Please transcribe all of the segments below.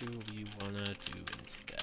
do we wanna do instead?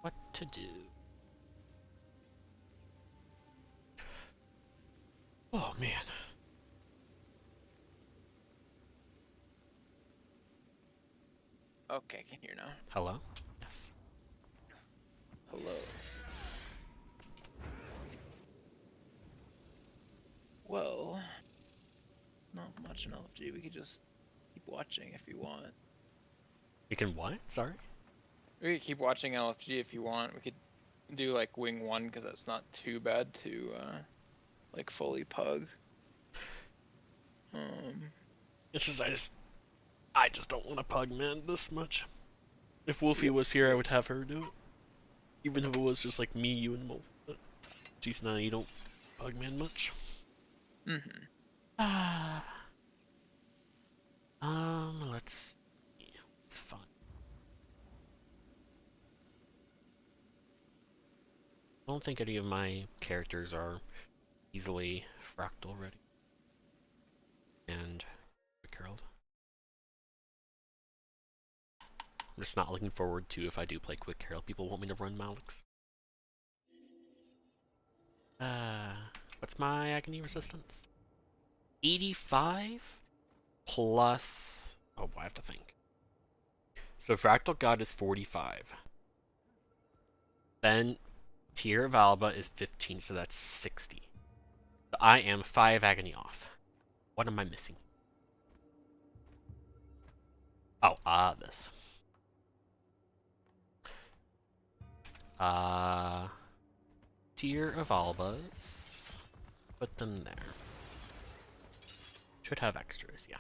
What to do? Oh man. Okay, I can hear now. Hello? Yes. Hello. Well, not much in LFG. We could just keep watching if you want. You can what? Sorry? We could keep watching LFG if you want. We could do like wing 1 because that's not too bad to like fully pug. It's just I just don't want to pug man this much. If Wolfie was here, I would have her do it. Even if it was just like me, you, and Wolf. But geez, now you don't pug man much. Ah. Let's see. It's fun. I don't think any of my characters are easily fractal ready. And Harold. I'm just not looking forward to if I do play QuitarHero. People want me to run Malix. What's my agony resistance? 85 plus. Oh boy, I have to think. So Fractal God is 45. Then Tear of Alba is 15, so that's 60. So I am 5 agony off. What am I missing? Oh, this. Tear of Albas. Put them there. Should have extras, yeah.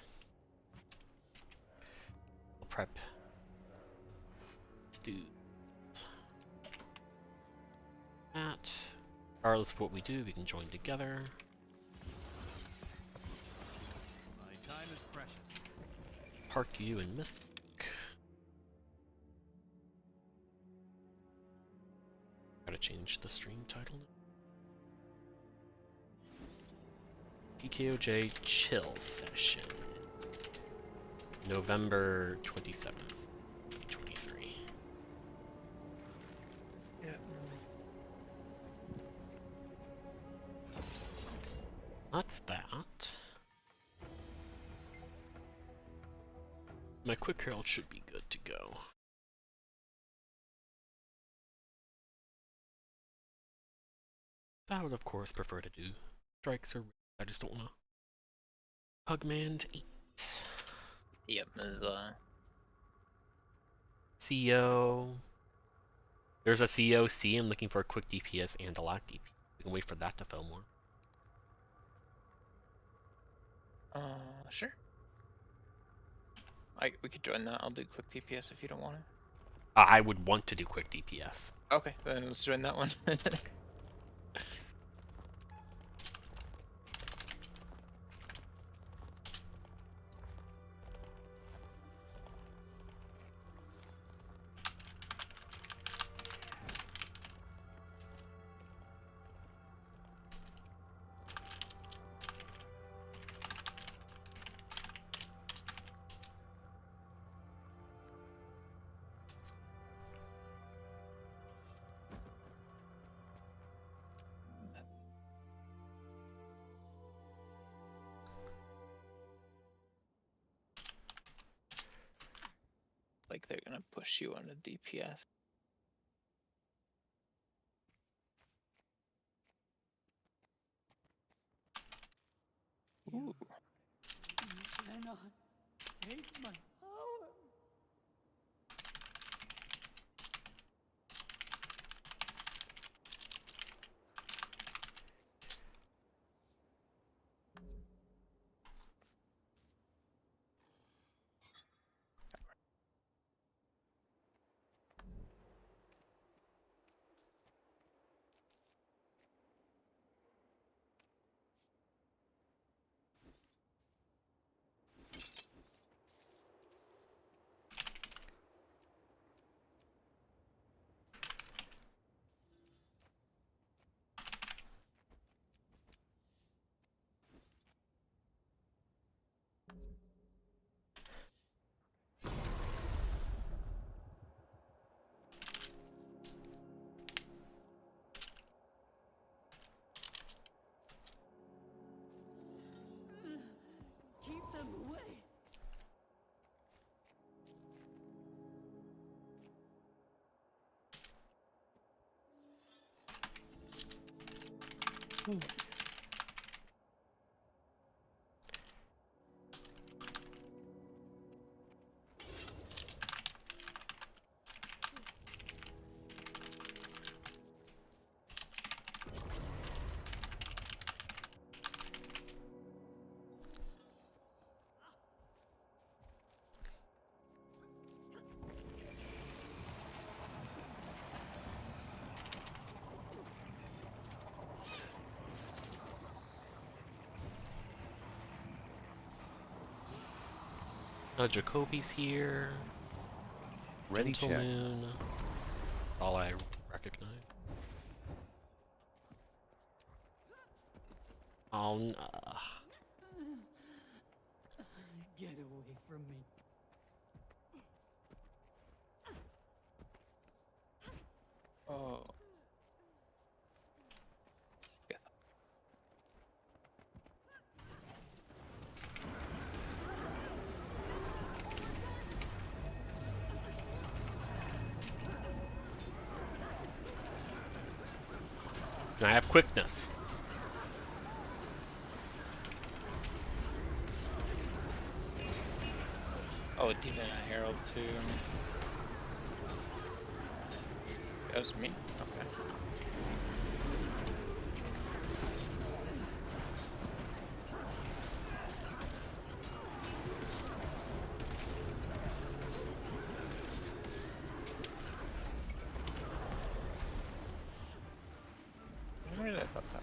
We'll prep. Let's do that. Regardless of what we do, we can join together. My time is precious. Park you in Mystic. Gotta change the stream title. TKoJ Chill Session. November 27th, 2023. Yeah. That's that. My QuitarHero should be good to go. I would of course prefer to do strikes or I just don't wanna Pugman to 8. Yep, there's CEO. There's a CEO C. I'm looking for a quick DPS and a lag DPS. We can wait for that to fill more. sure. We could join that. I'll do quick DPS if you don't want it. I would want to do quick DPS. Okay, then let's join that one. gonna push you on the DPS. Ooh. You cannot take my power. Keep them away. Jacoby's here. Ready, check. Gentleman. All I recognize. Oh no. Get away from me. Oh. Yeah. I have quickness. Oh, Demon Herald too. That was me? Okay. Where did I thought that was?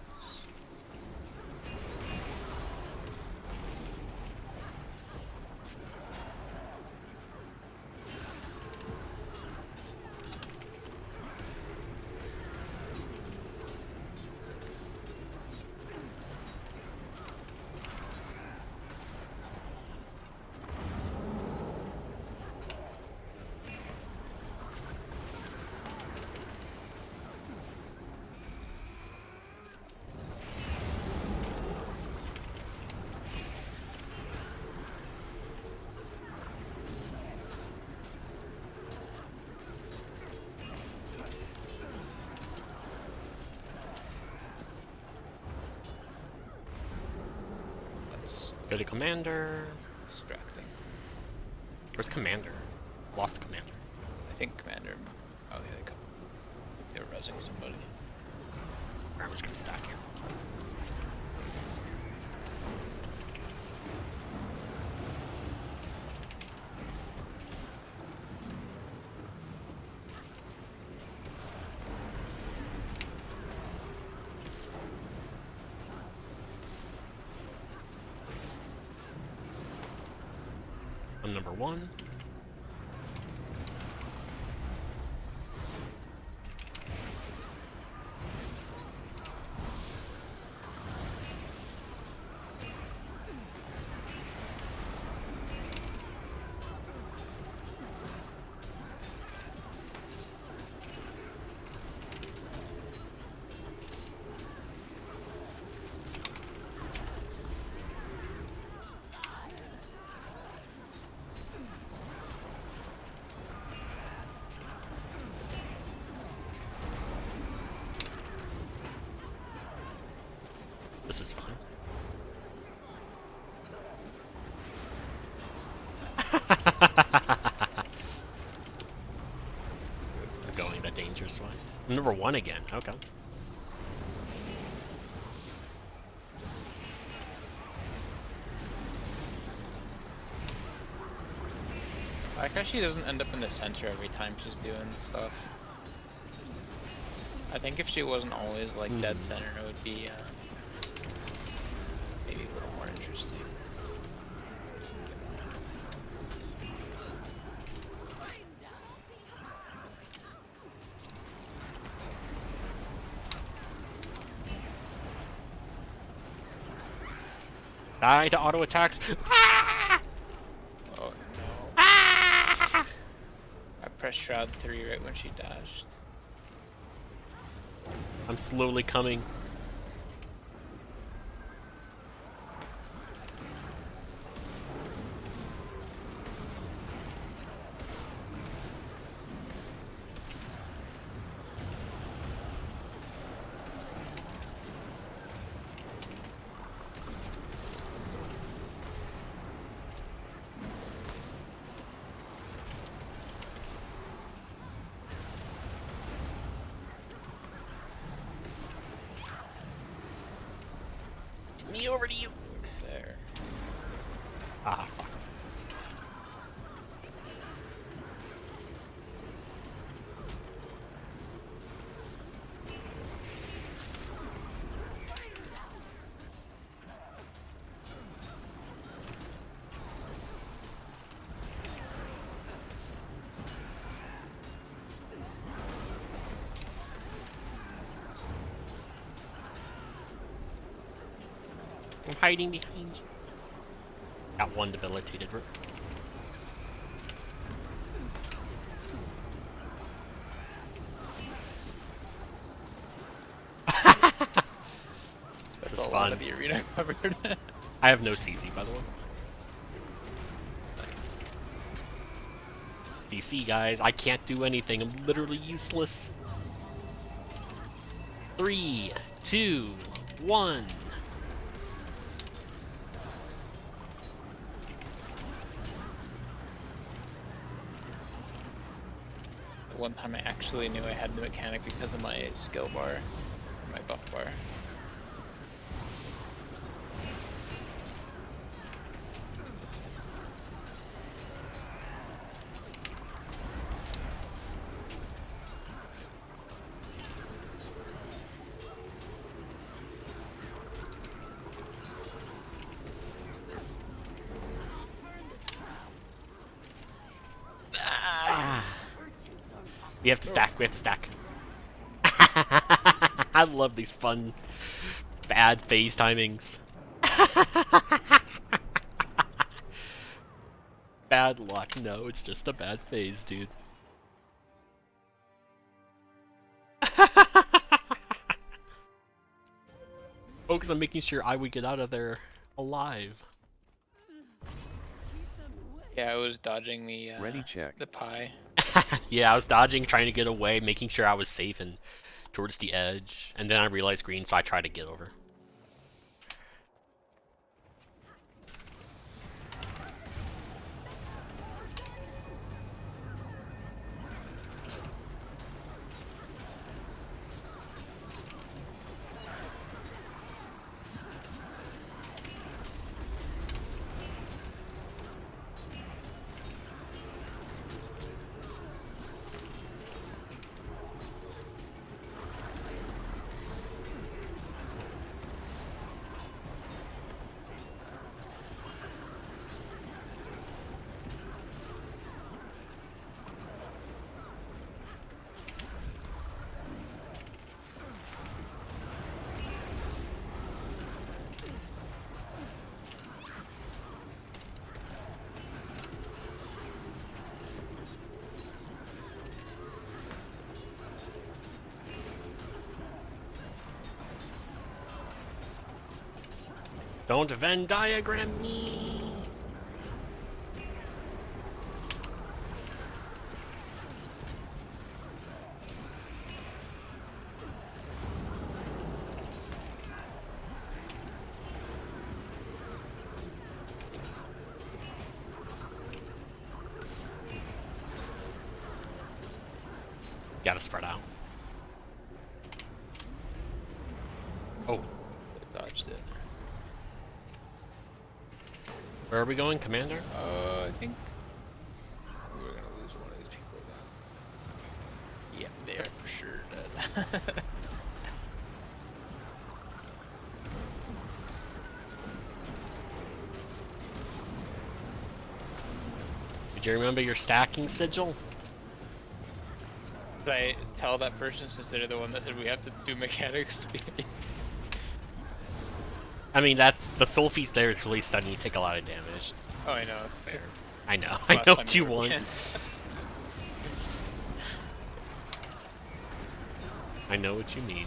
Go to Commander. Distracting. Where's Commander? Lost Commander. I think Commander. Oh, yeah, they're rezzing somebody. I'm just gonna stack here. I'm number one. This is fun. We're going the dangerous way. Number 1 again. Okay. I like how she doesn't end up in the center every time she's doing stuff. I think if she wasn't always like dead center, it would be maybe a little more interesting. Die to auto attacks. Oh no. I pressed Shroud 3 right when she dashed. I'm slowly coming. Me over to you. There. Ah, fuck. I'm hiding behind you. Got one debilitated. This is a lot fun. of the arena covered. I have no CC, by the way. CC, guys. I can't do anything. I'm literally useless. 3, 2, 1. One time I actually knew I had the mechanic because of my skill bar, my buff bar. We have to stack, we have to stack. I love these fun, bad phase timings. Bad luck, no, it's just a bad phase, dude. Oh, because I'm making sure I would get out of there alive. Yeah, I was dodging the Ready check. the pie. Yeah, I was dodging, trying to get away, making sure I was safe and towards the edge, and then I realized green, so I tried to get over. Don't Venn diagram me! Gotta spread out. Oh, I dodged it. where are we going, Commander? I think we're gonna lose one of these people then. Yeah, they are for sure dead. Did you remember your stacking sigil? Did I tell that person since they're the one that said we have to do mechanics? I mean, that's the soul feast there is really sudden. You take a lot of damage. Oh, I know, it's fair. I know. I Last know time what you were want. again. I know what you mean.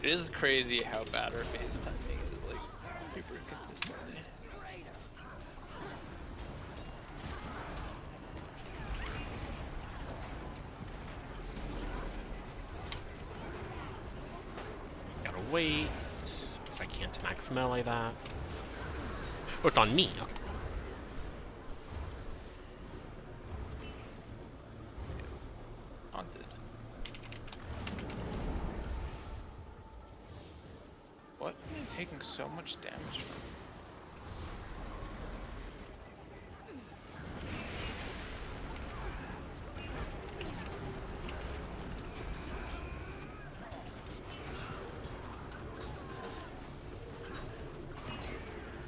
It is crazy how bad our phase timing is, like, super consistently. Gotta wait. Because I can't max melee that. Oh, it's on me. Okay. Haunted. What am I taking so much damage from?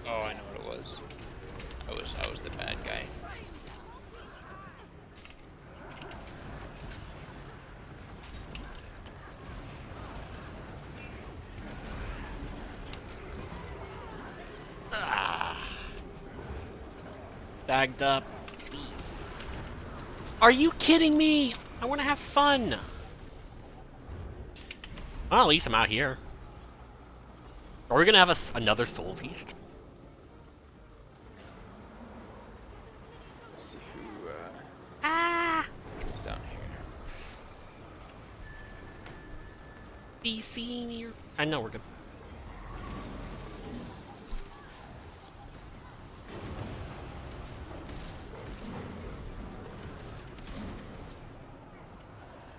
Oh, I know what it was. I was the bad guy. Bagged up. Please. Are you kidding me? I want to have fun. Well, at least I'm out here. Are we gonna have another soul feast? Let's see who is down here. DC me. I know we're good.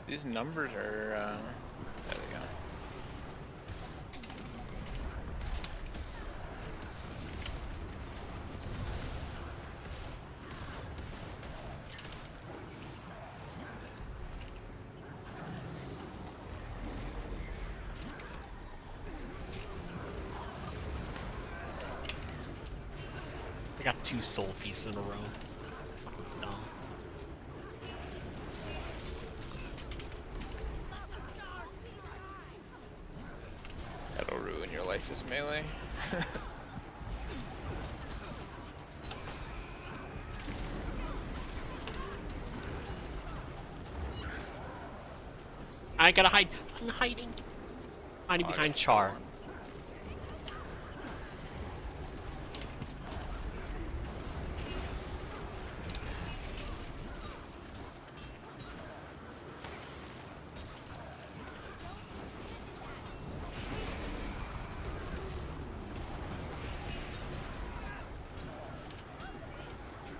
These numbers are there we go. I got 2 soul feasts in a row. Fucking dumb. That'll ruin your life as melee. I gotta hide. I'm hiding. Hiding Oh, I behind got Char. one.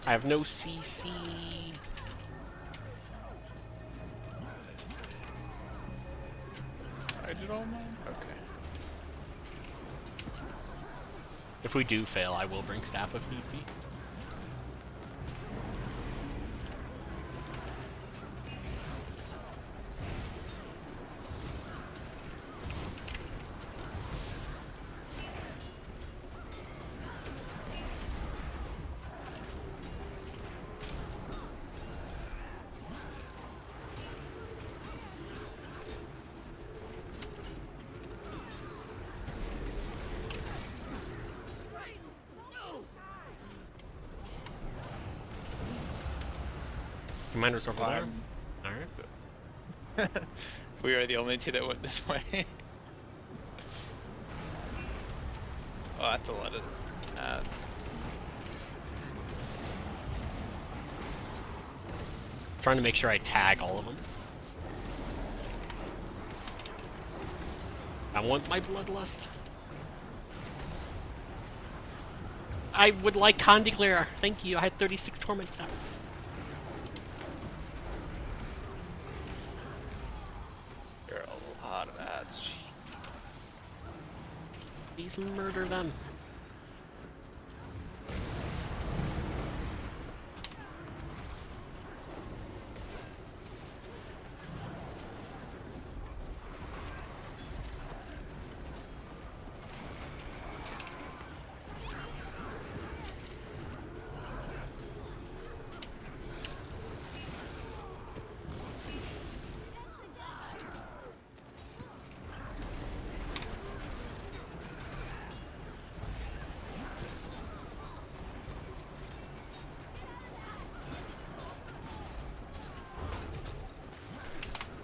I have no CC. I did all mine? Okay. If we do fail, I will bring staff if need be. Commander's over there. Alright. We are the only two that went this way. Oh, that's a lot of ads. Trying to make sure I tag all of them. I want my bloodlust. I would like Con Declare. Thank you. I had 36 torment stats. There are a lot of ads. Gee. Please murder them.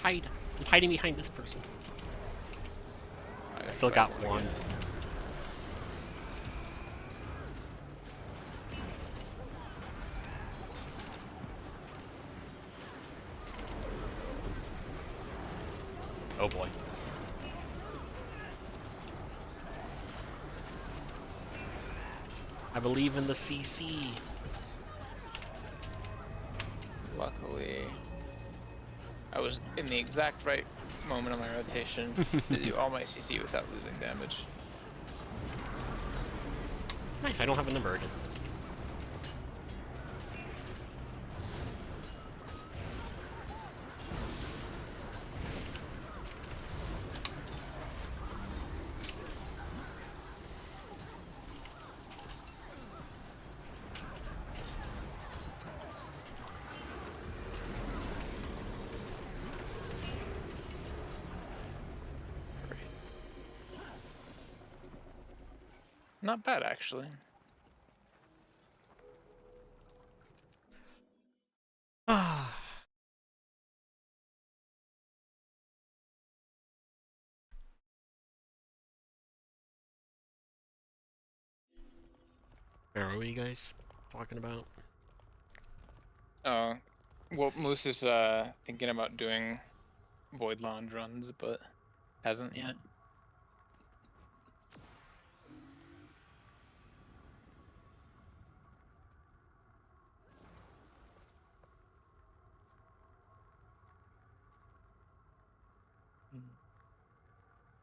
Hide. I'm hiding behind this person. I still got one. Oh boy. I believe in the CC. Luckily, I was in the exact right moment of my rotation to do all my CC without losing damage. Nice, I don't have a number again. Not bad, actually. Ah. Where are you guys talking about? Well, Moose is thinking about doing Void Lounge runs, but hasn't yet.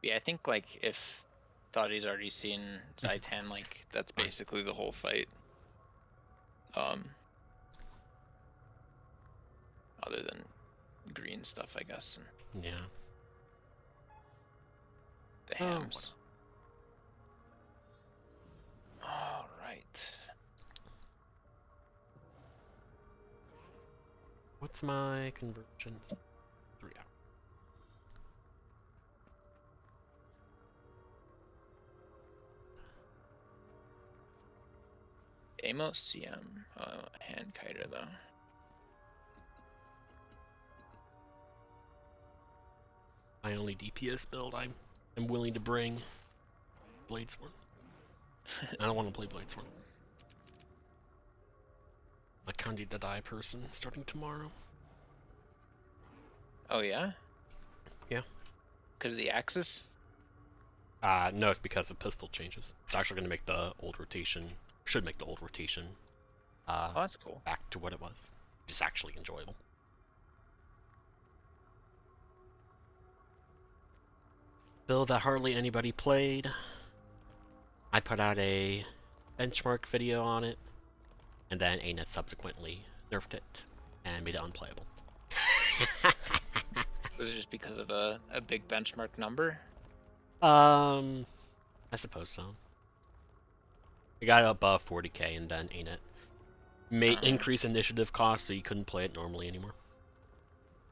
Yeah, I think like if thought he's already seen Zaitan, like that's basically the whole fight. Other than green stuff, I guess. And Yeah. the hams. All right. What's my convergence? 3 hours. HTcm. Hand kiter though. My only DPS build I'm willing to bring Bladesworn. I don't want to play Bladesworn. A Candida Die person starting tomorrow. Oh yeah? Yeah. Because of the axis? No, it's because of pistol changes. It's actually going to make the old rotation, should make the old rotation, Oh, that's cool. back to what it was. It's actually enjoyable. Build that hardly anybody played. I put out a benchmark video on it, and then ANET subsequently nerfed it and made it unplayable. Was it just because of a big benchmark number? I suppose so. It got above 40k, and then ANET made increase initiative cost, so you couldn't play it normally anymore.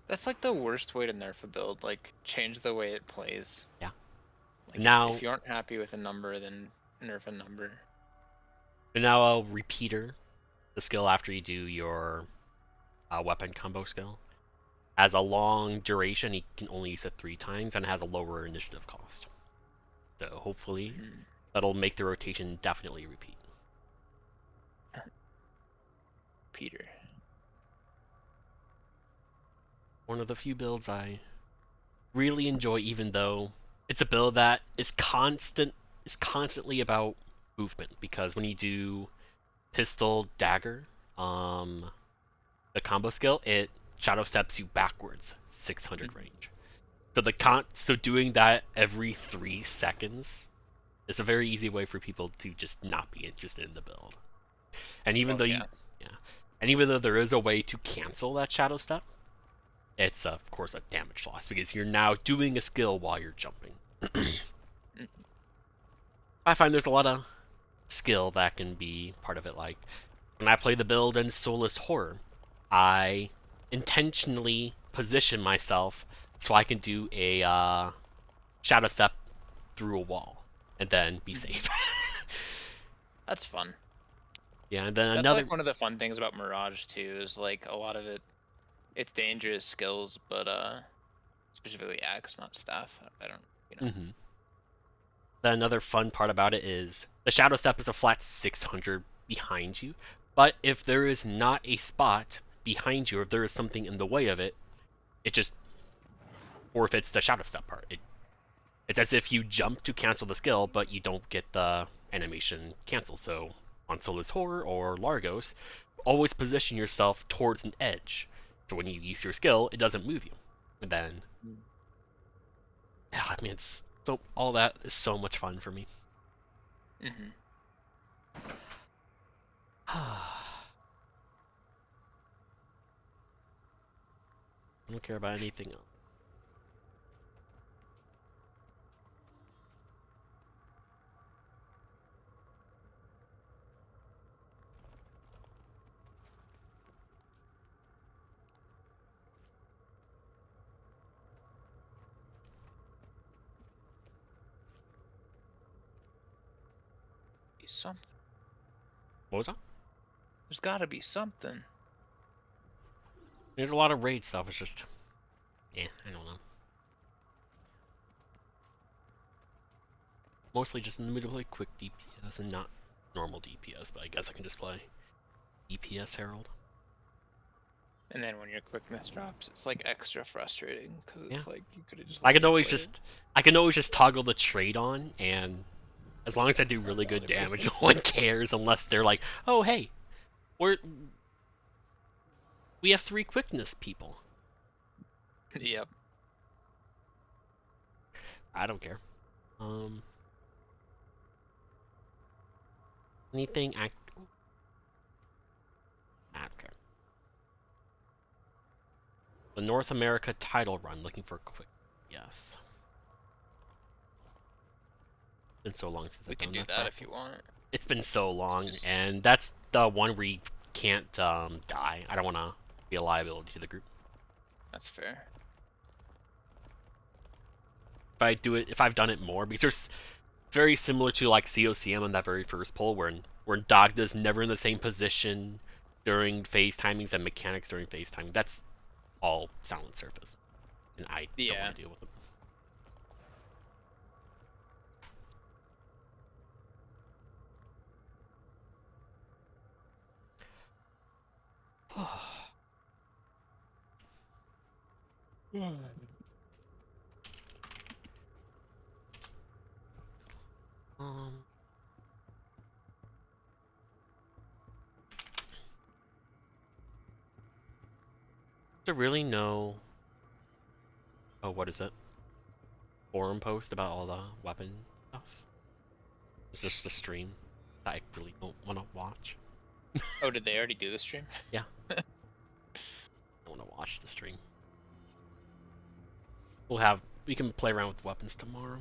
That's like the worst way to nerf a build, like change the way it plays. Yeah. Like Now, if you aren't happy with a number, then nerf a number. and now I'll repeater, the skill after you do your weapon combo skill, has a long duration. You can only use it 3 times, and it has a lower initiative cost. So hopefully that'll make the rotation definitely repeat. Peter. One of the few builds I really enjoy, even though it's a build that is constantly about movement, because when you do pistol dagger, the combo skill, it shadow steps you backwards 600 range. So doing that every 3 seconds is a very easy way for people to just not be interested in the build. And even though and even though there is a way to cancel that shadow step, it's of course a damage loss because you're now doing a skill while you're jumping. I find there's a lot of skill that can be part of it. Like when I play the build in Soulless Horror, I intentionally position myself so I can do a shadow step through a wall and then be safe. That's fun. Yeah, and then That's another like one of the fun things about Mirage too, is like a lot of it's dangerous skills, but specifically axe, not staff. I don't, Then another fun part about it is the shadow step is a flat 600 behind you, but if there is not a spot behind you, or if there is something in the way of it, it just forfeits the shadow step part. It's as if you jump to cancel the skill, but you don't get the animation cancel. So on Soulless Horror or Largos, always position yourself towards an edge. So when you use your skill, it doesn't move you. And then, yeah, I mean, all that is so much fun for me. I don't care about anything else. Something. What was that? There's got to be something. There's a lot of raid stuff. It's just, I don't know. Mostly just in the mood to play quick DPS and not normal DPS, but I guess I can just play DPS Herald. And then when your quickness drops, it's like extra frustrating because it's like you could have just. I can always just toggle the trade on, and as long as I do really good damage, no one cares unless they're like, "Oh hey, we have 3 quickness people." Yep. I don't care. Anything I don't care. The North America title run, looking for quick. Yes. Been so long since We I've can done do that if you want. It's been so long, and that's the one where you can't die. I don't want to be a liability to the group. That's fair. If I've done it more, because there's very similar to like COCM on that very first pull, where Dogda's never in the same position during phase timings and mechanics during phase timing. That's all silent surface, and I don't want to deal with it. To really know. Oh, what is it? Forum post about all the weapon stuff. It's just a stream that I really don't want to watch. Oh, did they already do the stream? Yeah. I want to watch the stream. We can play around with weapons tomorrow.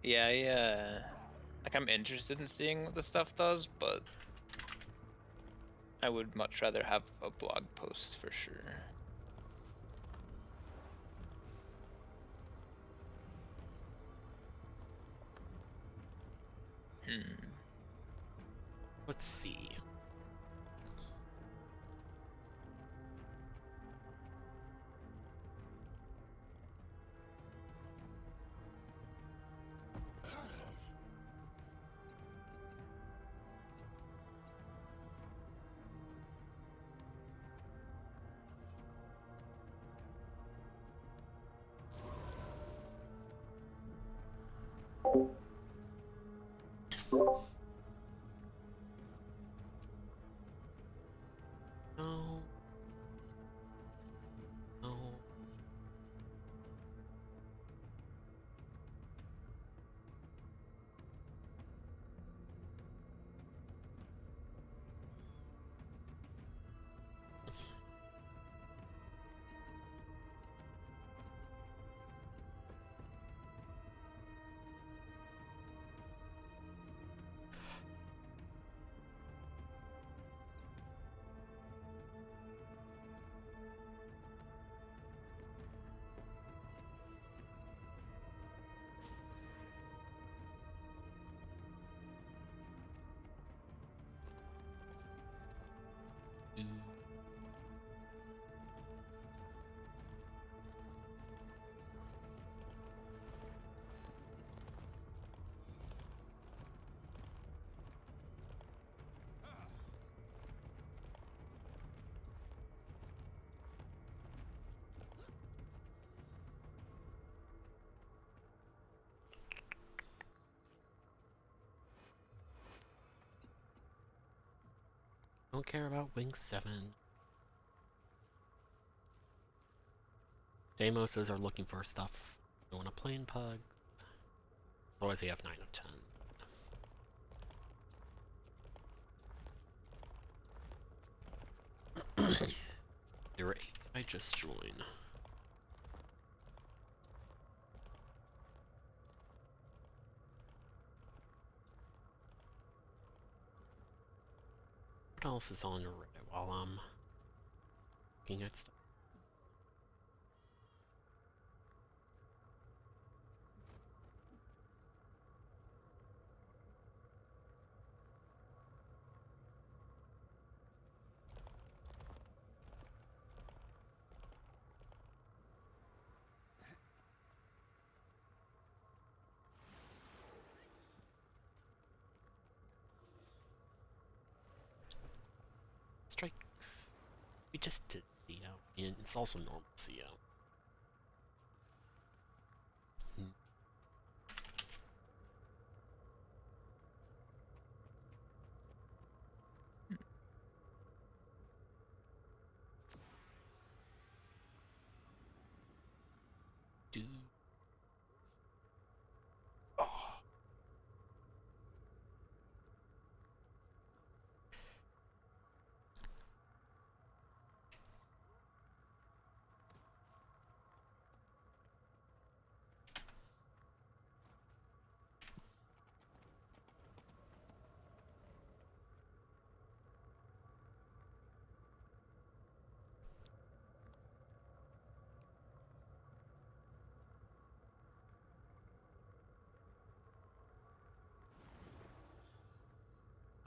Yeah, like I'm interested in seeing what the stuff does, but I would much rather have a blog post for sure. Let's see. don't care about Wing 7. Damoses are looking for stuff. They want a plane pug. Otherwise, we have 9 of 10. There were 8. I just joined. What else is on Reddit while I'm looking at stuff? Strikes. We just did CO, and it's also normal CO. Do. Oh.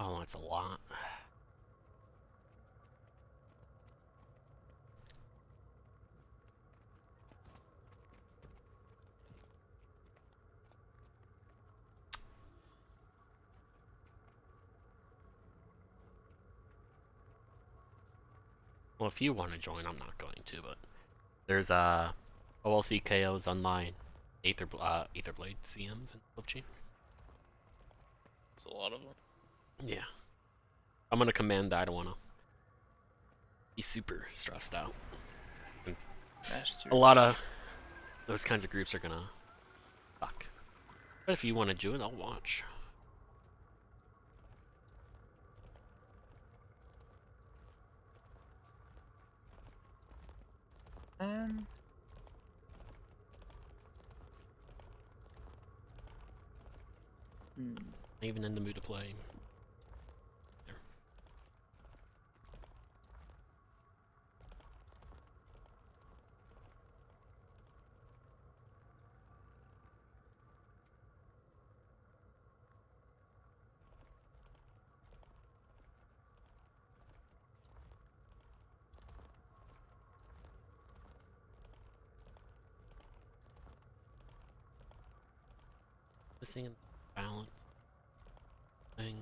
Oh, that's a lot. Well, if you want to join, I'm not going to, but there's OLC KOs online, Aetherblade CMs and PUBG. There's a lot of them. Yeah. I'm gonna command that. I don't wanna be super stressed out. And a lot of those kinds of groups are gonna suck. But if you want to do it, I'll watch. Not even in the mood to play. There. Missing balance thing.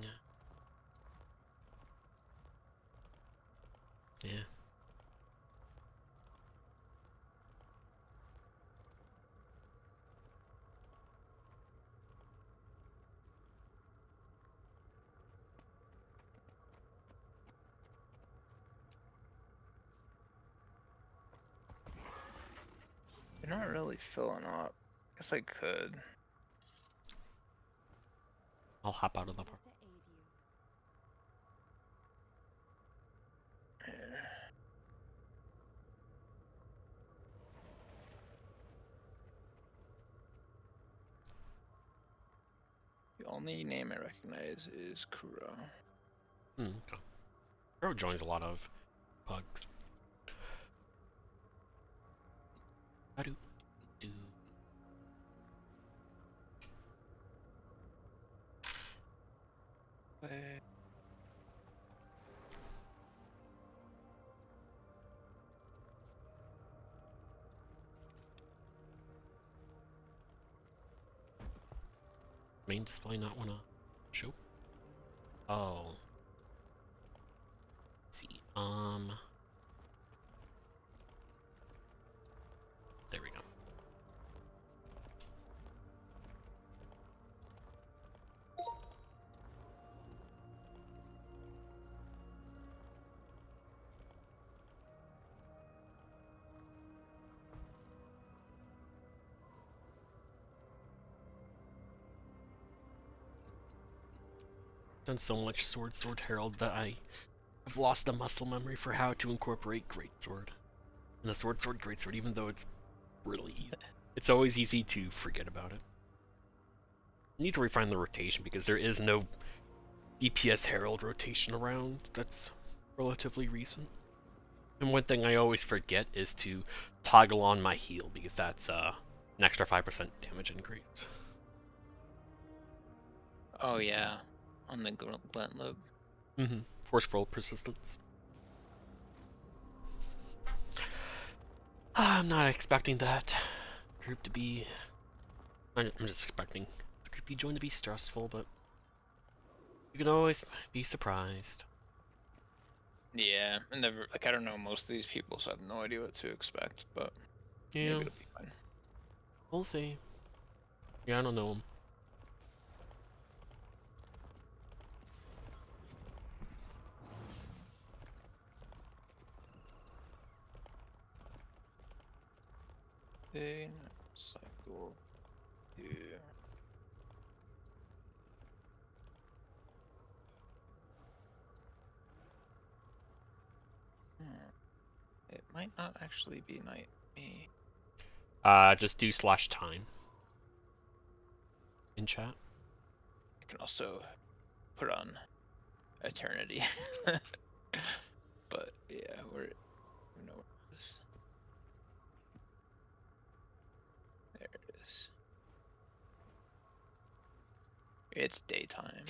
Yeah. You're not really filling up. Guess I could. I'll hop out of the park. Yeah. The only name I recognize is Kuro. Okay. Bro joins a lot of pugs. How do. Main display not wanna show? Oh. Let's see. There we go. done so much Sword Herald that I've lost the muscle memory for how to incorporate Greatsword. And the Sword Greatsword, even though it's really easy, it's always easy to forget about it. I need to refine the rotation because there is no DPS Herald rotation around that's relatively recent. And one thing I always forget is to toggle on my heal because that's an extra 5% damage increase. Oh yeah, on the Gauntlet. Forceful persistence. I'm not expecting that group to be. I'm just expecting the group you join to be stressful, but you can always be surprised. Yeah, and never like I don't know most of these people, so I have no idea what to expect. But Yeah, maybe it'll be fun. we'll see. Yeah, I don't know them. Cycle 2. It might not actually be night me. Just do /time in chat. I can also put on eternity. But yeah, we're no where it is. There it is. It's daytime.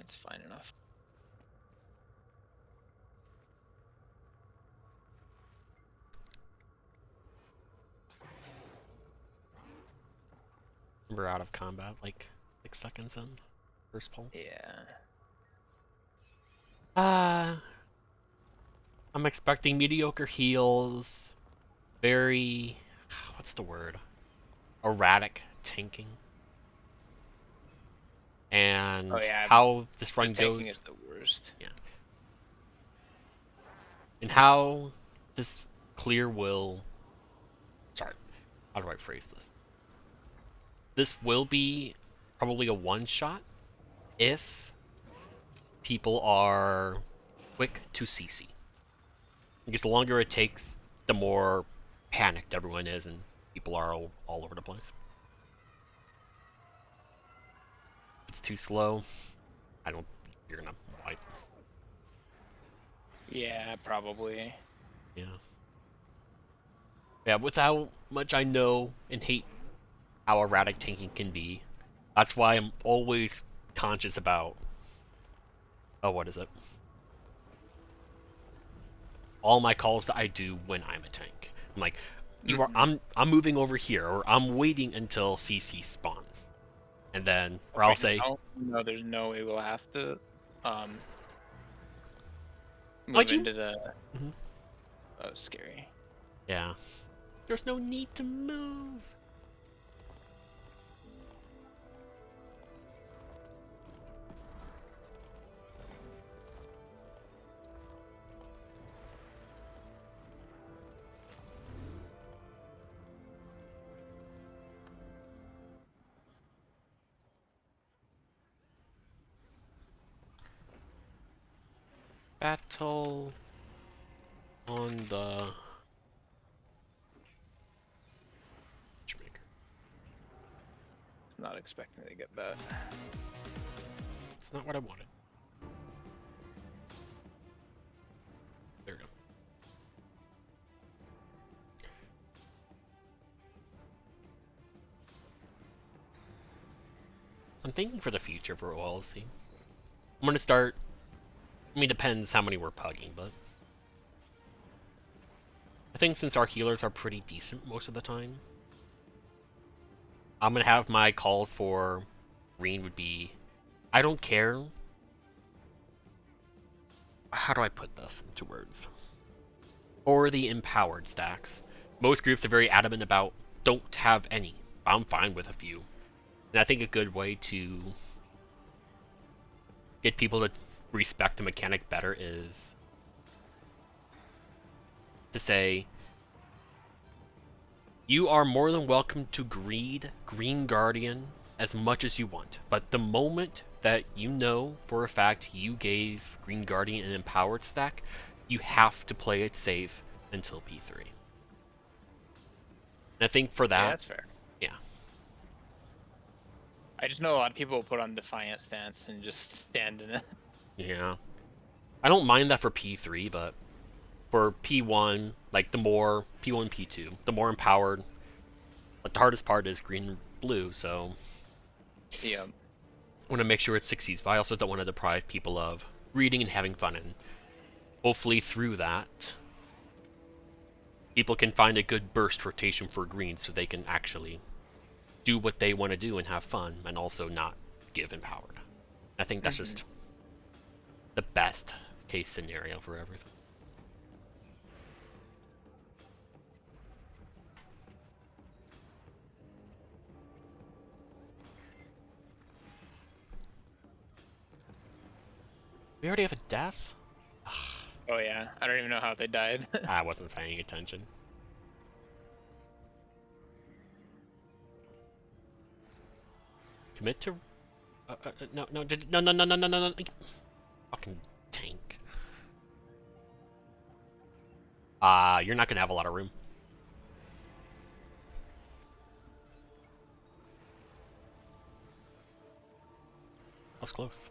It's fine enough. We're out of combat like 6 seconds in. First pull. Yeah. I'm expecting mediocre heals. Very. What's the word? Erratic tanking. And Oh yeah, how this run the tanking goes. is the worst. Yeah. And how this clear will. Sorry, how do I phrase this? This will be probably a one-shot if people are quick to CC. Because the longer it takes, the more panicked everyone is and people are all over the place. If it's too slow, you're gonna wipe. Yeah, probably. Yeah. Yeah, with how much I know and hate how erratic tanking can be, that's why I'm always conscious about, oh, what is it? All my calls that I do when I'm a tank. I'm like, I'm moving over here, or I'm waiting until CC spawns. And then, or I'll say, no, there's no way we'll have to Why'd move you? into the. Mhm. Oh, scary. Yeah. There's no need to move. Battle on the matchmaker. Not expecting to get that. It's not what I wanted. There we go. I'm thinking for the future for OLC. I'm gonna start. I mean, depends how many we're pugging, but I think since our healers are pretty decent most of the time, I'm gonna have my calls for green would be, I don't care. How do I put this into words? For the empowered stacks, most groups are very adamant about don't have any. I'm fine with a few. And I think a good way to get people to respect the mechanic better is to say, you are more than welcome to greed Green Guardian as much as you want, but the moment that you know for a fact you gave Green Guardian an empowered stack, you have to play it safe until P3. And I think for that, Yeah, that's fair. yeah. I just know a lot of people put on Defiant stance and just stand in it. Yeah. I don't mind that for P3, but for P1, like the more P1, P2, the more empowered. Like the hardest part is green and blue, so Yeah. I want to make sure it succeeds, but I also don't want to deprive people of reading and having fun, and hopefully through that, people can find a good burst rotation for green so they can actually do what they want to do and have fun, and also not give empowered. I think that's just the best case scenario for everything. We already have a death? Oh yeah, I don't even know how they died. I wasn't paying attention. Commit to... no, no, no, no, no, no, no, no, no. Fucking tank. You're not gonna have a lot of room. That was close.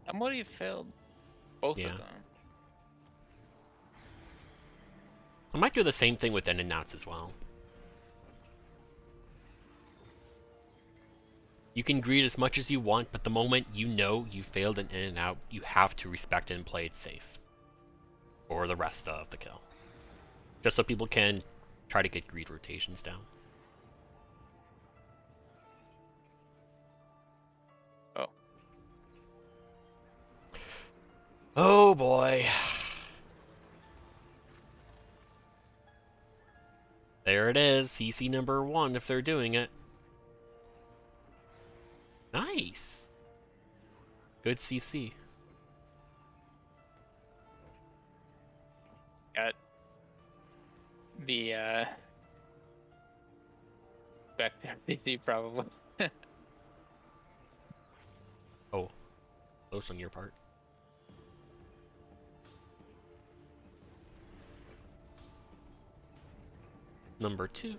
Somebody failed both Yeah. of them. I might do the same thing with in and outs as well. You can greed as much as you want, but the moment you know you failed an in and out, you have to respect it and play it safe. For the rest of the kill. Just so people can try to get greed rotations down. Oh. Oh boy. There it is, CC number 1 if they're doing it. Nice. Good CC. Got the Vector CC probably. Oh, close on your part. Number 2.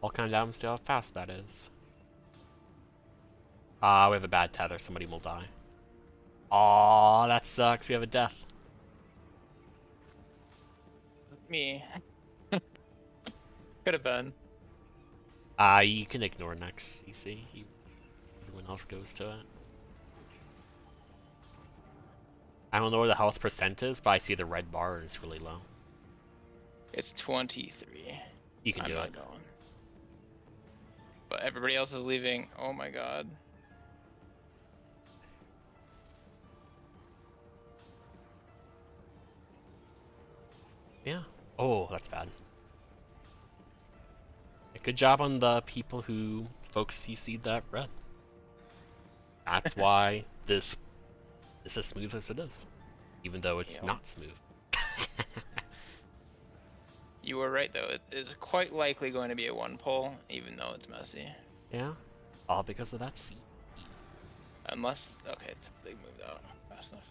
All kind of damage to how fast that is. We have a bad tether. Somebody will die. Aw, that sucks. We have a death. Me. Could have been. You can ignore next CC. Everyone else goes to it. I don't know where the health percent is, but I see the red bar and it's really low. It's 23. You can I'm do not it. going. But everybody else is leaving. Oh my god. Yeah. Oh, that's bad. Good job on the people who folks CC'd that red. That's why this is as smooth as it is. Even though it's Yep. not smooth. You were right though. It is quite likely going to be a one pull, even though it's messy. Yeah. All because of that C. Unless, okay, they moved out fast enough.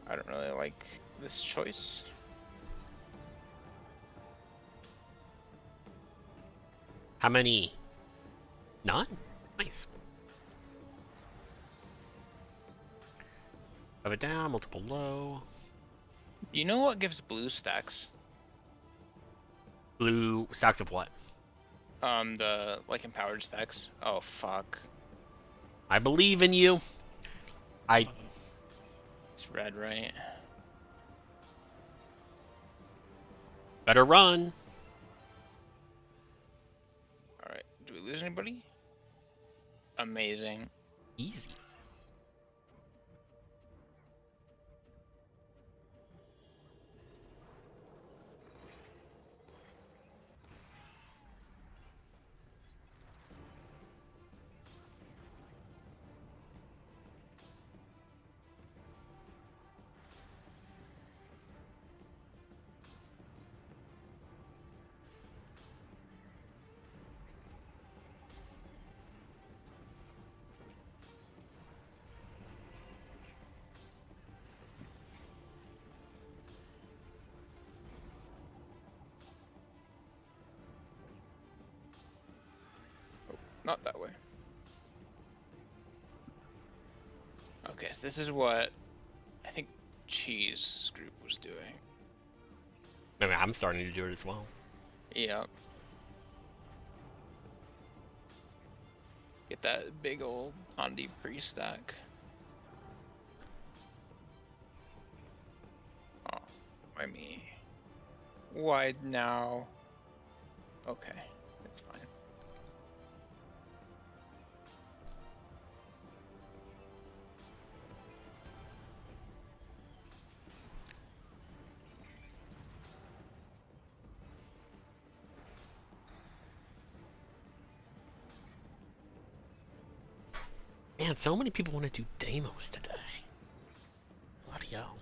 I don't really like this choice. How many? None? Nice. Have it down, multiple low. You know what gives blue stacks? Blue stacks of what? The like empowered stacks. Oh fuck. I believe in you. Red, right? Better run. Alright, do we lose anybody? Amazing. Easy. Not that way. Okay, so this is what I think Cheese's group was doing. I mean, I'm starting to do it as well. Yep. Get that big old Hondi pre-stack. Oh, why me? Wide now. Okay, that's fine. Man, so many people want to do demos today. Bloody hell.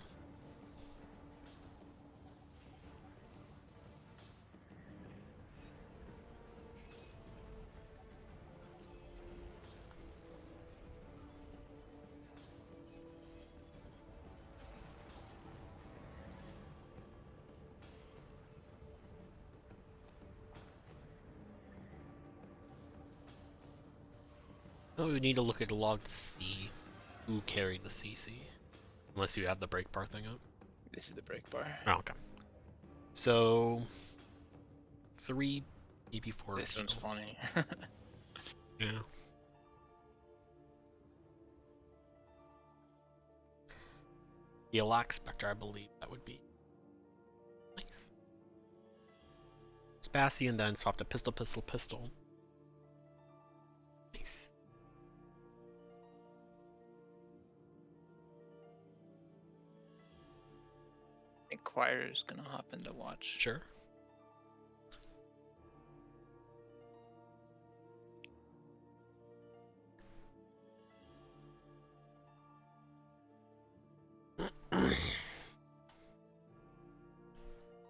Oh, we need to look at the log to see who carried the CC. Unless you have the break bar thing up. This is the break bar. Oh, okay. So 3, maybe 4 This one's people. funny. Yeah. The Alac Spectre, I believe that would be nice. Spassy and then swap to pistol, pistol, pistol. Nice. I think Choir's gonna hop in to watch. Sure.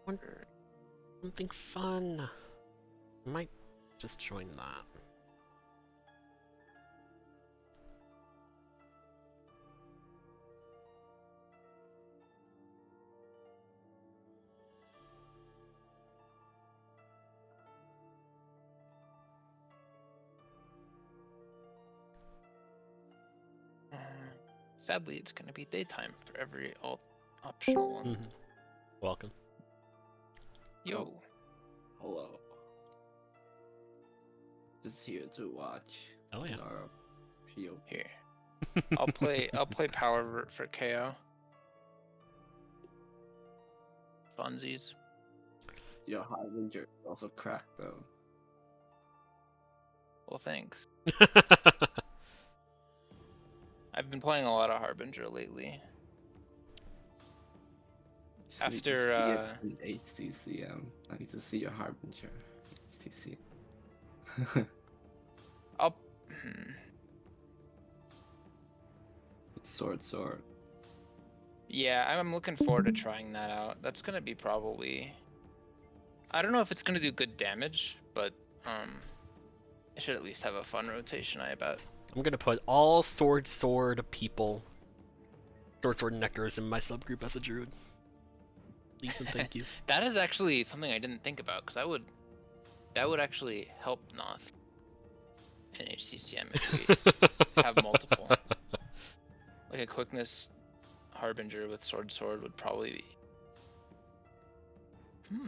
Wonder something fun. I might just join that. Sadly, it's gonna be daytime for every optional one. Welcome. Yo. Hello. Just here to watch. Oh yeah. Our PO. Here. I'll play power for KO. Funsies. Your Harbinger is also cracked though. Well, thanks. I've been playing a lot of Harbinger lately. Just need to After, see it in HTcm. I need to see your Harbinger. HTcm. I'll. Sword. Yeah, I'm looking forward to trying that out. That's gonna be probably. I don't know if it's gonna do good damage, but it should at least have a fun rotation, I bet. I'm gonna put all sword people, sword nectars in my subgroup as a druid. Please and thank you. That is actually something I didn't think about, because that would actually help Noth in HTcm if we have multiple. Like a quickness Harbinger with sword would probably be.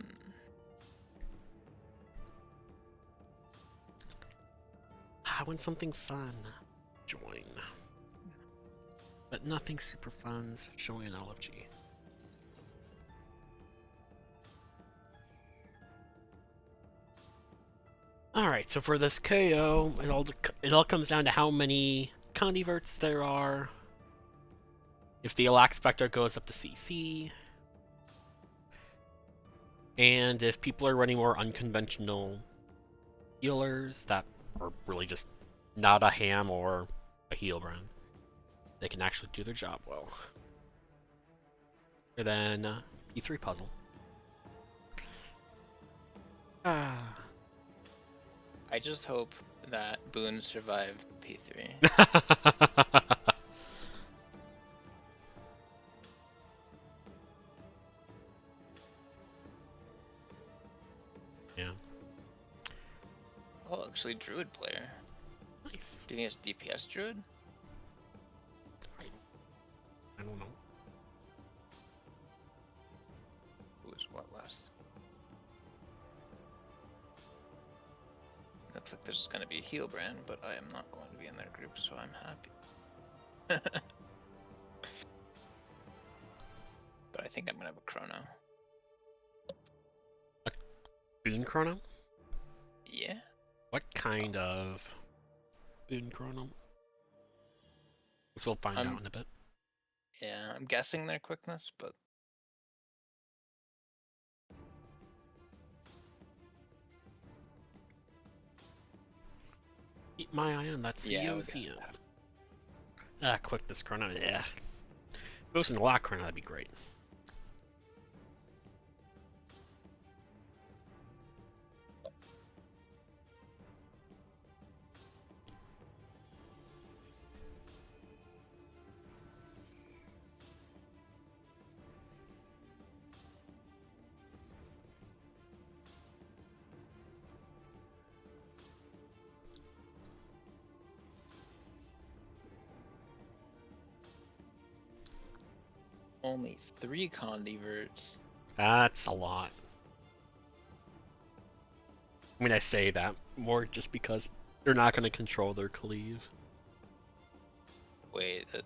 I want something fun. Join. but nothing super fun's showing an LFG. Alright, so for this KO, it all comes down to how many converts there are. If the Alax Spectre goes up to CC. And if people are running more unconventional healers that are really just not a ham or a heal brand, they can actually do their job well. And then P3 puzzle. Ah. I just hope that Boone survived P3. Yeah. Oh, actually, Druid player. Nice. Do you think it's DPS Druid? I don't know. Who was what last? Looks like there's gonna be a heal brand, but I am not going to be in their group, so I'm happy. But I think I'm gonna have a Chrono. Boon Chrono? Yeah? What kind of Boon Chrono? Guess we'll find out in a bit. Yeah, I'm guessing their quickness, but Keep my eye on that yeah, we'll guess COCM. that. Ah, quickness Chrono, yeah. If it was in the lock Chrono, that'd be great. Only 3 converts. That's a lot. I mean, I say that more just because they're not going to control their cleave. Wait, that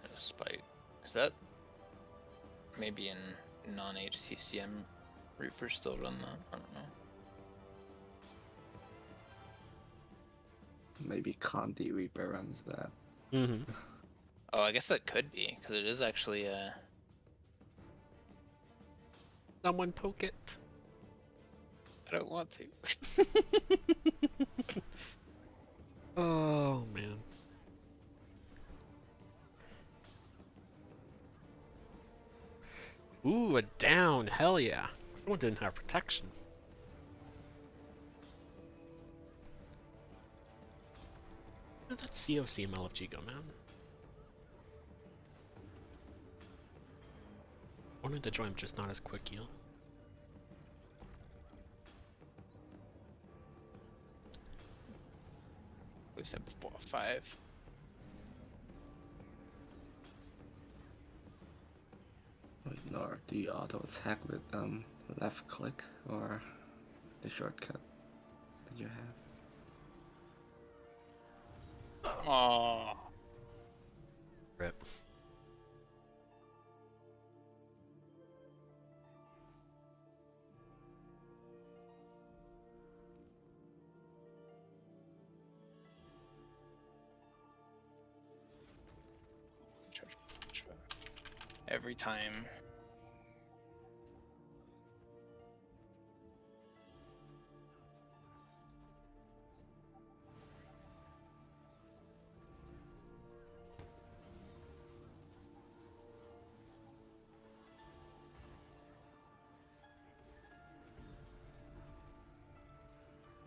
a spike. Is that maybe in non-HTcm Reaper still run that? I don't know. Maybe Condi Reaper runs that. Mm-hmm. Oh, I guess that could be, because it is actually Someone poke it. I don't want to. Oh, man. Ooh, a down. Hell yeah. Someone didn't have protection. Where did that COCM LFG go, man? Wanted to join, just not as quick heal. We said 5. Wait, no, do you auto attack with left click or the shortcut that you have? Aww. Rip. Every time.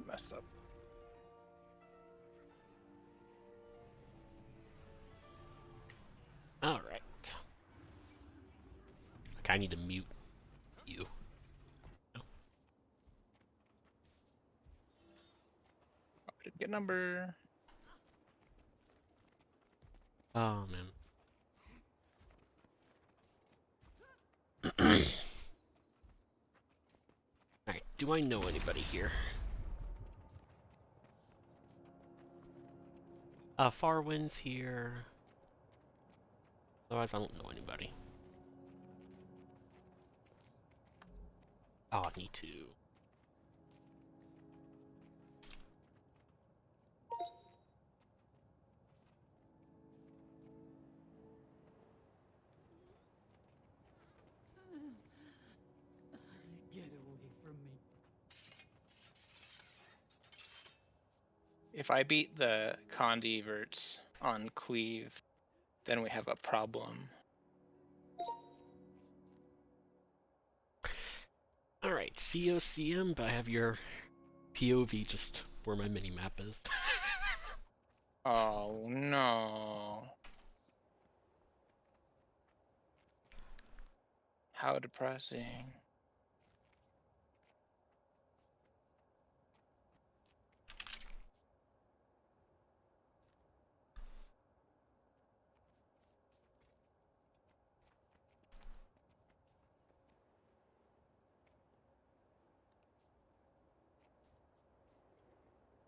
Mess up. Alright. Okay, I need to mute you. No. Good number. Oh, man. Alright, do I know anybody here? Farwind's here. Otherwise, I don't know anybody. Oh, I need to. Get away from me. If I beat the converts on Cleave, then we have a problem. Alright, COCM, but I have your POV just where my mini map is. Oh no. How depressing.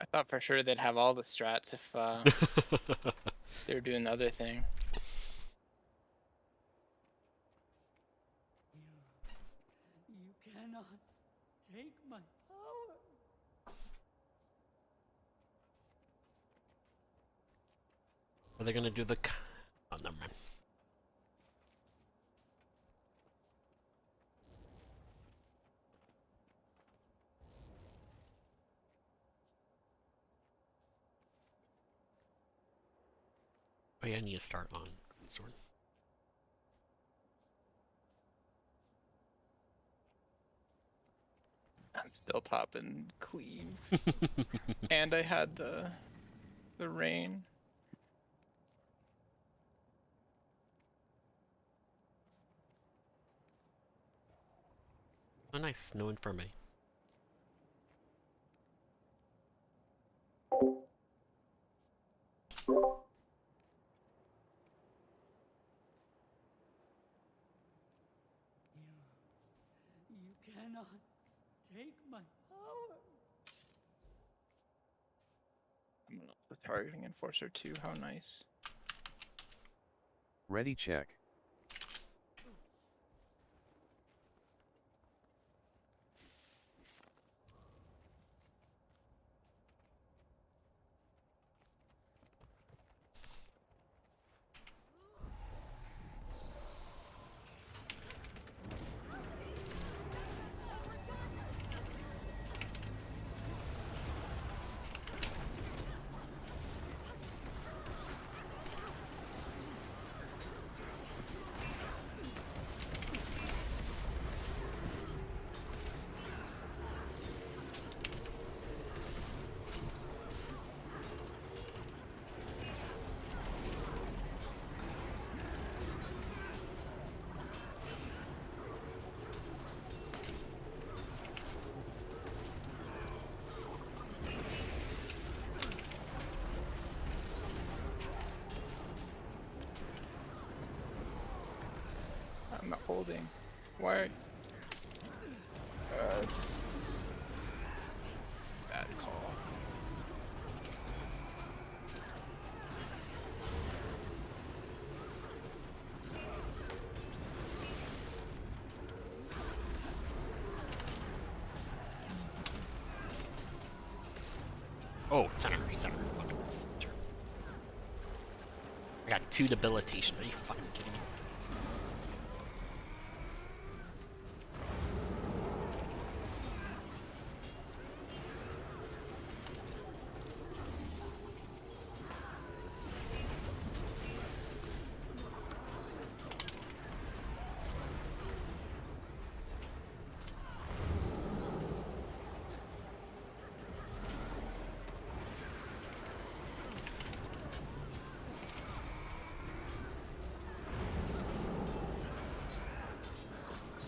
I thought for sure they'd have all the strats if they were doing the other thing. You cannot take my power. Are they gonna do the... Oh, never mind. Oh yeah, I need to start on Sword. I'm still topping Cleave. And I had the rain. Oh nice, no infirmity. You cannot take my power. I'm gonna the targeting enforcer too, how nice. Ready check. I'm not holding. Why? It's bad call. Oh, center. Fucking center. I got 2 debilitation. Are you fucking kidding me?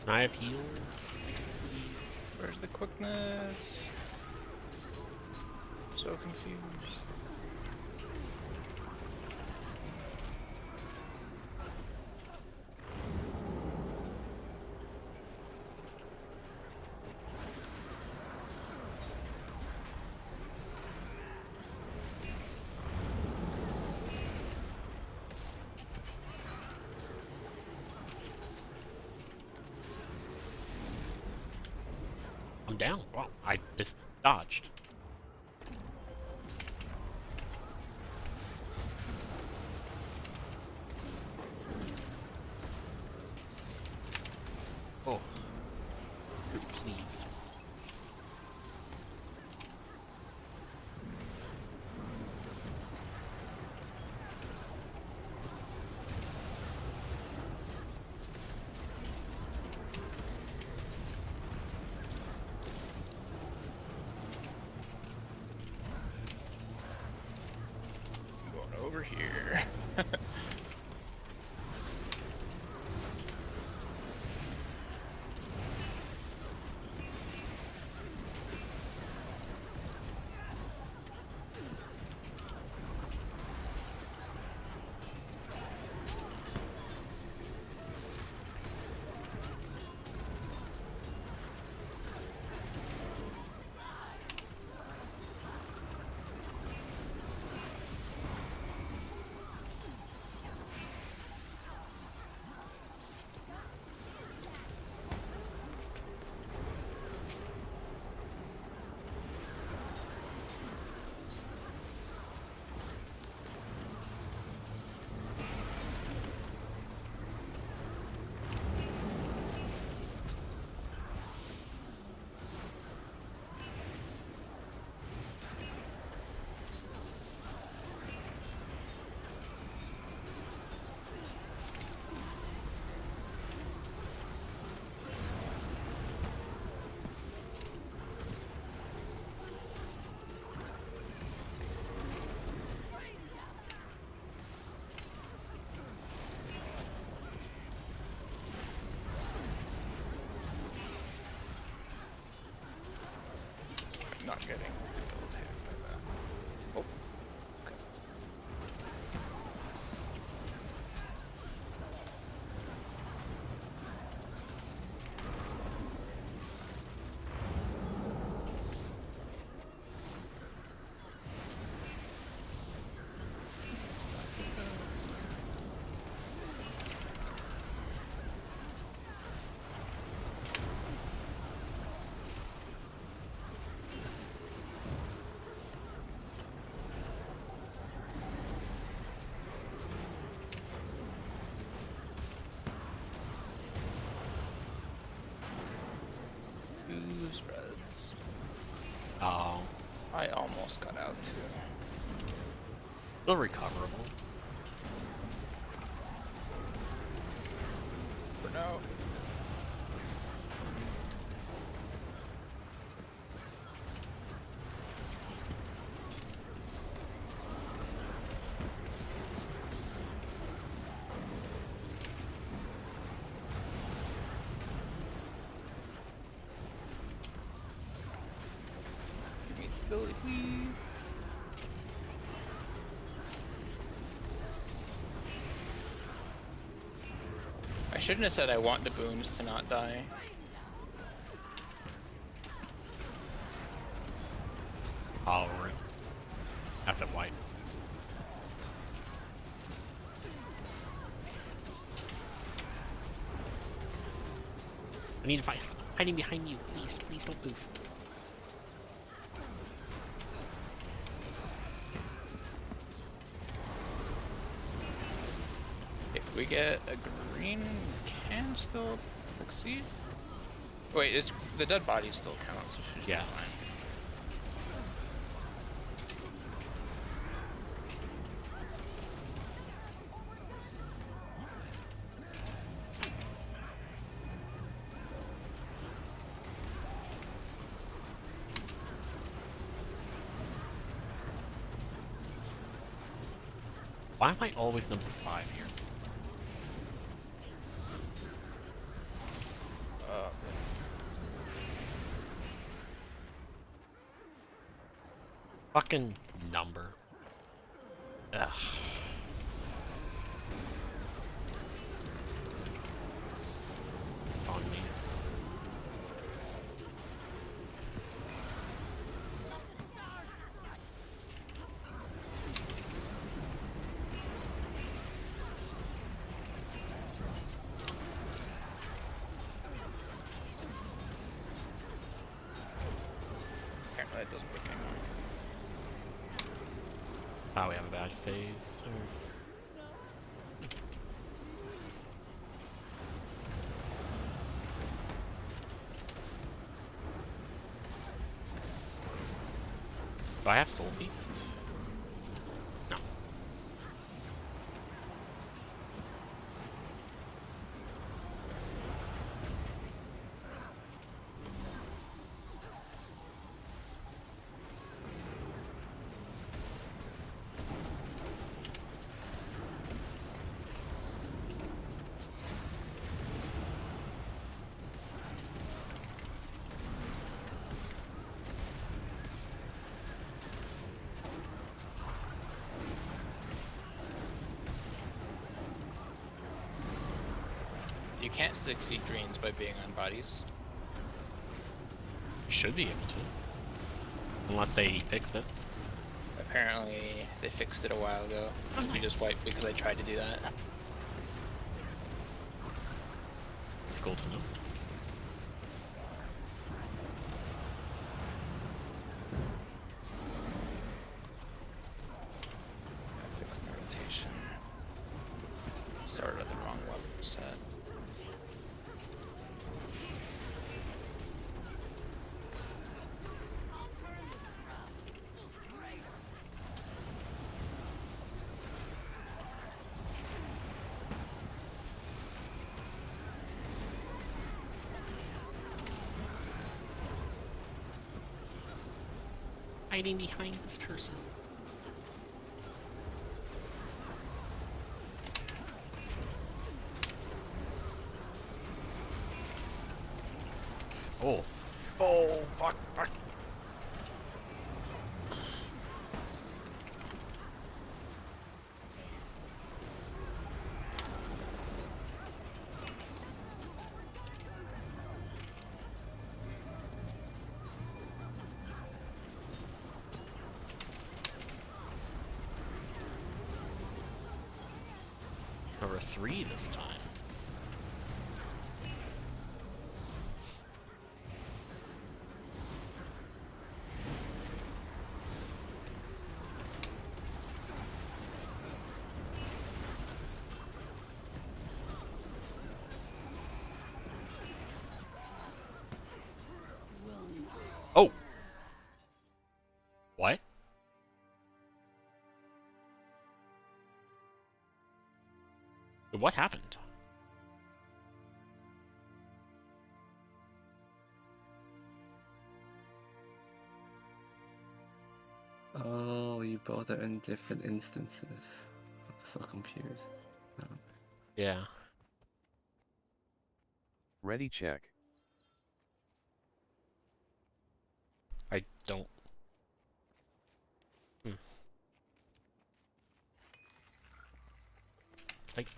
Can I have heals? Where's the quickness? So confused. I'm down. Wow, I just dodged. Oh. Please. I'm going over here. Not getting debilitated by that. Oh. Okay. Two spreads. Oh. I almost got out too. Still recoverable. For now. Give me the ability, please. I shouldn't have said I want the boons to not die. Oh, right. That's a white. I need to find hiding behind you. Please, please don't move. If we get a green, we can still succeed. Wait, it's the dead body still counts. So it should be Yes. fine. Why am I always number 5 here? Fucking number. Ugh. It's on me. fight those quick anymore. Oh, we have a bad phase. Or... Do I have Soul Feast? No. You can't succeed dreams by being on bodies. You should be able to. Unless they fix it. Apparently, they fixed it a while ago. Oh, We just nice. wiped because I tried to do that. It's cool to know. I fixed my rotation. Started at the wrong level set. Hiding behind this person. Oh. Oh, fuck, fuck. Number 3 this time. Oh! What? What happened? Oh, you both are in different instances. I'm so confused. Yeah. Ready check. I don't... Like...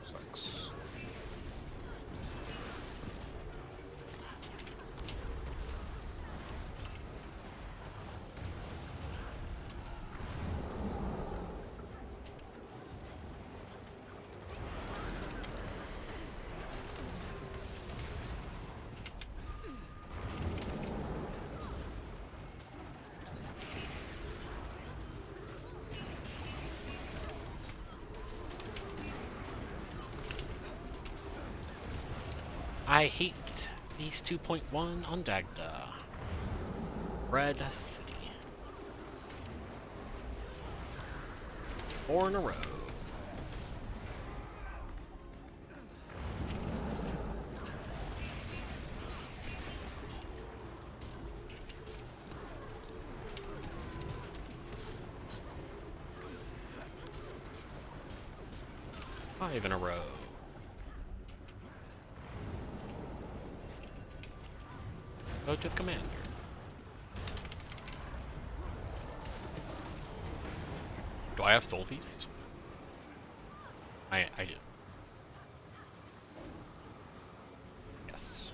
Sucks. I hate these 2.1 on Dagda. Red City. 4 in a row. Five in a row. Go to the commander. Do I have Soul Feast? I do. Yes.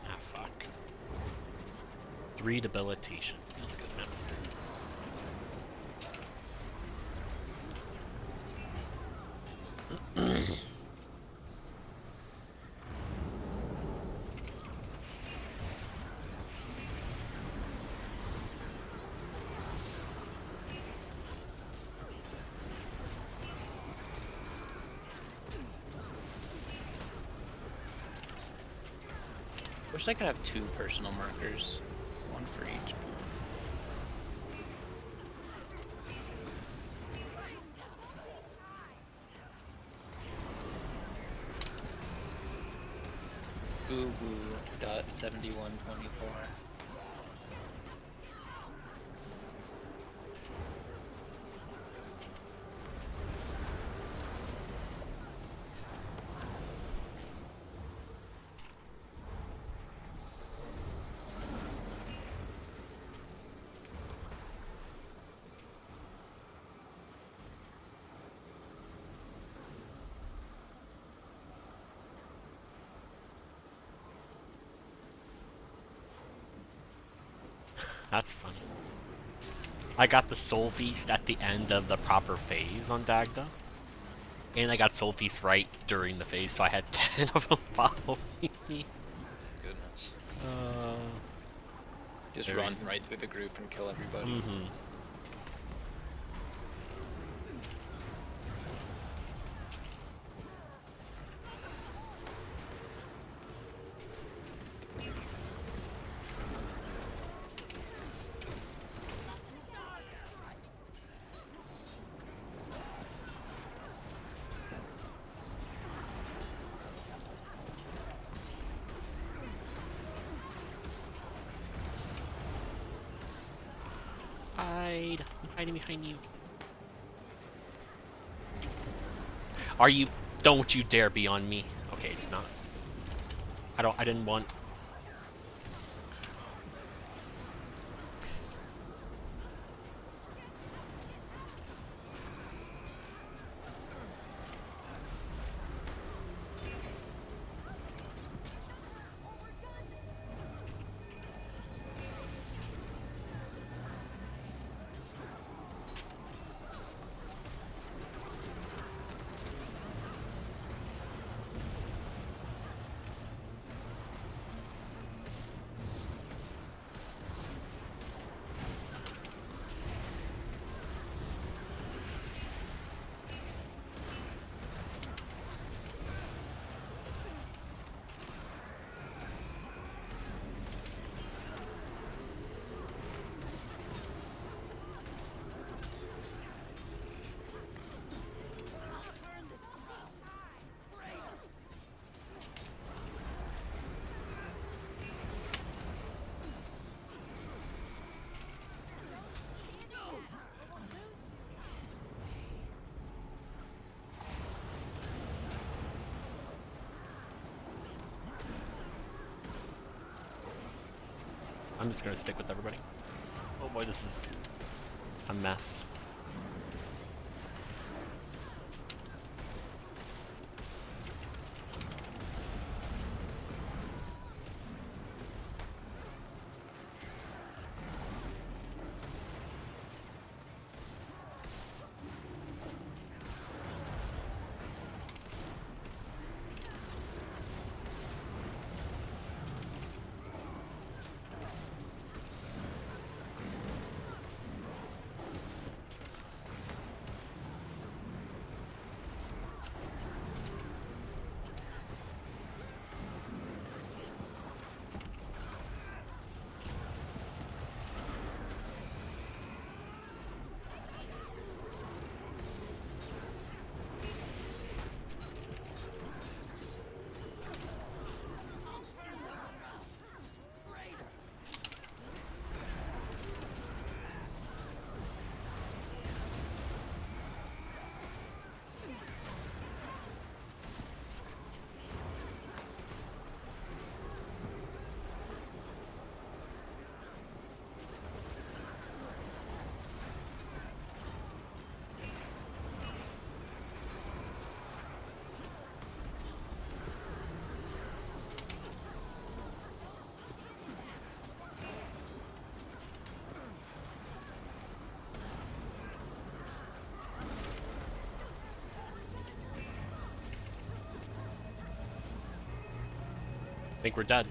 Ah, fuck. 3 debilitation. Feels good, man. Wish I could have 2 personal markers, one for each. Boo-boo.7124. That's funny. I got the Soul Feast at the end of the proper phase on Dagda. And I got Soul Feast right during the phase, so I had 10 of them following me. Goodness. Uh, Just Very run good. right through the group and kill everybody. mm-hmm. Hide. I'm hiding behind you. Are you? Don't you dare be on me. Okay, it's not. I didn't want. I'm just gonna stick with everybody. Oh boy, this is a mess. I think we're dead.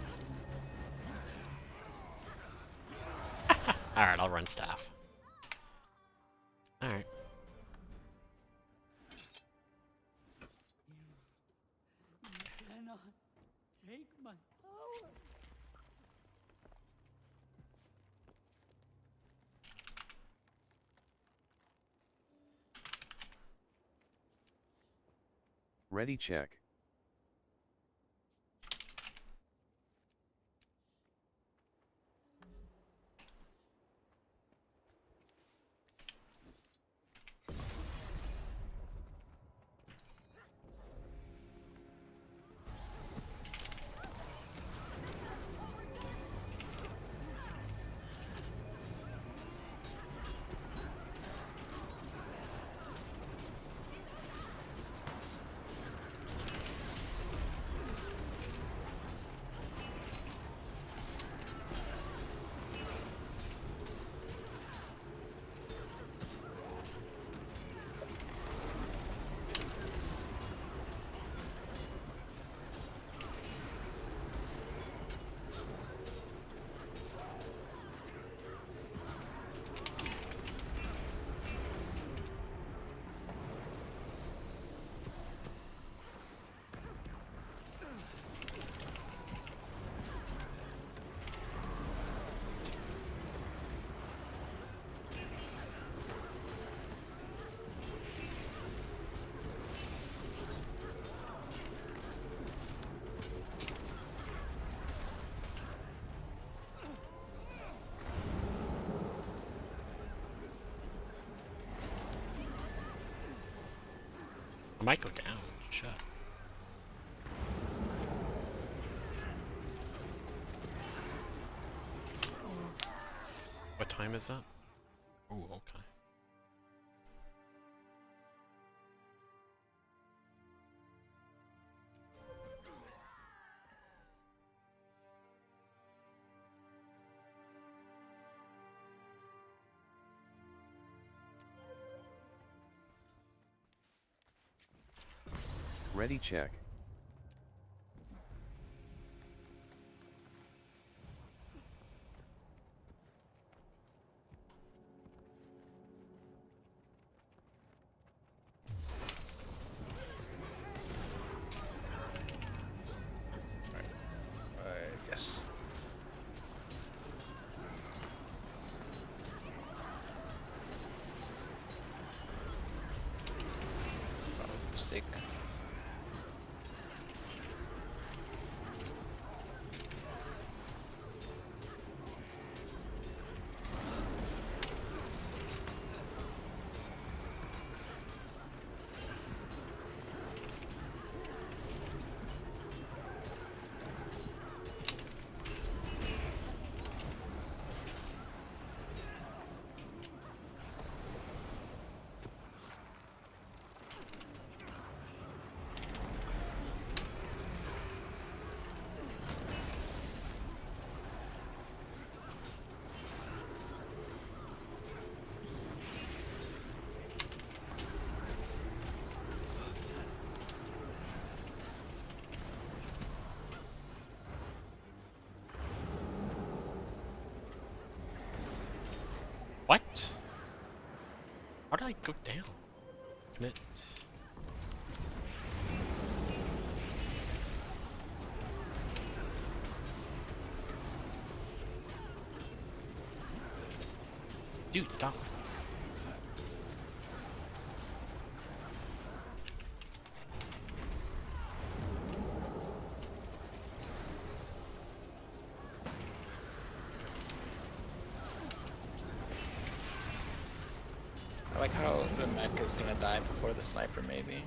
Alright, I'll run staff. Alright. You cannot take my power. Ready check. I might go down. Shut. What time is that? Oh, okay. Ready check. Yes. Mistake. I go down? Commit. Dude, stop. I like how the mech is gonna die before the sniper, maybe.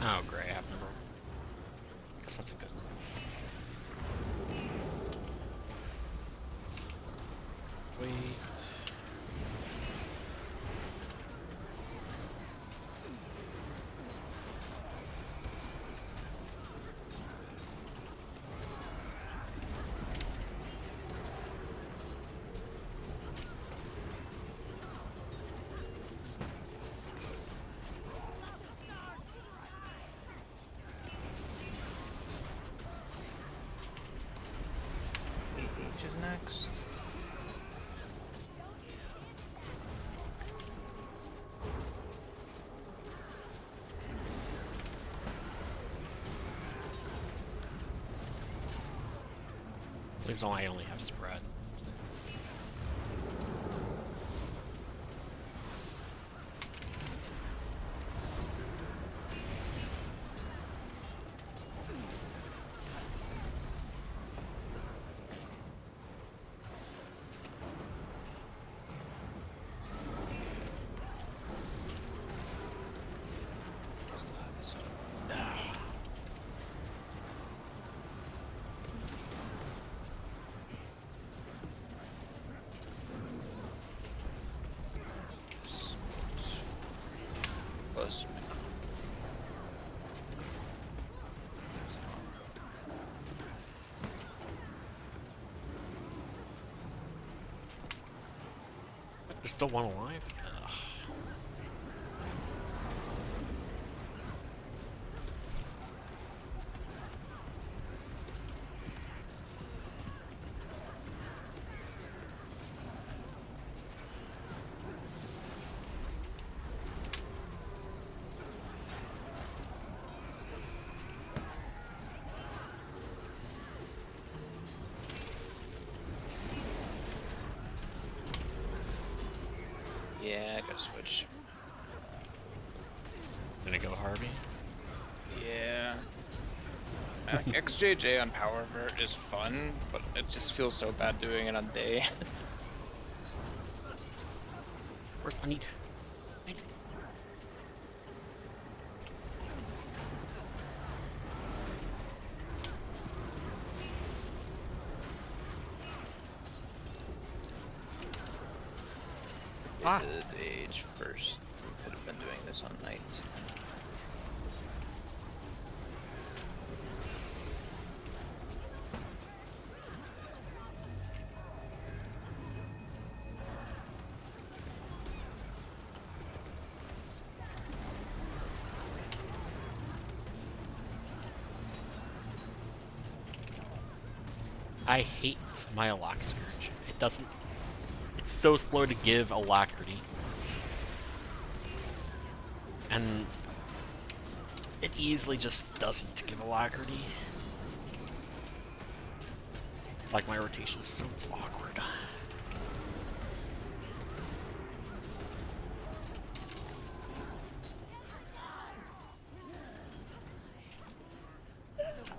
Oh, great, I have number. Guess that's a good one. Wait. Which is next? Please don't I only have spread. Close. There's still one alive? Ugh. Yeah, I gotta switch. Gonna go Harvey? Yeah. Like, XJJ on Power Vert is fun, but it just feels so bad doing it on day. Where's I need They did age first. We could have been doing this on night. I hate my Alack Scourge. It doesn't... It's so slow to give Alacrity. And it easily just doesn't give Alacrity. Like, my rotation is so awkward.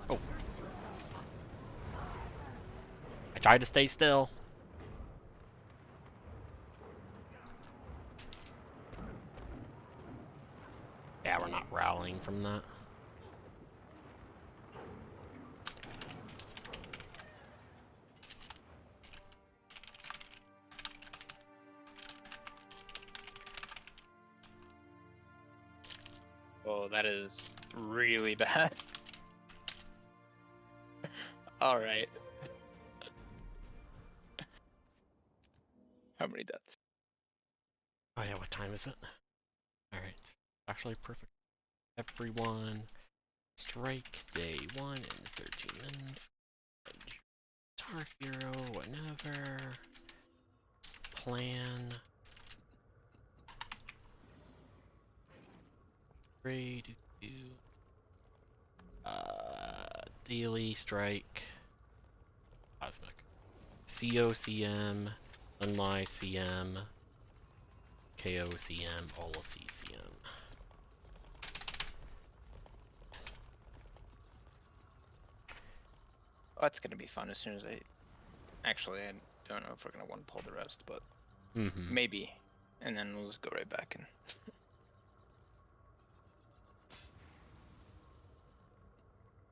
Oh. I tried to stay still. Yeah, we're not rallying from that. Oh, that is really bad. Alright. How many deaths? Oh yeah, what time is it? Alright. Actually perfect. Everyone, strike day 1 in 13 minutes. TKoJ, whatever. Plan. Grade, daily strike. Cosmic. COCM, Unly CM, KOCM, OLCCM. Oh, that's gonna be fun as soon as I... Actually, I don't know if we're gonna one pull the rest, but maybe. And then we'll just go right back and...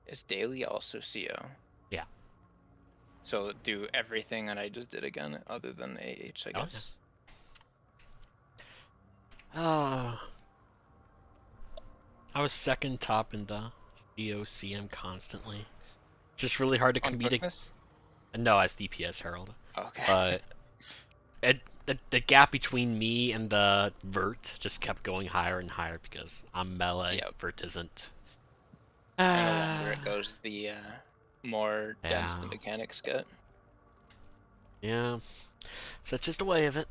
Is daily also CO? Yeah. So do everything that I just did again, other than AH, I guess. I was second top in the COCM constantly. Just really hard to On compete. quickness? No, as DPS Herald. Okay. But the gap between me and the Vert just kept going higher and higher because I'm melee. Yep. Vert isn't. And the longer it goes, the more dense the Yeah. mechanics get. Yeah. Such is the way of it.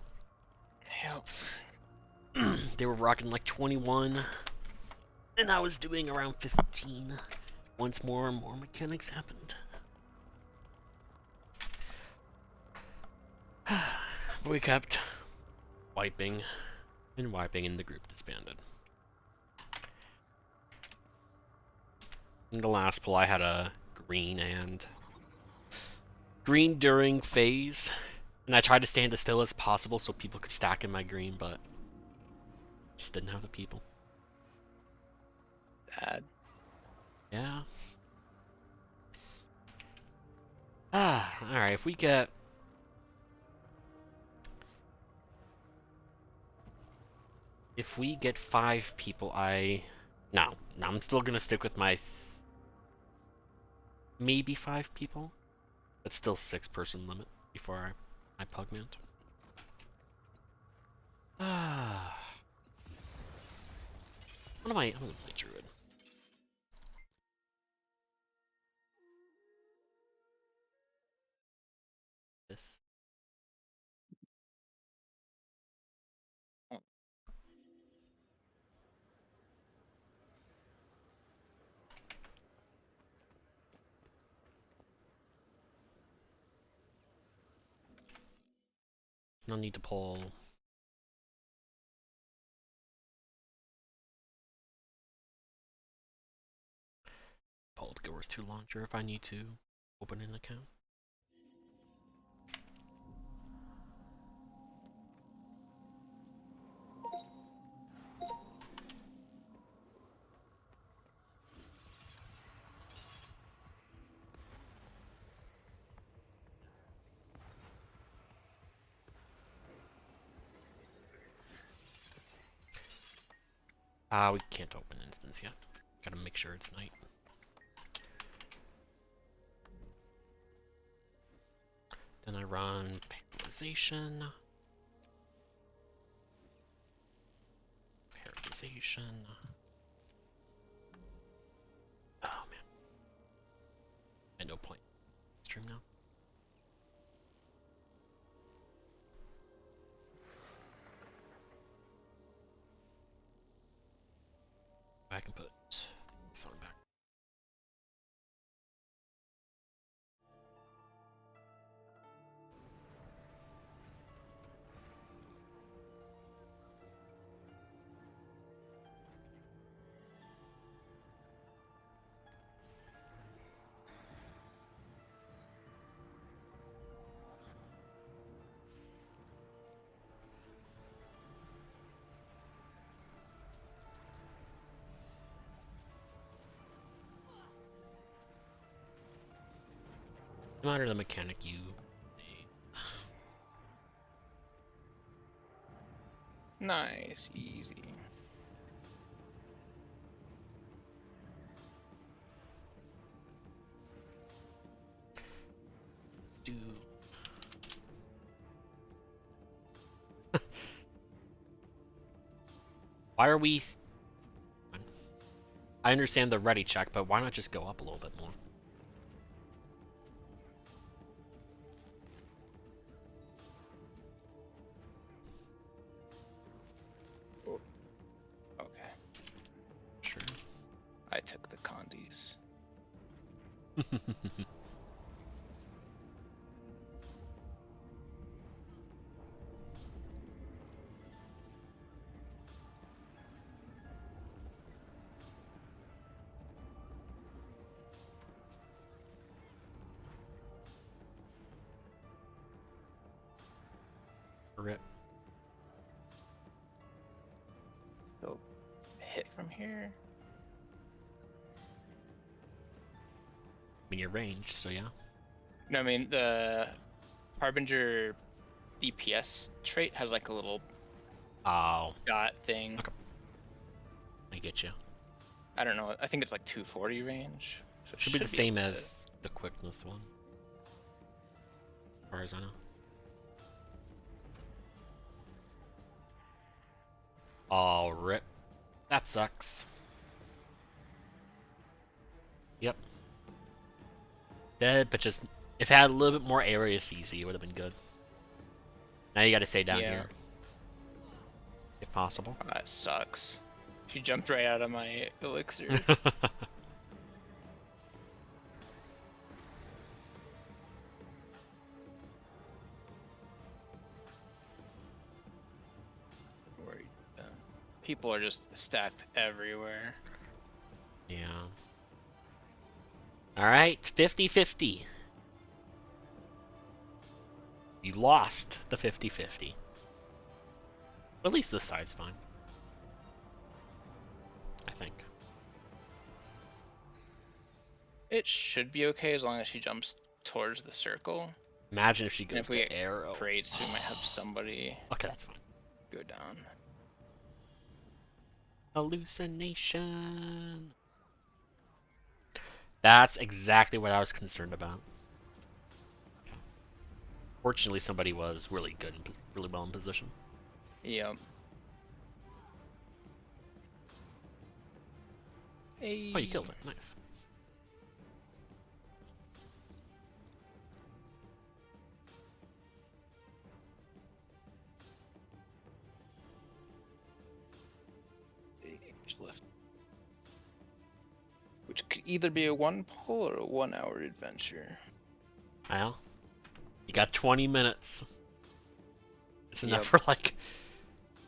Yep. They were rocking like 21, and I was doing around 15. Once more mechanics happened. We kept wiping and wiping, and the group disbanded. In the last pull, I had a green during phase, and I tried to stand as still as possible so people could stack in my green, but just didn't have the people. Bad. Yeah. Alright, if we get... If we get 5 people, No, I'm still gonna stick with my... Maybe 5 people? But still 6-person limit before I pugment. What am I? I'm gonna play Druid. This. No need to pull. Pull the Goers 2 launcher if I need to open an account. We can't open instance yet. Gotta make sure it's night. Then I run paralyzation. Paralyzation. Oh man. And no point. Stream now. I can put song back. No matter the mechanic you Nice, easy. do. Why are we? I understand the ready check, but why not just go up a little bit more? Okay, Sure. I took the condies. Rip. So, hit from here. I mean, you're ranged, so yeah. No, I mean the Harbinger DPS trait has like a little Oh, dot thing. Okay. I get you. I don't know. I think it's like 240 range. So it Should be the same able as the quickness one, as far as I know. Oh, rip. That sucks. Yep. Dead, but just if it had a little bit more area CC, it would have been good. Now you got to stay down Yeah. here, if possible. Oh, that sucks. She jumped right out of my elixir. Worried. People are just stacked everywhere. Yeah. Alright, 50-50. You lost the 50-50. At least this side's fine. I think. It should be okay as long as she jumps towards the circle. Imagine if she And goes if we to get arrow. crates, we might have somebody Okay, that's fine. go down. Hallucination. That's exactly what I was concerned about. Fortunately, somebody was really good and really well in position. Yep. Hey. Oh, you killed it. Nice. Left. Which could either be a 1 pull or a 1 hour adventure. Well, you got 20 minutes. It's enough Yep. for like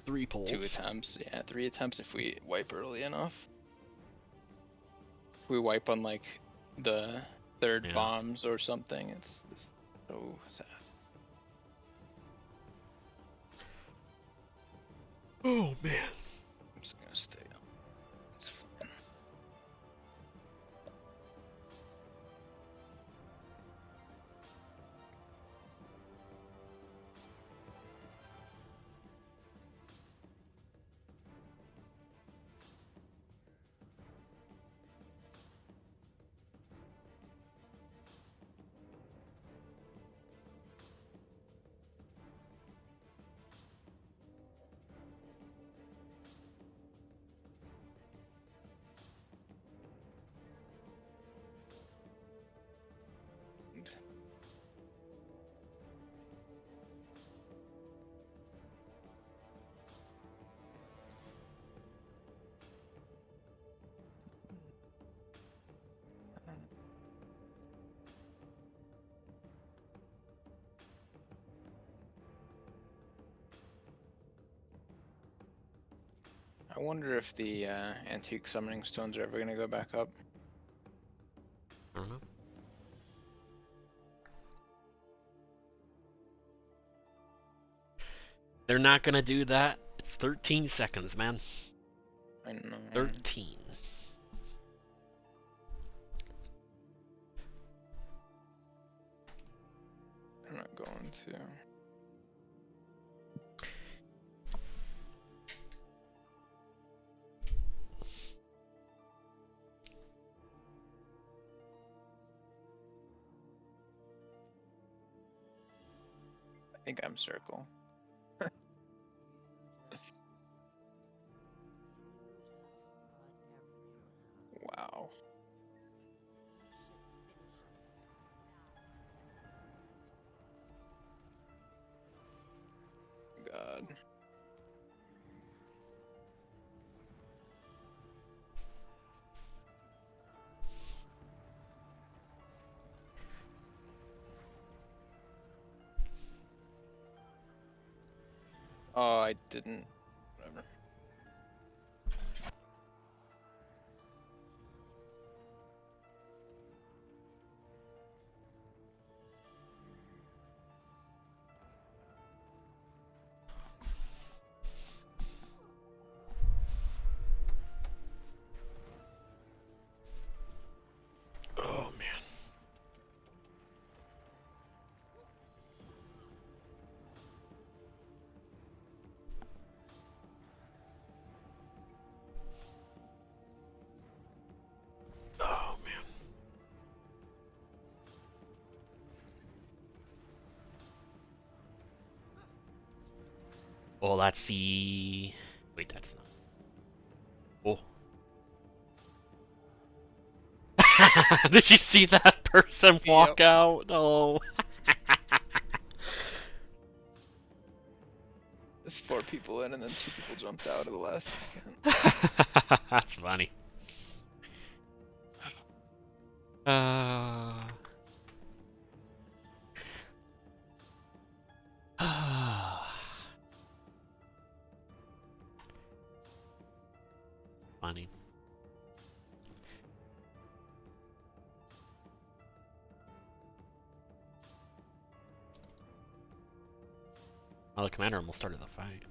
3 pulls. 2 attempts. Yeah, 3 attempts if we wipe early enough. If we wipe on like the third Yeah. bombs or something, it's just so sad. Oh man. I'm just gonna stay up. It's fine. I wonder if the antique summoning stones are ever gonna go back up. I don't know. They're not gonna do that. It's 13 seconds, man. I don't know. 13. I'm not going to. I think I'm circle. Wow. God. Oh, I didn't. Whatever. Oh man. Oh man. Well, that's the. Wait, that's not. Oh. Did you see that person walk out? Oh. There's 4 people in, and then 2 people jumped out at the last second. That's funny. Funny. Well, the commander almost started the fight.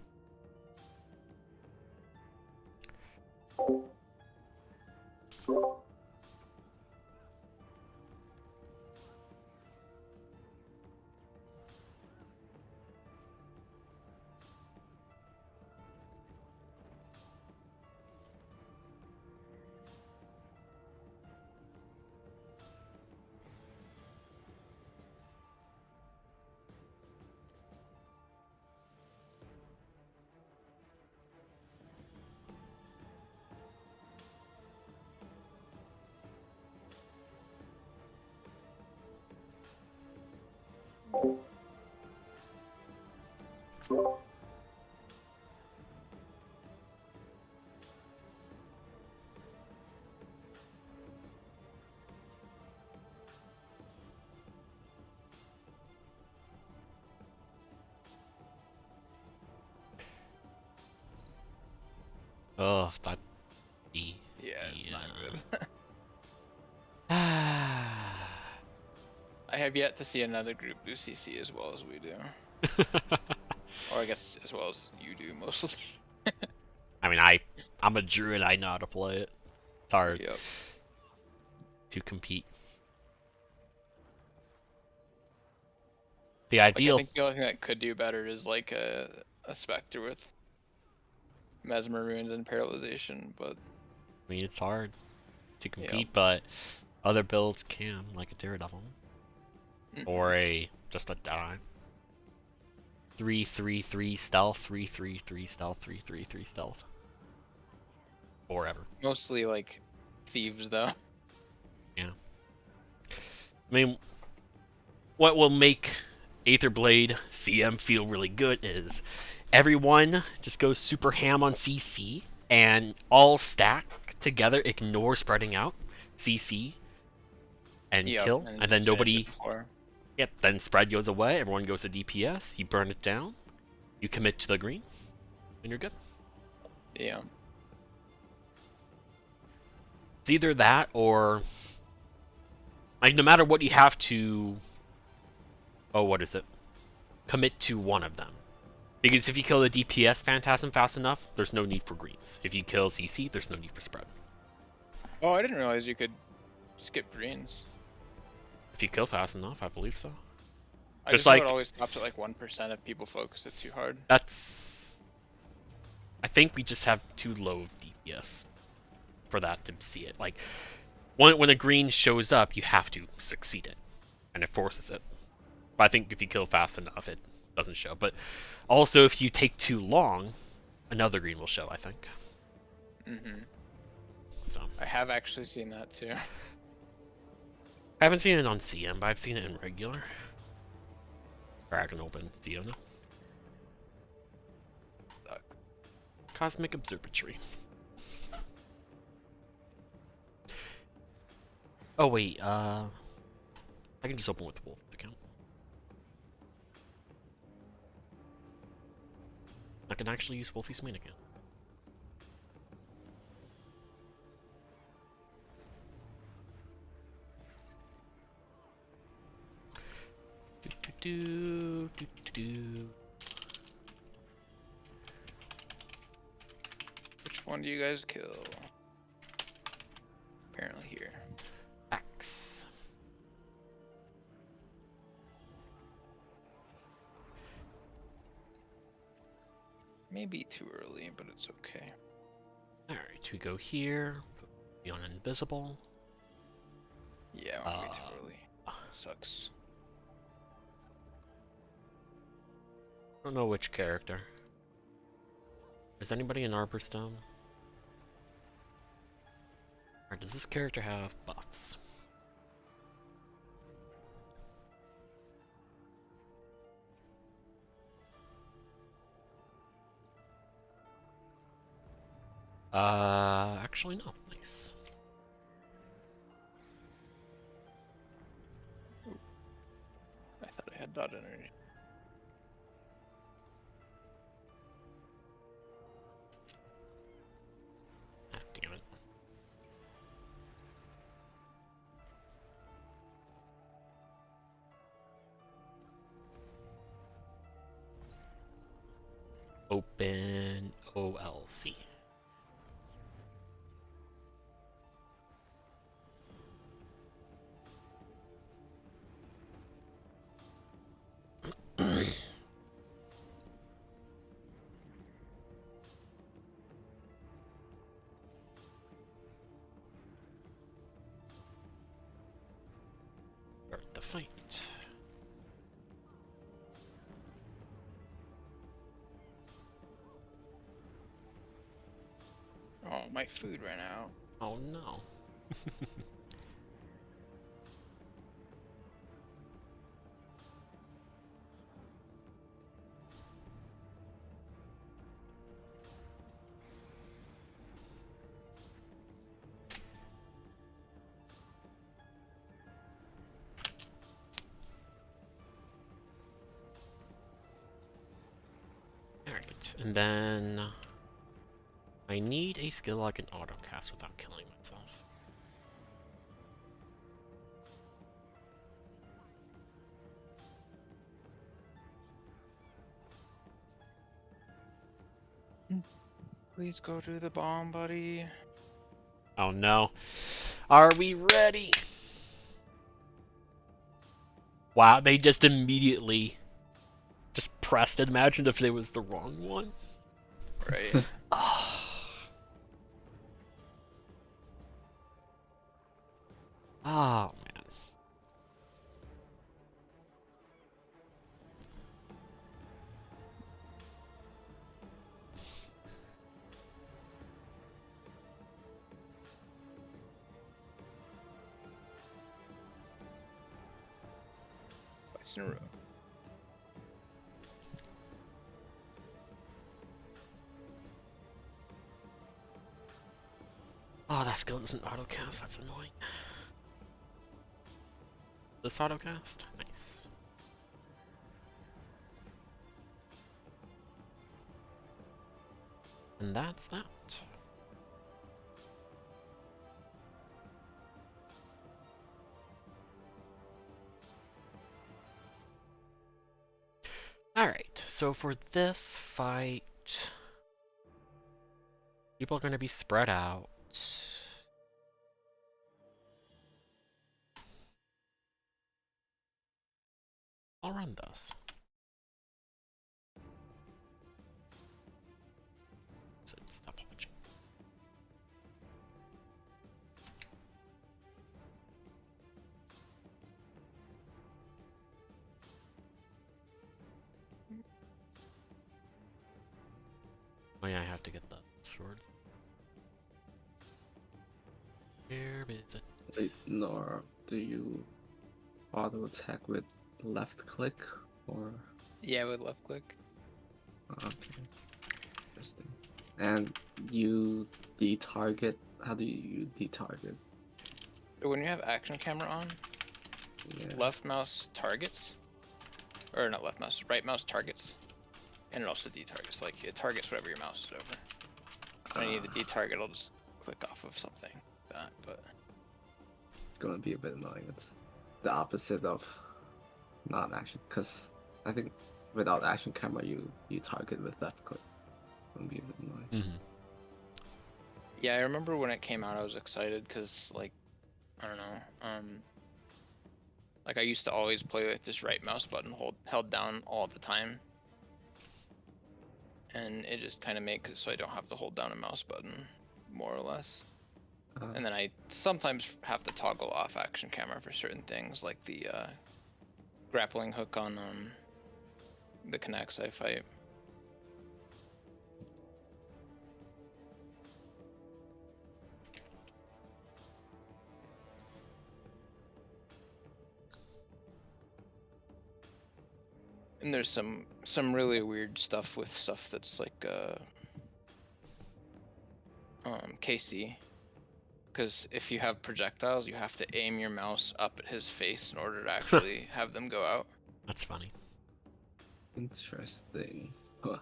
Oh, that. Yeah, it's not good. Ah. I have yet to see another group do CC as well as we do. Or I guess as well as you do, mostly. I mean, I'm a druid. I know how to play it. It's hard to compete. The ideal. I think the only thing that could do better is like a Spectre with Mesmer Runes and Paralyzation, but I mean, it's hard to compete, but other builds can, like a Daredevil. Or just a die. 3/3/3 stealth, 3/3/3 stealth, 3/3/3 stealth. Forever. mostly like thieves though. Yeah. I mean, what will make Aetherblade CM feel really good is everyone just goes super ham on CC and all stack together, ignore spreading out, CC, and kill, and then nobody. Yep, then spread goes away, everyone goes to DPS, you burn it down, you commit to the green, and you're good. Yeah. It's either that or like no matter what you have to. Oh, what is it? Commit to one of them. Because if you kill the DPS Phantasm fast enough, there's no need for greens. If you kill CC, there's no need for spread. Oh, I didn't realize you could skip greens. If you kill fast enough, I believe so. I Just just know like it always stops at like 1% if people focus it too hard. that's. I think we just have too low of DPS for that to see it. Like when a green shows up, you have to succeed it, and it forces it. But I think if you kill fast enough, it doesn't show. But also, if you take too long, another green will show, I think. So I have actually seen that too. I haven't seen it on CM, but I've seen it in regular. Or I can open CM now. Cosmic Observatory. Oh wait, I can just open with the Wolf's account. I can actually use Wolfie's main account. Do. Which one do you guys kill? Apparently here. X. Maybe too early, but it's okay. Alright, we go here. Put me on invisible. Yeah, it might be too early. Sucks. I don't know which character. Is anybody in Arborstone? Or does this character have buffs? Actually no. Nice. I thought I had dot energy. Ah, damn it. Open OLC. Start the fight. Oh, my food ran out. Oh no. Alright, and then I need a skill I can autocast without killing myself. Please go to the bomb, buddy. Oh no. Are we ready? Wow, they just immediately just pressed it. Imagine if it was the wrong one. Right. Oh man. Twice in a row. Oh, that skill doesn't autocast. That's annoying. This autocast? Nice. And that's that. So for this fight, people are going to be spread out. I'll run this. So stop watching. Oh yeah, I have to get the swords. Where is it? Wait, nor do you auto attack with left click or Yeah, with left click. okay. Interesting. And you detarget, how do you detarget? So when you have action camera on, Yeah. left mouse targets, or not left mouse, right mouse targets, and it also detargets. Like it targets whatever your mouse is over. When I need to detarget, I'll just click off of something like that. But It's gonna be a bit annoying. It's the opposite of non-action, because I think without action camera you target with left click. It's gonna be a bit annoying. Mm-hmm. yeah, I remember when it came out, I was excited because like I don't know, like I used to always play with this right mouse button held down all the time. And it just kind of makes it so I don't have to hold down a mouse button, more or less. And then I sometimes have to toggle off action camera for certain things, like the grappling hook on the Connects I fight. And there's some really weird stuff with stuff that's like KC. Because if you have projectiles, you have to aim your mouse up at his face in order to actually have them go out. That's funny. Interesting. Huh.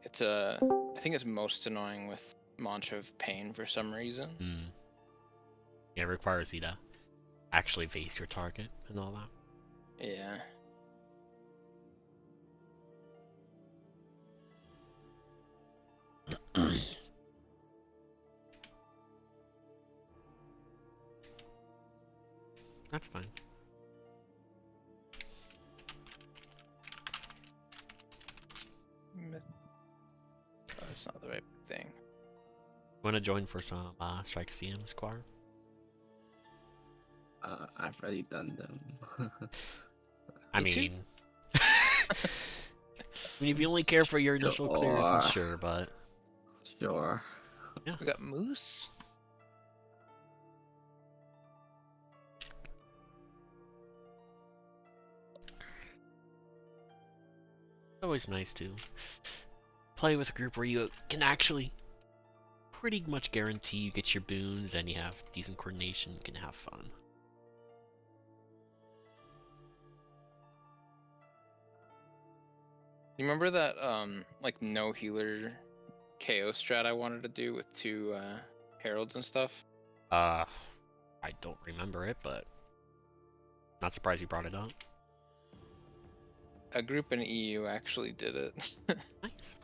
It's I think it's most annoying with Mantra of Pain for some reason. Mm. Yeah, it requires you to actually face your target and all that. Yeah. That's fine. Oh, it's not the right thing. Want to join for some Strike CM squad? I've already done them. I Me too. mean, if you only care for your initial clears, then sure, but Sure. yeah. We got Moose. It's always nice to play with a group where you can actually pretty much guarantee you get your boons and you have decent coordination, you can have fun. You remember that like no healer KO strat I wanted to do with 2 heralds and stuff? I don't remember it, but not surprised you brought it up. A group in EU actually did it. Nice.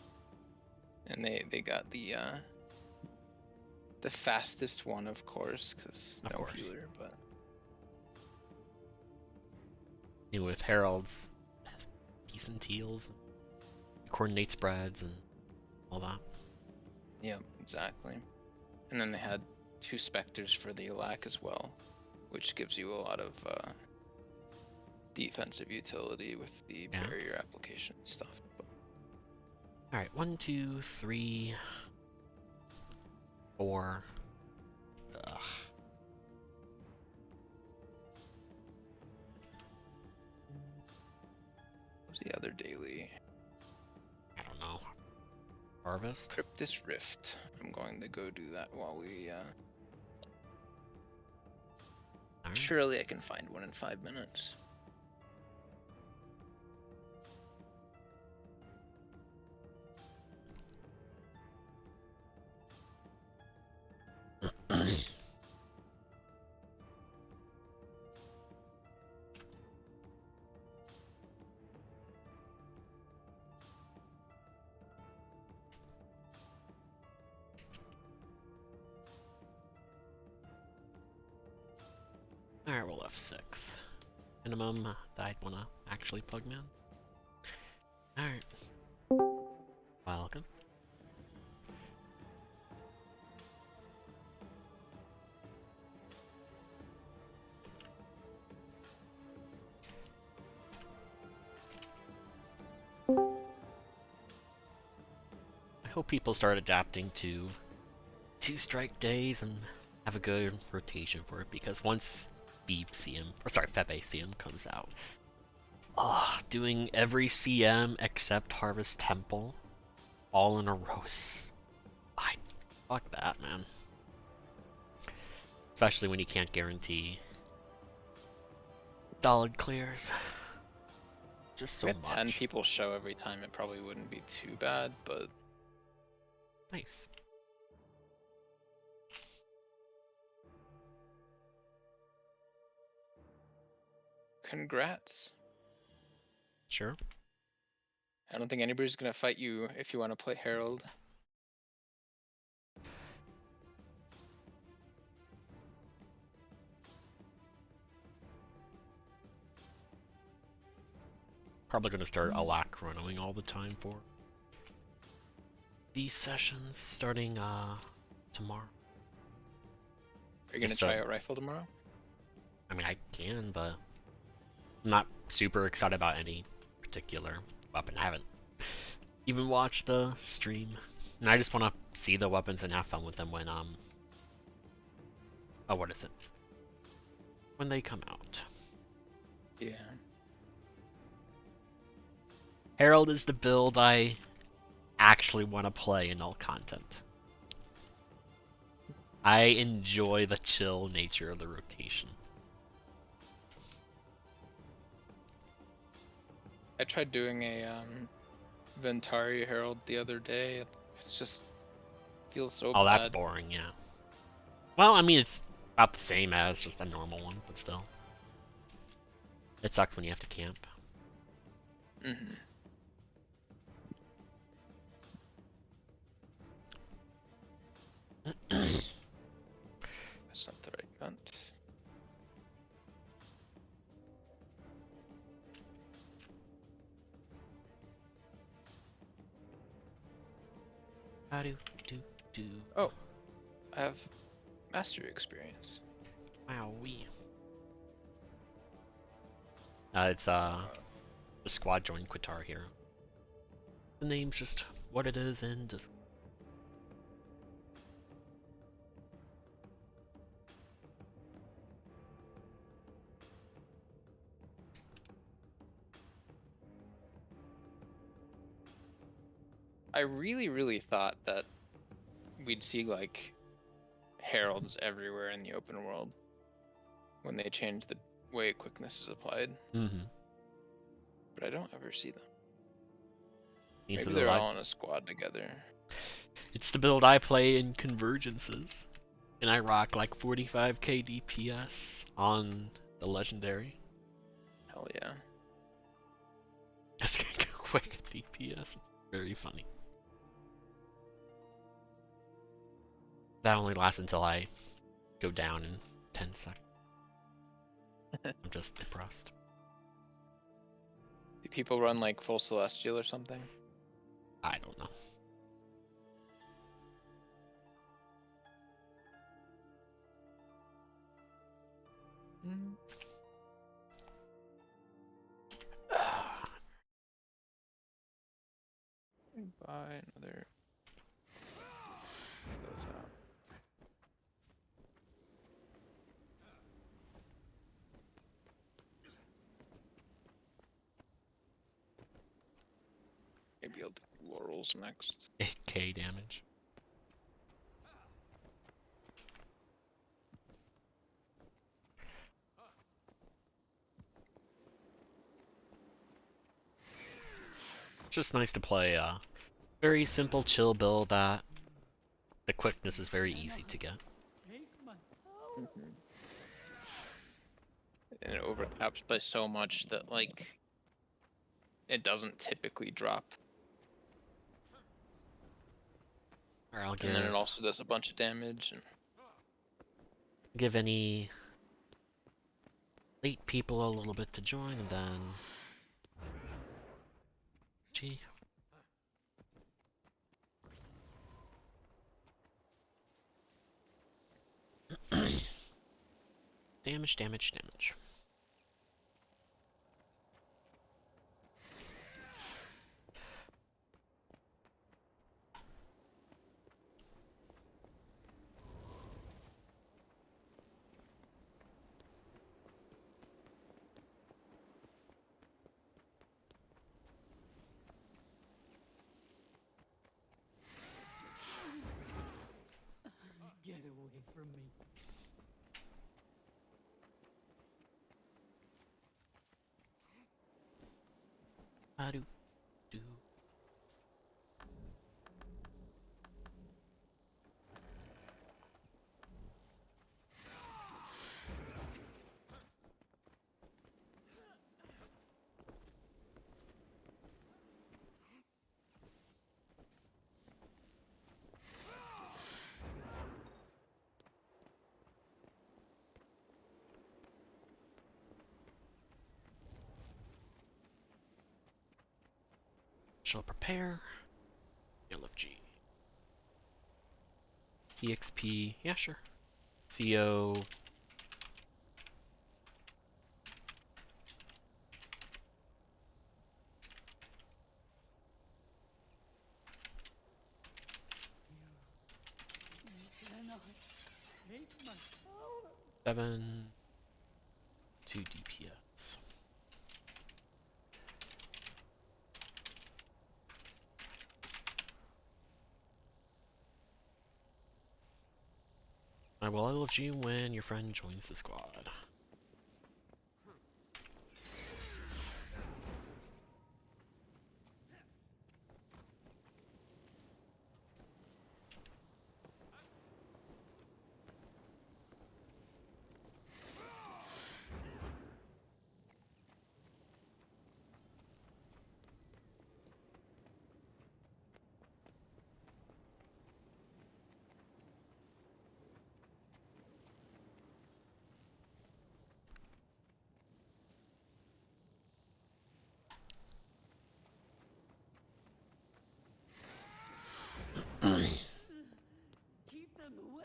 And they got the fastest one, of course, because Of no course. healer, but With Heralds, decent heals, coordinate spreads, and all that. yeah, exactly. And then they had 2 specters for the Elak as well, which gives you a lot of defensive utility with the Yeah. barrier application and stuff. Alright, 1, 2, 3, 4. Ugh. What was the other daily? I don't know. Harvest? Cryptus Rift. I'm going to go do that while we Alright. surely I can find one in 5 minutes. Alright, we'll F6. Minimum that I'd wanna actually plug man. Alright. Welcome. I hope people start adapting to 2-strike days and have a good rotation for it, because once Febe CM comes out, doing every CM except Harvest Temple all in a row, fuck that, man. Especially when you can't guarantee solid clears. Just so If 10 much. people show every time, it probably wouldn't be too bad, but Nice. congrats. Sure. I don't think anybody's gonna fight you if you want to play Herald. Probably gonna start alachronoing all the time for these sessions starting tomorrow. Are you gonna Just, try out Rifle tomorrow? I mean, I can, but I'm not super excited about any particular weapon. I haven't even watched the stream, and I just want to see the weapons and have fun with them when what is it? When they come out. Yeah. Herald is the build I actually want to play in all content. I enjoy the chill nature of the rotation. I tried doing a Ventari Herald the other day. It's just feels so Oh, that's bad. boring, yeah. Well, I mean, it's about the same as just a normal one, but still. It sucks when you have to camp. Mm-hmm. That's not the right gun. How do. Oh, I have mastery experience. Wow, it's the squad joined QuitarHero. The name's just what it is, and just. I really thought that we'd see like heralds everywhere in the open world when they changed the way quickness is applied, Mm-hmm. but I don't ever see them. It's Maybe the they're build all in a squad together. It's the build I play in convergences, and I rock like 45k DPS on the legendary. Hell yeah. Just gonna go quick at DPS. It's very funny. That only lasts until I go down in 10 seconds. I'm just depressed. Do people run like full celestial or something? I don't know. Mm. Buy another. Those out. Maybe I'll do laurels next. 8k damage. It's just nice to play a very simple chill build that the quickness is very easy to get. Take my power. And it overcaps by so much that like it doesn't typically drop. Or I'll And then it also does a bunch of damage. And give any late people a little bit to join, and then... Gee. Damage, damage, damage. Get away from me. Do do. Shall prepare. LFG. EXP. Yeah, sure. CO. You cannot take my power. 7. 2 DPS. I will LFG when your friend joins the squad. Keep them away.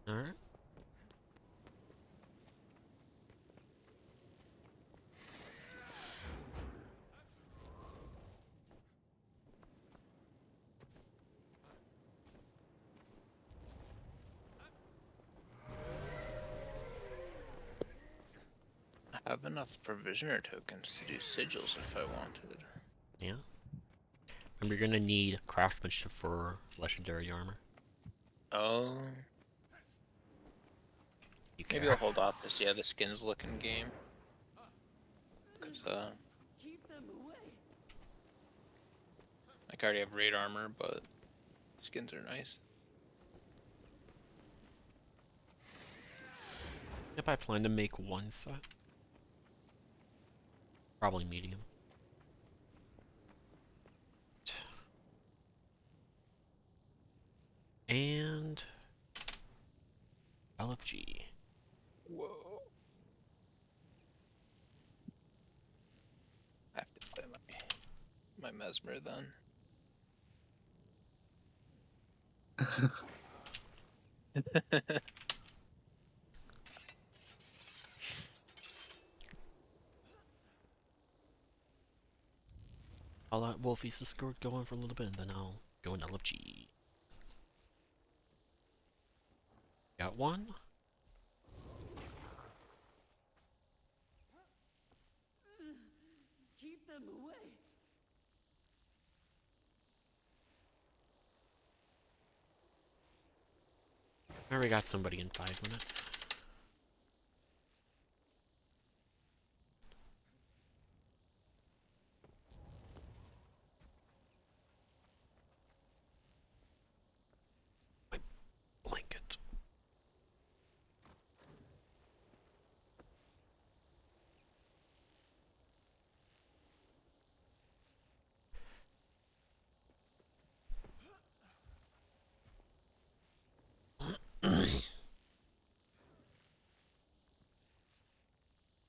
Alright. I have enough provisioner tokens to do sigils if I wanted. Yeah. And we're gonna need craftsmanship for legendary armor. Oh. You Maybe care. I'll hold off to see how the skins look in game. Cause Keep them away. like I already have raid armor, but skins are nice. Yep, I plan to make one set. Probably medium. And LFG. Whoa. I have to play my mesmer then. I'll let Wolfie's Discord go on for a little bit and then I'll go in LFG. Got one. Keep them away. I already got somebody in 5 minutes.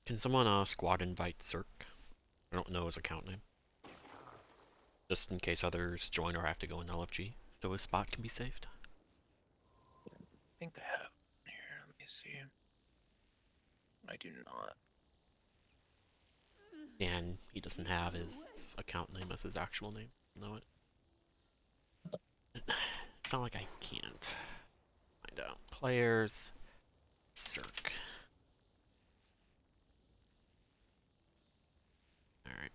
Can someone squad invite Cirque? I don't know his account name. Just in case others join or have to go in LFG, so his spot can be saved. I think I have here. Let me see. I do not. And he doesn't have his account name as his actual name. Know it? It's not like I can't find out. Players, Cirque. Alright.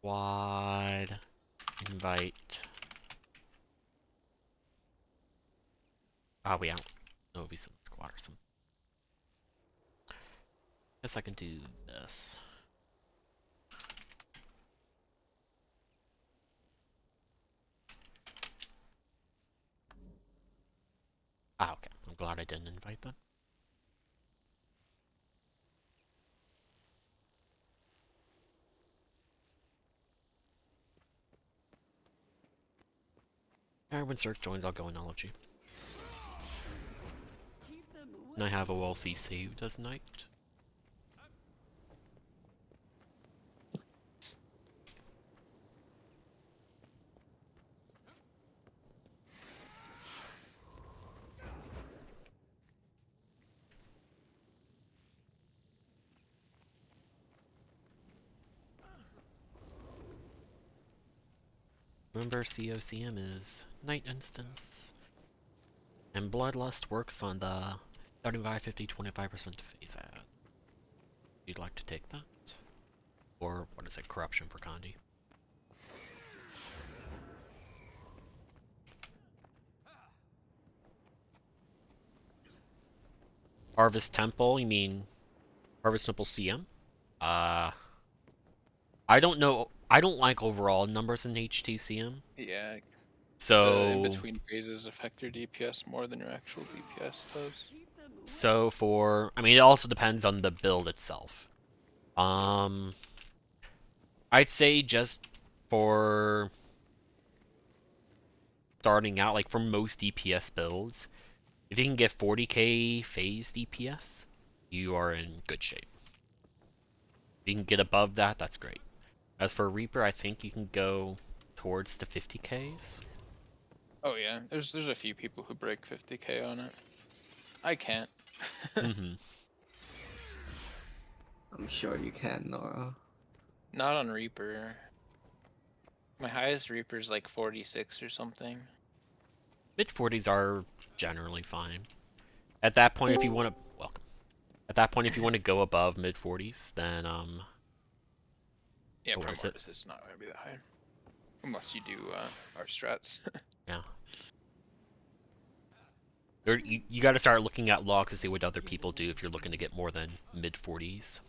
Quad invite. We don't know if he's in squad or something. Guess I can do this. Okay. I'm glad I didn't invite them. Alright, when Cirque joins, I'll go in LFG. And I have OLC saved as Knight. Remember, COCM is Knight instance. And Bloodlust works on the 35, 50, 25% phase ad. You'd like to take that? Or, what is it, Corruption for Condi? Harvest Temple, you mean Harvest Temple CM? I don't know. I don't like overall numbers in HTcm. Yeah, the So in-between phases affect your DPS more than your actual DPS does. So for, I mean, it also depends on the build itself. I'd say just for starting out, like for most DPS builds, if you can get 40k phase DPS, you are in good shape. If you can get above that, that's great. As for Reaper, I think you can go towards the 50ks. Oh yeah, there's a few people who break 50k on it. I can't. Mm-hmm. I'm sure you can, Nora. Not on Reaper. My highest Reaper's like 46 or something. Mid 40s are generally fine. At that point, if you want to, welcome. At that point, if you want to go above mid 40s, then Yeah, what was it? Primordius is not gonna be that high. Unless you do our strats. Yeah. You got to start looking at logs to see what other people do if you're looking to get more than mid 40s.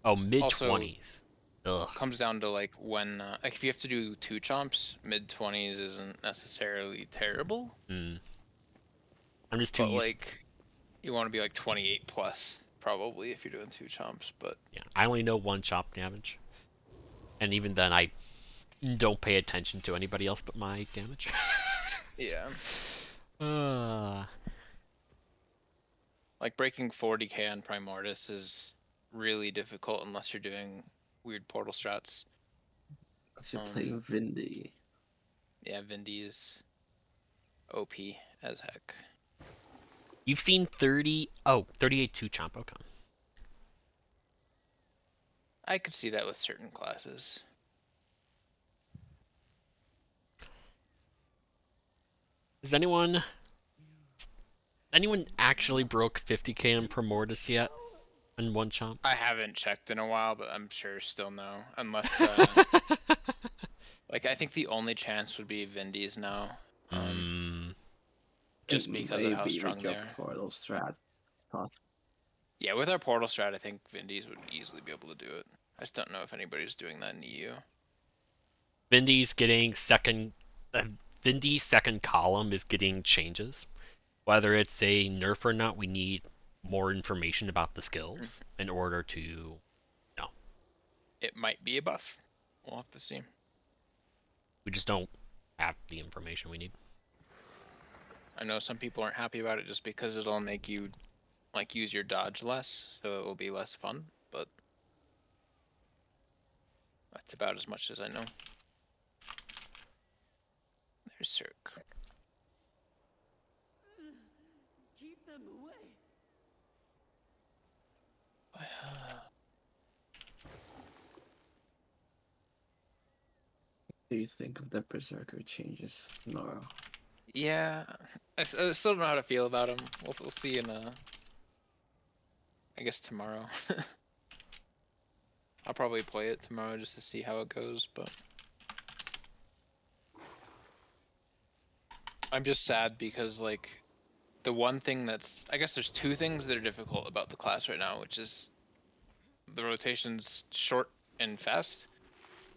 Oh, mid 20s. Ugh. Comes down to like when, like if you have to do 2 chomps, mid 20s isn't necessarily terrible. I'm just too But used. like, you want to be like 28 plus probably if you're doing 2 chomps. But Yeah, I only know 1 chop damage, and even then I don't pay attention to anybody else but my damage. yeah, uh, like breaking 40k on Primordius is really difficult unless you're doing weird portal strats. Unless you're playing Vindy. Yeah, Vindy is OP as heck. You've seen 38 2 chomp. Okay. I could see that with certain classes. Has anyone actually broke 50k in Primordis yet? In 1 chomp? I haven't checked in a while, but I'm sure still no. Unless, like, I think the only chance would be Vindy's now. Just because of how strong they are. Portal strat. It's possible. Yeah, with our portal strat, I think Vindy's would easily be able to do it. I just don't know if anybody's doing that in EU. Vindy's getting second. Vindy's second column is getting changes. Whether it's a nerf or not, we need more information about the skills in order to know. It might be a buff. We'll have to see. We just don't have the information we need. I know some people aren't happy about it just because it'll make you like use your dodge less, so it will be less fun, but that's about as much as I know. There's Cirque. Keep them away. Do you think of the Berserker changes, Nora? Yeah, I still don't know how to feel about him. We'll see in I guess tomorrow. I'll probably play it tomorrow just to see how it goes, but I'm just sad because like the one thing that's, I guess there's two things that are difficult about the class right now, which is the rotation's short and fast,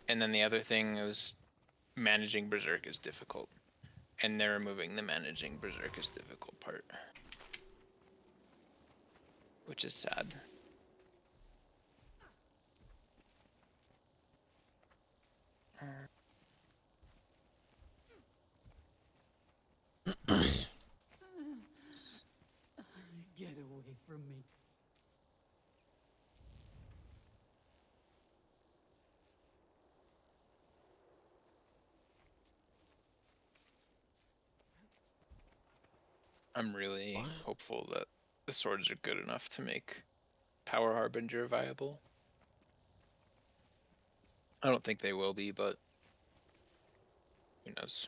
and then the other thing is managing Berserk is difficult, and they're removing the managing Berserk is difficult part, which is sad. Get away from me. I'm really What? hopeful that the swords are good enough to make Power Harbinger viable. I don't think they will be, but who knows.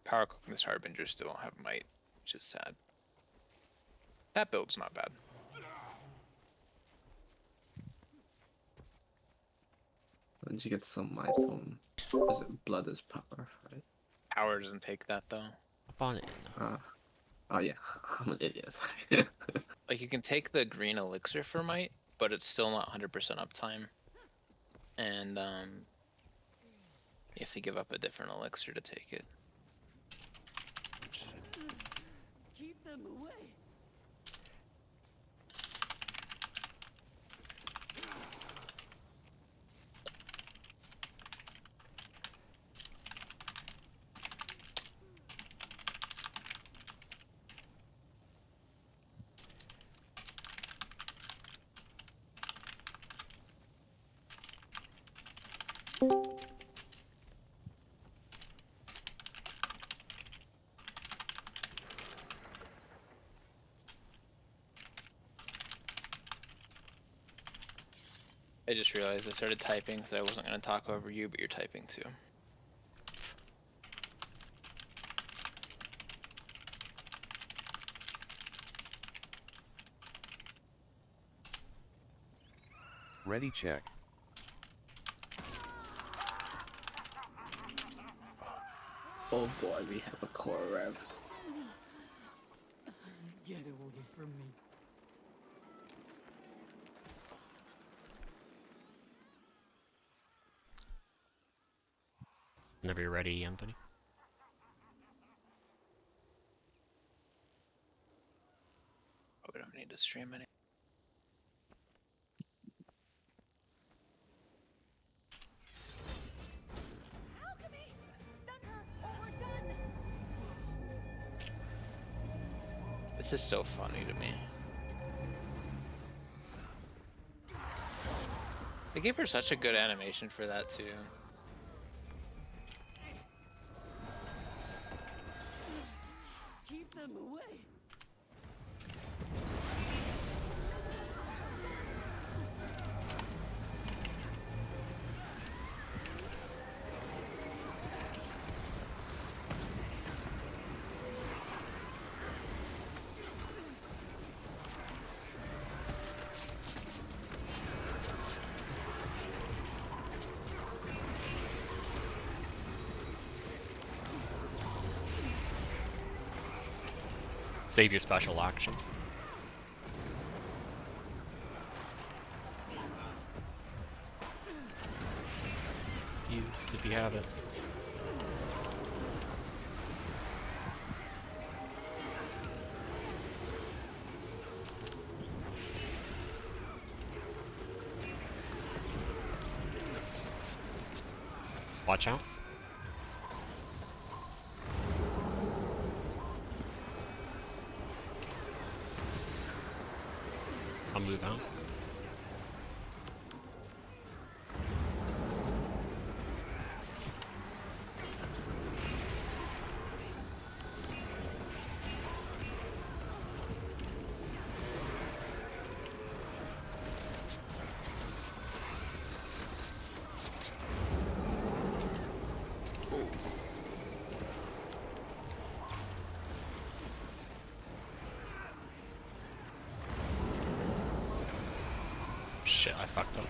Power Cooking this Harbinger still don't have might, which is sad. That build's not bad. Then you get some might from, is it Blood is Power, right? Power doesn't take that though. Up on it. Oh yeah, I'm an idiot. Like you can take the green elixir for might, but it's still not 100% uptime. And you have to give up a different elixir to take it. Keep them away. I just realized I started typing, so I wasn't going to talk over you, but you're typing too. Ready check. Oh boy, we have a core rev. Get away from me. Whenever you're ready, Anthony. Oh, we don't need to stream any. Alchemy! Stun her, or we're done! This is so funny to me. They gave her such a good animation for that too. Keep them away. Save your special action. Use if you have it. Watch out. I'll move out. Shit, I fucked up.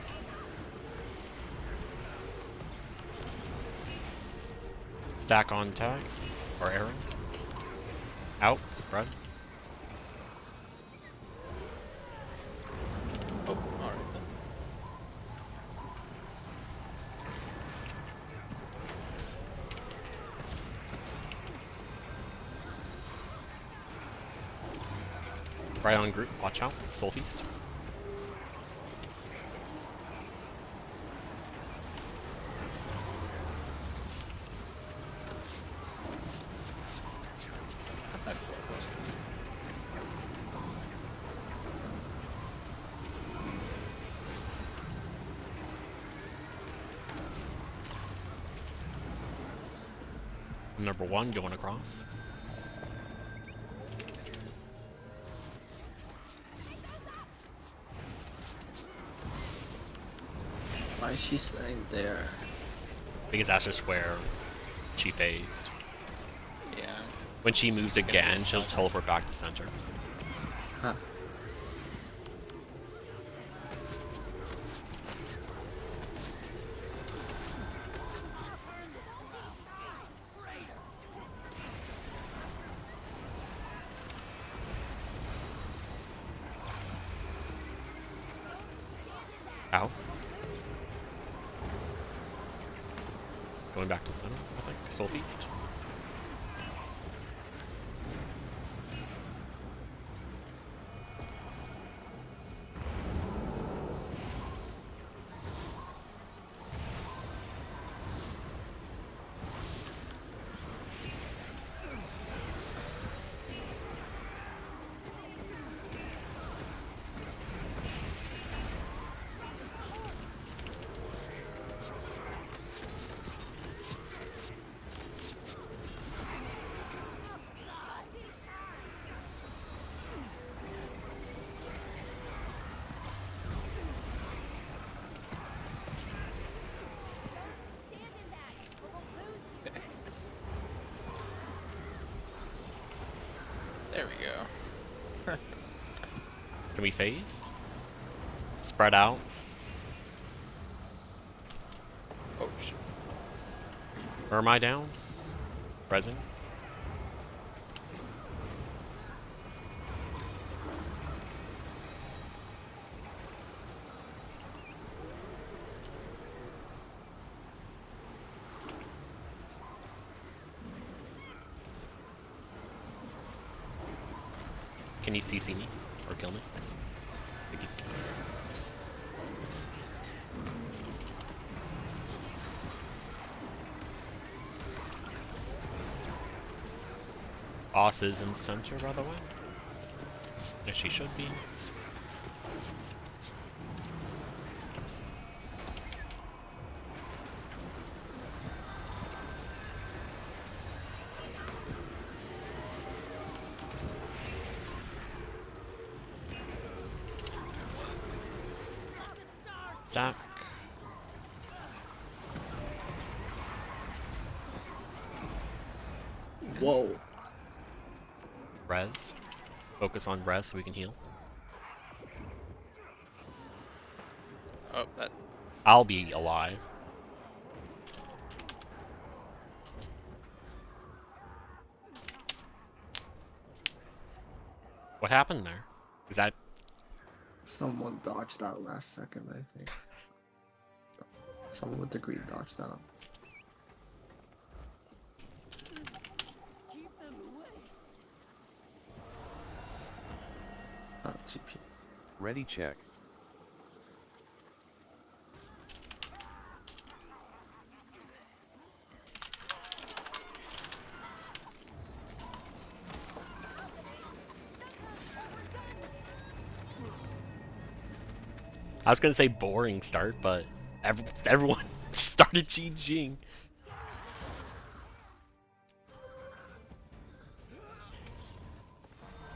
Stack on tag. Or Aaron. Out, spread. Oh, alright then. Right on group, watch out. Soul Feast. Number 1 going across. Why is she staying there? Because that's just where she phased. Yeah. When she moves again, she'll teleport back to center. Huh. Out. Going back to center, I think. Soul Feast. There we go. Can we phase? Spread out. Oh shit. Where are my downs? Present. Can you CC me? Or kill me? Thank you. Boss is in center, by the way. Yes, she should be. Stack. Whoa. Res. Focus on res so we can heal. Oh, that. I'll be alive. What happened there? Is that... Someone dodged out last second, I think. Someone with the green dodged out. Keep them away. TP. Ready check. I was gonna say boring start, but everyone started GGing.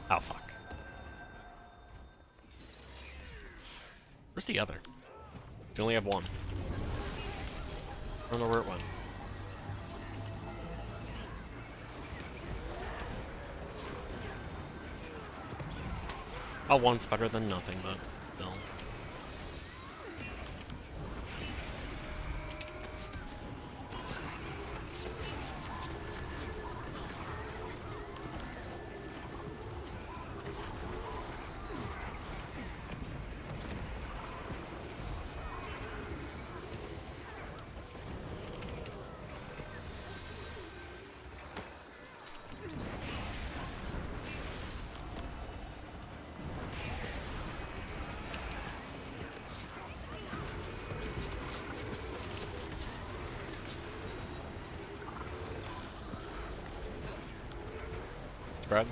Oh fuck. Where's the other? We only have one. I don't know where it went. Oh, one's better than nothing, but still. Spread.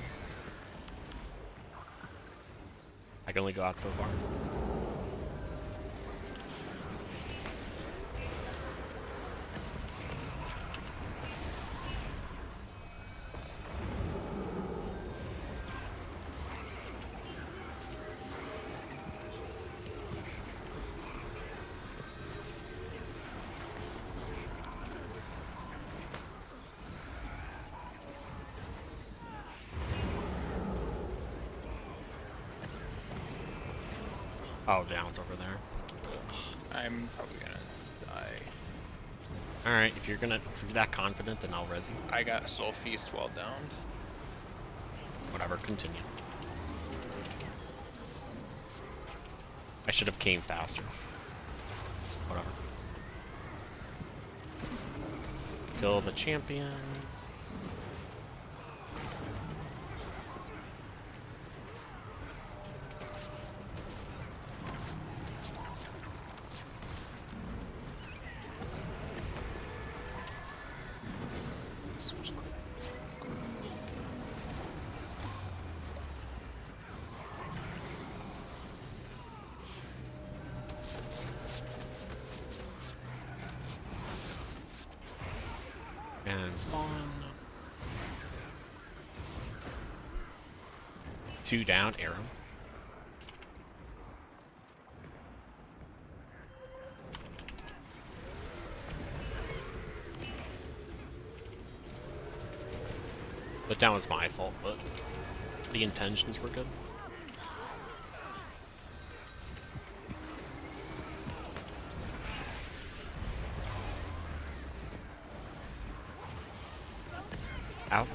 I can only go out so far. Oh, down's over there. I'm probably gonna die. Alright, if you're that confident, then I'll res you. I got Soul Feast while downed. Whatever, continue. I should have came faster. Whatever. Kill the champion. And spawn. 2 down, arrow. The down was my fault, but the intentions were good. Ow.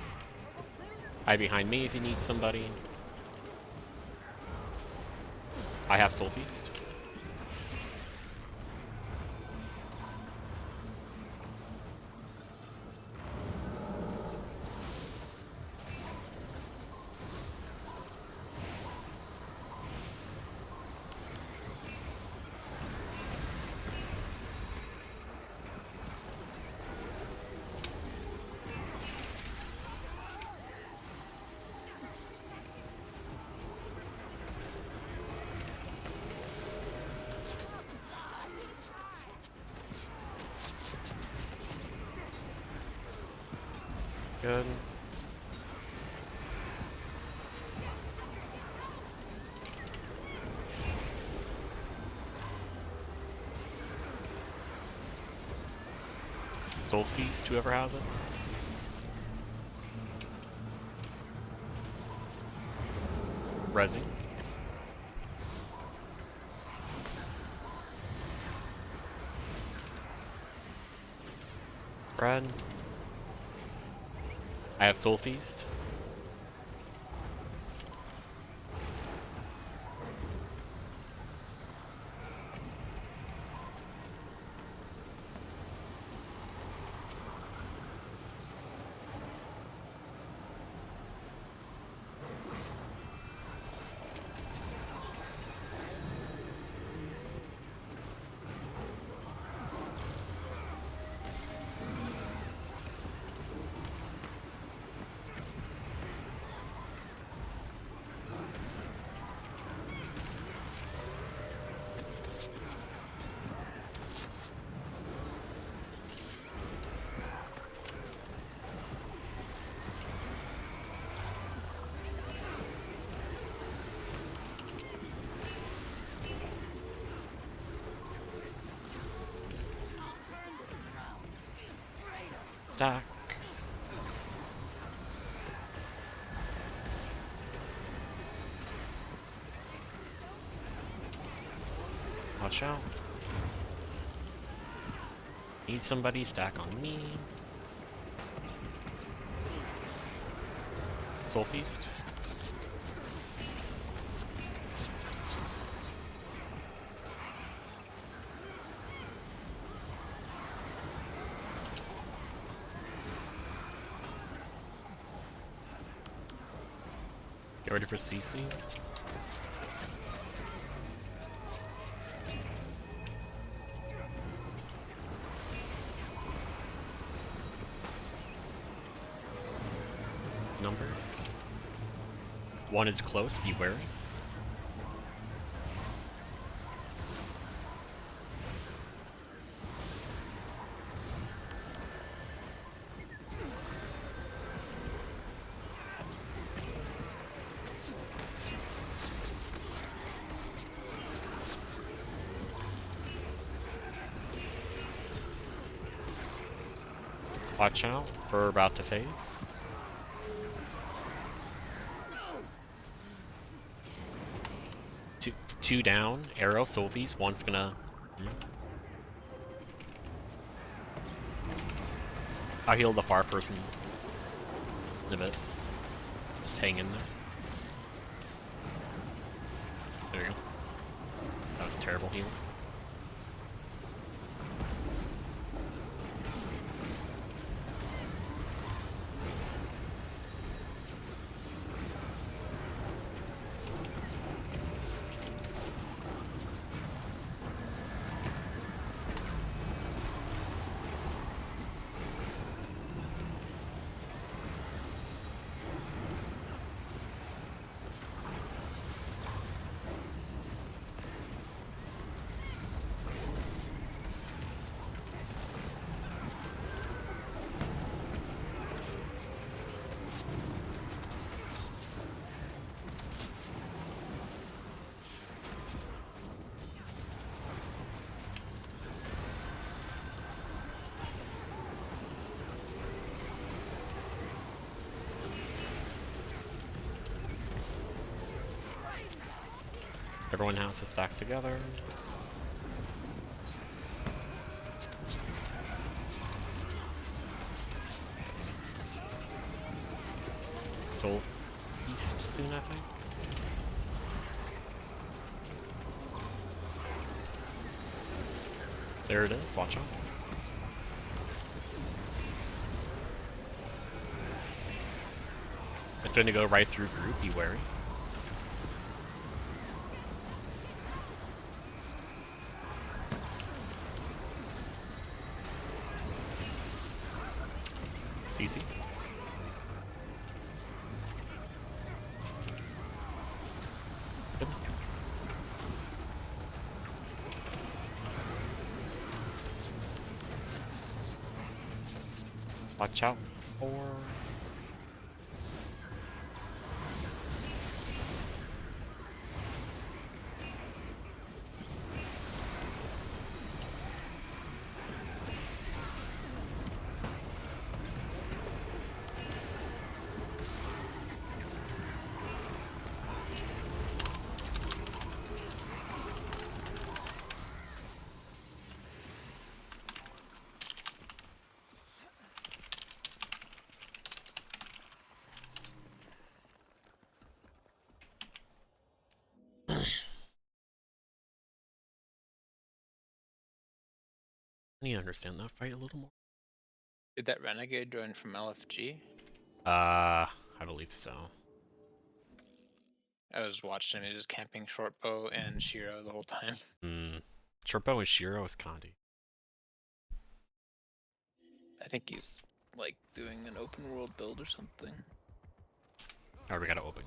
Hide behind me if you need somebody. I have Soul Feast. Good. Soul Feast, whoever has it. Resing. Brad. I have Soul Feast. stack. Watch out. Need somebody, stack on me. Soul Feast. Get ready for CC. Numbers. One is close, be wary. Watch out, we're about to phase. Two down, arrow, soul feast, one's gonna... I'll heal the far person in a bit. Just hang in there. There you go. That was terrible healing. Everyone has to stack together. Soul East soon, I think. There it is, watch out. It's going to go right through group, be wary. CC. Good. Watch out for... I need to understand that fight a little more. Did that renegade join from LFG? I believe so. I was watching him, he was camping shortbow and Shiro the whole time. Chirpo and Shiro is Kandi. I think he's like doing an open world build or something. Alright, we gotta open.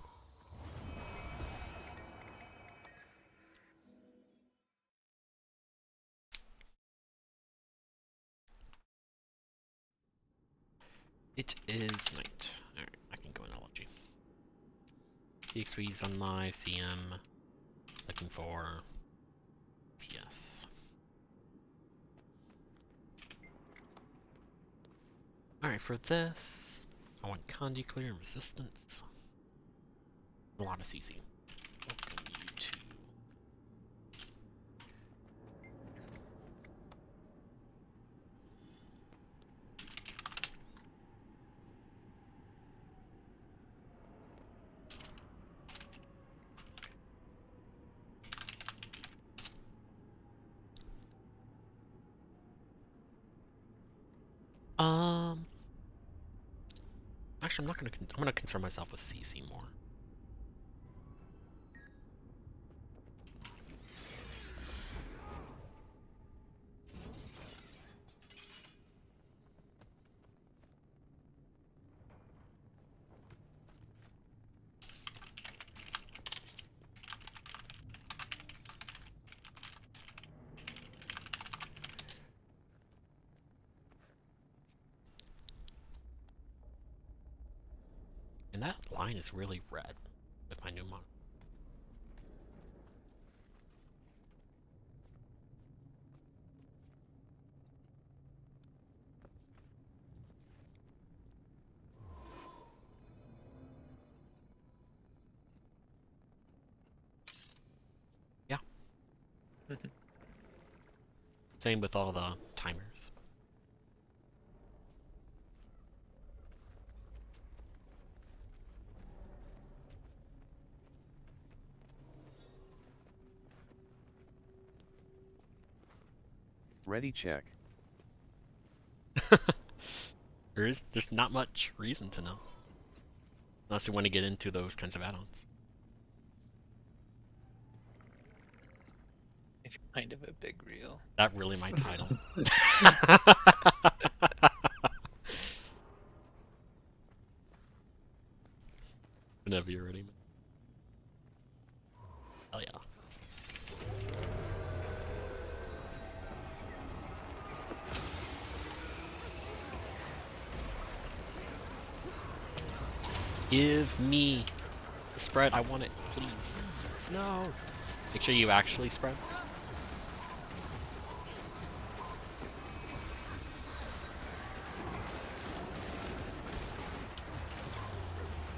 It is night. Alright, I can go in LFG. PXV's on my CM. Looking for PS. Alright, for this, I want Condi Clear and Resistance. A lot of CC. Welcome you to... Actually, I'm not gonna. I'm gonna concern myself with CC more. And that line is really red with my new mod. Yeah. Same with all the timers. Ready check. There's not much reason to know. Unless you want to get into those kinds of add-ons. It's kind of a big reel. That really my title. Whenever you're ready. Hell yeah. Give me the spread. I want it, please. No. Make sure you actually spread.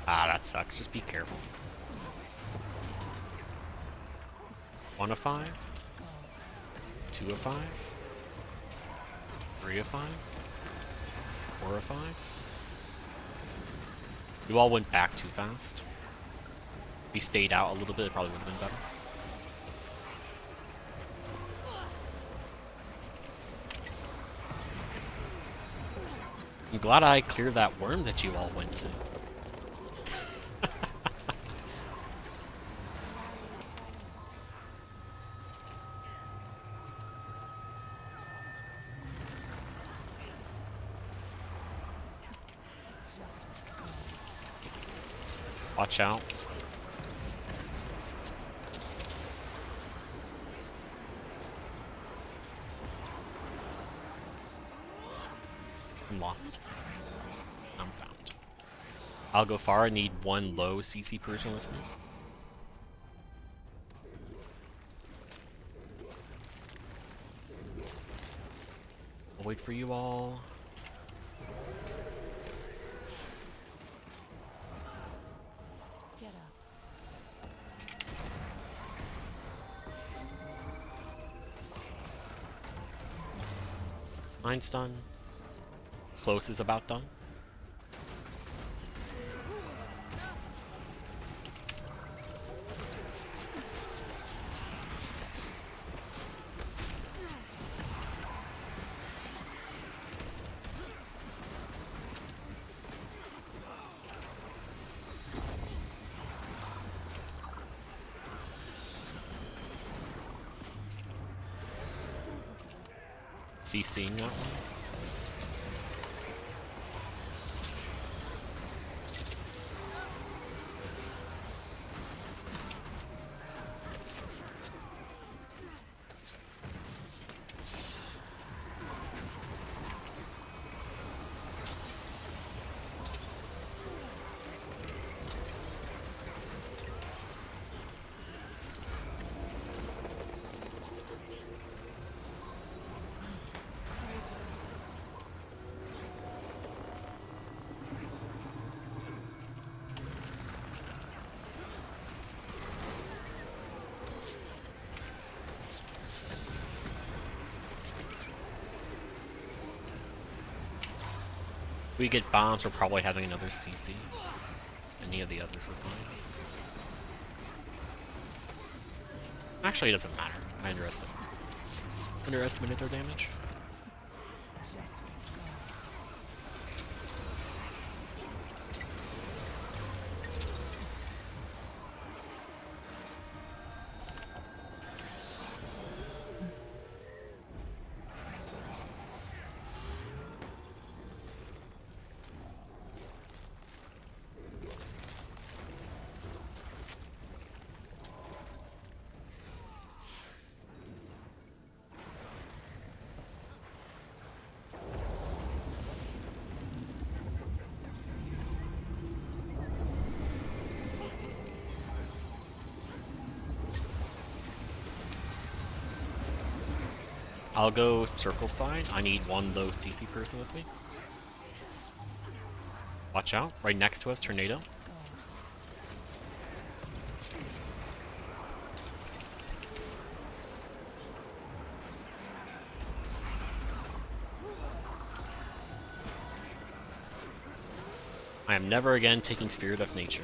Ah, that sucks. Just be careful. 1 of 5. 2 of 5. 3 of 5. 4 of 5. You all went back too fast. If you stayed out a little bit, it probably would have been better. I'm glad I cleared that worm that you all went to. Watch out. I'm lost. I'm found. I'll go far. I need one low CC person with me. I'll wait for you all. Get up. Mine's done. Close is about done. CCing that one. We get bombs, we're probably having another CC. Any of the others were fine. Actually, it doesn't matter. I underestimated their damage. I'll go circle side. I need one low CC person with me. Watch out. Right next to us, tornado. I am never again taking Spirit of Nature.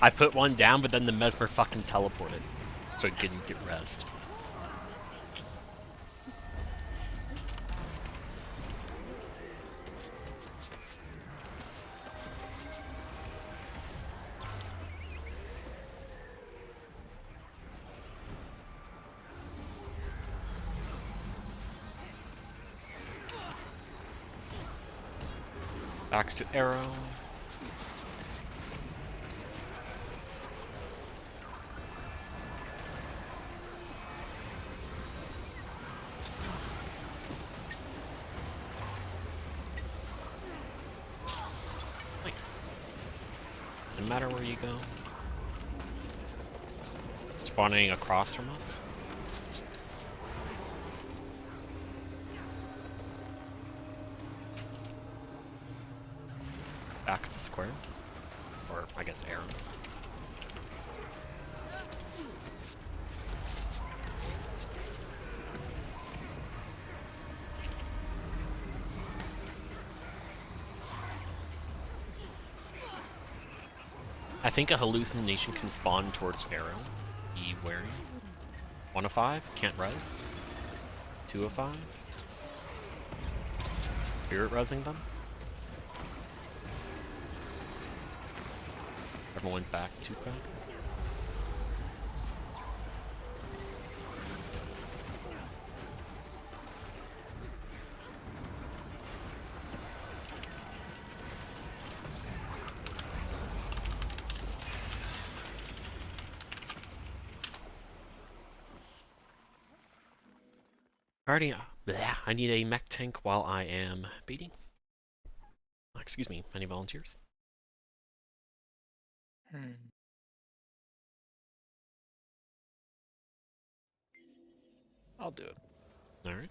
I put one down, but then the Mesmer fucking teleported. So it didn't get rezzed. Backs to arrow. Nice. Doesn't matter where you go. Spawning across from us. Backs to square. Or, I guess, arrow. I think a hallucination can spawn towards arrow. Be wary. 1 of 5, can't res. 2 of 5. Spirit resing them. Everyone went back too quick. Alrighty, bleh, I need a mech tank while I am baiting. Excuse me, any volunteers? I'll do it. Alright.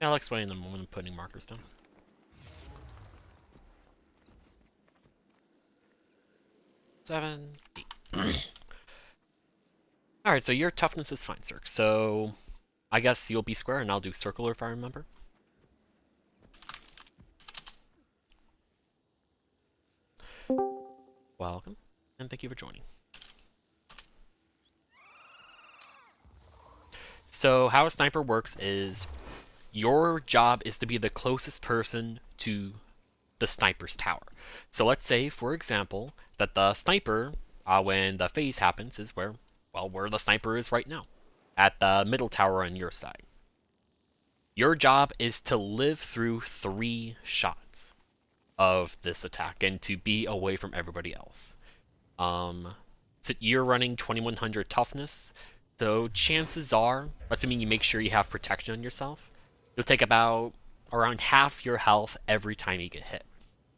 I'll explain in a moment. I'm putting markers down. Seven, 8. Alright, so your toughness is fine, sir. So I guess you'll be square and I'll do circular if I remember. Welcome, and thank you for joining. So how a sniper works is your job is to be the closest person to the sniper's tower. So let's say, for example, that the sniper, when the phase happens, is where the sniper is right now, at the middle tower on your side. Your job is to live through 3 shots of this attack and to be away from everybody else. So you're running 2100 toughness, so chances are, assuming you make sure you have protection on yourself, you'll take about around half your health every time you get hit.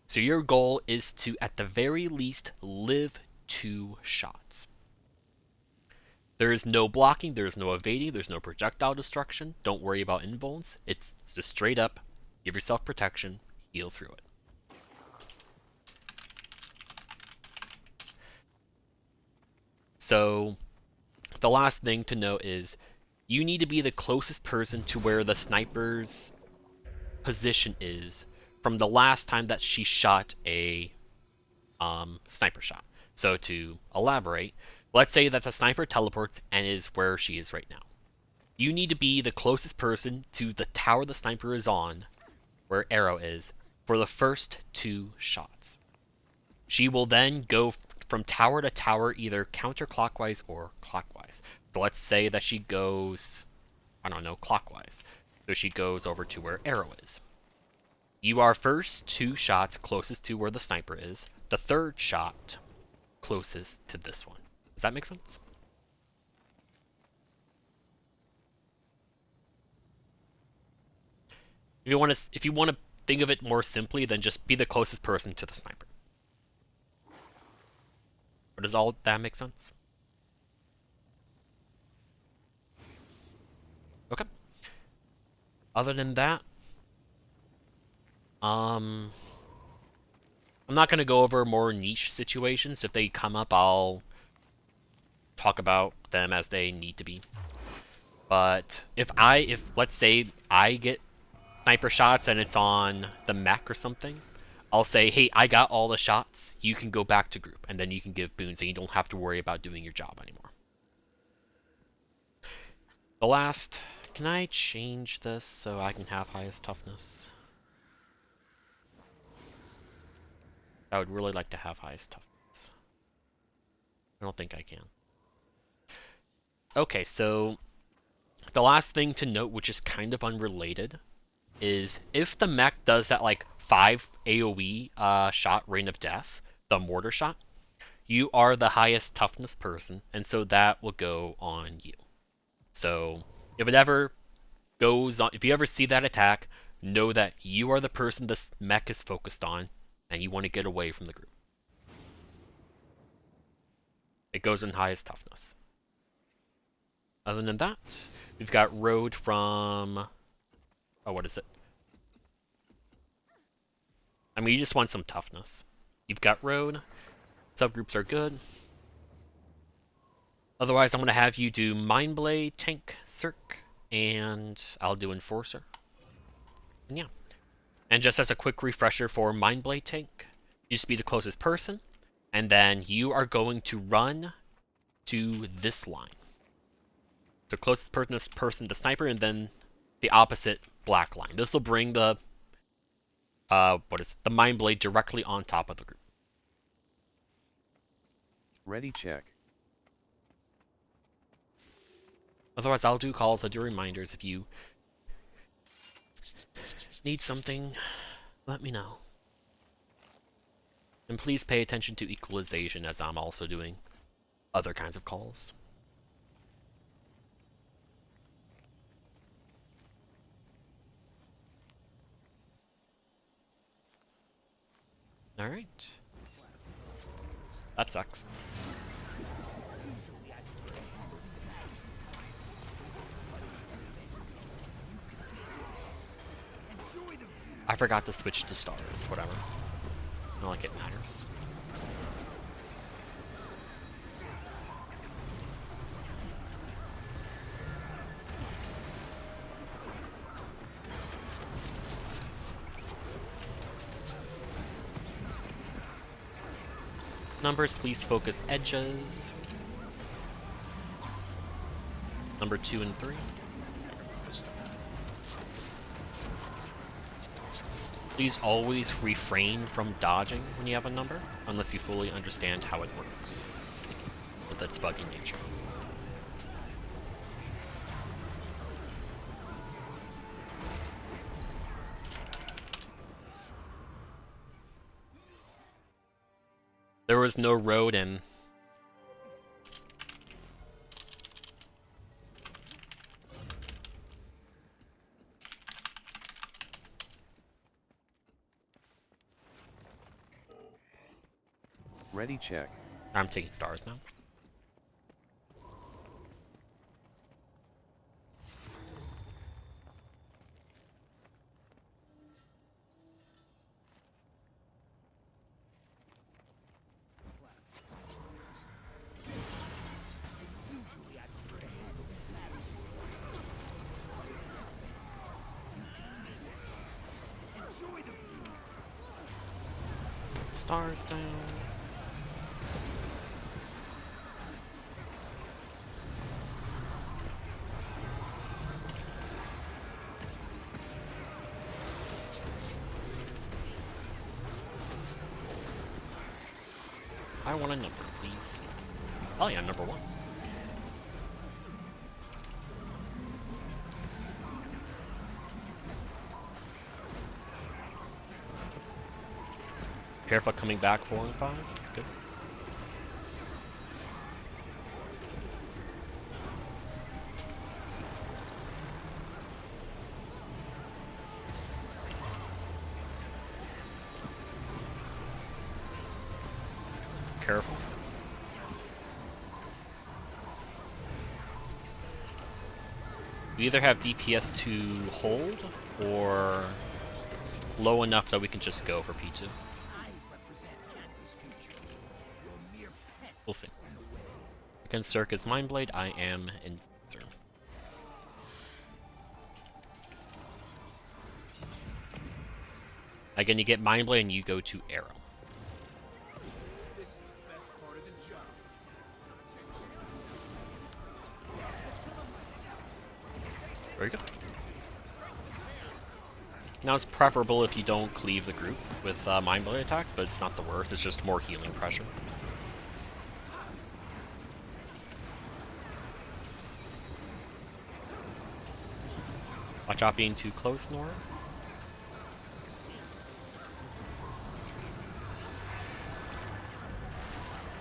So your goal is to, at the very least, live 2 shots. There is no blocking, there is no evading, there's no projectile destruction. Don't worry about invulns. It's just straight up, give yourself protection, heal through it. So the last thing to note is you need to be the closest person to where the sniper's position is from the last time that she shot a sniper shot. So to elaborate, let's say that the sniper teleports and is where she is right now. You need to be the closest person to the tower the sniper is on, where arrow is, for the first 2 shots. She will then go from tower to tower either counterclockwise or clockwise. So let's say that she goes, I don't know, clockwise. So she goes over to where arrow is. You are first 2 shots closest to where the sniper is. The 3rd shot closest to this one. Does that make sense? If you want to think of it more simply, then just be the closest person to the sniper. But does all that make sense? Okay. Other than that, I'm not going to go over more niche situations. If they come up, I'll talk about them as they need to be. But if let's say I get sniper shots and it's on the mech or something, I'll say, hey, I got all the shots, you can go back to group, and then you can give boons and you don't have to worry about doing your job anymore. The last, can I change this so I can have highest toughness? I would really like to have highest toughness. I don't think I can. Okay, so the last thing to note, which is kind of unrelated, is if the mech does that like 5 AoE shot, Rain of Death, the mortar shot, you are the highest toughness person, and so that will go on you. So if it ever goes on, if you ever see that attack, know that you are the person this mech is focused on, and you want to get away from the group. It goes in highest toughness. Other than that, we've got road from, oh, what is it? I mean, you just want some toughness. You've got road. Subgroups are good. Otherwise, I'm going to have you do Mindblade, Tank, Circ, and I'll do Enforcer. And yeah. And just as a quick refresher for Mindblade Tank, you just be the closest person, and then you are going to run to this line. So closest person to sniper, and then the opposite black line. This will bring the the Mindblade directly on top of the group. Ready check. Otherwise, I'll do calls, I'll do reminders. If you need something, let me know. And please pay attention to equalization, as I'm also doing other kinds of calls. Alright. That sucks. I forgot to switch to stars, whatever. Not like it matters. Numbers, please focus edges. Number 2 and 3. Please always refrain from dodging when you have a number, unless you fully understand how it works, with its buggy nature. There was no road in. Ready check. I'm taking stars now. Usually I prefer to handle these matters. Enjoy the view. Stars down. I want a number, please. Oh yeah, number 1. Careful coming back 4 and 5. Good. Careful. We either have DPS to hold or low enough that we can just go for P2. I represent Candace's future. You're mere pests We'll see. in the way. Against Circus Mindblade, I am in. Again, you get Mindblade and you go to Arrow. This is the best part of the job. There you go. Now it's preferable if you don't cleave the group with Mindblade attacks, but it's not the worst, it's just more healing pressure. Watch out being too close, Nora.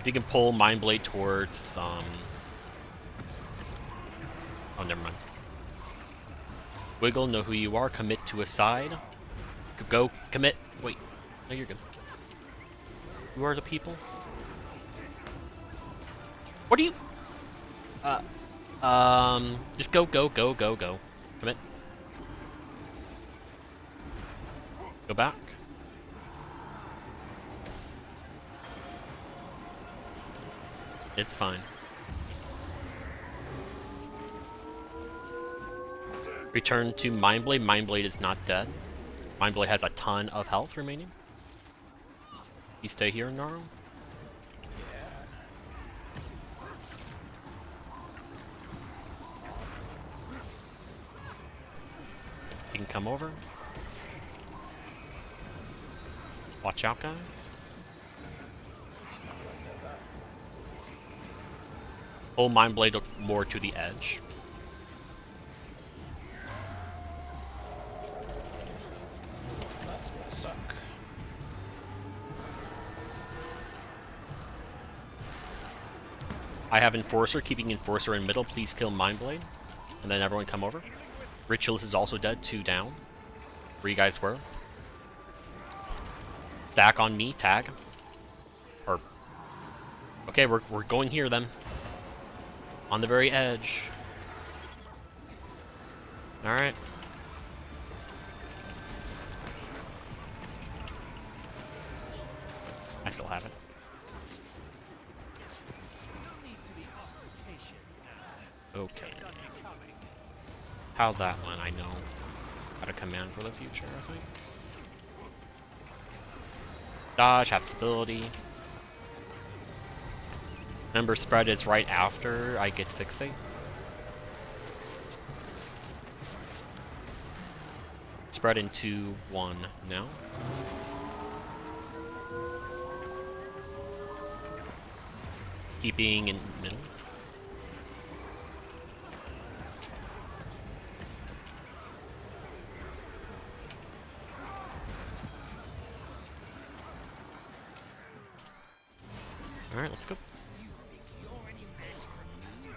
If you can pull Mindblade towards, oh, never mind. Wiggle, know who you are, commit to a side. Go, commit. Wait, no, you're good. Who are the people? What are you? Just go. Commit. Go back. It's fine. Return to Mindblade. Mindblade is not dead. Mindblade has a ton of health remaining. You stay here, Naro? You can come over. Watch out, guys. Pull Mindblade more to the edge. That's gonna suck. I have Enforcer, keeping Enforcer in middle. Please kill Mindblade. And then everyone come over. Ritualist is also dead, 2 down. Where you guys were. Stack on me, tag. Or okay, we're going here then. On the very edge. Alright. I still have it. No need to be ostentatious now. Okay. It's unbecoming. How that one, I know how to command for the future, I think. Dodge, have stability. Remember, spread is right after I get fixate. Spread in 2, 1 now. Keeping in middle. Alright, let's go. You think you're any match for me?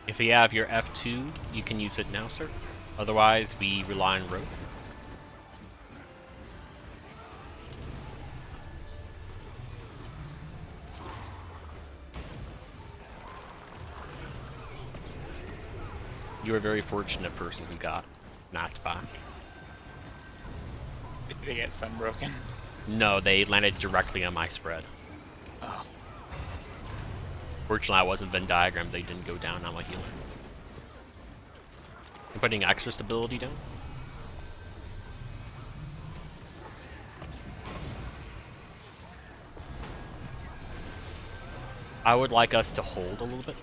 If you have your F2, you can use it now, sir. Otherwise, we rely on rope. You were a very fortunate person who got knocked back. Did they get stun broken? No, they landed directly on my spread. Oh. Fortunately, I wasn't Venn diagrammed. They didn't go down on my healer. I'm putting extra stability down. I would like us to hold a little bit.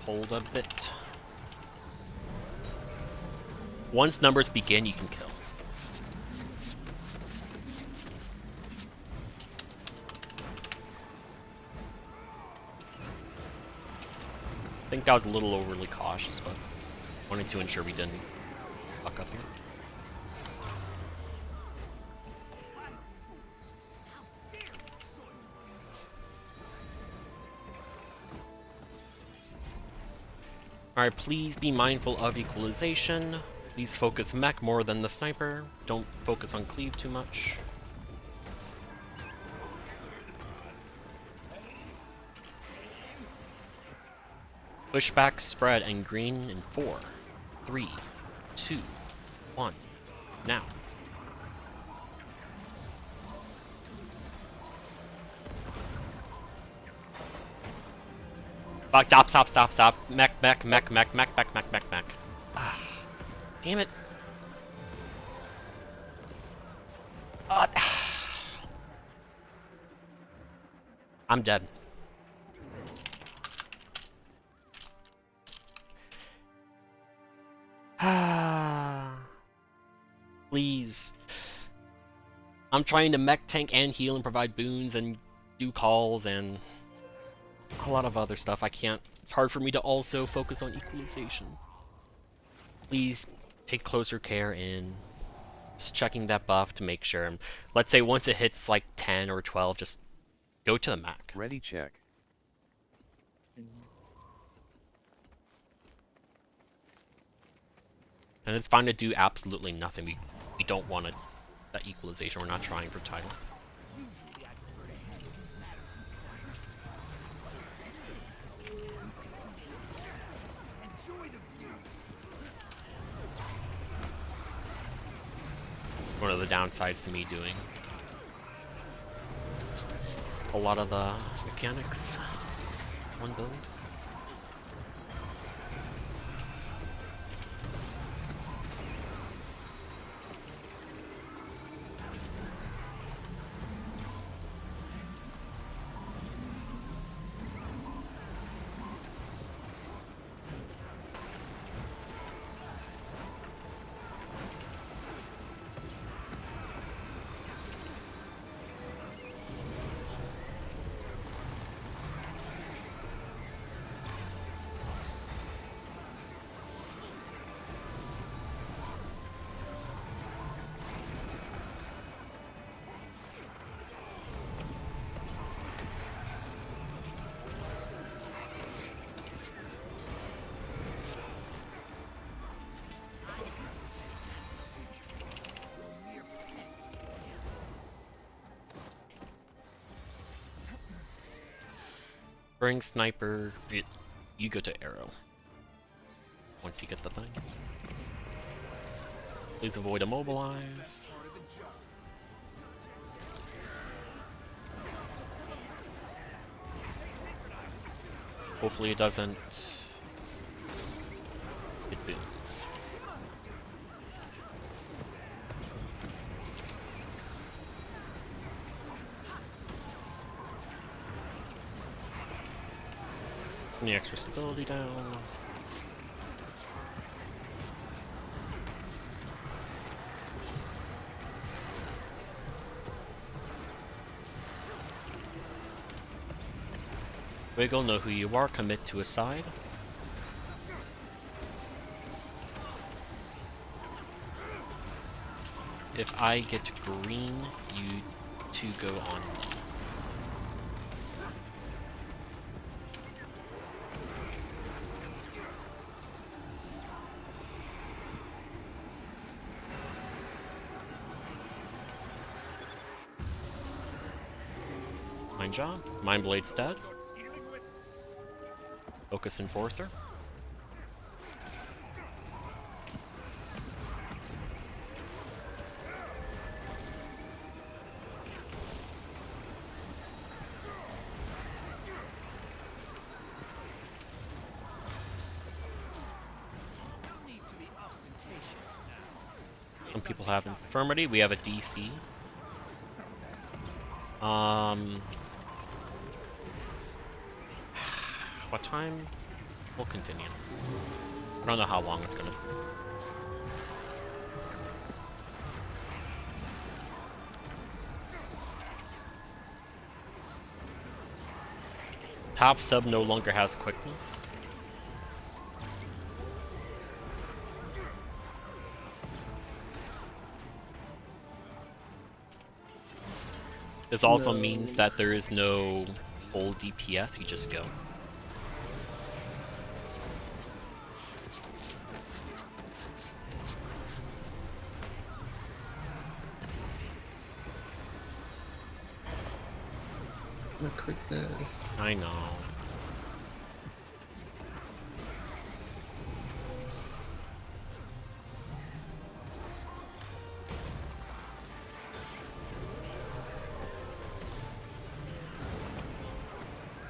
Hold a bit. Once numbers begin, you can kill. I think that was a little overly cautious, but wanted to ensure we didn't fuck up here. Alright, please be mindful of equalization. Please focus mech more than the sniper. Don't focus on cleave too much. Push back, spread, and green in 4, 3, 2, 1. Now. Fuck, stop, stop, stop, stop. Mech. Ah, damn it. I'm dead. Please. I'm trying to mech tank and heal and provide boons and do calls and a lot of other stuff. I can't. It's hard for me to also focus on equalization. Please take closer care in just checking that buff to make sure. Let's say once it hits like 10 or 12, just go to the mech. Ready check. And it's fine to do absolutely nothing. We don't want that equalization. We're not trying for title. Usually I prefer to handle these matters in quiet. Enjoy the view. One of the downsides to me doing a lot of the mechanics one build. Bring sniper. You go to arrow. Once you get the thing. Please avoid immobilize. Part of the job. Hopefully it doesn't. It booms. Any extra stability down. Wiggle, know who you are, commit to a side. If I get green, you two go on me. Mind job. Mind Blade's dead. Focus Enforcer. No need to be ostentatious now. Some people have Infirmity. We have a DC. What time? We'll continue. I don't know how long it's gonna be. Top sub no longer has quickness. This also means that there is no full DPS, you just go. The quickness. I know.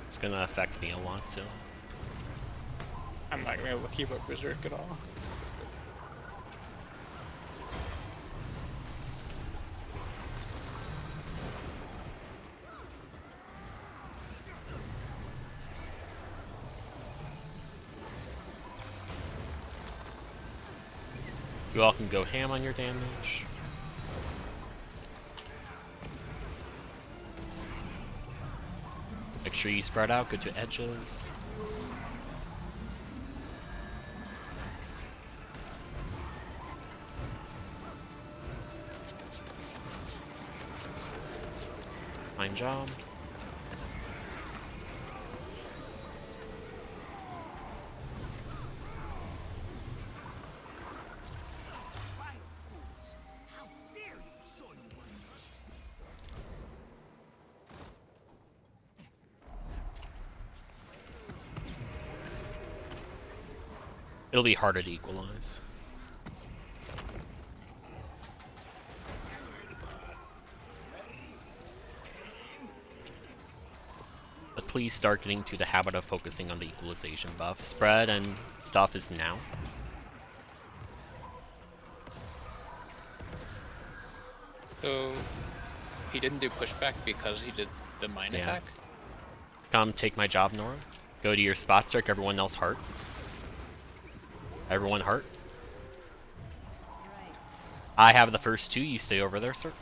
It's gonna affect me a lot too. I'm not gonna be able to keep up Berserk at all. You all can go ham on your damage. Make sure you spread out, go to edges. Fine job. How dare you soil my wishes? It'll be harder to equalize. But please start getting to the habit of focusing on the equalization buff. Spread and stuff is now. So he didn't do pushback because he did the mine Yeah. attack. Come take my job, Nora. Go to your spot strike, everyone else heart. Everyone heart. I have the first two, you stay over there, Cirque.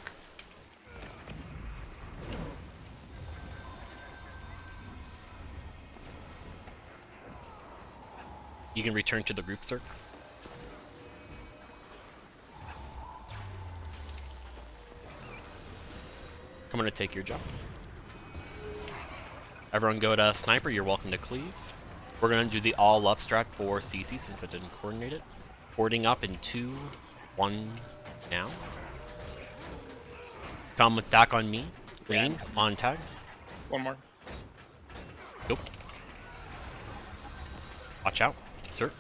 You can return to the group, Cirque. I'm gonna take your job. Everyone go to Sniper, you're welcome to cleave. We're gonna do the all up strat for CC since I didn't coordinate it. Boarding up in 2, 1, now. Come with stack on me. Green, on tag. One more. Nope. Watch out. Circ.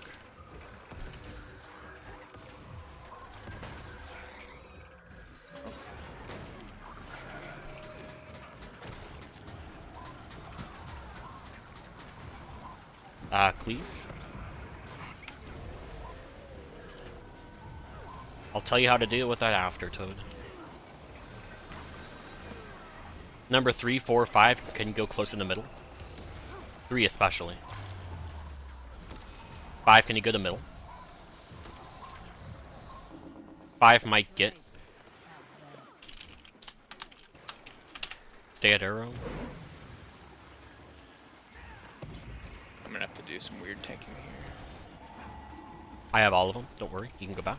Cleave. I'll tell you how to deal with that after, Toad. Number 3, 4, 5, can you go close in the middle? 3 especially. 5, can you go to the middle? 5 might get. Stay at arrow. I'm gonna have to do some weird tanking here. I have all of them, don't worry, you can go back.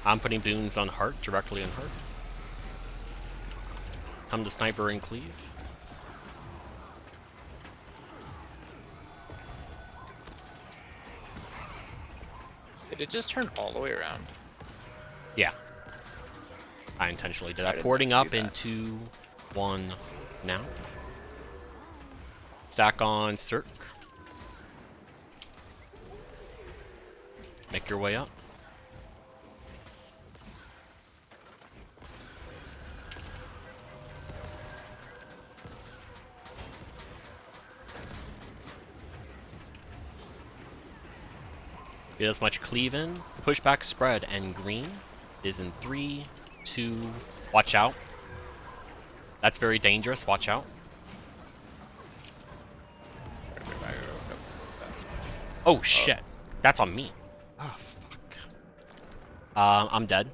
I'm putting boons on heart, directly on heart. Come to sniper and cleave. Did it just turn all the way around? Yeah. I intentionally did I that. did Porting not up do that. in 2, 1 now. Stack on Circ. Make your way up. Get as much cleave in. Pushback spread and green is in 3, 2. Watch out. That's very dangerous. Watch out. Oh shit. That's on me. Oh fuck. I'm dead.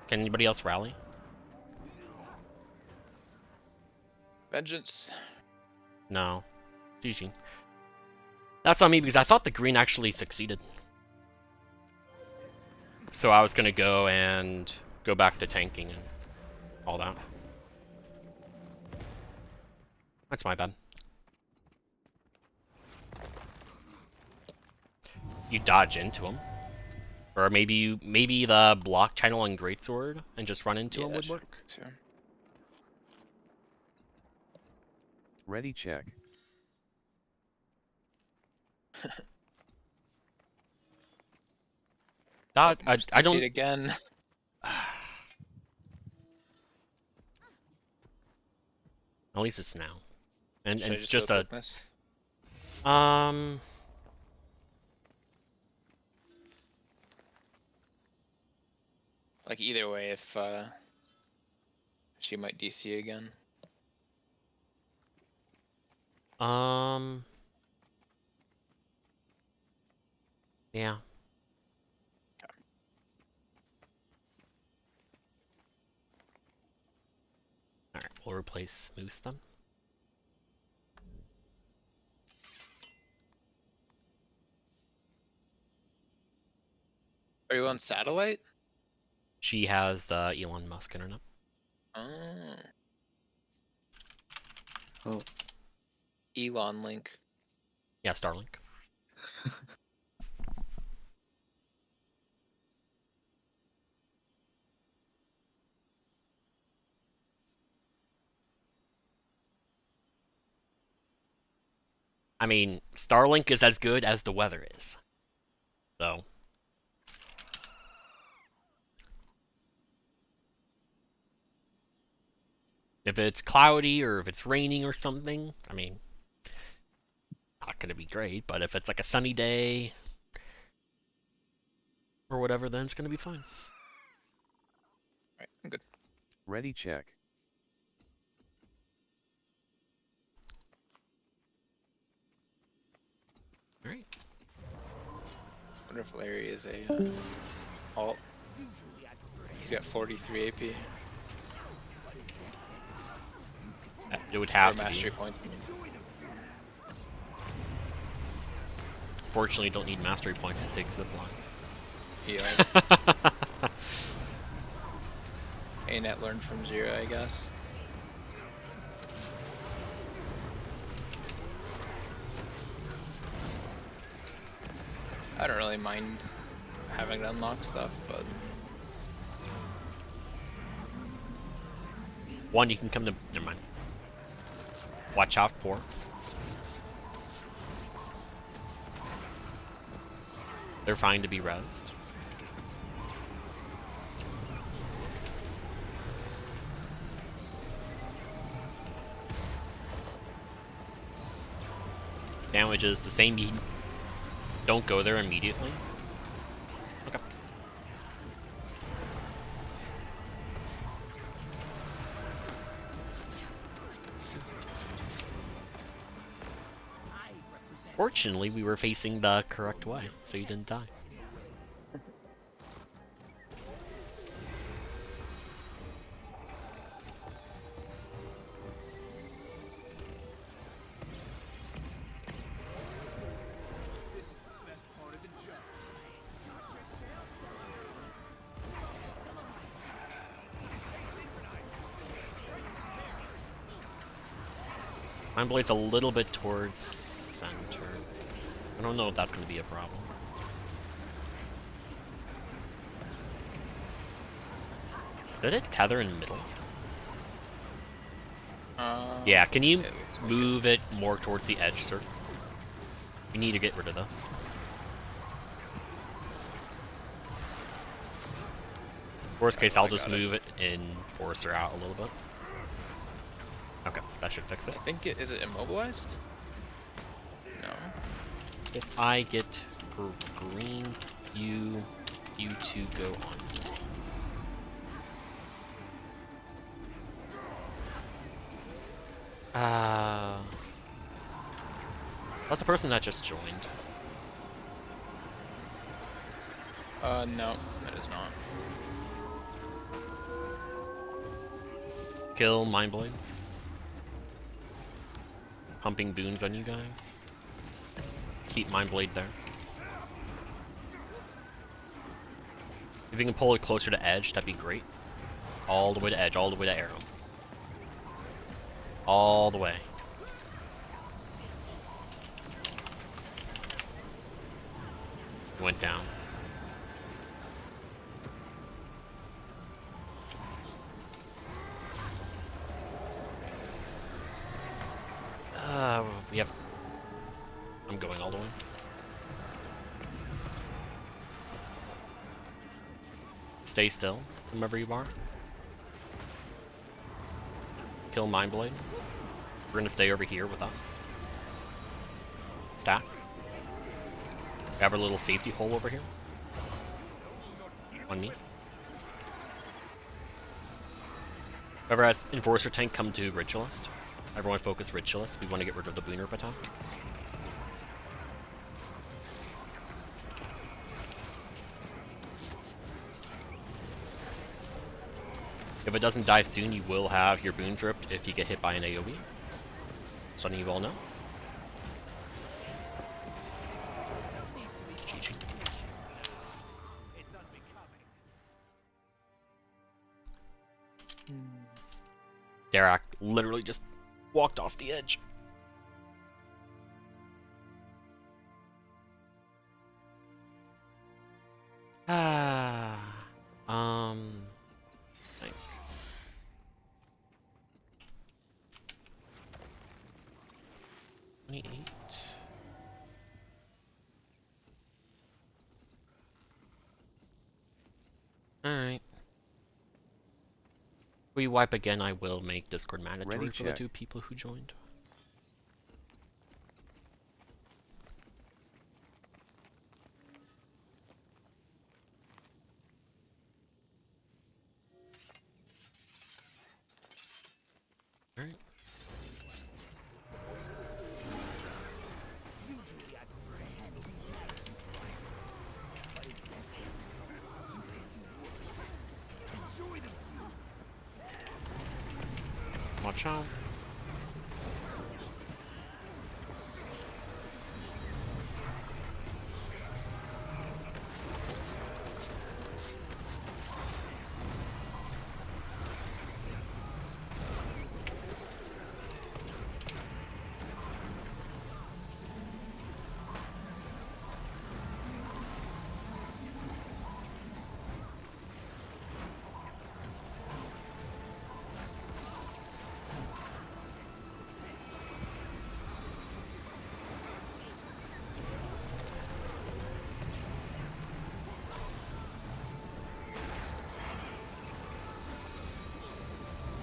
Can anybody else rally? Vengeance. No. GG. That's on me because I thought the green actually succeeded. So I was gonna go and go back to tanking and all that. That's my bad. You dodge into him. Or maybe the block channel on Greatsword and just run into him would work. Too. Ready check. That, I See don't. it again. At least it's now, and Should I it's just go a quickness? Like either way, if she might DC again. Yeah. Alright, we'll replace Moose then. Are you on satellite? She has Elon Musk internet. Oh. Oh, Elon link. Yeah, Starlink. I mean, Starlink is as good as the weather is. So. If it's cloudy or if it's raining or something, I mean, not gonna be great, but if it's like a sunny day or whatever, then it's gonna be fine. Right, I'm good. Ready check. Alright. Wonderful area is a alt. He's got 43 AP. It would Or have to mastery be. points. Fortunately, don't need mastery points to take zip lines. Yeah. ANET learned from 0, I guess. I don't really mind having to unlock stuff, but One, you can come to. Never mind. Watch out for. They're fine to be rezzed. Damage is the same. You don't go there immediately. Okay. Fortunately, we were facing the correct way, so you didn't die. This is the best part of the job. Mind Blade's a little bit towards center. I don't know if that's going to be a problem. Did it tether in the middle? Yeah, can you move it more towards the edge, sir? We need to get rid of this. Worst case, I'll just move it and force her out a little bit. Okay, that should fix it. I think is it immobilized? No. If I get green, you two go on me. That's the person that just joined. No, that is not. Kill Mindblade. Pumping boons on you guys. Keep Mindblade there. If you can pull it closer to edge, that'd be great. All the way to edge, all the way to arrow. All the way. Went down. Yep. I'm going all the way. Stay still, whomever you are. Kill Mindblade. We're gonna stay over here with us. Stack. We have our little safety hole over here. On me. Whoever has Enforcer tank, come to Ritualist. Everyone focus Ritualist. We want to get rid of the Booner attack. If it doesn't die soon, you will have your boons ripped if you get hit by an AoE. So you all know. GG. Derek literally just walked off the edge. Thank 28. Alright. If we wipe again, I will make Discord mandatory for the 2 people who joined. Alright. Usually I prefer to handle these matters in private. But as Deathblade, you can do worse. Enjoy the view. Watch out.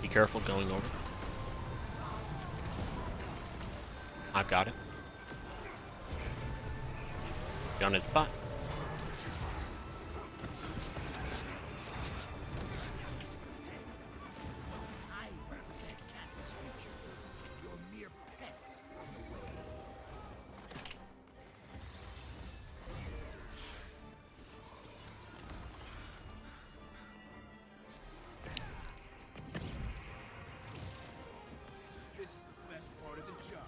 Be careful going over. I've got it. Get on his butt. I represent Candace's future. You're mere pests on the way. This is the best part of the job.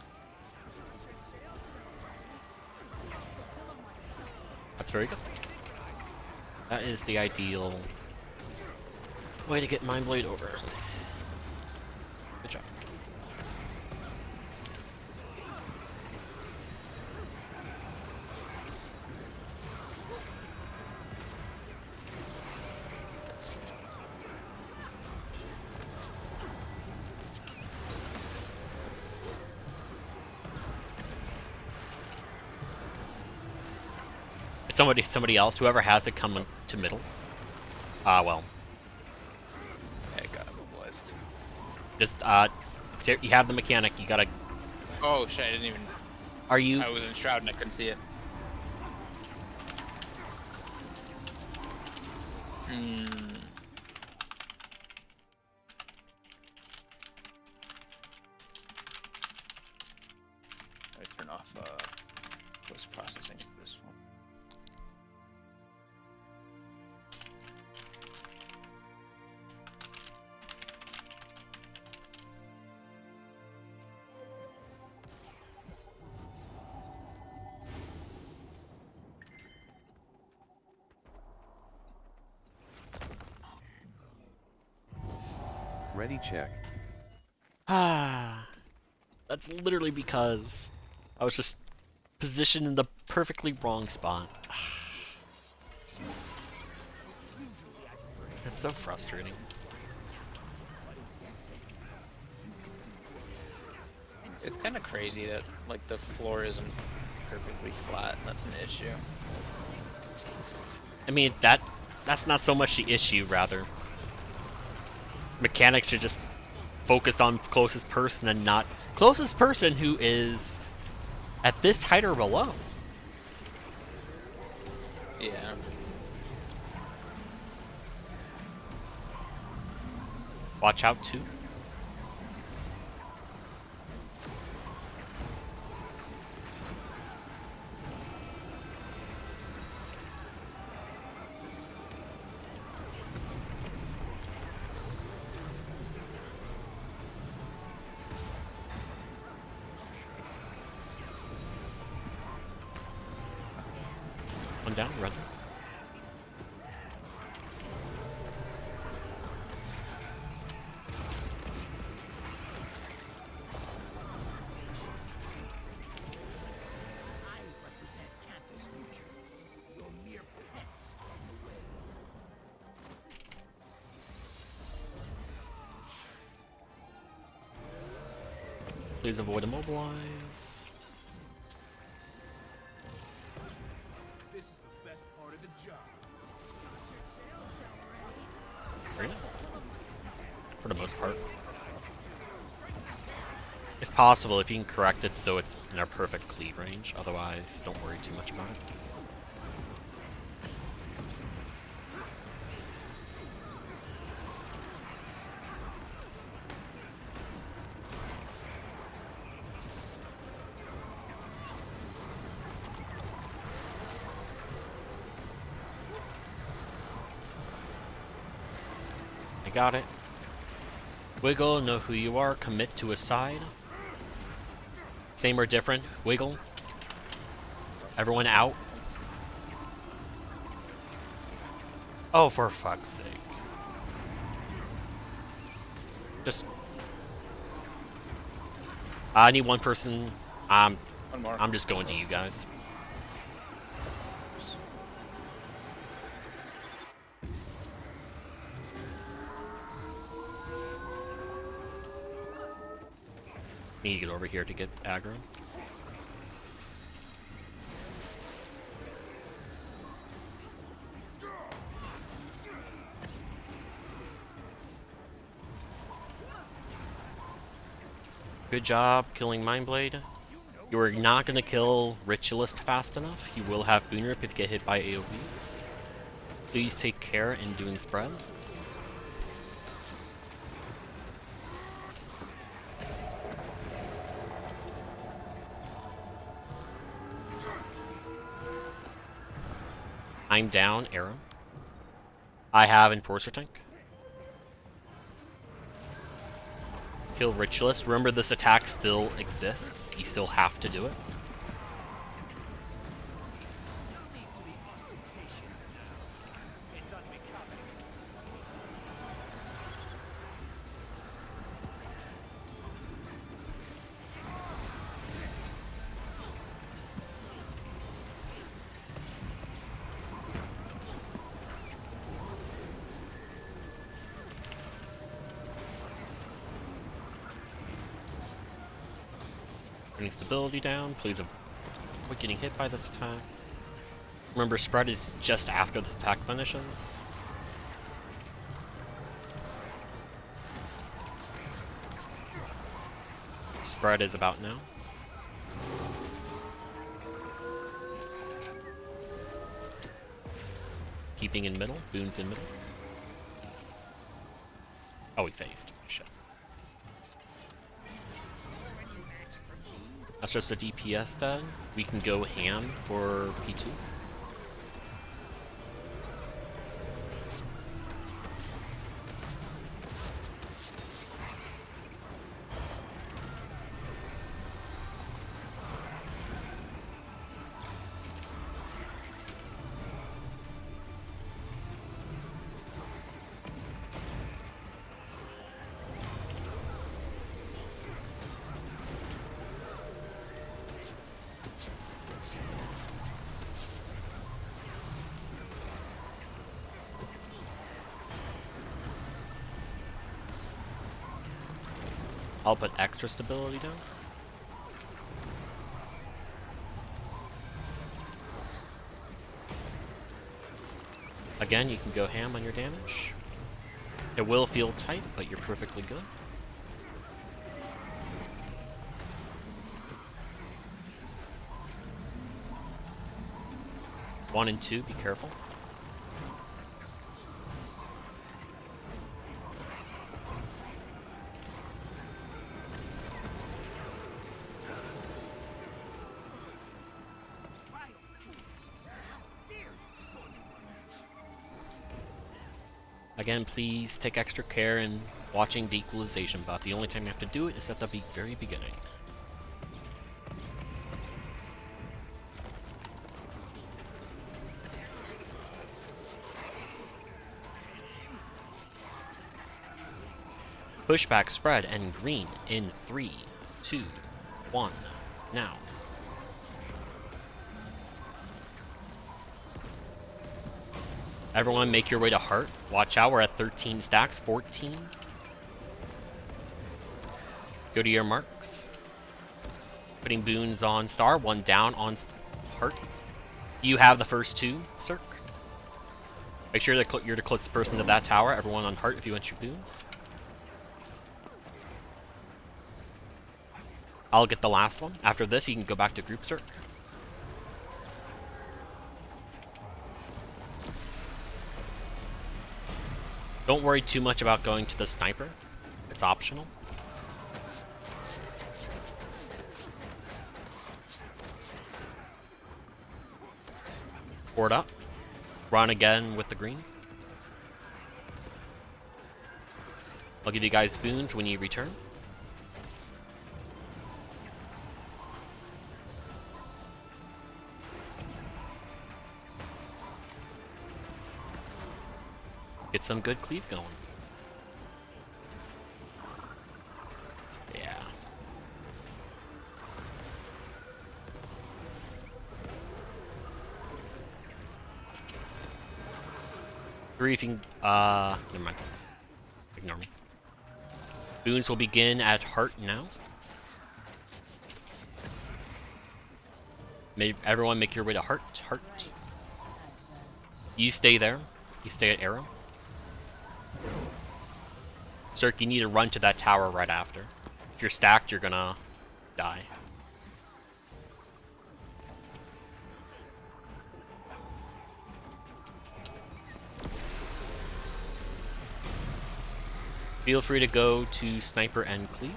That's very good. That is the ideal way to get Mind Blade over. Good job. It's somebody else, whoever has it, come to middle. Well. Yeah, got immobilized. Just, you have the mechanic, you gotta... Oh shit, I didn't even... Are you... I was in Shroud and I couldn't see it. I turn off post-processing for this one. Ready check. Ah, that's literally because I was just positioned in the perfectly wrong spot. It's so frustrating. It's kind of crazy that like the floor isn't perfectly flat. That's an issue. I mean, that's not so much the issue, rather. Mechanics should just focus on closest person and not closest person who is at this height or below. Yeah. Watch out too. One down, resin. I represent Candace's future. You're mere pests on the way. Please avoid immobilize. This is the best part of the job. Very nice. For the most part. If possible, if you can correct it so it's in our perfect cleave range, otherwise don't worry too much about it. I got it. Wiggle, know who you are, commit to a side. Same or different, wiggle. Everyone out. Oh, for fuck's sake. Just... I need one person. One more. I'm just going to you guys. Need to get over here to get aggro. Good job killing Mindblade. You are not going to kill Ritualist fast enough. He will have Boon Rip if you get hit by AoEs. Please take care in doing spread. I'm down, arrow. I have Enforcer Tank. Kill Ritualist. Remember, this attack still exists. You still have to do it. Bring stability down. Please avoid getting hit by this attack. Remember, spread is just after this attack finishes. Spread is about now. Keeping in middle. Boon's in middle. Oh, he phased. Shit. That's just a DPS then. We can go ham for P2. I'll put extra stability down. Again, you can go ham on your damage. It will feel tight, but you're perfectly good. One and two, be careful. Again, please take extra care in watching the equalization buff. The only time you have to do it is at the very beginning. Pushback, spread, and green in 3, 2, 1, now. Everyone make your way to heart. Watch out, we're at 13 stacks, 14. Go to your marks. Putting boons on star, one down on heart. You have the first two, Cirque. Make sure that you're the closest person to that tower. Everyone on heart if you want your boons. I'll get the last one. After this, you can go back to group Cirque. Don't worry too much about going to the sniper. It's optional. Board up. Run again with the green. I'll give you guys boons when you return. Get some good cleave going. Yeah. Three if you can, never mind. Ignore me. Boons will begin at heart now. Everyone make your way to heart, heart. You stay there. You stay at arrow. Cirque, you need to run to that tower right after. If you're stacked, you're gonna die. Feel free to go to sniper and cleave.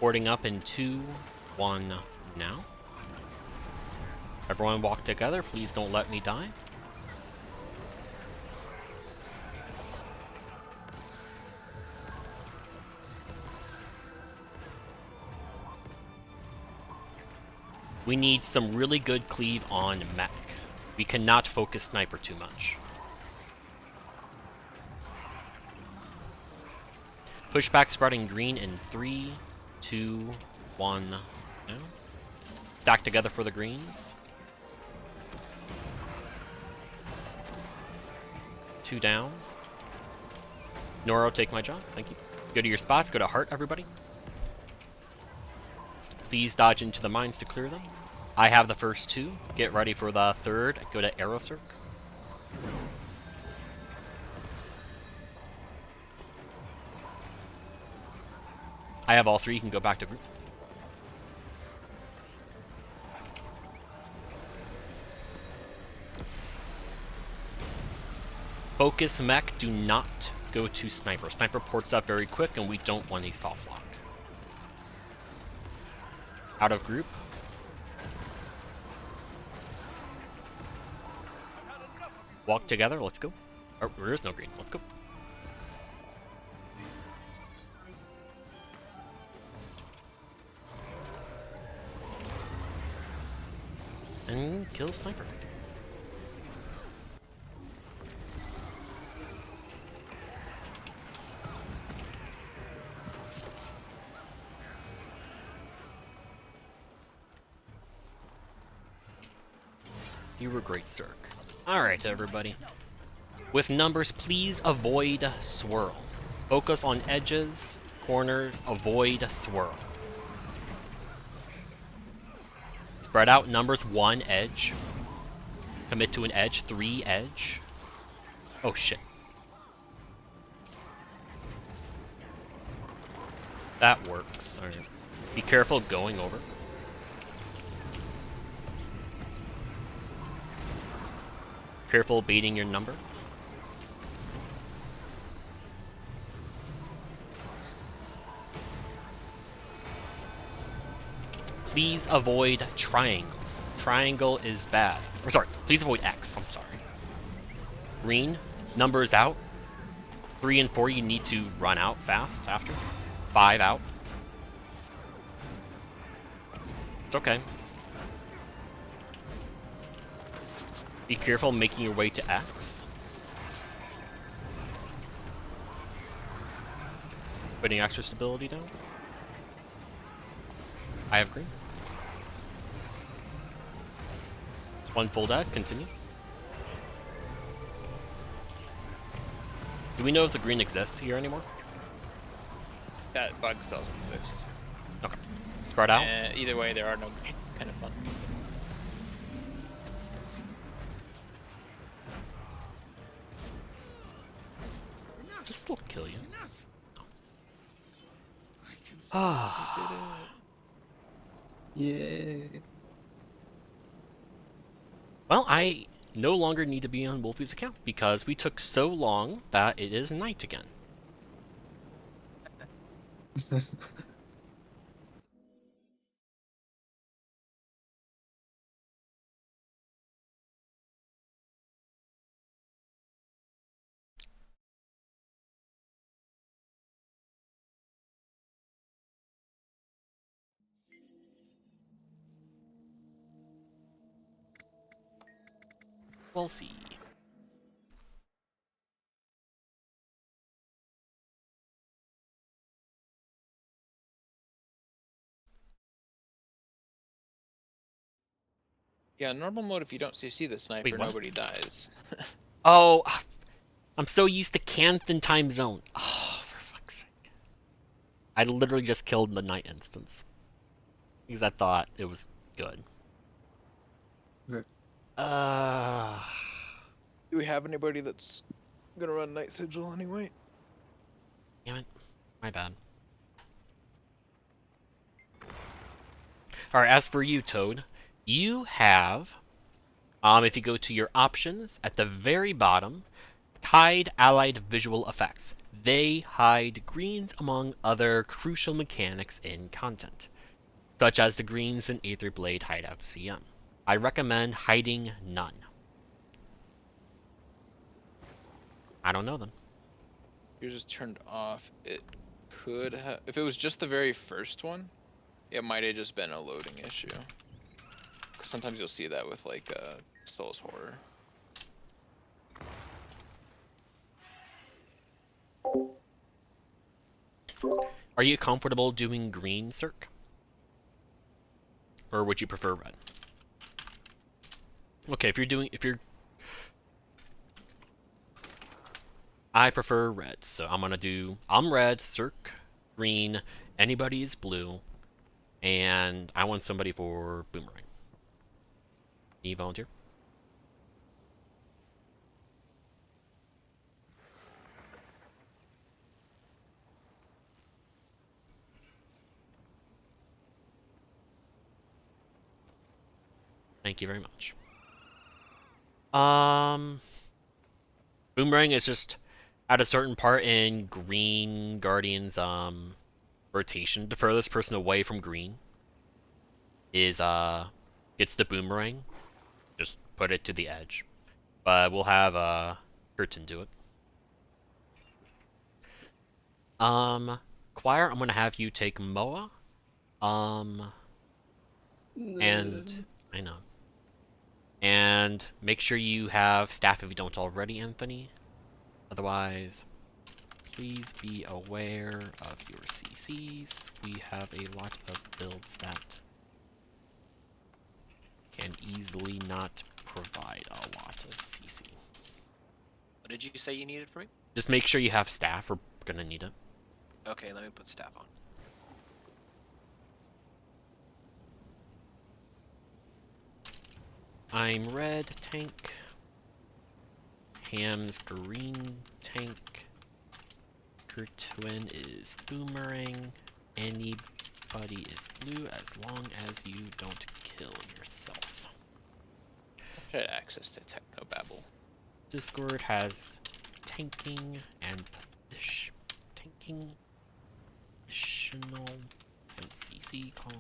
Boarding up in 2, 1 now. Everyone walk together, please don't let me die. We need some really good cleave on mech. We cannot focus sniper too much. Pushback spreading green in 3, 2, 1 now. Stack together for the greens. 2 down. Noro, take my job. Thank you. Go to your spots. Go to heart, everybody. Please dodge into the mines to clear them. I have the first 2. Get ready for the third. Go to arrow circ. I have all 3. You can go back to group. Focus mech, do not go to sniper. Sniper ports up very quick and we don't want a soft lock. Out of group. Walk together, let's go. Oh, there is no green, let's go. And kill sniper. You were great, Cirque. Alright, everybody. With numbers, please avoid swirl. Focus on edges, corners, avoid swirl. Spread out numbers, 1 edge. Commit to an edge, 3 edge. Oh shit. That works. Alright. Be careful going over. Careful beating your number. Please avoid triangle. Triangle is bad. Or sorry, please avoid X, I'm sorry. Green, numbers out. 3 and 4 you need to run out fast after. 5 out. It's okay. Be careful making your way to X. Putting extra stability down. I have green. 1 full deck, continue. Do we know if the green exists here anymore? That bug still doesn't exist. Okay. Spread out. Either way, there are no green. Kind of fun. This will kill you. Ah. Yeah. Well, I no longer need to be on Wolfie's account because we took so long that it is night again. We'll see. Yeah, in normal mode, if you don't see the sniper, Wait, what? nobody dies. Oh, I'm so used to Canthan time zone. Oh, for fuck's sake. I literally just killed the night instance. Because I thought it was good. Okay. Do we have anybody that's gonna run Night Sigil anyway? Damn it. My bad. Alright, as for you, Toad, you have, if you go to your options, at the very bottom, hide allied visual effects. They hide greens among other crucial mechanics in content, such as the greens in Aether Blade Hideout CM. I recommend hiding none. I don't know them. Yours is turned off. It could have, if it was just the very first one, it might have just been a loading issue. 'Cause sometimes you'll see that with like Souls Horror. Are you comfortable doing green, Cirque? Or would you prefer red? Okay, I prefer red, so I'm red, Cirque, green, anybody's blue, and I want somebody for Boomerang. Can you volunteer? Thank you very much. Boomerang is just at a certain part in Green Guardian's rotation. The furthest person away from green is gets the boomerang. Just put it to the edge. But we'll have Curtin do it. Choir, I'm gonna have you take Moa. And I know. And make sure you have staff if you don't already, Anthony. Otherwise, please be aware of your CCs. We have a lot of builds that can easily not provide a lot of CC. What did you say you needed from me? Just make sure you have staff. We're gonna need it. Okay, let me put staff on. I'm red tank. Ham's green tank. Kurtwin is boomerang. Anybody is blue as long as you don't kill yourself. I had access to Technobabble. Discord has tanking and tanking, additional, and CC call,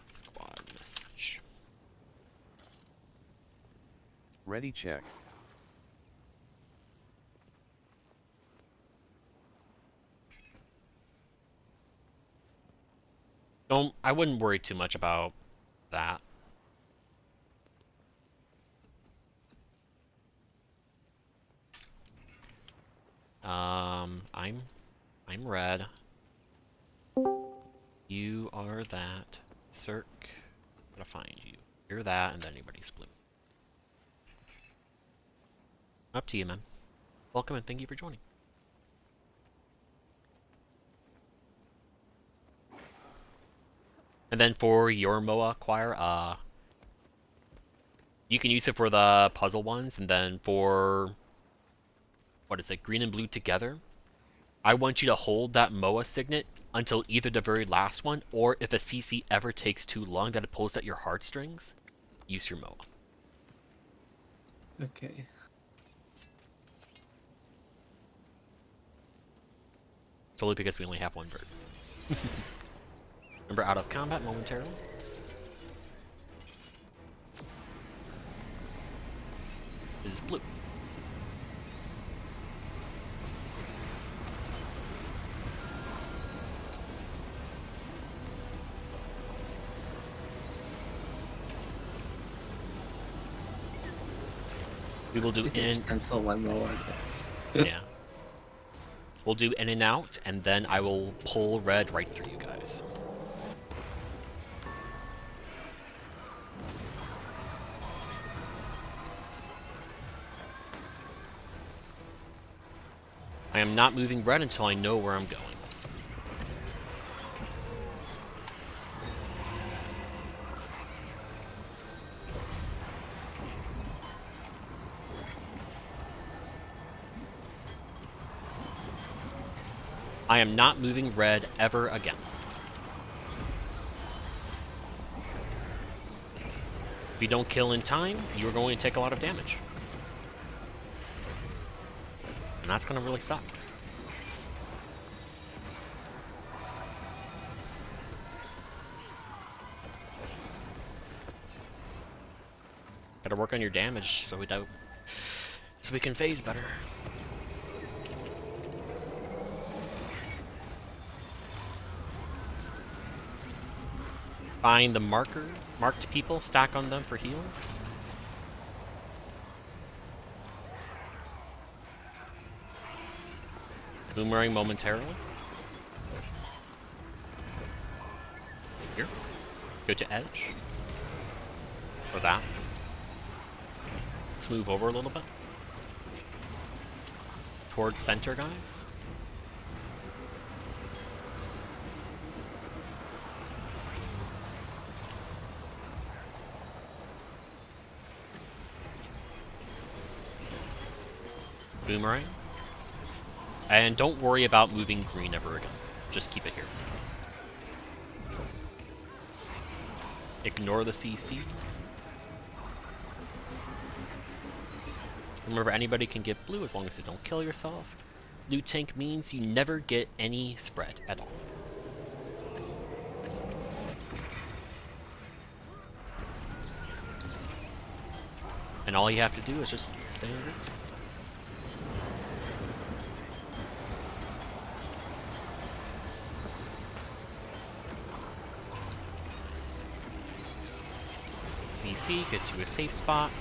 squad message. Ready check. I wouldn't worry too much about that. I'm red. You are that. Cirque. I'm gonna find you. You're that, and then anybody's blue. Up to you, man. Welcome and thank you for joining. And then for your Moa Choir, you can use it for the puzzle ones, and then for, what is it, green and blue together, I want you to hold that Moa signet until either the very last one, or if a CC ever takes too long that it pulls at your heartstrings, use your Moa. Okay. Solely because we only have one bird. Remember, out of combat momentarily. Is blue. We will do in. Cancel one more. Yeah. We'll do in and out, and then I will pull red right through you guys. I am not moving red until I know where I'm going. I am not moving red ever again. If you don't kill in time, you are going to take a lot of damage. And that's going to really suck. Gotta work on your damage so we can phase better. Find the marked people, stack on them for heals. Boomerang momentarily. Here. Go to edge. Or that. Let's move over a little bit. Towards center, guys. Boomerang. And don't worry about moving green ever again. Just keep it here. Ignore the CC. Remember, anybody can get blue as long as you don't kill yourself. Blue tank means you never get any spread at all. And all you have to do is just stay in group. CC, get to a safe spot.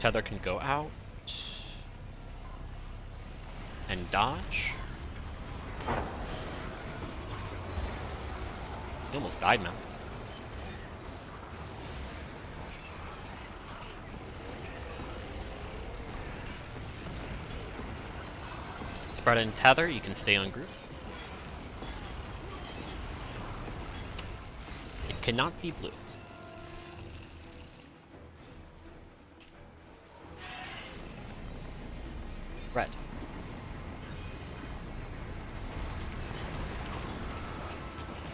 Tether can go out and dodge. He almost died, man. Spread and tether, you can stay on group. It cannot be blue. Red.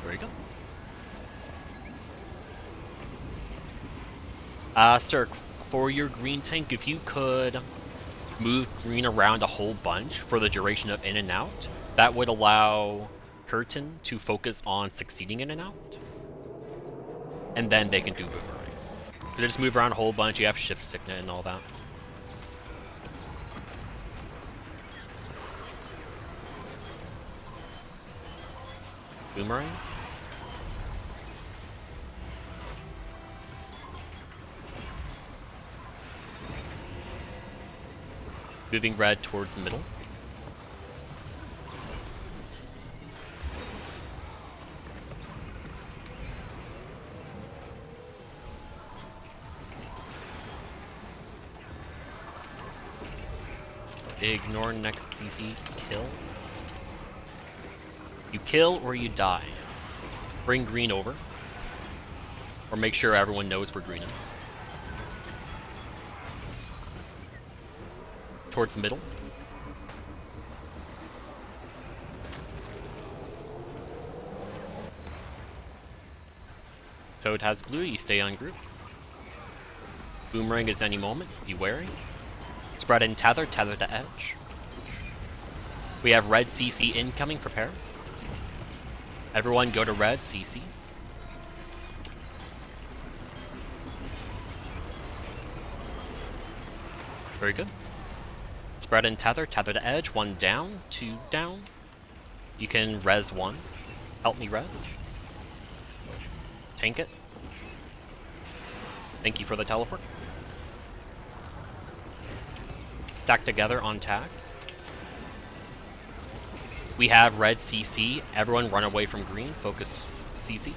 There you go. Sir, for your green tank, if you could move green around a whole bunch for the duration of in and out, that would allow Curtain to focus on succeeding in and out. And then they can do boomerang. If they just move around a whole bunch, you have shift signet and all that. Boomerang. Moving red towards the middle. Ignore next CC. Kill. You kill or you die. Bring green over. Or make sure everyone knows where green is. Towards the middle. Toad has blue, you stay on group. Boomerang is any moment, be wary. Spread and tether, tether to edge. We have red CC incoming, prepare. Everyone go to red CC. Very good. Spread and tether, tether to edge, 1 down, 2 down. You can res 1. Help me res. Tank it. Thank you for the teleport. Stack together on tags. We have red CC. Everyone run away from green. Focus CC.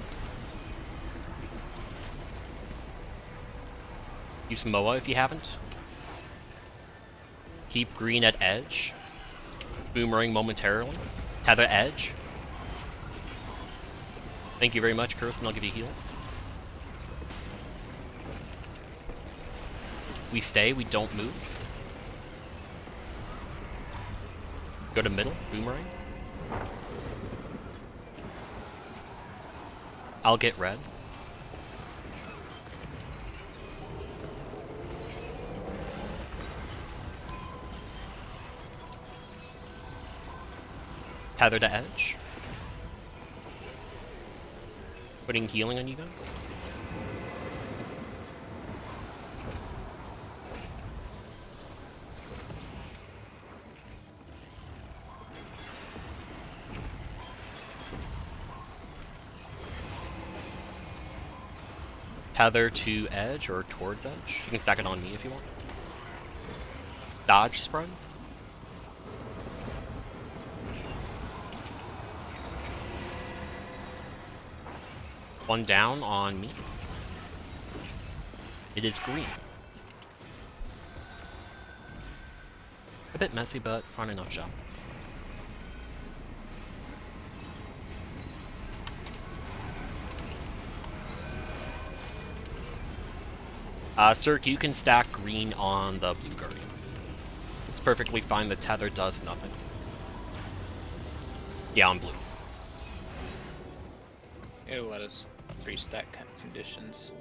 Use Moa if you haven't. Keep green at edge. Boomerang momentarily. Tether edge. Thank you very much, Kirsten. I'll give you heals. We stay, we don't move. Go to middle, boomerang. I'll get red. Tether to edge. Putting healing on you guys. Tether to edge or towards edge. You can stack it on me if you want. Dodge spread. One down on me. It is green. A bit messy, but fun enough job. Cirque, you can stack green on the blue guardian. It's perfectly fine, the tether does nothing. Yeah, on blue. It'll let us pre-stack kind of conditions.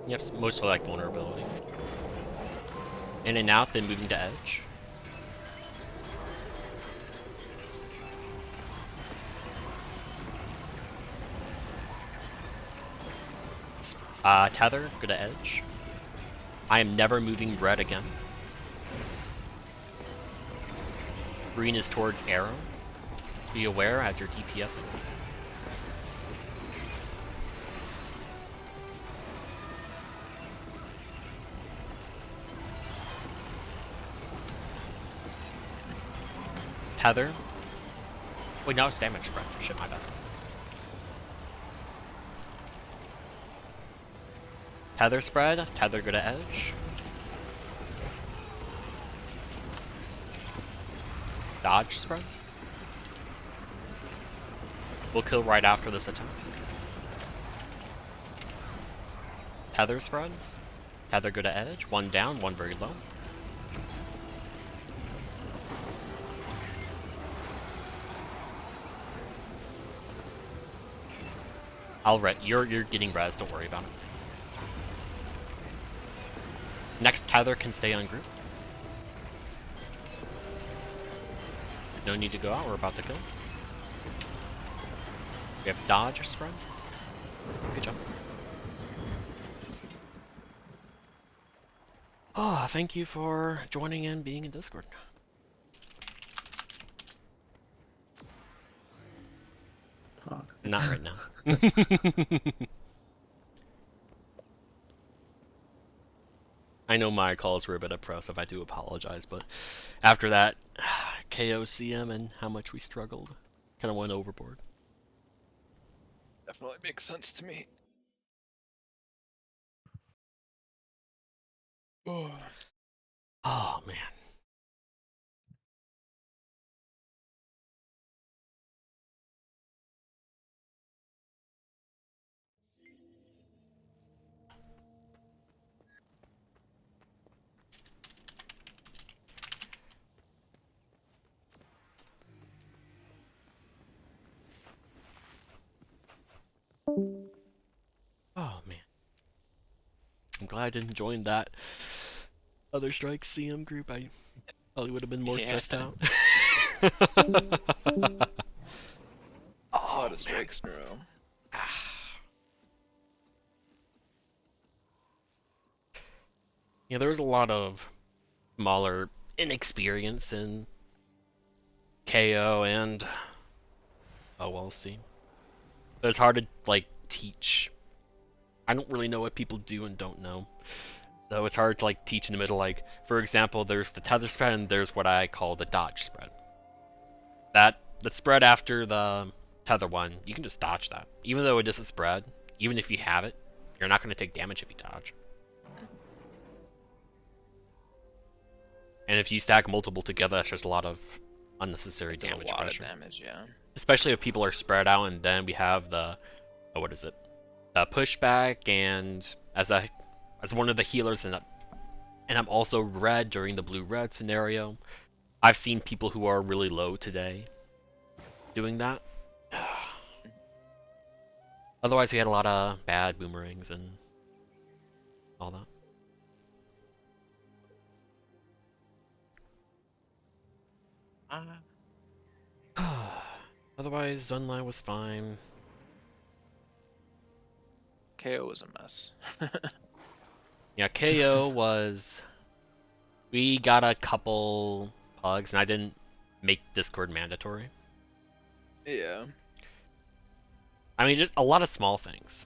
Yep, mostly like vulnerability. In and out, then moving to edge. Tether, go to edge. I am never moving red again. Green is towards arrow. Be aware as you're DPSing. Tether. Wait, no, it's damage spread. Shit, my bad. Tether spread, tether go to edge. Dodge spread. We'll kill right after this attack. Tether spread. Tether go to edge. One down, one very low. You're getting res, don't worry about it. Next tether can stay on group. No need to go out, we're about to kill. We have dodge or spread. Good job. Oh, thank you for joining and being in Discord. Not right now. I know my calls were a bit oppressive, I do apologize, but after that, KOCM and how much we struggled, kind of went overboard. Definitely makes sense to me. Oh. Oh, man. Oh, man. I'm glad I didn't join that other strike CM group. I probably would have been more stressed out. A lot of strikes in a row. Yeah, there was a lot of smaller inexperience in KO and OLC. But it's hard to, like, teach. I don't really know what people do and don't know. So it's hard to, like, teach in the middle. Like, for example, there's the tether spread and there's what I call the dodge spread. The spread after the tether one, you can just dodge that. Even though it is a spread, even if you have it, you're not going to take damage if you dodge. And if you stack multiple together, that's just a lot of unnecessary damage pressure. A lot of damage, yeah. Especially if people are spread out, and then we have the, what is it? The pushback, and as one of the healers, and I'm also red during the blue-red scenario. I've seen people who are really low today doing that. Otherwise, we had a lot of bad boomerangs and all that. Otherwise, Sunlight was fine. KO was a mess. Yeah, KO was... We got a couple pugs, and I didn't make Discord mandatory. Yeah. I mean, just a lot of small things.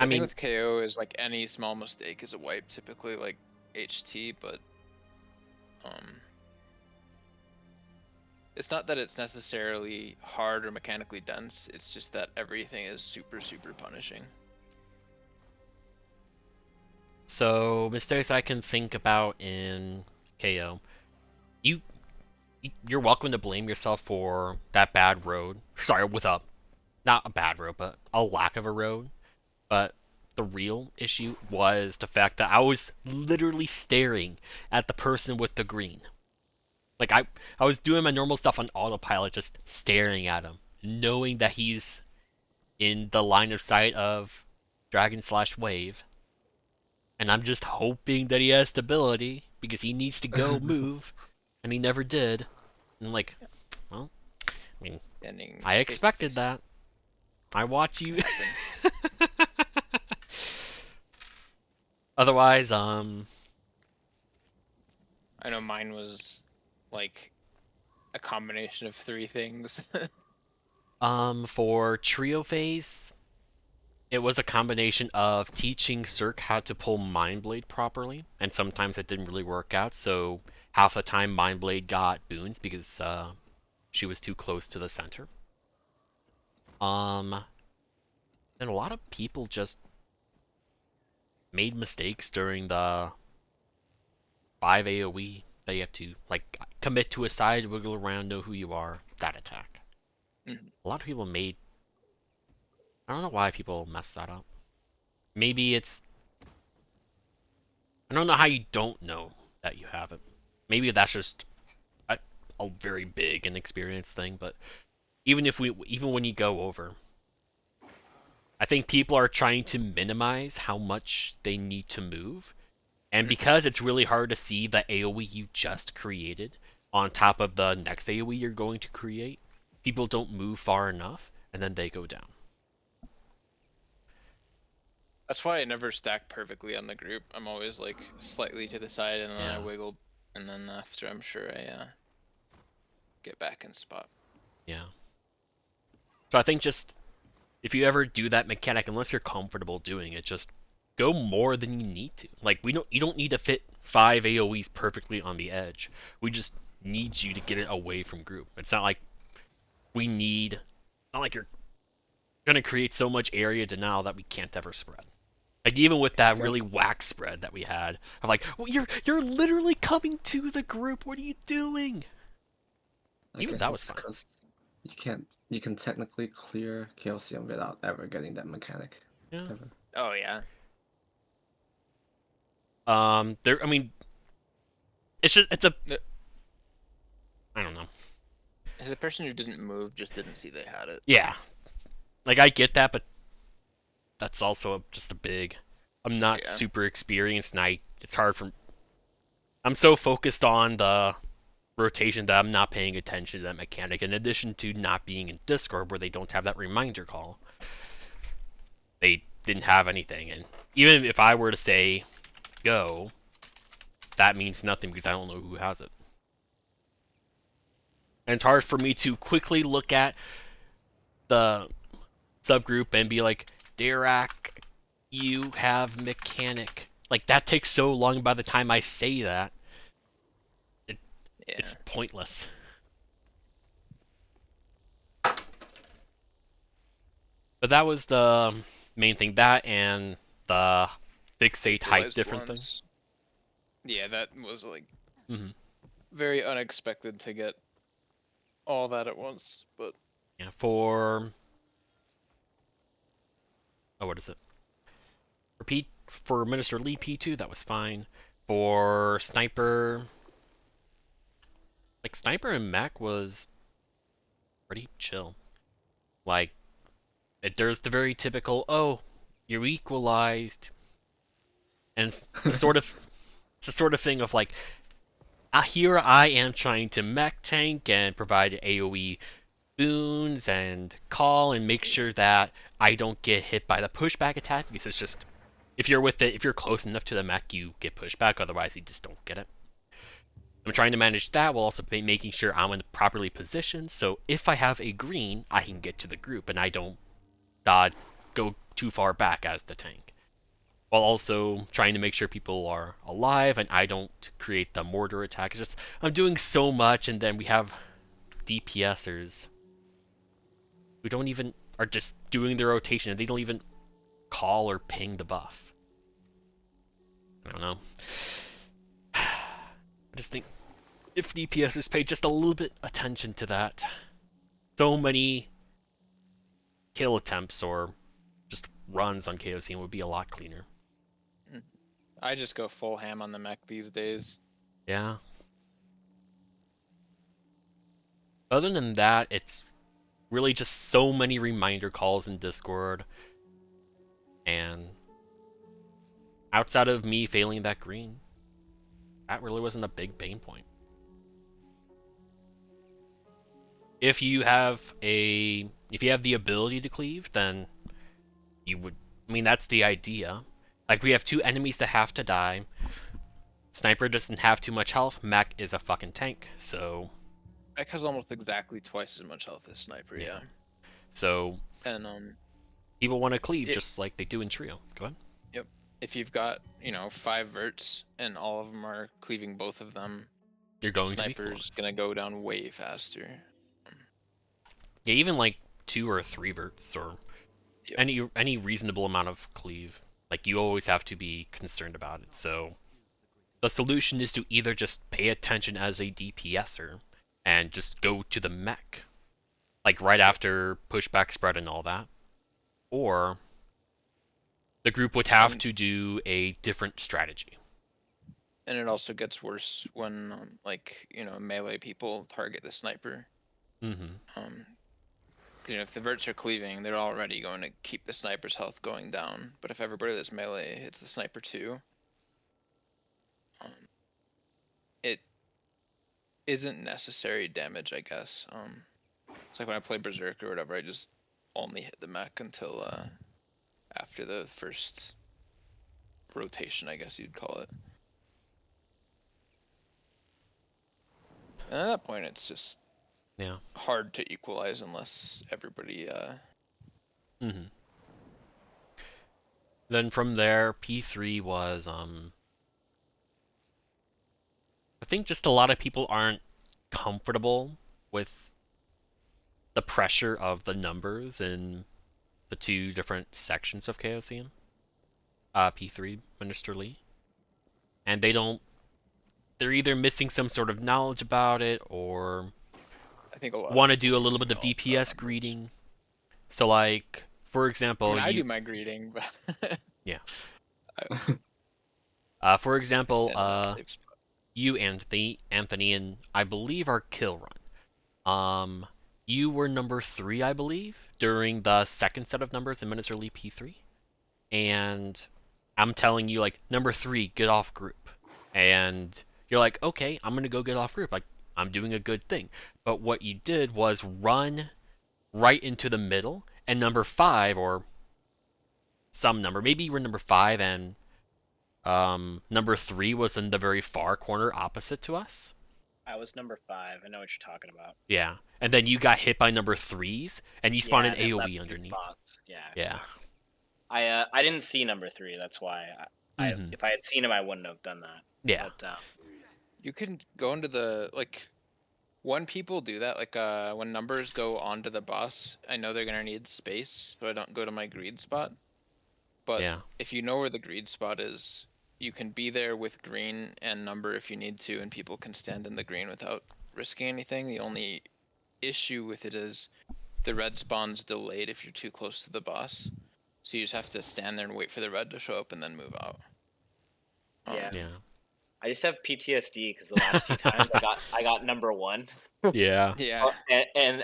I mean, think with KO is like any small mistake is a wipe, typically like HT, but it's not that it's necessarily hard or mechanically dense, it's just that everything is super punishing. So, mistakes I can think about in KO. You're welcome to blame yourself for that bad road. Sorry, not a bad road, but a lack of a road. But the real issue was the fact that I was literally staring at the person with the green. Like I was doing my normal stuff on autopilot, just staring at him, knowing that he's in the line of sight of Dragon/Wave. And I'm just hoping that he has stability because he needs to go move, and he never did. And I'm like, well, I mean, I expected that. I watch you. Otherwise, I know mine was like a combination of 3 things. for trio phase, it was a combination of teaching Cirque how to pull Mind Blade properly, and sometimes it didn't really work out, so half the time Mind Blade got boons because she was too close to the center. And a lot of people just made mistakes during the 5 AoE that you have to, like, commit to a side, wiggle around, know who you are, that attack. Mm-hmm. A lot of people made... I don't know why people mess that up. Maybe it's... I don't know how you don't know that you have it. Maybe that's just a very big inexperienced thing, but even when you go over, I think people are trying to minimize how much they need to move. And because it's really hard to see the AoE you just created on top of the next AoE you're going to create, people don't move far enough, and then they go down. That's why I never stack perfectly on the group. I'm always like slightly to the side, and then I wiggle, and then after I'm sure I get back in spot. Yeah. So I think just, if you ever do that mechanic, unless you're comfortable doing it, just go more than you need to. Like, you don't need to fit 5 AoEs perfectly on the edge. We just need you to get it away from group. It's not like not like you're gonna create so much area denial that we can't ever spread. Like, even with that really whack spread that we had, I'm like, well, you're literally coming to the group. What are you doing? Even that was fine. Because you can technically clear Chaosium without ever getting that mechanic. Yeah. Ever. Oh yeah. I mean, it's a. I don't know. The person who didn't move just didn't see they had it. Yeah, like I get that, but that's also just a big. I'm not super experienced, and it's hard for. I'm so focused on the rotation that I'm not paying attention to that mechanic. In addition to not being in Discord, where they don't have that reminder call, they didn't have anything, and even if I were to say go, that means nothing because I don't know who has it. And it's hard for me to quickly look at the subgroup and be like, Dirac, you have mechanic. Like, that takes so long by the time I say that. It's pointless. But that was the main thing. That and the fixate height different thing. Yeah, that was like very unexpected to get all that at once, but yeah, what is it? For Minister Lee P2, that was fine. For Sniper, like Sniper and Mech was pretty chill. Like there's the very typical, oh, you're equalized, and it's the sort of thing of like, here I am trying to mech tank and provide AoE boons and call and make sure that I don't get hit by the pushback attack, because it's just, if you're close enough to the mech, you get pushback, otherwise you just don't get it. I'm trying to manage that while also making sure I'm properly positioned, so if I have a green, I can get to the group and I don't go too far back as the tank. While also trying to make sure people are alive and I don't create the mortar attack. It's just, I'm doing so much, and then we have DPSers who are just doing their rotation and they don't even call or ping the buff. I don't know. I just think if DPSers paid just a little bit attention to that, so many kill attempts or just runs on KOC would be a lot cleaner. I just go full ham on the mech these days. Yeah. Other than that, it's really just so many reminder calls in Discord, and outside of me failing that green, that really wasn't a big pain point. If you have the ability to cleave, then you would, I mean, that's the idea. Like, we have 2 enemies that have to die. Sniper doesn't have too much health. Mech is a fucking tank, so... Mech has almost exactly twice as much health as Sniper, yeah. So... And, people want to cleave just like they do in Trio. Go ahead. Yep. If you've got, 5 verts, and all of them are cleaving both of them, you're going Sniper's gonna go down way faster. Yeah, even like 2 or 3 verts, or any reasonable amount of cleave. Like, you always have to be concerned about it, so... The solution is to either just pay attention as a DPSer and just go to the mech, like right after pushback spread and all that, or the group would have to do a different strategy. And it also gets worse when, melee people target the Sniper. Mm-hmm. If the verts are cleaving, they're already going to keep the Sniper's health going down. But if everybody that's melee hits the Sniper too, it isn't necessary damage, I guess. It's like when I play Berserk or whatever, I just only hit the mech until after the first rotation, I guess you'd call it. And at that point, it's just hard to equalize unless everybody. Mm-hmm. Then from there, P3 was I think just a lot of people aren't comfortable with the pressure of the numbers in the 2 different sections of KOC. P3, Minister Lee. And they're either missing some sort of knowledge about it, or I think want to do a little bit of DPS greeting. So, like, for example... I do my greeting, but... yeah. For example, you, Anthony, and I believe our kill run. You were number 3, I believe, during the second set of numbers in Minister Lee P3. And I'm telling you, like, number 3, get off group. And you're like, okay, I'm going to go get off group. Like, I'm doing a good thing. But what you did was run right into the middle, and number 5, or some number, maybe you were number 5 and number 3 was in the very far corner opposite to us. I was number 5. I know what you're talking about. Yeah, and then you got hit by number 3s, and you spawned an AoE underneath. Yeah. Yeah. Exactly. I didn't see number 3. That's why. If I had seen him, I wouldn't have done that. Yeah. But, you can go into the when people do that, when numbers go onto the boss, I know they're gonna need space, so I don't go to my greed spot. But if you know where the greed spot is, you can be there with green and number if you need to, and people can stand in the green without risking anything. The only issue with it is the red spawn's delayed if you're too close to the boss. So you just have to stand there and wait for the red to show up and then move out. Yeah. Yeah. I just have PTSD because the last few times I got number 1. Yeah. Yeah.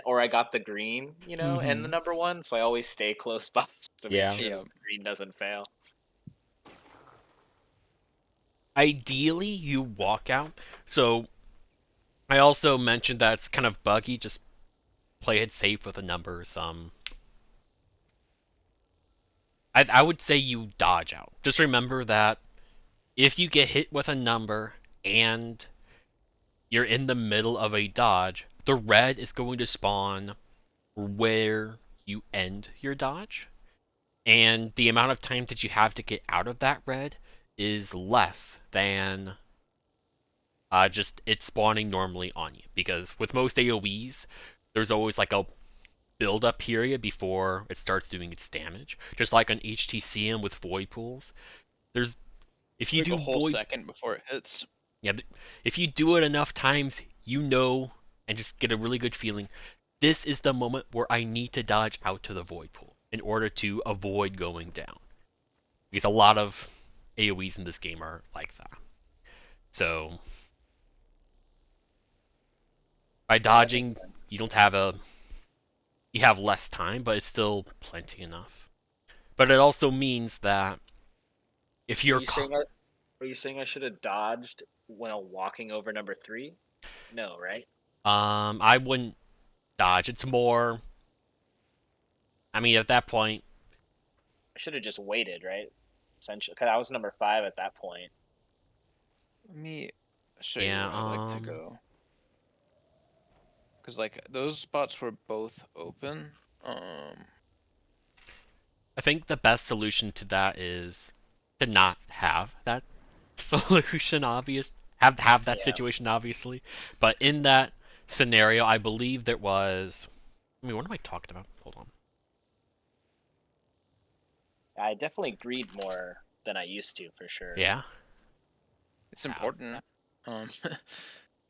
Or I got the green, and the Mhm. number 1, so I always stay close by to make Yeah. sure Yeah. the green doesn't fail. Ideally, you walk out. So I also mentioned that it's kind of buggy. Just play it safe with the numbers. I would say you dodge out. Just remember that if you get hit with a number and you're in the middle of a dodge, the red is going to spawn where you end your dodge, and the amount of time that you have to get out of that red is less than just it spawning normally on you. Because with most AoEs, there's always like a build-up period before it starts doing its damage. Just like on HTcm with void pools, there's if you Like do a whole void, second before it hits. yeah, if you do it enough times, and just get a really good feeling. This is the moment where I need to dodge out to the void pool in order to avoid going down. Because a lot of AoEs in this game are like that. So by Yeah, that makes dodging, sense. you have less time, but it's still plenty enough. But it also means that if Are you're you saying I should have dodged when walking over number 3? No, right? I wouldn't dodge. It's more. I mean, at that point, I should have just waited, right? Essentially, because I was number 5 at that point. Let me show you yeah. where I like to go. Because like those spots were both open. I think the best solution to that is to not have that solution obvious. Have that Yeah. situation obviously, but in that scenario, I believe there was. I mean, what am I talking about? Hold on. I definitely greed more than I used to, for sure. Yeah. It's important.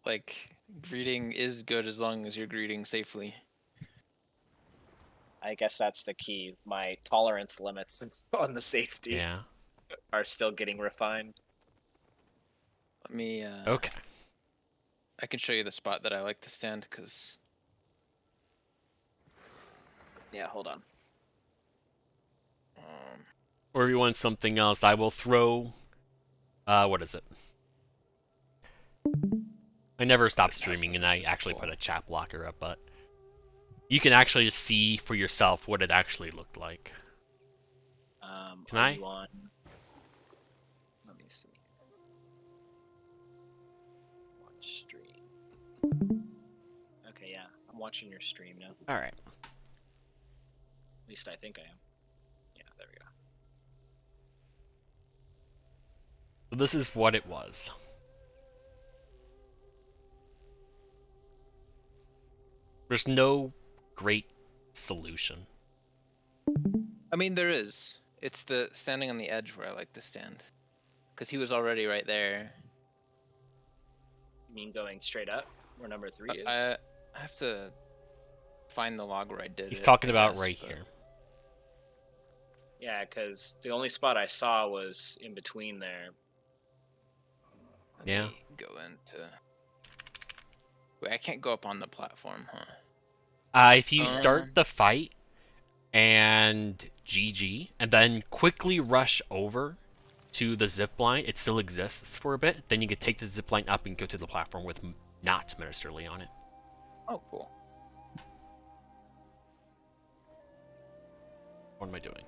Like greeting is good as long as you're greeting safely. I guess that's the key. My tolerance limits on the safety Yeah. are still getting refined. Let me. Okay. I can show you the spot that I like to stand because. Yeah, hold on. Or if you want something else, I will throw. What is it? I never stop streaming, and I actually put a chat blocker up, but you can actually see for yourself what it actually looked like. Can I? You on? Let me see. Watch stream. Okay, yeah, I'm watching your stream now. All right. At least I think I am. Yeah, there we go. So this is what it was. There's no great solution. I mean, there is. It's the standing on the edge where I like to stand. Because he was already right there. You mean going straight up where number 3 is? I have to find the log where I did He's it. talking I about guess, right but- here. Yeah, because the only spot I saw was in between there. Let Yeah. me go into. Wait, I can't go up on the platform, huh? If you start the fight and GG, and then quickly rush over to the zip line, it still exists for a bit. Then you can take the zip line up and go to the platform with not Minister Lee on it. Oh, cool. What am I doing?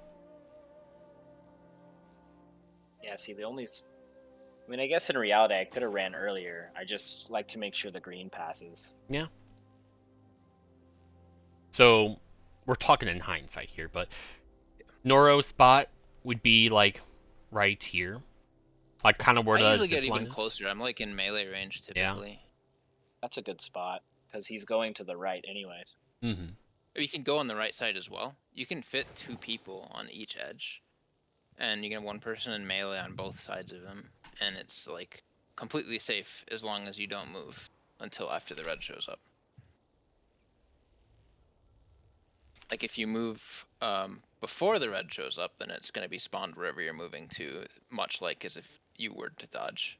Yeah, see, I mean, I guess in reality, I could have ran earlier. I just like to make sure the green passes. Yeah. So, we're talking in hindsight here, but Noro's spot would be like right here, like kind of where I the usually zip get line even is. closer. I'm like in melee range typically. That's a good spot, because he's going to the right anyways. Mm-hmm. You can go on the right side as well. You can fit 2 people on each edge. And you can have 1 person in melee on both sides of him. And it's like completely safe as long as you don't move until after the red shows up. like if you move before the red shows up, then it's going to be spawned wherever you're moving to, much like as if you were to dodge.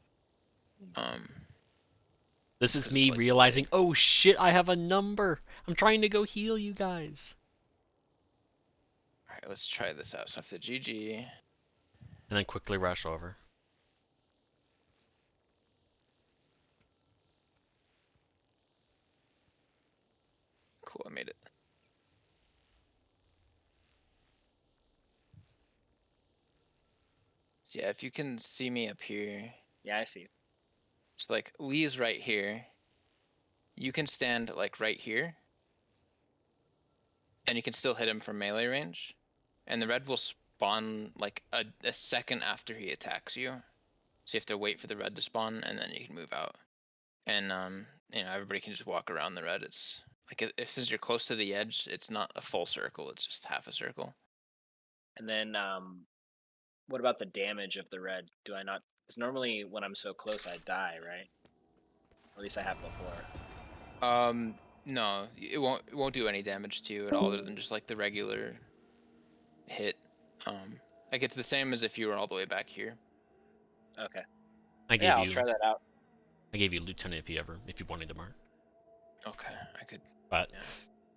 This just is 'cause me it's, like, realizing, oh shit, I have a number. I'm trying to go heal you guys. Alright, let's try this out. So I have the GG. And then quickly rush over. Cool, I made it. So yeah, if you can see me up here. Yeah, I see. So like Lee's right here. You can stand like right here. And you can still hit him from melee range. And the red will spawn like a second after he attacks you. So you have to wait for the red to spawn and then you can move out. And you know, everybody can just walk around the red. It's like since you're close to the edge, it's not a full circle, it's just half a circle. And then, what about the damage of the red? Do I not? Because normally when I'm so close, I die, right? At least I have before. No, it won't do any damage to you at all, other than just like the regular hit. Like it's the same as if you were all the way back here. Okay. I gave Yeah, I'll you try that out. I gave you Lieutenant if you wanted to mark. Okay, I could. But Yeah.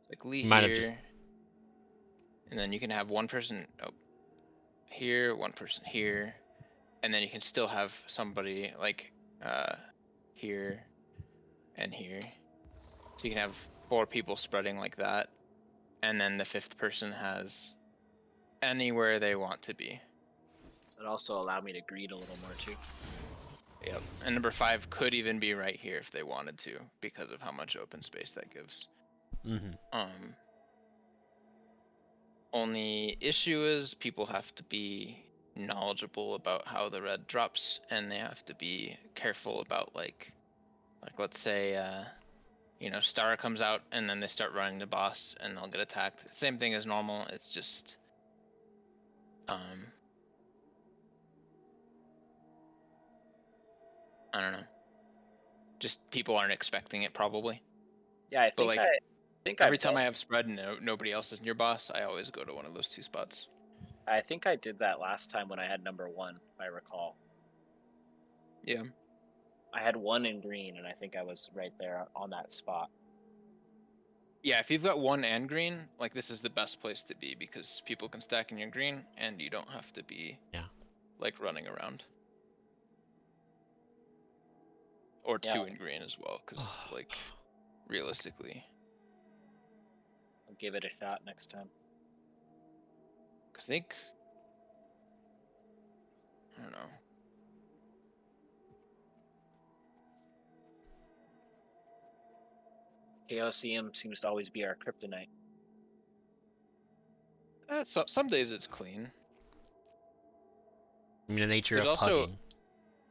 Like Lee you might have here, just and then you can have one person here, one person here, and then you can still have somebody like here and here. So you can have 4 people spreading like that, and then the 5th person has anywhere they want to be. It also allowed me to greed a little more too. Yep. And number 5 could even be right here if they wanted to, because of how much open space that gives. Only issue is people have to be knowledgeable about how the red drops, and they have to be careful about like let's say you know, Star comes out and then they start running the boss and they'll get attacked. Same thing as normal, it's just I don't know. Just people aren't expecting it probably. Yeah, I But think like every I've time done, I have spread and nobody else is near boss, I always go to one of those 2 spots. I think I did that last time when I had number 1, if I recall. Yeah. I had 1 in green, and I think I was right there on that spot. Yeah, if you've got 1 and green, like this is the best place to be because people can stack in your green and you don't have to be like running around. Or 2 in green as well, because like realistically. I'll give it a shot next time. I think I don't know. TKoJ seems to always be our kryptonite. So, some days it's clean. I mean, the nature There's of also hugging.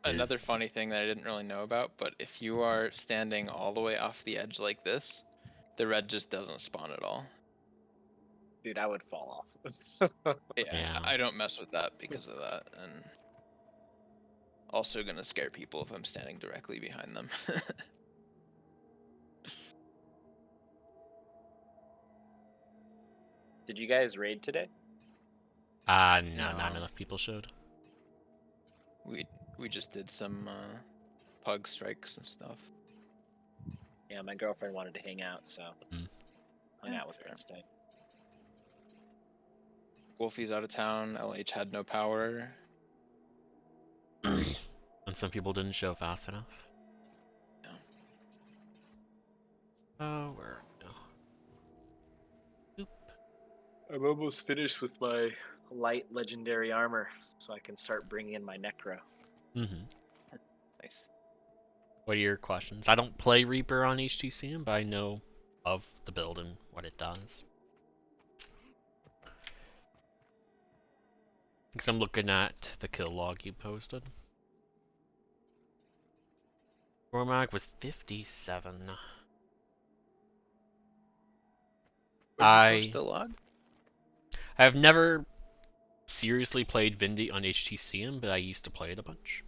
another funny thing that I didn't really know about, but if you are standing all the way off the edge like this, the red just doesn't spawn at all. Dude, I would fall off. Yeah, I don't mess with that because of that, and also gonna scare people if I'm standing directly behind them. Did you guys raid today? No, No. not enough people showed. We just did some pug strikes and stuff. Yeah, my girlfriend wanted to hang out, so hung out with her instead. Wolfie's out of town. LH had no power. And some people didn't show fast enough. Yeah. Oh, where? No. I'm almost finished with my light legendary armor, so I can start bringing in my necro. Nice. What are your questions? I don't play Reaper on HTcm, but I know of the build and what it does. Because I'm looking at the kill log you posted. Cormac was 57. Post the log? I've never seriously played Vindy on HTcm, but I used to play it a bunch.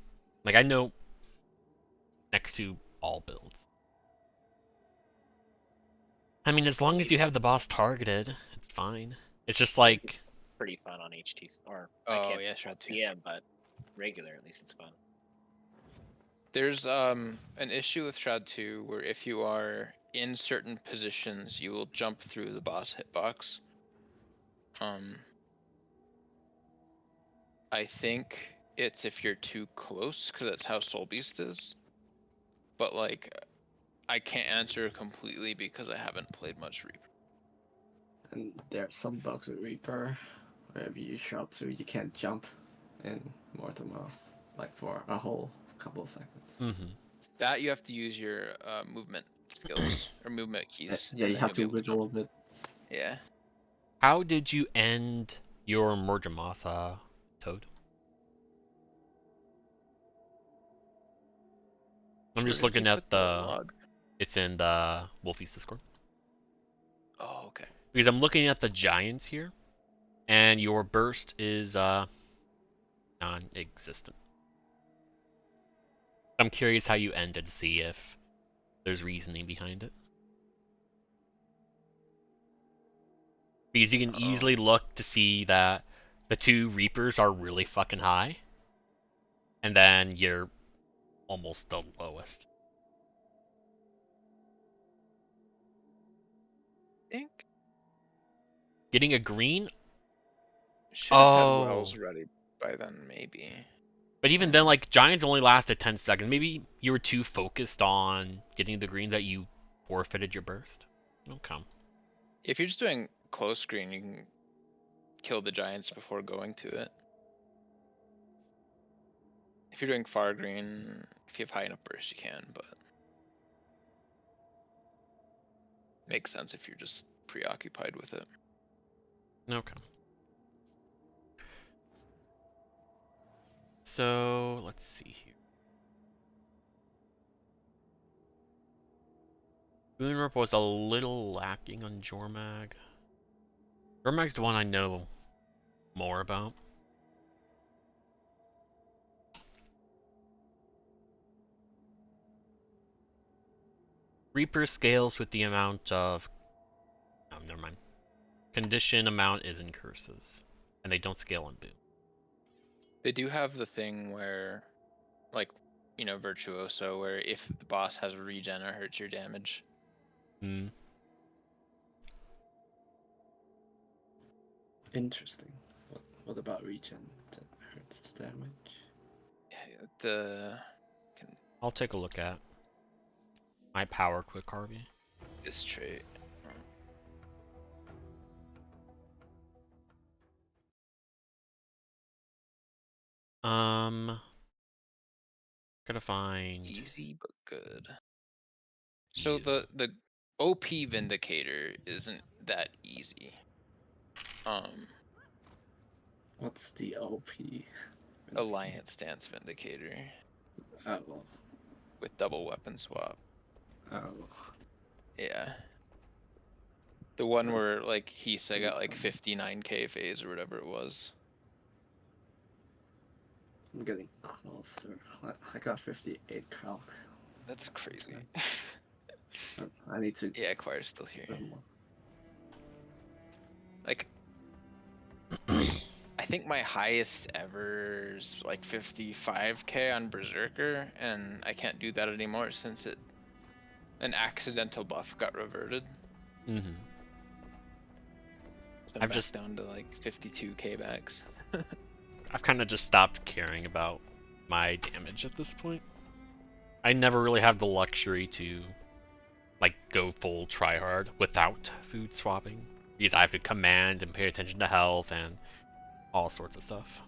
Like, I know next to all builds. I mean, as long as you have the boss targeted, it's fine. It's just like Pretty fun on HT or I Oh can't yeah, Shroud 2. TM, but regular at least it's fun. There's an issue with Shroud 2 where if you are in certain positions, you will jump through the boss hitbox. I think it's if you're too close, because that's how Soul Beast is. But like, I can't answer completely because I haven't played much Reaper. And there are some bugs with Reaper, where if you use Shroud 2, you can't jump in Mortal Mouth, like for a whole couple of seconds. mm-hmm. That you have to use your movement skills or movement keys. Yeah, and you then have you'll to be able wiggle a jump. bit. Yeah. How did you end your Morgemoth, Toad? I'm just Where did you looking at put the log? it's in the Wolfie's Discord. Oh, okay. Because I'm looking at the giants here, and your burst is non-existent. I'm curious how you ended to see if there's reasoning behind it. Because you can easily look to see that the two Reapers are really fucking high, and then you're almost the lowest. I think Getting a green? should have had Oh. wells ready by then, maybe. But even then, like, giants only lasted 10 seconds. Maybe you were too focused on getting the green that you forfeited your burst. Okay. If you're just doing close screen, you can kill the giants before going to it. If you're doing far green, if you have high enough burst, you can, but makes sense if you're just preoccupied with it. Okay. So, let's see here. Boonrip was a little lacking on Jormag. Jormag's the one I know more about. Reaper scales with the amount of... Oh, never mind. Condition amount is in curses. And they don't scale on Boon. They do have the thing where, like, you know, Virtuoso, where if the boss has a regen, it hurts your damage. Hmm. Interesting. What about regen that hurts the damage? I'll take a look at my power quick Harvey. This trait. Gotta find Easy but good. So the OP Vindicator isn't that easy. What's the OP? Alliance Stance Vindicator. Oh. Well. With double weapon swap. Oh. Yeah. The one where like Hisa got like 59k phase or whatever it was. I'm getting closer. I got 58 Kralk. That's crazy. I need to. Yeah, Choir's still here. Like, I think my highest ever is like 55k on Berserker, and I can't do that anymore since an accidental buff got reverted. Mm-hmm. So I'm just down to like 52k max. I've kind of just stopped caring about my damage at this point. I never really have the luxury to like go full tryhard without food swapping, because I have to command and pay attention to health and all sorts of stuff.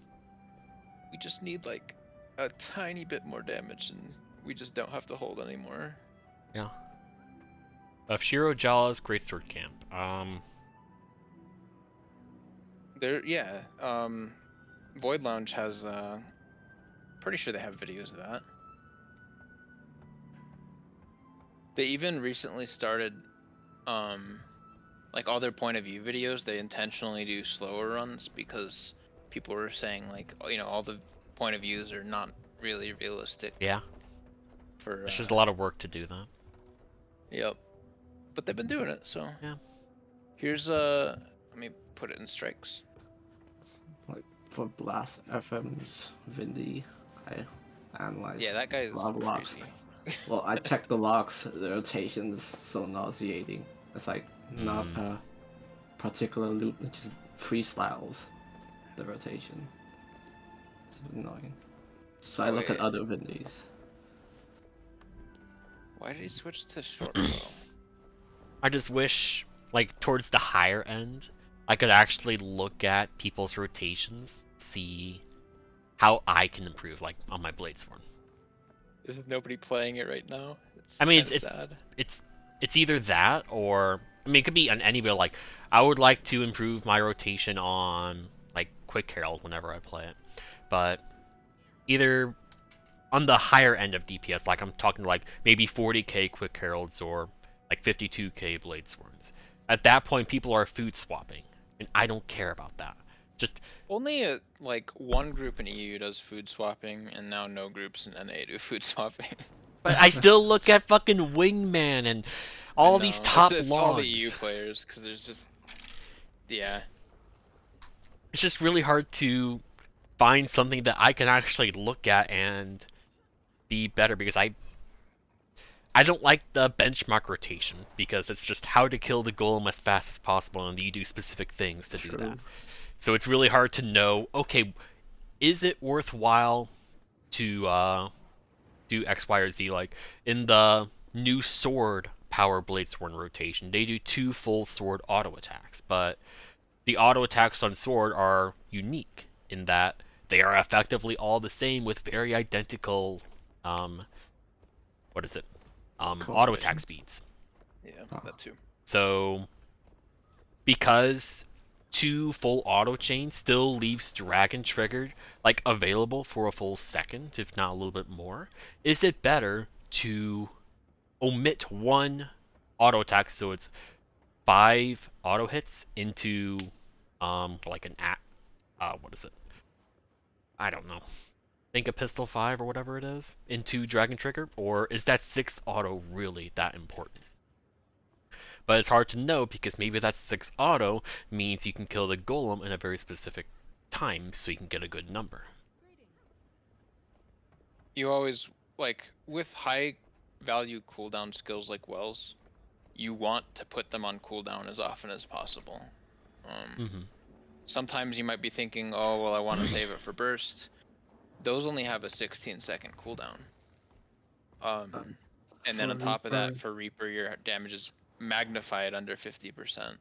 We just need like a tiny bit more damage, and we just don't have to hold anymore. Yeah. Shiro Jala's Greatsword Camp. Void Lounge has pretty sure they have videos of that. They even recently started like all their point of view videos, they intentionally do slower runs because people were saying like, you know, all the point of views are not really realistic. Yeah. It's just a lot of work to do that. Yep. But they've been doing it, so. Yeah. Here's Let me put it in strikes. Like for Blast FM's Vindy, I analyzed Yeah, that guy a is lot of logs. crazy. Well, I checked the logs, the rotation is so nauseating. It's like not a particular loop, it just freestyles the rotation. It's annoying. So I look at other Vindys. Why did he switch to short bow? I just wish, like, towards the higher end, I could actually look at people's rotations, see how I can improve, like, on my Bladesworn. There's nobody playing it right now. It's I mean, sad. it's either that or, I mean, it could be on any, but like, I would like to improve my rotation on, like, QuitarHero whenever I play it. But either on the higher end of DPS, like I'm talking like maybe 40k QuitarHeralds or like 52k Bladesworns. At that point, people are food swapping, and I don't care about that. Just only like one group in EU does food swapping, and now no groups in NA do food swapping. But I still look at fucking Wingman and all these top it's logs. all the EU players, because there's just, yeah. It's just really hard to find something that I can actually look at and be better, because I don't like the benchmark rotation, because it's just how to kill the golem as fast as possible, and you do specific things to do that. So it's really hard to know, okay, is it worthwhile to do X, Y, or Z? Like, in the new sword power Bladesworn rotation, they do 2 full sword auto attacks, but the auto attacks on sword are unique in that they are effectively all the same with very identical, what is it? Auto attack speeds. Yeah, that too. So, because 2 full auto chains still leaves Dragon triggered like available for a full second, if not a little bit more, is it better to omit 1 auto attack so it's 5 auto hits into like an what is it? I don't know. Think a pistol 5 or whatever it is into Dragon Trigger, or is that 6th auto really that important? But it's hard to know, because maybe that 6th auto means you can kill the golem in a very specific time, so you can get a good number. You always, like, with high value cooldown skills like Wells, you want to put them on cooldown as often as possible. Sometimes you might be thinking, oh, well, I want to save it for burst. Those only have a 16-second cooldown. And then on top of that, for Reaper, your damage is magnified under 50%.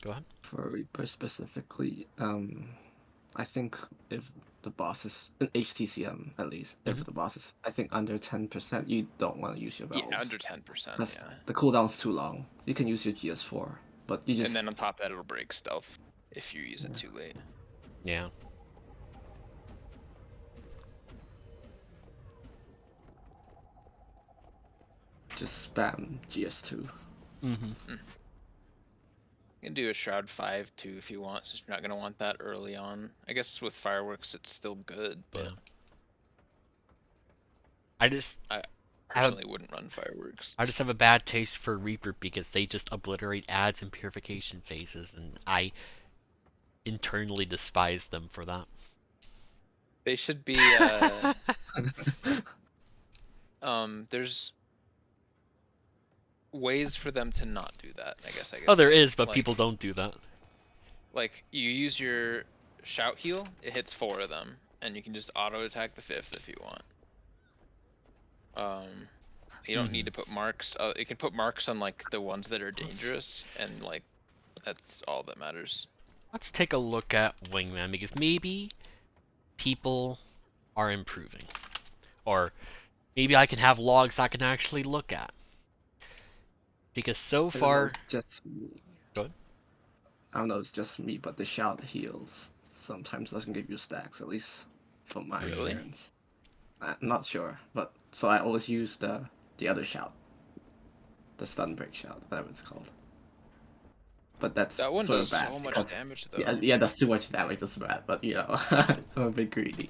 Go ahead. For Reaper specifically, I think if the boss is in HTcm at least, if the boss is, I think under 10%, you don't want to use your bells. Yeah, under 10%. Yeah. The cooldown's too long. You can use your GS4, but you just. And then on top of that, it'll break stealth if you use it too late. Yeah. Just spam GS2. You can do a Shroud 5 too if you want, since you're not gonna want that early on. I guess with fireworks it's still good, but I personally wouldn't run fireworks. I just have a bad taste for Reaper because they just obliterate ads and purification phases, and I internally despise them for that. They should be there's ways for them to not do that, I guess. Oh, there is, but people don't do that. Like, you use your shout heal, it hits 4 of them, and you can just auto attack the 5th if you want. You don't need to put marks. It can put marks on like the ones that are dangerous, and like that's all that matters. Let's take a look at Wingman, because maybe people are improving, or maybe I can have logs I can actually look at. Because so far, just me. Go ahead. I don't know, it's just me, but the shout heals sometimes doesn't give you stacks, at least from my experience. I'm not sure, but so I always use the other shout, the stun break shout, whatever it's called. But that one sort does of bad so much damage though. Yeah, that's too much damage. That's bad, but you know, I'm a bit greedy.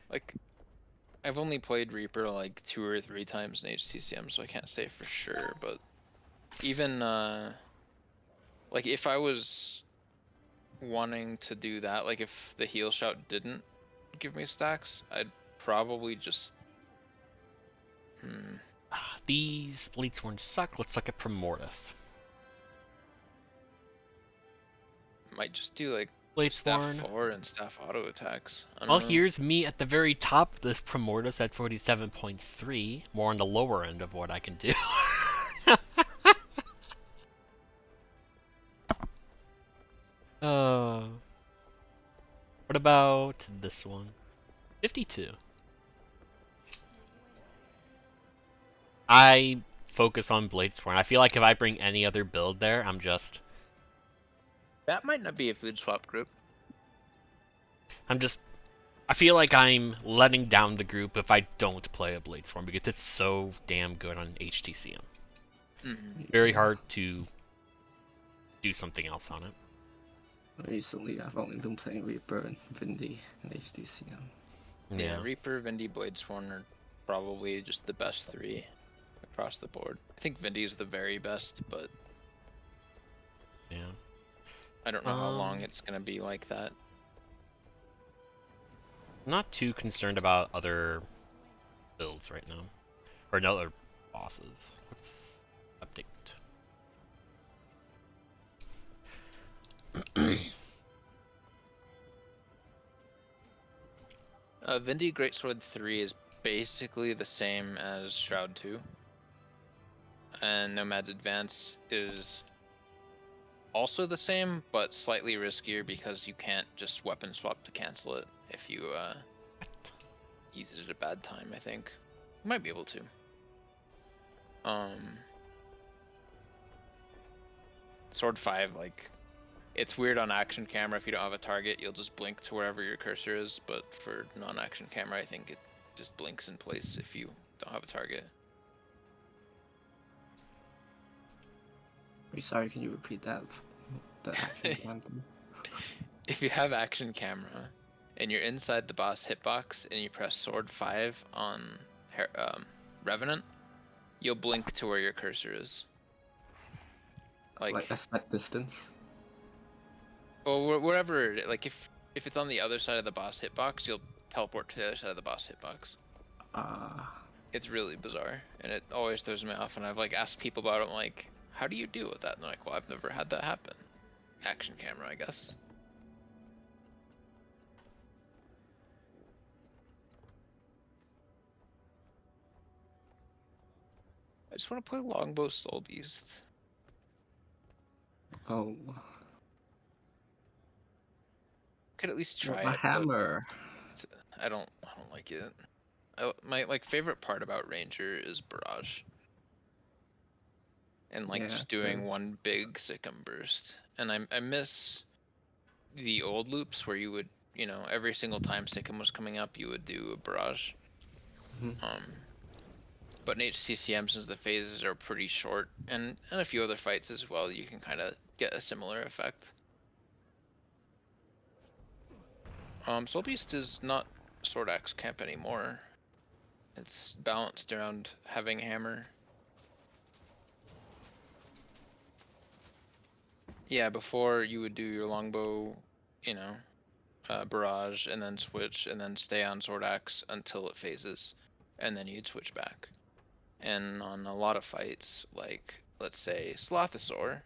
Like, I've only played Reaper like 2 or 3 times in HTcm, so I can't say for sure. But even Like if I was wanting to do that, like if the heal shout didn't give me stacks, I'd probably just These Bleedsworn suck. Let's look at Primordus. might just do like Bleedsworn. staff 4 and staff auto attacks. I Well, don't know. here's me at the very top of this Primordus at 47.3. More on the lower end of what I can do. What about this one? 52. I focus on Bladesworn. I feel like if I bring any other build there, I'm just... That might not be a food swap group. I feel like I'm letting down the group if I don't play a Bladesworn because it's so damn good on HTcm. Very hard to do something else on it. Recently, I've only been playing Reaper and Vindy and HTcm. Yeah, Reaper, Vindy, Bladesworn are probably just the best 3 across the board. I think Vindy is the very best, but yeah, I don't know how long it's gonna be like that. I'm not too concerned about other builds right now, or no other bosses. Let's update. Vindy Greatsword 3 is basically the same as Shroud 2. And Nomad's Advance is also the same, but slightly riskier because you can't just weapon swap to cancel it if you use it at a bad time, I think. You might be able to. Sword 5, like, it's weird on action camera. If you don't have a target, you'll just blink to wherever your cursor is, but for non-action camera, I think it just blinks in place if you don't have a target. Wait, sorry, can you repeat that? The action cam thing? If you have action camera and you're inside the boss hitbox and you press sword 5 on Revenant, you'll blink to where your cursor is. Like a set distance? Well, wherever, like if it's on the other side of the boss hitbox, you'll teleport to the other side of the boss hitbox. It's really bizarre, and it always throws me off. And I've like asked people about it. I'm like, how do you deal with that? And they're like, well, I've never had that happen. Action camera, I guess. I just want to play Longbow Soul Beast. Oh. Could at least try a it. hammer. I don't like it. My like favorite part about Ranger is Barrage. And like just doing one big Sikkim burst. And I miss the old loops where you would, you know, every single time Sikkim was coming up, you would do a Barrage. But in HTcm, since the phases are pretty short, and a few other fights as well, you can kind of get a similar effect. Soul Beast is not Sword Axe camp anymore. It's balanced around having hammer. Yeah, before you would do your longbow, you know, barrage, and then switch, and then stay on Sword Axe until it phases, and then you'd switch back. And on a lot of fights, like, let's say, Slothosaur,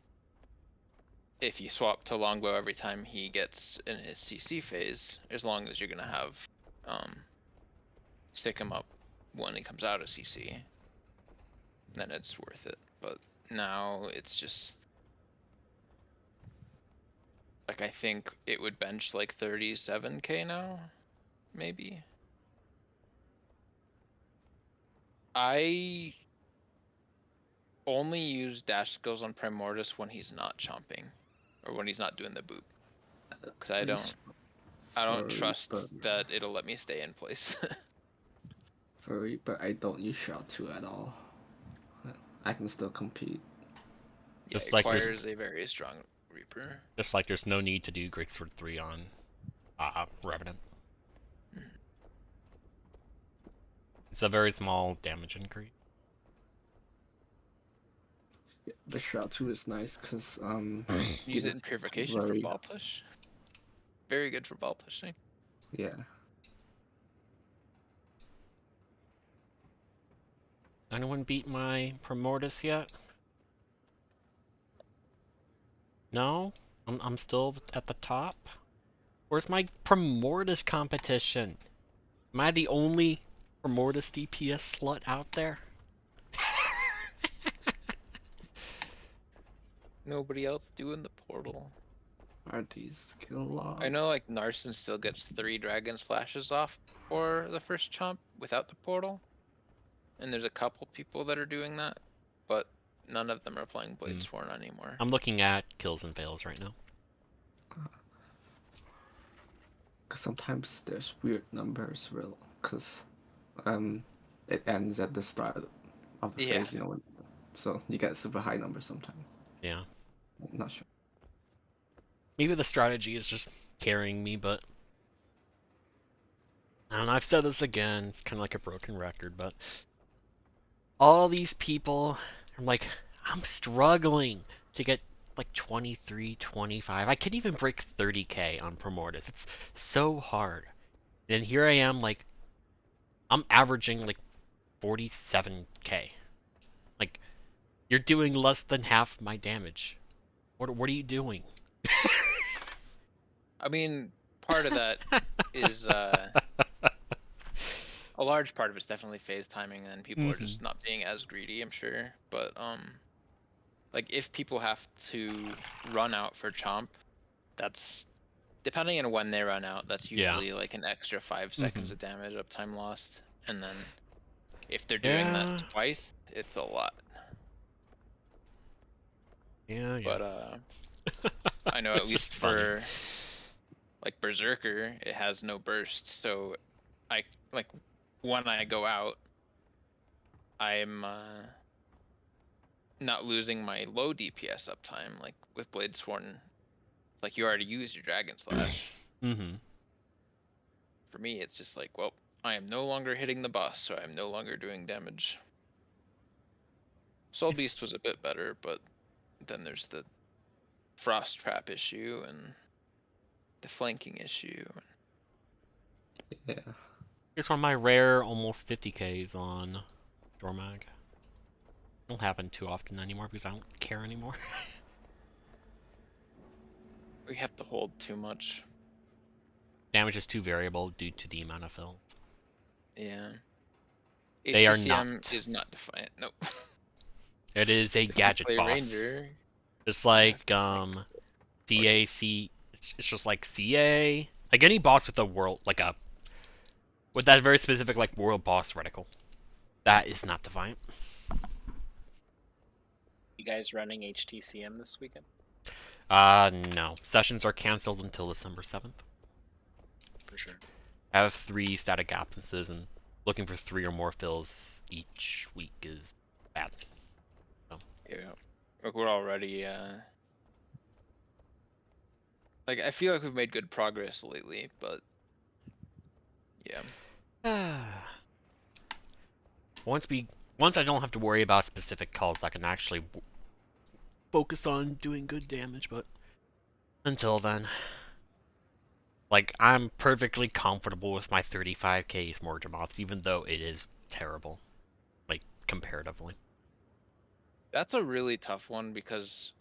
if you swap to longbow every time he gets in his CC phase, as long as you're gonna have stick him up when he comes out of CC, then it's worth it. But now it's just like, I think it would bench like 37k now, maybe. I only use dash skills on Primordus when he's not chomping, or when he's not doing the boot, because I don't trust that it'll let me stay in place. For Reaper, I don't use Shroud 2 at all. I can still compete. Yeah, it requires a very strong Reaper. Just like there's no need to do Greatsword 3 on Revenant. It's a very small damage increase. The Shroud 2 is nice because Use you it in purification for ball push. Very good for ball pushing. Yeah. Anyone beat my Primordius yet? No? I'm still at the top? Where's my Primordius competition? Am I the only Primordius DPS slut out there? Nobody else doing the portal. Are these skill logs? I know like Narsen still gets 3 dragon slashes off for the first chomp without the portal. And there's a couple people that are doing that, but none of them are playing Bladesworn anymore. I'm looking at kills and fails right now. Cause sometimes there's weird numbers, cause it ends at the start of the phase, you know, so you get super high numbers sometimes. Yeah. I'm not sure. Maybe the strategy is just carrying me, but I don't know, I've said this again, it's kind of like a broken record, but all these people are like, I'm struggling to get like 23, 25. I couldn't even break 30k on Primordius. It's so hard. And here I am, like, I'm averaging like 47k. Like, you're doing less than half my damage. What are you doing? I mean, part of that is a large part of it's definitely phase timing, and people are just not being as greedy, I'm sure. But like if people have to run out for chomp, that's depending on when they run out. That's usually like an extra 5 seconds of damage uptime lost, and then if they're doing that twice, it's a lot. Yeah. But I know at least for like Berserker, it has no burst, so I like when I go out, I'm not losing my low DPS uptime. Like with Bladesworn, like you already used your Dragon Slash. For me, it's just like, well, I am no longer hitting the boss, so I'm no longer doing damage. Soul Beast was a bit better, but then there's the Frost Trap issue and the flanking issue. Yeah. Here's one of my rare almost 50ks on Dormag. Don't happen too often anymore because I don't care anymore. We have to hold too much. Damage is too variable due to the amount of fills. Yeah. They are HTcm not. is not defiant. Nope. It is a gadget boss. Ranger, just like CAC. It's just like CA. Like any boss with a world, like a with that very specific like world boss reticle. That is not defiant. You guys running HTcm this weekend? No. Sessions are cancelled until December 7th. For sure. I have 3 static absences, and looking for 3 or more fills each week is bad. So. Yeah. Like we're already like I feel like we've made good progress lately, but yeah. Once I don't have to worry about specific calls, I can actually focus on doing good damage, but until then, like, I'm perfectly comfortable with my 35k Morgemoth, even though it is terrible, like, comparatively. That's a really tough one because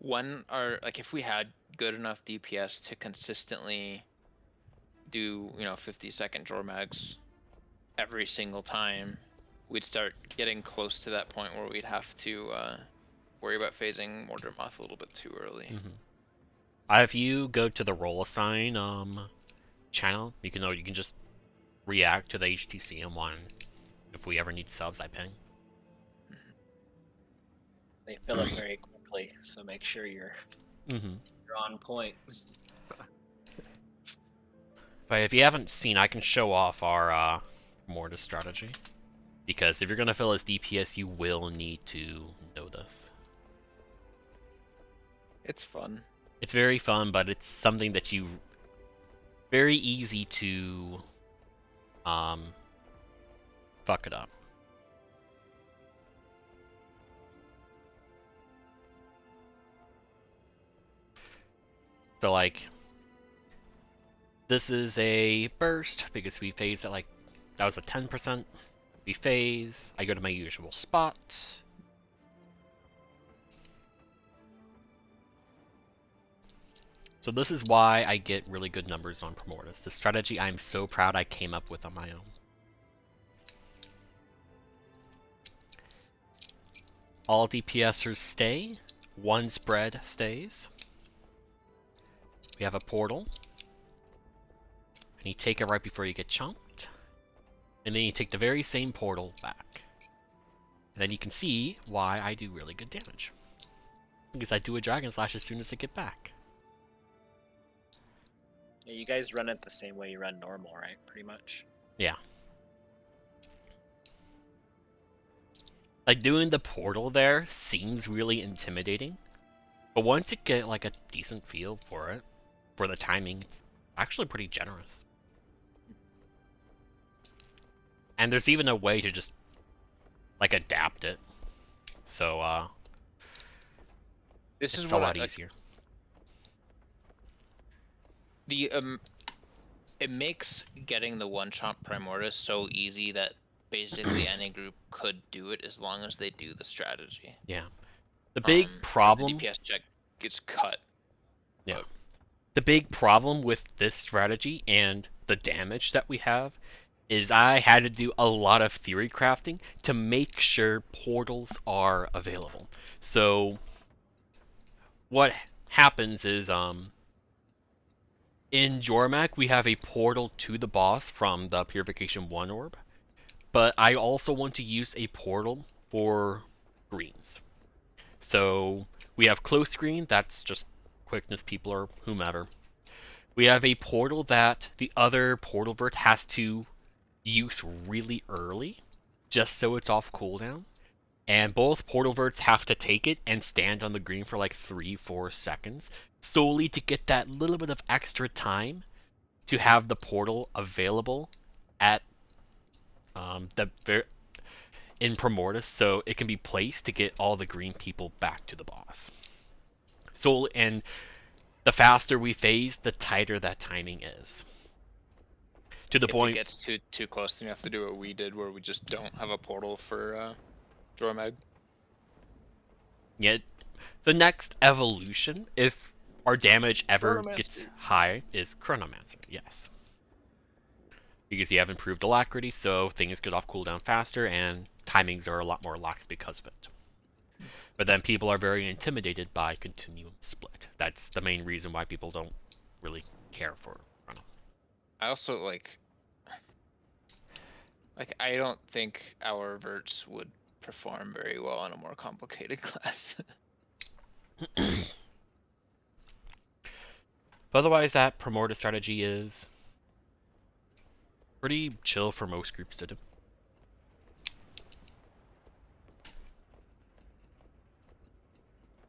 if we had good enough DPS to consistently do, 50-second Jormags every single time, we'd start getting close to that point where we'd have to worry about phasing Morgemoth a little bit too early. If you go to the roll assign channel, you can just react to the HTcm one. If we ever need subs, I ping. They fill up very quickly, so make sure you're on point. But if you haven't seen, I can show off our Mortis strategy. Because if you're gonna fill as DPS, you will need to know this. It's fun. It's very fun, but it's something that you very easy to fuck it up. So like, this is a burst because we phased at like, that was a 10%. We phase, I go to my usual spot. So this is why I get really good numbers on Primordius. The strategy I'm so proud I came up with on my own. All DPSers stay. One spread stays. We have a portal. And you take it right before you get chunked. And then you take the very same portal back. And then you can see why I do really good damage. Because I do a Dragon Slash as soon as I get back. Yeah, you guys run it the same way you run normal, right? Pretty much. Yeah. Like, doing the portal there seems really intimidating. But once you get, like, a decent feel for it, for the timing, it's actually pretty generous. And there's even a way to just, like, adapt it. So, this it's is a what lot easier. The it makes getting the one-shot Primordius so easy that basically any group could do it as long as they do the strategy. Yeah. The big problem... The DPS check gets cut. Yeah. The big problem with this strategy and the damage that we have is I had to do a lot of theory crafting to make sure portals are available. So what happens is in Jormak we have a portal to the boss from the Purification 1 orb, but I also want to use a portal for greens. So we have close green, that's just quickness people or whomever. We have a portal that the other portal vert has to use really early, just so it's off cooldown. And both portal verts have to take it and stand on the green for like 3-4 seconds, solely to get that little bit of extra time to have the portal available at in Primordius, so it can be placed to get all the green people back to the boss. So, and the faster we phase, the tighter that timing is. To the point, if it gets too close, then you have to do what we did, where we just don't have a portal for Jormag. Yeah, the next evolution, if our damage ever gets high, is Chronomancer. Yes, because you have improved alacrity, so things get off cooldown faster, and timings are a lot more lax because of it. But then people are very intimidated by Continuum Split. That's the main reason why people don't really care for Chrono. I also like I don't think our verts would perform very well on a more complicated class. But otherwise, that Primordius strategy is pretty chill for most groups to do.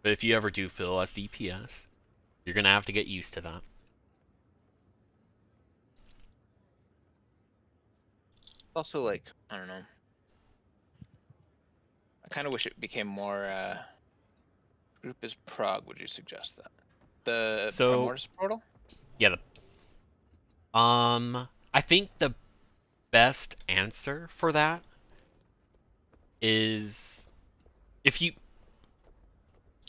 But if you ever do fill as DPS, you're gonna have to get used to that. Also, like, I don't know. I kind of wish it became more group is Prague. Would you suggest that? The Primordius portal? Yeah. I think the best answer for that is if you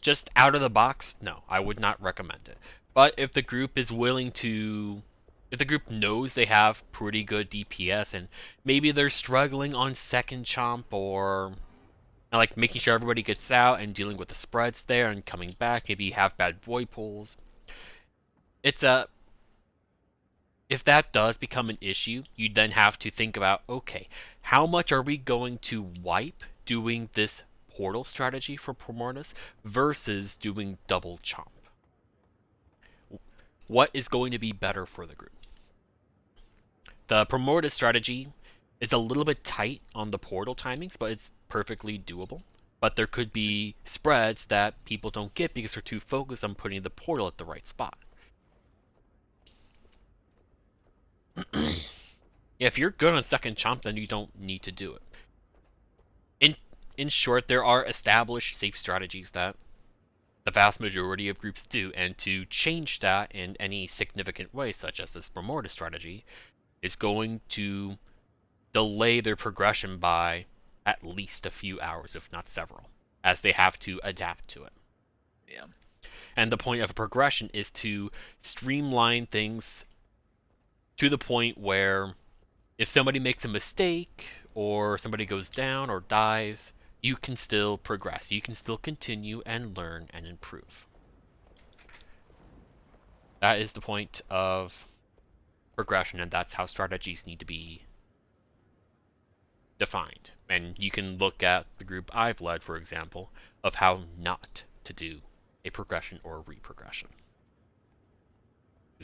just out of the box, no, I would not recommend it. But if the group is willing to, if the group knows they have pretty good DPS and maybe they're struggling on second chomp or like making sure everybody gets out and dealing with the spreads there and coming back, maybe you have bad void pools. If that does become an issue, you then have to think about, okay, how much are we going to wipe doing this portal strategy for Primordius versus doing double chomp? What is going to be better for the group? The Primordius strategy is a little bit tight on the portal timings, but it's perfectly doable. But there could be spreads that people don't get because they're too focused on putting the portal at the right spot. If you're good on second chomp, then you don't need to do it. In short, there are established safe strategies that the vast majority of groups do, and to change that in any significant way, such as this Promortis strategy, is going to delay their progression by at least a few hours, if not several, as they have to adapt to it. Yeah. And the point of a progression is to streamline things to the point where if somebody makes a mistake, or somebody goes down or dies, you can still progress. You can still continue and learn and improve. That is the point of progression, and that's how strategies need to be defined. And you can look at the group I've led, for example, of how not to do a progression or a reprogression.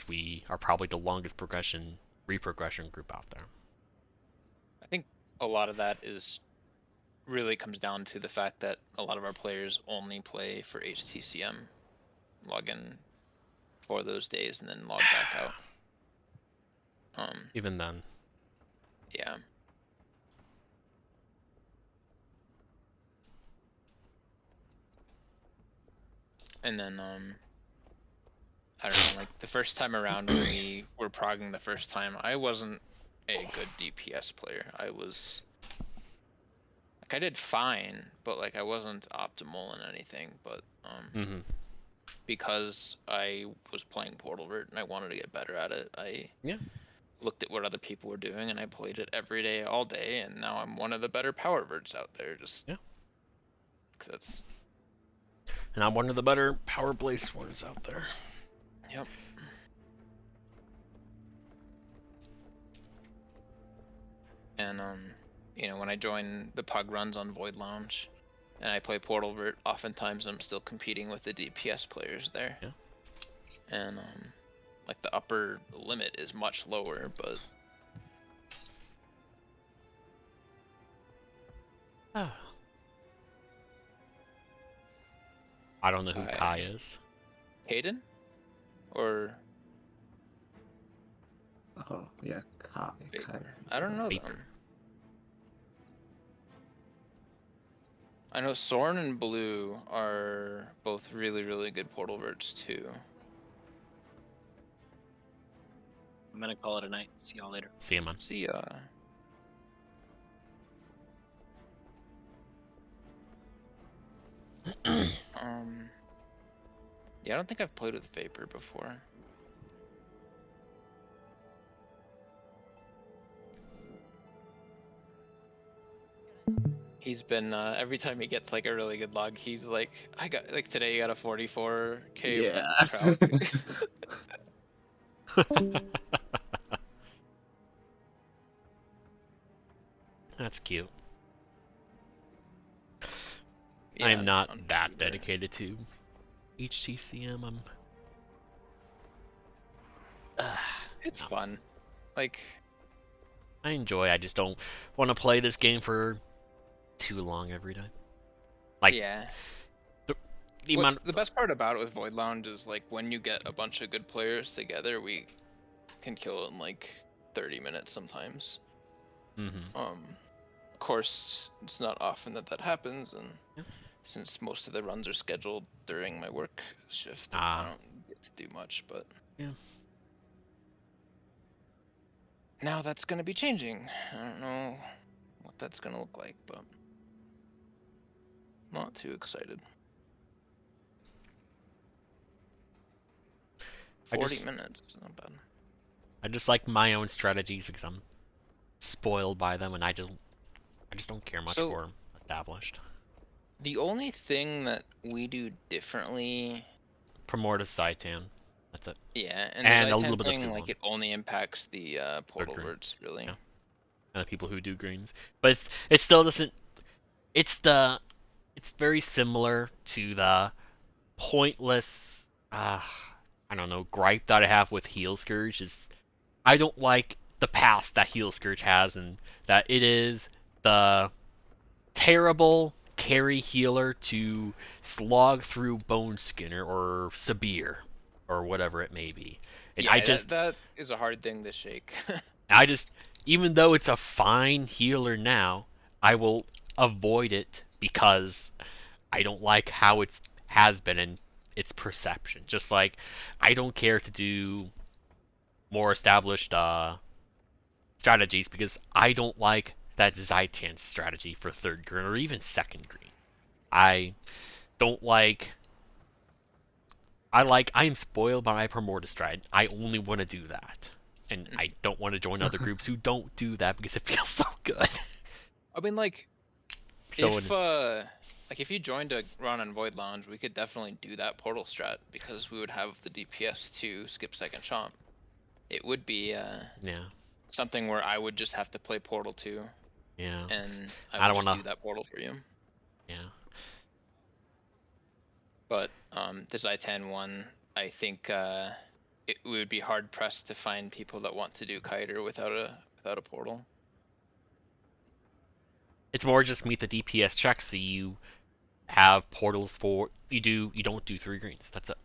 We are probably the longest reprogression group out there. I think a lot of that is really comes down to the fact that a lot of our players only play for HTcm, log in for those days, and then log back out. Even then. Yeah. And then, I don't know, like the first time around when we were progging the first time, I wasn't a good DPS player. I was, like, I did fine, but like I wasn't optimal in anything, but, because I was playing Portal Vert and I wanted to get better at it, I looked at what other people were doing and I played it every day, all day, and now I'm one of the better power verts out there, just, that's... And I'm one of the better power blade ones out there. Yep. And you know, when I join the pug runs on Void Lounge and I play Portal Vert, oftentimes I'm still competing with the DPS players there. Yeah. And like the upper limit is much lower, but I don't know who Kai is. Hayden? Or Oh yeah, Kai. I don't know them. I know Soren and Blue are both really, really good Portal Verts too. I'm gonna call it a night. See y'all later. See ya, man. See ya. Yeah, I don't think I've played with Vapor before. He's been every time he gets like a really good log, he's like, I got like today he got a 44k trout. That's cute. Yeah, I'm not that dedicated to HTcm. It's fun. Like, I enjoy. I just don't want to play this game for too long every time. Like, yeah. The best part about it with Void Lounge is like when you get a bunch of good players together, we can kill it in like 30 minutes sometimes. Of course, it's not often that happens, and since most of the runs are scheduled during my work shift, I don't get to do much, but now that's gonna be changing. I don't know what that's gonna look like, but not too excited. 40 minutes, not bad. I just like my own strategies because I'm spoiled by them, and I just don't care much for established. The only thing that we do differently, Promortis Saitan. That's it. Yeah, and a little bit of thing, like it only impacts the portal words, really. Yeah. And the people who do greens, but it still doesn't. It's very similar to the pointless. I don't know, gripe that I have with Heal Scourge is I don't like the path that Heal Scourge has, and that it is the terrible carry healer to slog through Bone Skinner or Sabir or whatever it may be. And yeah, I just that is a hard thing to shake. Even though it's a fine healer now, I will avoid it because I don't like how it has been, and it's perception. Just like I don't care to do more established strategies because I don't like that Zaitan strategy for third green or even second green. I don't like. I am spoiled by my Primordial strat. I only want to do that, and I don't want to join other groups who don't do that because it feels so good. I mean, like, So if you joined a run on Void Lounge, we could definitely do that portal strat because we would have the DPS to skip second chomp. It would be yeah, something where I would just have to play Portal 2, yeah, and I I don't would just wanna- do that portal for you. yeah. But the Zaitan one, I think it would be hard pressed to find people that want to do kiter without a portal. It's more just meet the DPS check, so you have portals for you don't do 3 greens. That's it,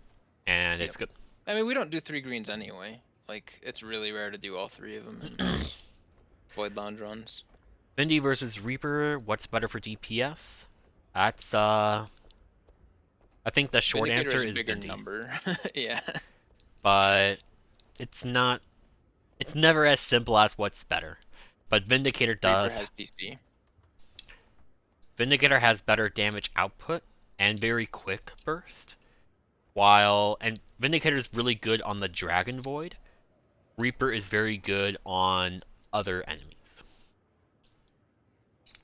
and it's good. I mean, we don't do 3 greens anyway. Like, it's really rare to do all 3 of them in Void Lounge runs. Vindy versus Reaper. What's better for DPS? That's I think the short Vindicator answer is is bigger Vindy. number. Yeah. But it's not. It's never as simple as what's better. But Vindicator does. Reaper has DC. Vindicator has better damage output and very quick burst. And Vindicator is really good on the Dragon Void. Reaper is very good on other enemies.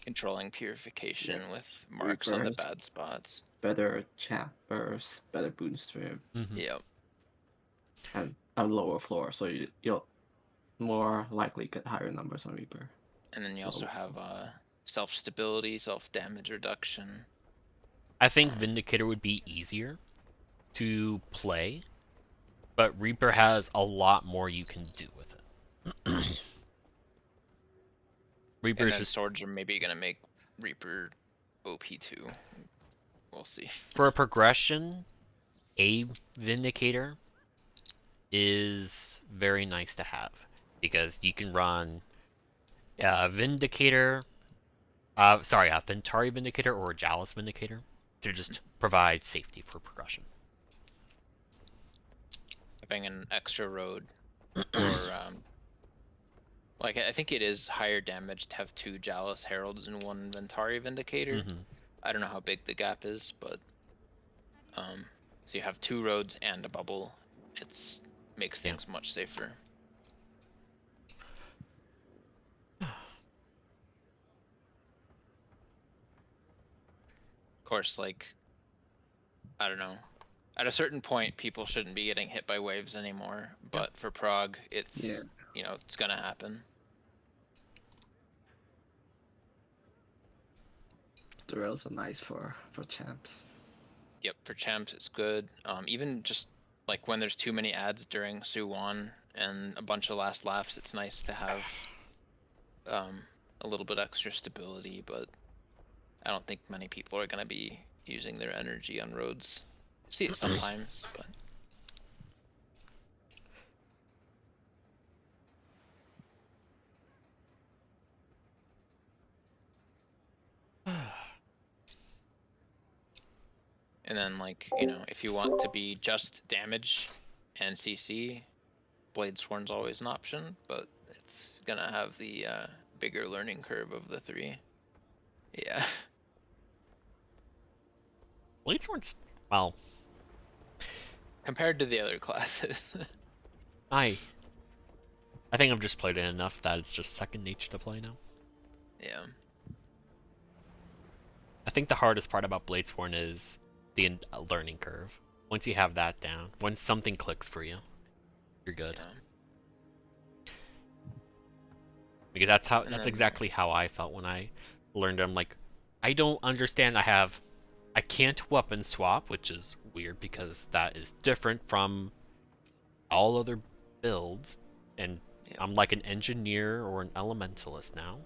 Controlling purification with marks on the bad spots. Better chat burst, better boon strip. Yep. And a lower floor, so you'll more likely get higher numbers on Reaper. And then you also have self-stability, self-damage reduction. I think Vindicator would be easier to play, but Reaper has a lot more you can do with it. Reaper And is then just swords are maybe gonna make Reaper OP too. We'll see. for a progression. A Vindicator is very nice to have because you can run Vindicator, Ventari Vindicator or Jalis Vindicator to just provide safety for progression. Having an extra road, or like I think it is higher damage to have 2 Jalis Heralds and 1 Ventari Vindicator. I don't know how big the gap is, but so you have 2 roads and a bubble. It's makes things much safer. Of course, like, I don't know. At a certain point, people shouldn't be getting hit by waves anymore. But for Prague, it's you know, it's gonna happen. The rails are nice for champs. Yep, for champs it's good. Even just like when there's too many ads during Suwon and a bunch of last laughs, it's nice to have a little bit extra stability. But I don't think many people are gonna be using their energy on roads. See it sometimes, but. And then, like, you know, if you want to be just damage and CC, Blade Sworn's always an option, but it's gonna have the bigger learning curve of the 3. Yeah. Blade Sworn's, well, compared to the other classes. I think I've just played it enough that it's just second nature to play now. Yeah. I think the hardest part about Blade Sworn is the learning curve. Once you have that down, once something clicks for you, you're good. Yeah. Because that's exactly how I felt when I learned it. I'm like, I don't understand. I can't weapon swap, which is weird because that is different from all other builds, and I'm like an engineer or an elementalist now.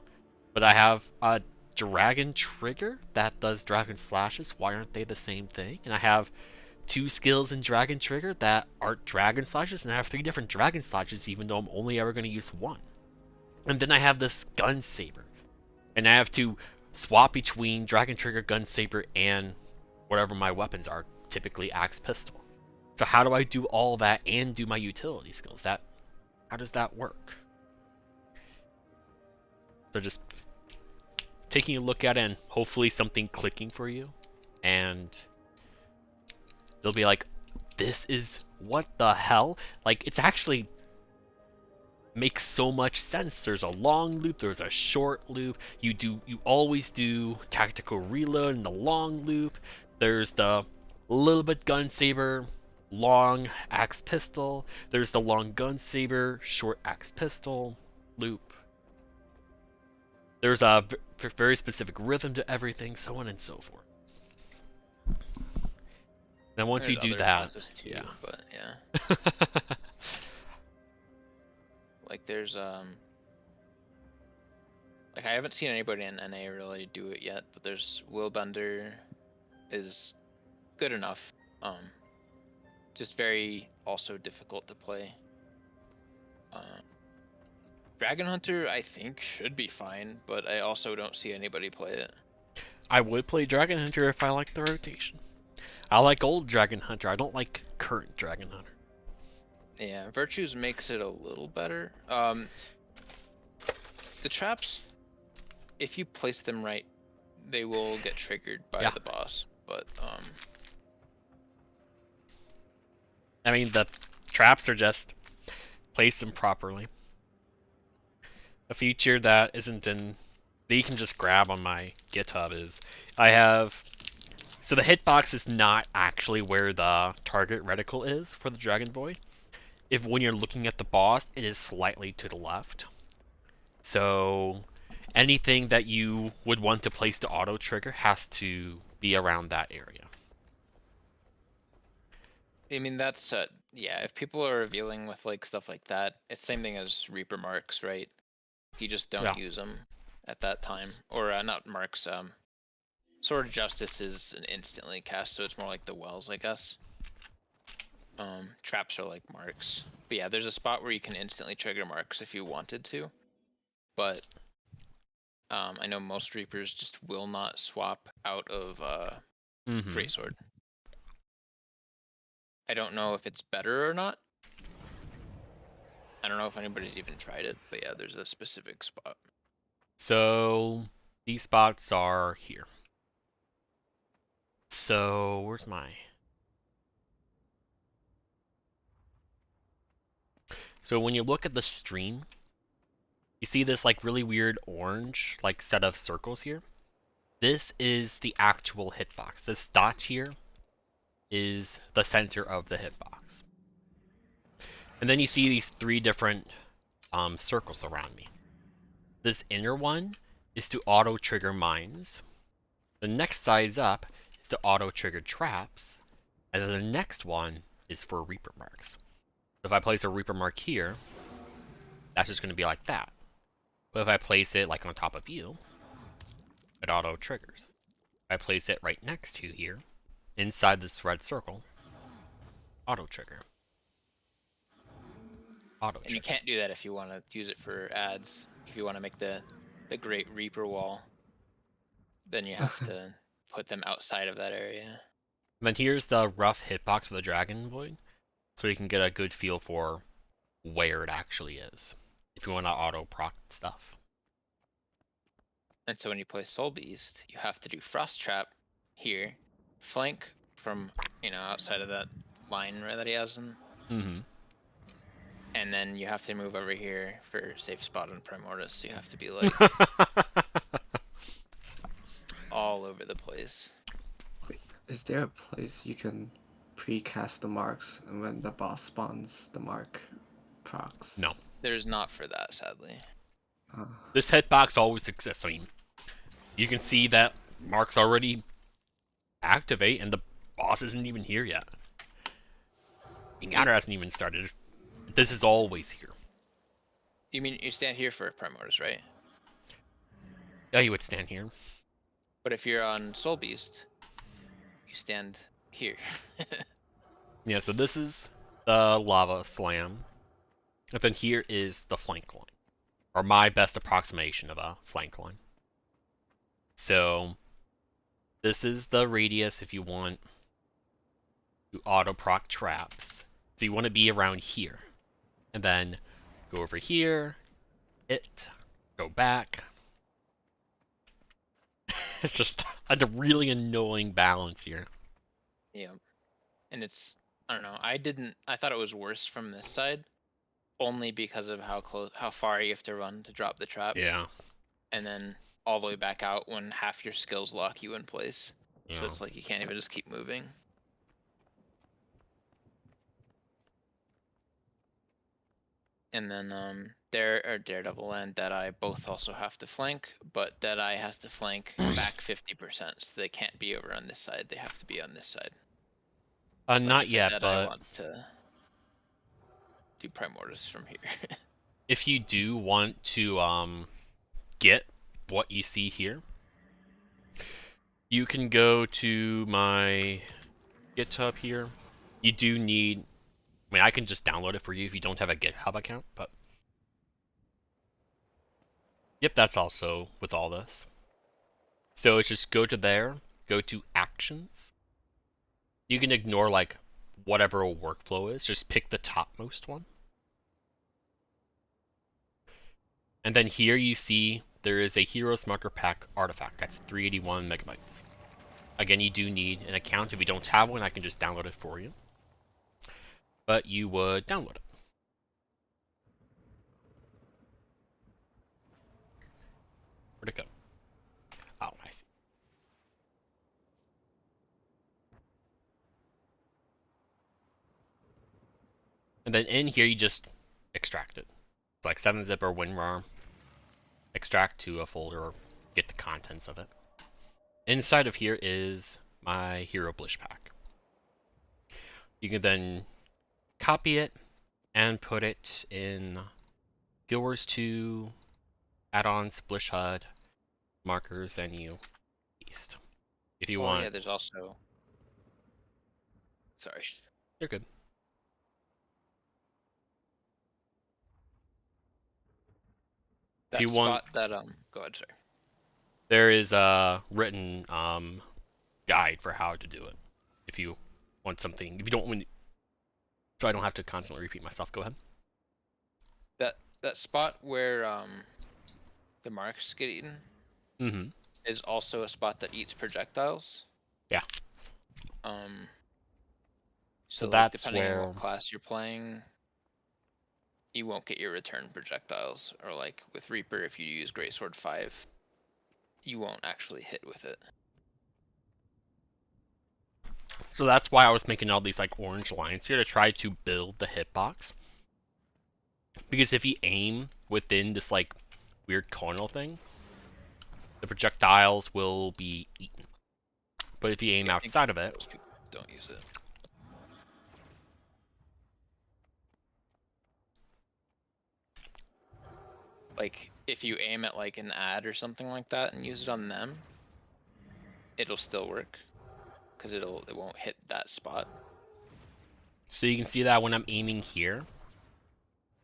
But I have a dragon trigger that does dragon slashes. Why aren't they the same thing? And I have 2 skills in dragon trigger that aren't dragon slashes, and I have 3 different dragon slashes even though I'm only ever going to use 1. And then I have this gun saber, and I have to swap between dragon trigger, gun saber, and whatever my weapons are typically axe pistol. So how do I do all that and do my utility skills? How does that work? So just taking a look at it and hopefully something clicking for you, and they'll be like, this is what the hell? Like, it's actually makes so much sense. There's a long loop, there's a short loop. You always do tactical reload in the long loop. There's the little bit gun saber, long axe pistol. There's the long gun saber, short axe pistol loop. There's a very specific rhythm to everything, so on and so forth. Then once you do that, too, yeah. But yeah. Like there's like I haven't seen anybody in NA really do it yet, but there's Willbender is good enough. Just very also difficult to play. Dragon Hunter I think should be fine, but I also don't see anybody play it. I would play Dragon Hunter if I like the rotation. I like old Dragon Hunter. I don't like current Dragon Hunter. Yeah, Virtues makes it a little better. The traps, if you place them right, they will get triggered by the boss. But I mean, the traps are just place them properly. A feature that isn't in that you can just grab on my GitHub is so the hitbox is not actually where the target reticle is for the Dragon Void. If when you're looking at the boss, it is slightly to the left. So anything that you would want to place to auto trigger has to be around that area. I mean that's yeah. If people are revealing with like stuff like that, it's same thing as Reaper marks, right? You just don't use them at that time, or not marks. Sword of Justice is an instantly cast, so it's more like the wells, I guess. Traps are like marks, but yeah, there's a spot where you can instantly trigger marks if you wanted to, but I know most Reapers just will not swap out of Greatsword. I don't know if it's better or not. I don't know if anybody's even tried it, but yeah, there's a specific spot. So these spots are here. So where's my... So when you look at the stream, you see this like really weird orange like set of circles here. This is the actual hitbox. This dot here is the center of the hitbox. And then you see these three different circles around me. This inner one is to auto trigger mines. The next size up is to auto trigger traps. And then the next one is for Reaper marks. So if I place a Reaper mark here, that's just going to be like that. But if I place it like on top of you, it auto triggers. If I place it right next to you here, inside this red circle, auto trigger. Auto trigger. And you can't do that if you want to use it for ads. If you want to make the Great Reaper wall, then you have to put them outside of that area. And then here's the rough hitbox for the Dragon Void, so you can get a good feel for where it actually is, if you want to auto proc stuff. And so when you play Soul Beast, you have to do Frost Trap here, flank from, outside of that line that he has in. And then you have to move over here for safe spot on Primordius, so you have to be like all over the place. Wait, is there a place you can pre-cast the marks, and when the boss spawns, the mark procs? No. There's not for that, sadly. This hitbox always exists. I mean, you can see that marks already activate, and the boss isn't even here yet. The encounter hasn't even started. This is always here. You mean you stand here for Primordius, right? Yeah, you would stand here. But if you're on Soul Beast, you stand here. Yeah, so this is the lava slam. And then here is the flank line. Or my best approximation of a flank line. So this is the radius if you want to auto proc traps. So you want to be around here. And then go over here, go back. It's just a really annoying balance here. Yeah. And it's, I don't know, I thought it was worse from this side, only because of how far you have to run to drop the trap. Yeah. And then all the way back out when half your skills lock you in place. Yeah. So it's like you can't even just keep moving. And then Daredevil and Deadeye both also have to flank, but Deadeye has to flank back 50%, so they can't be over on this side, they have to be on this side. So Not if a yet, Deadeye but want to do Primordius from here. if you do want to get what you see here, you can go to my GitHub here. You do need, I mean, I can just download it for you if you don't have a GitHub account, but yep, that's also with all this. So it's just go to there, go to actions. You can ignore like whatever a workflow is, just pick the topmost one. And then here you see there is a Heroes Marker Pack artifact. That's 381 megabytes. Again, you do need an account. If you don't have one, I can just download it for you. But you would download it. Where'd it go? Oh, I see. And then in here, you just extract it. It's like 7-zip or WinRAR. Extract to a folder or get the contents of it. Inside of here is my Hero Blish Pack. You can then copy it and put it in Guild Wars 2, add-ons, Blish HUD, markers, and you beast. If you want. Yeah, there's also. Sorry. You're good. That if you spot want, that go ahead, sorry. there is a written guide for how to do it. If you want something, if you don't want, so I don't have to constantly repeat myself. Go ahead. That spot where the marks get eaten is also a spot that eats projectiles. Yeah. So like, that's depending where on what class you're playing, you won't get your return projectiles. Or like with Reaper, if you use Greatsword 5, you won't actually hit with it. So that's why I was making all these like orange lines here to try to build the hitbox. Because if you aim within this like weird conal thing, the projectiles will be eaten. But if you aim outside of it, most people don't use it. Like if you aim at like an ad or something like that and use it on them, it'll still work because it won't hit that spot. So you can see that when I'm aiming here,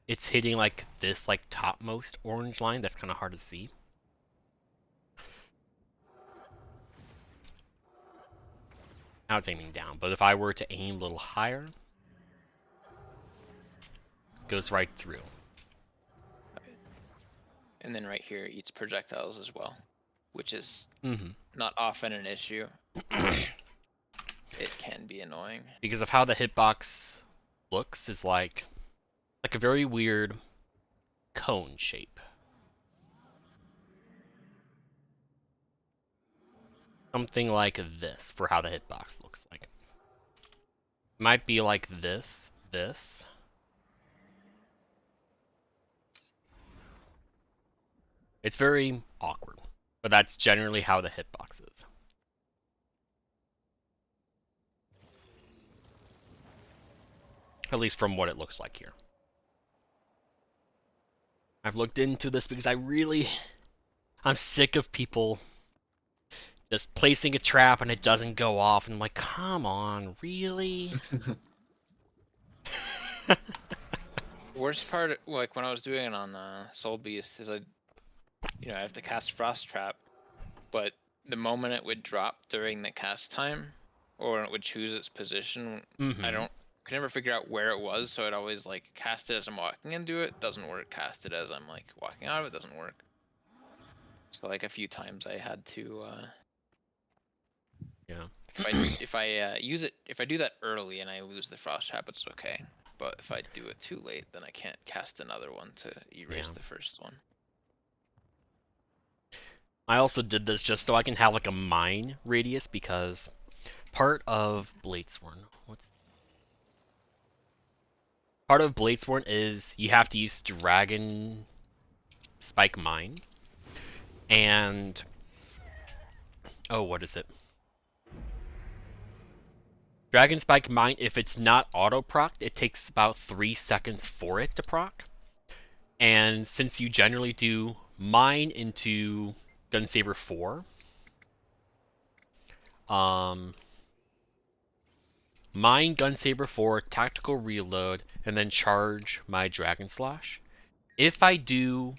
it's hitting like this like topmost orange line. That's kind of hard to see. Now it's aiming down, but if I were to aim a little higher, it goes right through. And then right here it eats projectiles as well, which is not often an issue. It can be annoying. Because of how the hitbox looks is like a very weird cone shape. Something like this for how the hitbox looks like. Might be like this. It's very awkward, but that's generally how the hitbox is. At least from what it looks like here. I've looked into this because I'm sick of people just placing a trap and it doesn't go off, and I'm like, come on, really? The worst part, like when I was doing it on Soul Beast, is I have to cast Frost Trap, but the moment it would drop during the cast time, or when it would choose its position. Mm-hmm. I could never figure out where it was, so I'd always like cast it as I'm walking into it, doesn't work. Cast it as I'm like walking out of it, doesn't work. So like a few times I had to. Yeah. If I use it, if I do that early and I lose the frost trap, it's okay. But if I do it too late, then I can't cast another one to erase the first one. I also did this just so I can have like a mine radius, because part of Bladesworn, part of Bladesworn is you have to use Dragon Spike Mine, and oh, what is it? Dragon Spike Mine, if it's not auto-procced, it takes about 3 seconds for it to proc. And since you generally do Mine into Gunsaber 4, Mine Gunsaber 4, Tactical Reload, and then charge my Dragon Slash. If I do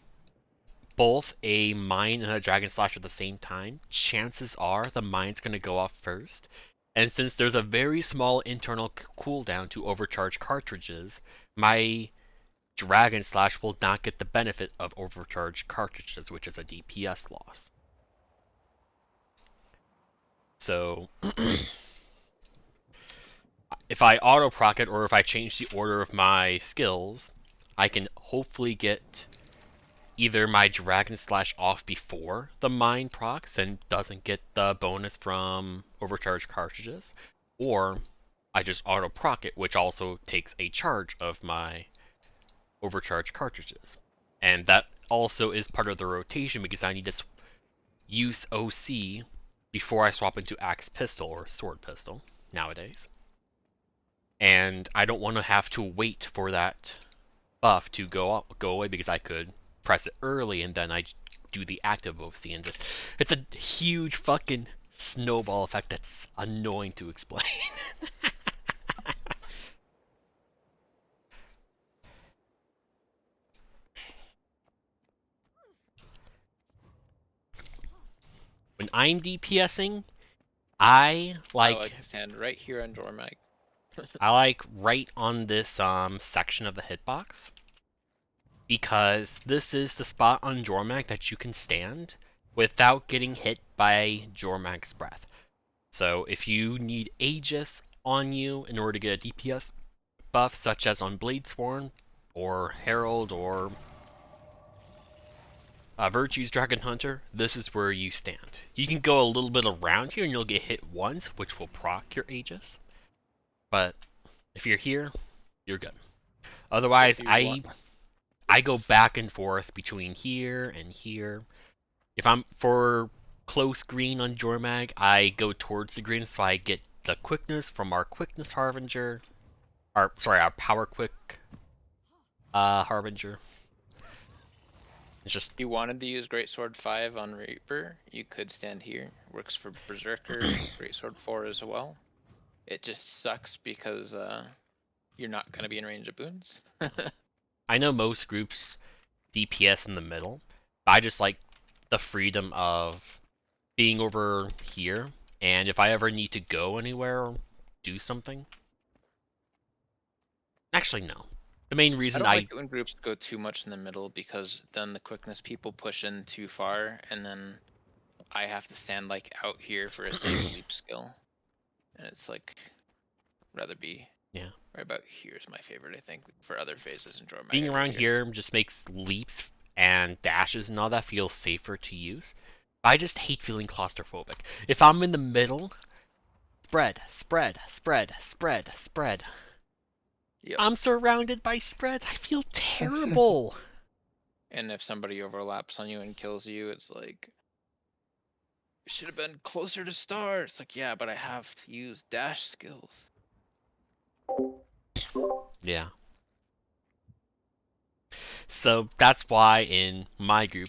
both a Mine and a Dragon Slash at the same time, chances are the Mine's going to go off first. And since there's a very small internal cooldown to overcharge cartridges, my Dragon Slash will not get the benefit of overcharged cartridges, which is a DPS loss. So, if I auto-proc it, or if I change the order of my skills, I can hopefully get either my Dragon Slash off before the Mine procs and doesn't get the bonus from overcharged cartridges, or I just auto-proc it, which also takes a charge of my overcharged cartridges. And that also is part of the rotation, because I need to use OC before I swap into Axe Pistol or Sword Pistol nowadays. And I don't want to have to wait for that buff to go away, because I could press it early and then I do the active OC, and it's a huge fucking snowball effect that's annoying to explain. When I'm DPSing, I like to stand right here on Jormag. I like right on this section of the hitbox, because this is the spot on Jormag that you can stand without getting hit by Jormag's breath. So if you need Aegis on you in order to get a DPS buff, such as on Bladesworn or Herald or Virtue's Dragon Hunter, this is where you stand. You can go a little bit around here and you'll get hit once, which will proc your Aegis. But if you're here, you're good. Otherwise, I go back and forth between here and here. If I'm for close green on Jormag, I go towards the green so I get the quickness from our Quickness Harbinger. Our Power Quick Harbinger. It's just... If you wanted to use Greatsword 5 on Reaper, you could stand here. Works for Berserker, Greatsword 4 as well. It just sucks because you're not going to be in range of boons. I know most groups DPS in the middle, but I just like the freedom of being over here, and if I ever need to go anywhere or do something... Actually, no. The main reason I don't like it when groups go too much in the middle, because then the quickness people push in too far, and then I have to stand like out here for a safe leap skill. And it's like, rather be right about here is my favorite, I think, for other phases in Jormag. Being around here just makes leaps and dashes and all that feel safer to use. I just hate feeling claustrophobic. If I'm in the middle, spread, spread, spread, spread, spread. Yep. I'm surrounded by spreads. I feel terrible. And if somebody overlaps on you and kills you, it's like, you should have been closer to start. It's like, yeah, but I have to use dash skills. Yeah. So that's why in my group,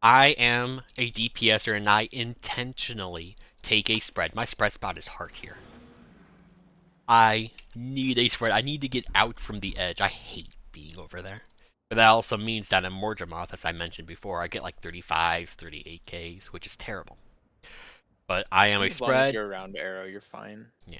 I am a DPSer and I intentionally take a spread. My spread spot is heart here. I need a spread. I need to get out from the edge. I hate being over there. But that also means that in Mordremoth, as I mentioned before, I get like 35s, 38Ks, which is terrible. But I am a As long as spread. you're around arrow, you're fine. Yeah.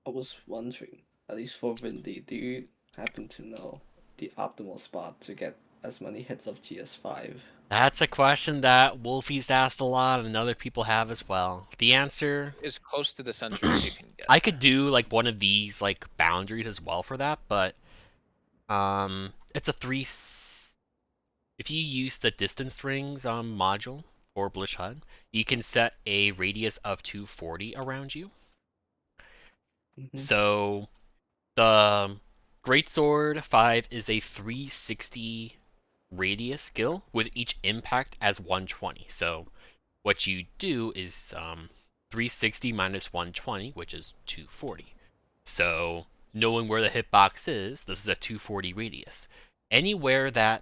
I was wondering, at least for Vindy, do you happen to know the optimal spot to get as many hits of GS5? That's a question that Wolfie's asked a lot and other people have as well. The answer, As close to the center as you can get. I could do like one of these like boundaries as well for that, but it's a if you use the distance rings module for Blish HUD, you can set a radius of 240 around you. So the Greatsword 5 is a 360 radius skill with each impact as 120. So what you do is 360 minus 120, which is 240. So knowing where the hitbox is, this is a 240 radius. Anywhere that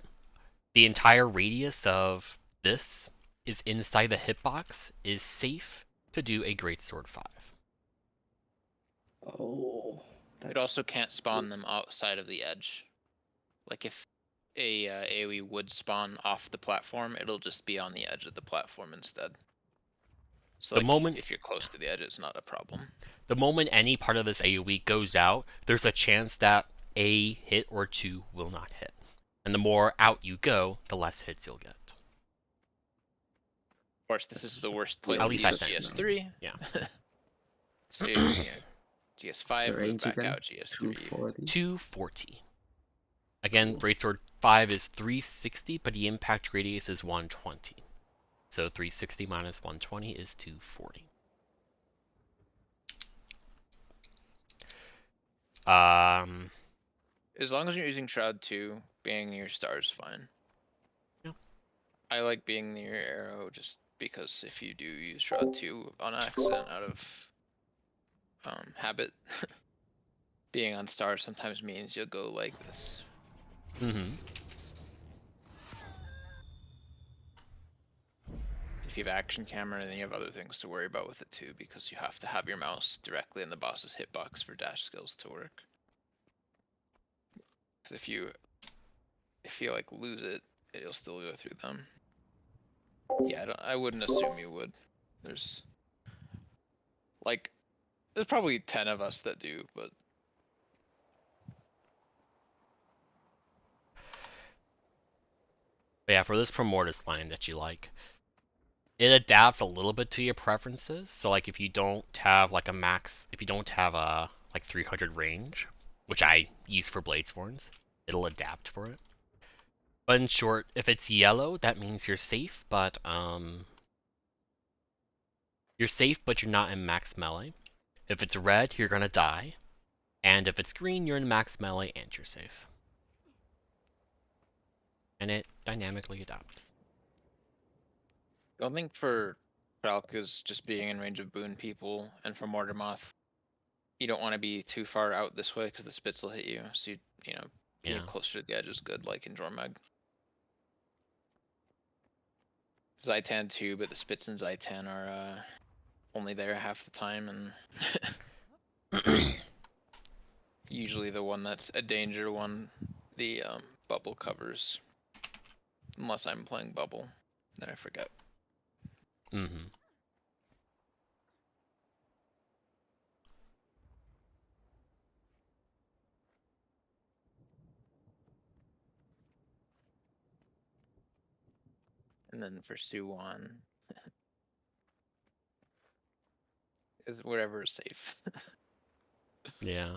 the entire radius of this is inside the hitbox is safe to do a Greatsword 5. Oh. It also can't spawn them outside of the edge. Like if a AoE would spawn off the platform, it'll just be on the edge of the platform instead. So if you're close to the edge, it's not a problem. The moment any part of this AoE goes out, there's a chance that a hit or two will not hit. And the more out you go, the less hits you'll get. Of course, this is the worst place At to least use I think. GS3. Yeah. So GS5, move back out, GS3. 240. Again, Greatsword 5 is 360, but the impact radius is 120. So 360 minus 120 is 240. As long as you're using Shroud 2, being near star is fine. Yeah. I like being near arrow just because if you do use Shroud 2 on accident out of habit, being on star sometimes means you'll go like this. If you have action camera, then you have other things to worry about with it too, because you have to have your mouse directly in the boss's hitbox for dash skills to work. Because if you like lose it, you'll still go through them. Yeah, I wouldn't assume you would. There's probably 10 of us that do, but yeah, for this Primordius line that you like, it adapts a little bit to your preferences. So like if you don't have like if you don't have a like 300 range, which I use for Bladesworns, it'll adapt for it. But in short, if it's yellow, that means you're safe, but you're not in max melee. If it's red, you're gonna die. And if it's green, you're in max melee and you're safe. And it dynamically adapts. I think for Kralk is just being in range of boon people, and for Mordermoth, you don't want to be too far out this way because the spits will hit you. So being closer to the edge is good, like in Jormag. Zaitan too, but the spits in Zaitan are only there half the time, and usually the one that's a danger one, the bubble covers. Unless I'm playing bubble, then I forget. And then for Suwon, is wherever is safe. Yeah.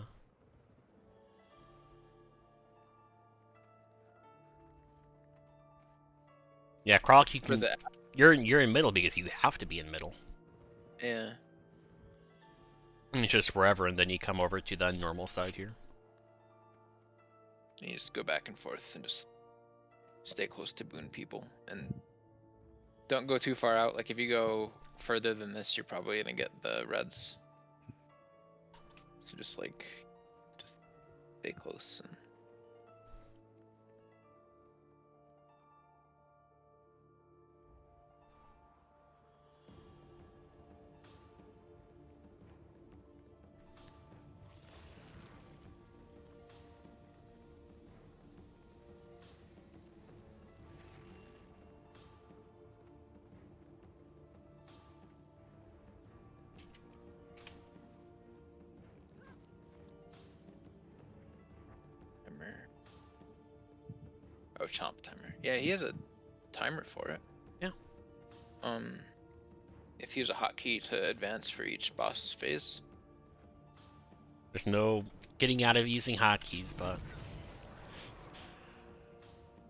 Yeah, Kralk, you're in middle because you have to be in middle. Yeah. It's just wherever, and then you come over to the normal side here. You just go back and forth and just stay close to boon people, and don't go too far out. Like if you go further than this, you're probably gonna get the reds. So just stay close. of chomp timer. Yeah, he has a timer for it. Yeah. If you use a hotkey to advance for each boss phase. There's no getting out of using hotkeys, but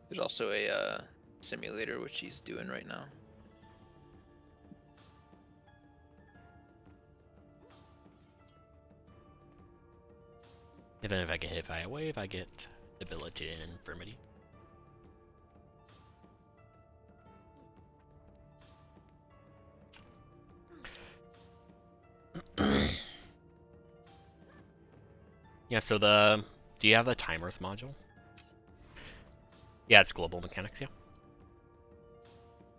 There's also a simulator which he's doing right now. and then if I get hit by a wave, I get debilitated and infirmity. Yeah, so do you have the timers module? Yeah, it's global mechanics, yeah.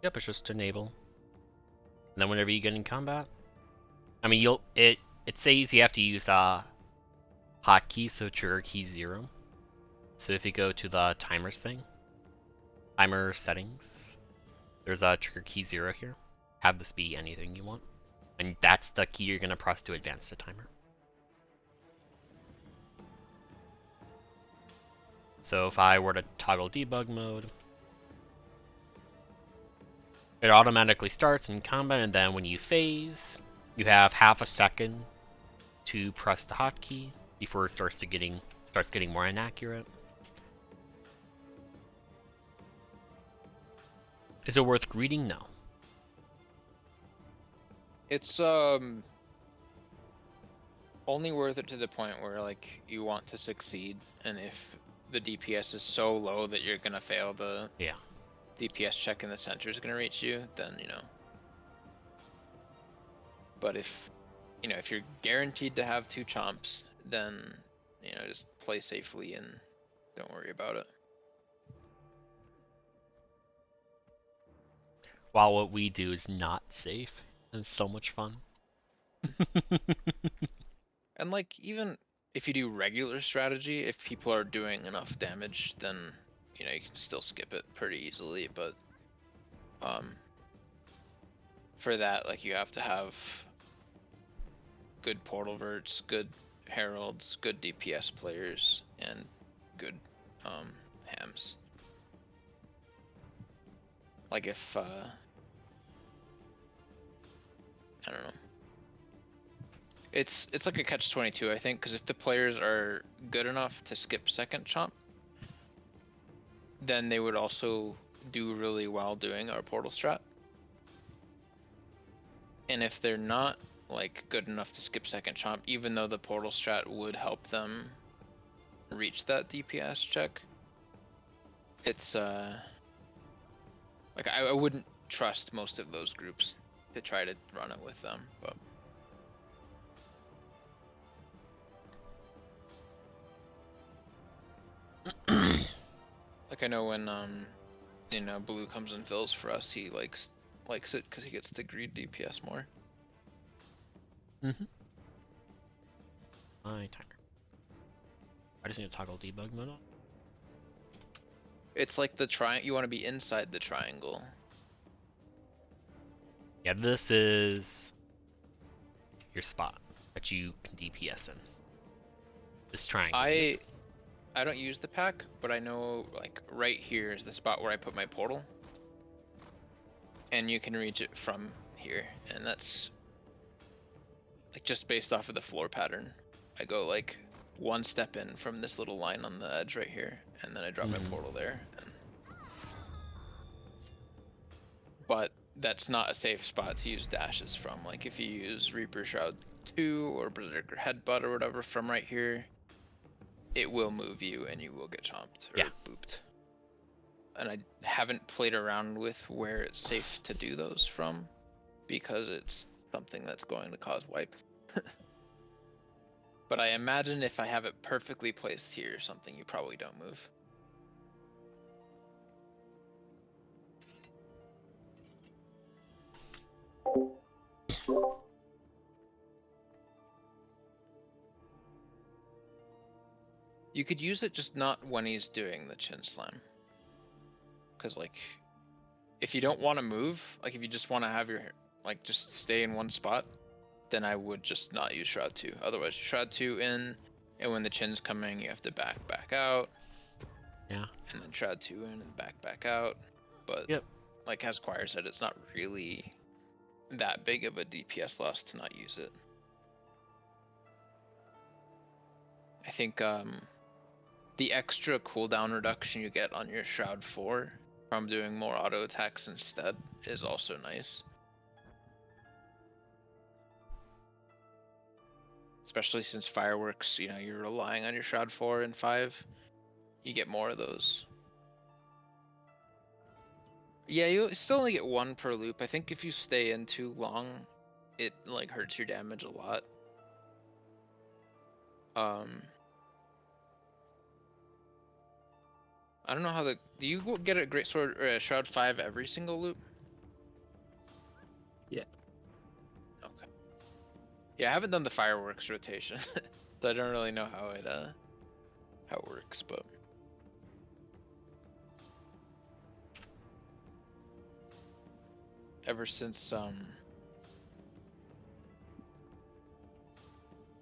Yep, it's just enable. And then whenever you get in combat, I mean, it says you have to use hotkey, so trigger key 0. So if you go to the timers thing, timer settings, there's a trigger key 0 here. Have this be anything you want, and that's the key you're gonna press to advance the timer. So if I were to toggle debug mode, it automatically starts in combat, and then when you phase, you have half a second to press the hotkey before it starts getting more inaccurate. Is it worth greeting? No. It's only worth it to the point where like you want to succeed, and if the DPS is so low that you're gonna fail the DPS check and the sensor is gonna reach you, then you know. But if if you're guaranteed to have 2 chomps, then just play safely and don't worry about it. While what we do is not safe, and it's so much fun. And like even if you do regular strategy, if people are doing enough damage, then you can still skip it pretty easily. But for that, like you have to have good portal verts, good heralds, good DPS players, and good hams. Like if I don't know. It's like a catch-22, I think, because if the players are good enough to skip second chomp, then they would also do really well doing our portal strat. And if they're not like good enough to skip second chomp, even though the portal strat would help them reach that DPS check, it's like I wouldn't trust most of those groups to try to run it with them, but. Like I know when blue comes and fills for us, he likes it because he gets to greed DPS more. My timer. I just need to toggle debug mode on. It's like the you want to be inside the triangle. Yeah, this is your spot that you can DPS in. This triangle. I don't use the pack, but I know like right here is the spot where I put my portal. And you can reach it from here, and that's like just based off of the floor pattern. I go like 1 step in from this little line on the edge right here, and then I drop my portal there. But that's not a safe spot to use dashes from. Like if you use Reaper Shroud 2 or Berserker Headbutt or whatever from right here, it will move you and you will get chomped or booped. And I haven't played around with where it's safe to do those from, because it's something that's going to cause wipe. But I imagine if I have it perfectly placed here or something, you probably don't move. You could use it, just not when he's doing the chin slam. Because like, if you don't want to move, like if you just want to have your, like just stay in one spot, then I would just not use Shroud 2. Otherwise, Shroud 2 in, and when the chin's coming, you have to back out. Yeah. And then Shroud 2 in and back out. But Yep. like as Quire said, it's not really that big of a DPS loss to not use it. I think the extra cooldown reduction you get on your Shroud 4 from doing more auto attacks instead is also nice. Especially since fireworks, you know, you're relying on your Shroud 4 and 5. You get more of those. Yeah, you still only get 1 per loop. I think if you stay in too long, it like hurts your damage a lot. I don't know how do you get a Greatsword or a Shroud 5 every single loop? Yeah. Okay. Yeah, I haven't done the fireworks rotation, so I don't really know how it works, but ever since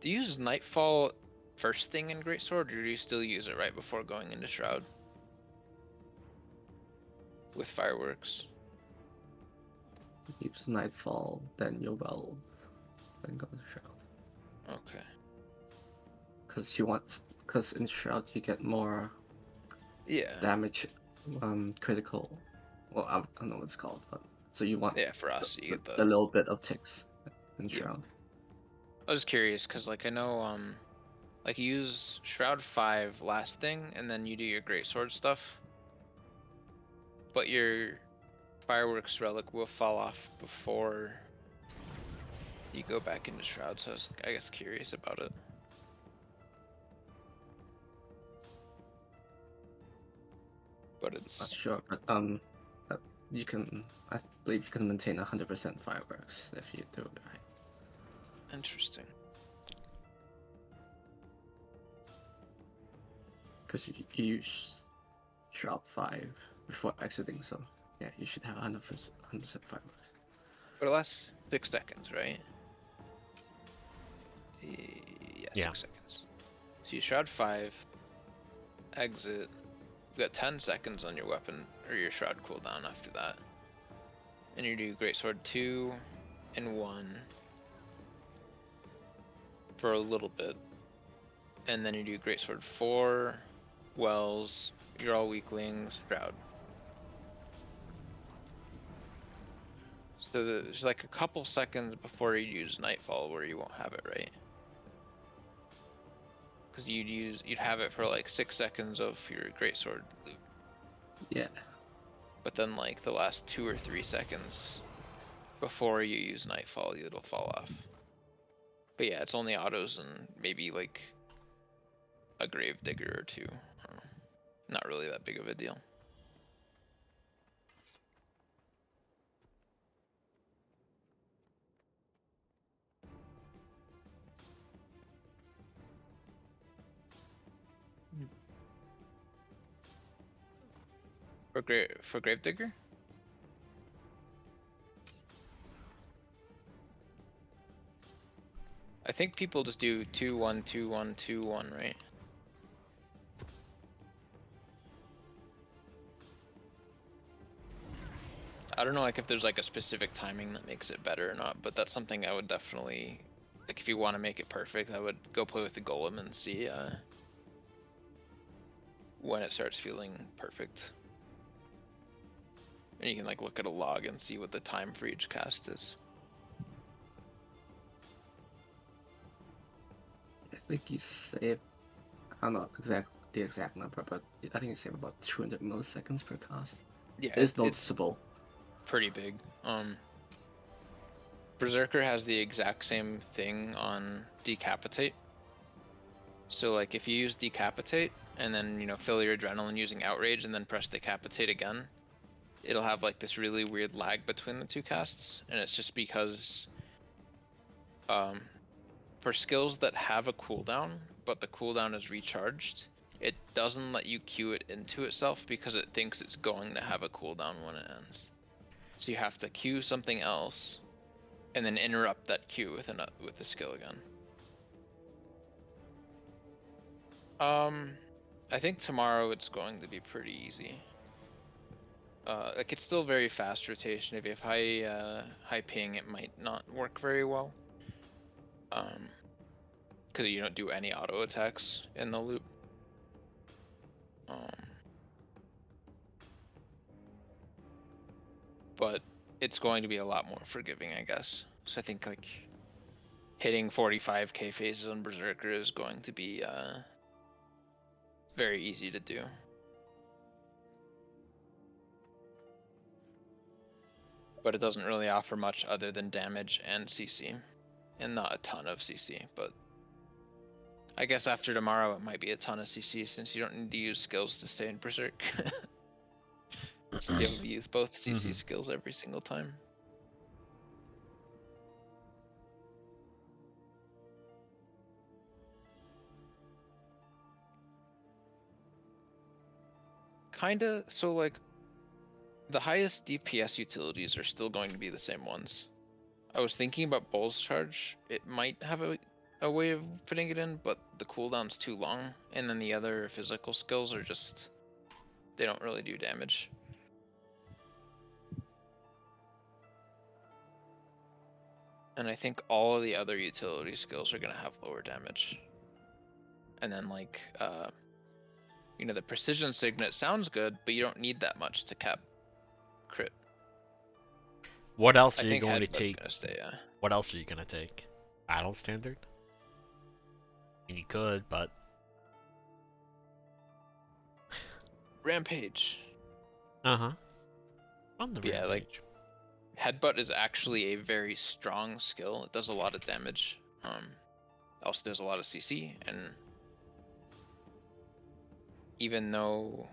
do you use Nightfall first thing in Greatsword, or do you still use it right before going into Shroud? With fireworks. Use Nightfall, then Yobel, then go to Shroud. Okay. Because in Shroud you get more damage, critical. Well, I don't know what it's called, but so you want for us you get the little bit of ticks in Yeah. Shroud. I was curious because like I know like you use Shroud 5 last thing and then you do your Greatsword stuff, but your fireworks relic will fall off before you go back into Shroud, so I was, I guess, curious about it. But it's Not sure, but you can. I believe you can maintain 100% fireworks if you do it right. interesting. Because you use Shroud 5 before exiting, so yeah, you should have 100% fireworks. But it lasts 6 seconds, right? Yeah, 6 seconds. So you Shroud 5, exit. You got 10 seconds on your weapon or your Shroud cooldown after that. And you do Greatsword 2 and 1 for a little bit. And then you do Greatsword 4, Wells, you're all weaklings, Shroud. So there's like a couple seconds before you use Nightfall where you won't have it, right? Because you'd have it for like 6 seconds of your Greatsword loop. Yeah. But then like the last 2 or 3 seconds before you use Nightfall, it'll fall off. But yeah, it's only autos and maybe like a Gravedigger or 2. Not really that big of a deal. For Gravedigger? I think people just do 2-1, 2-1, 2-1, right? I don't know like if there's like a specific timing that makes it better or not, but that's something I would definitely, like if you want to make it perfect, I would go play with the golem and see when it starts feeling perfect. And you can like look at a log and see what the time for each cast is. I think you save. I don't know the exact number, but I think you save about 200 milliseconds per cast. Yeah, it's noticeable. Pretty big. Berserker has the exact same thing on Decapitate. So like if you use Decapitate and then, you know, fill your adrenaline using Outrage and then press Decapitate again, it'll have like this really weird lag between the two casts, and it's just because for skills that have a cooldown, but the cooldown is recharged, it doesn't let you queue it into itself because it thinks it's going to have a cooldown when it ends. So you have to queue something else and then interrupt that queue with the skill again. I think tomorrow it's going to be pretty easy. Like it's still very fast rotation. If you have high ping, it might not work very well. Because you don't do any auto attacks in the loop. But it's going to be a lot more forgiving, I guess. So I think like hitting 45k phases on Berserker is going to be very easy to do. But it doesn't really offer much other than damage and CC, and not a ton of CC. But I guess after tomorrow it might be a ton of CC since you don't need to use skills to stay in Berserk. So be able to use both CC skills every single time. Kinda, so like, the highest DPS utilities are still going to be the same ones. I was thinking about Bull's Charge. It might have a way of fitting it in, but the cooldown's too long, and then the other physical skills are just, they don't really do damage. And I think all of the other utility skills are gonna have lower damage. And then like, you know, the Precision Signet sounds good, but you don't need that much to cap crit. What else I are you think going to Headbutt's take? Gonna stay, yeah. What else are you gonna take? Battle standard? I mean, you could, but Rampage. on the Yeah, rampage. like Headbutt is actually a very strong skill. It does a lot of damage. Also does a lot of CC, and even though,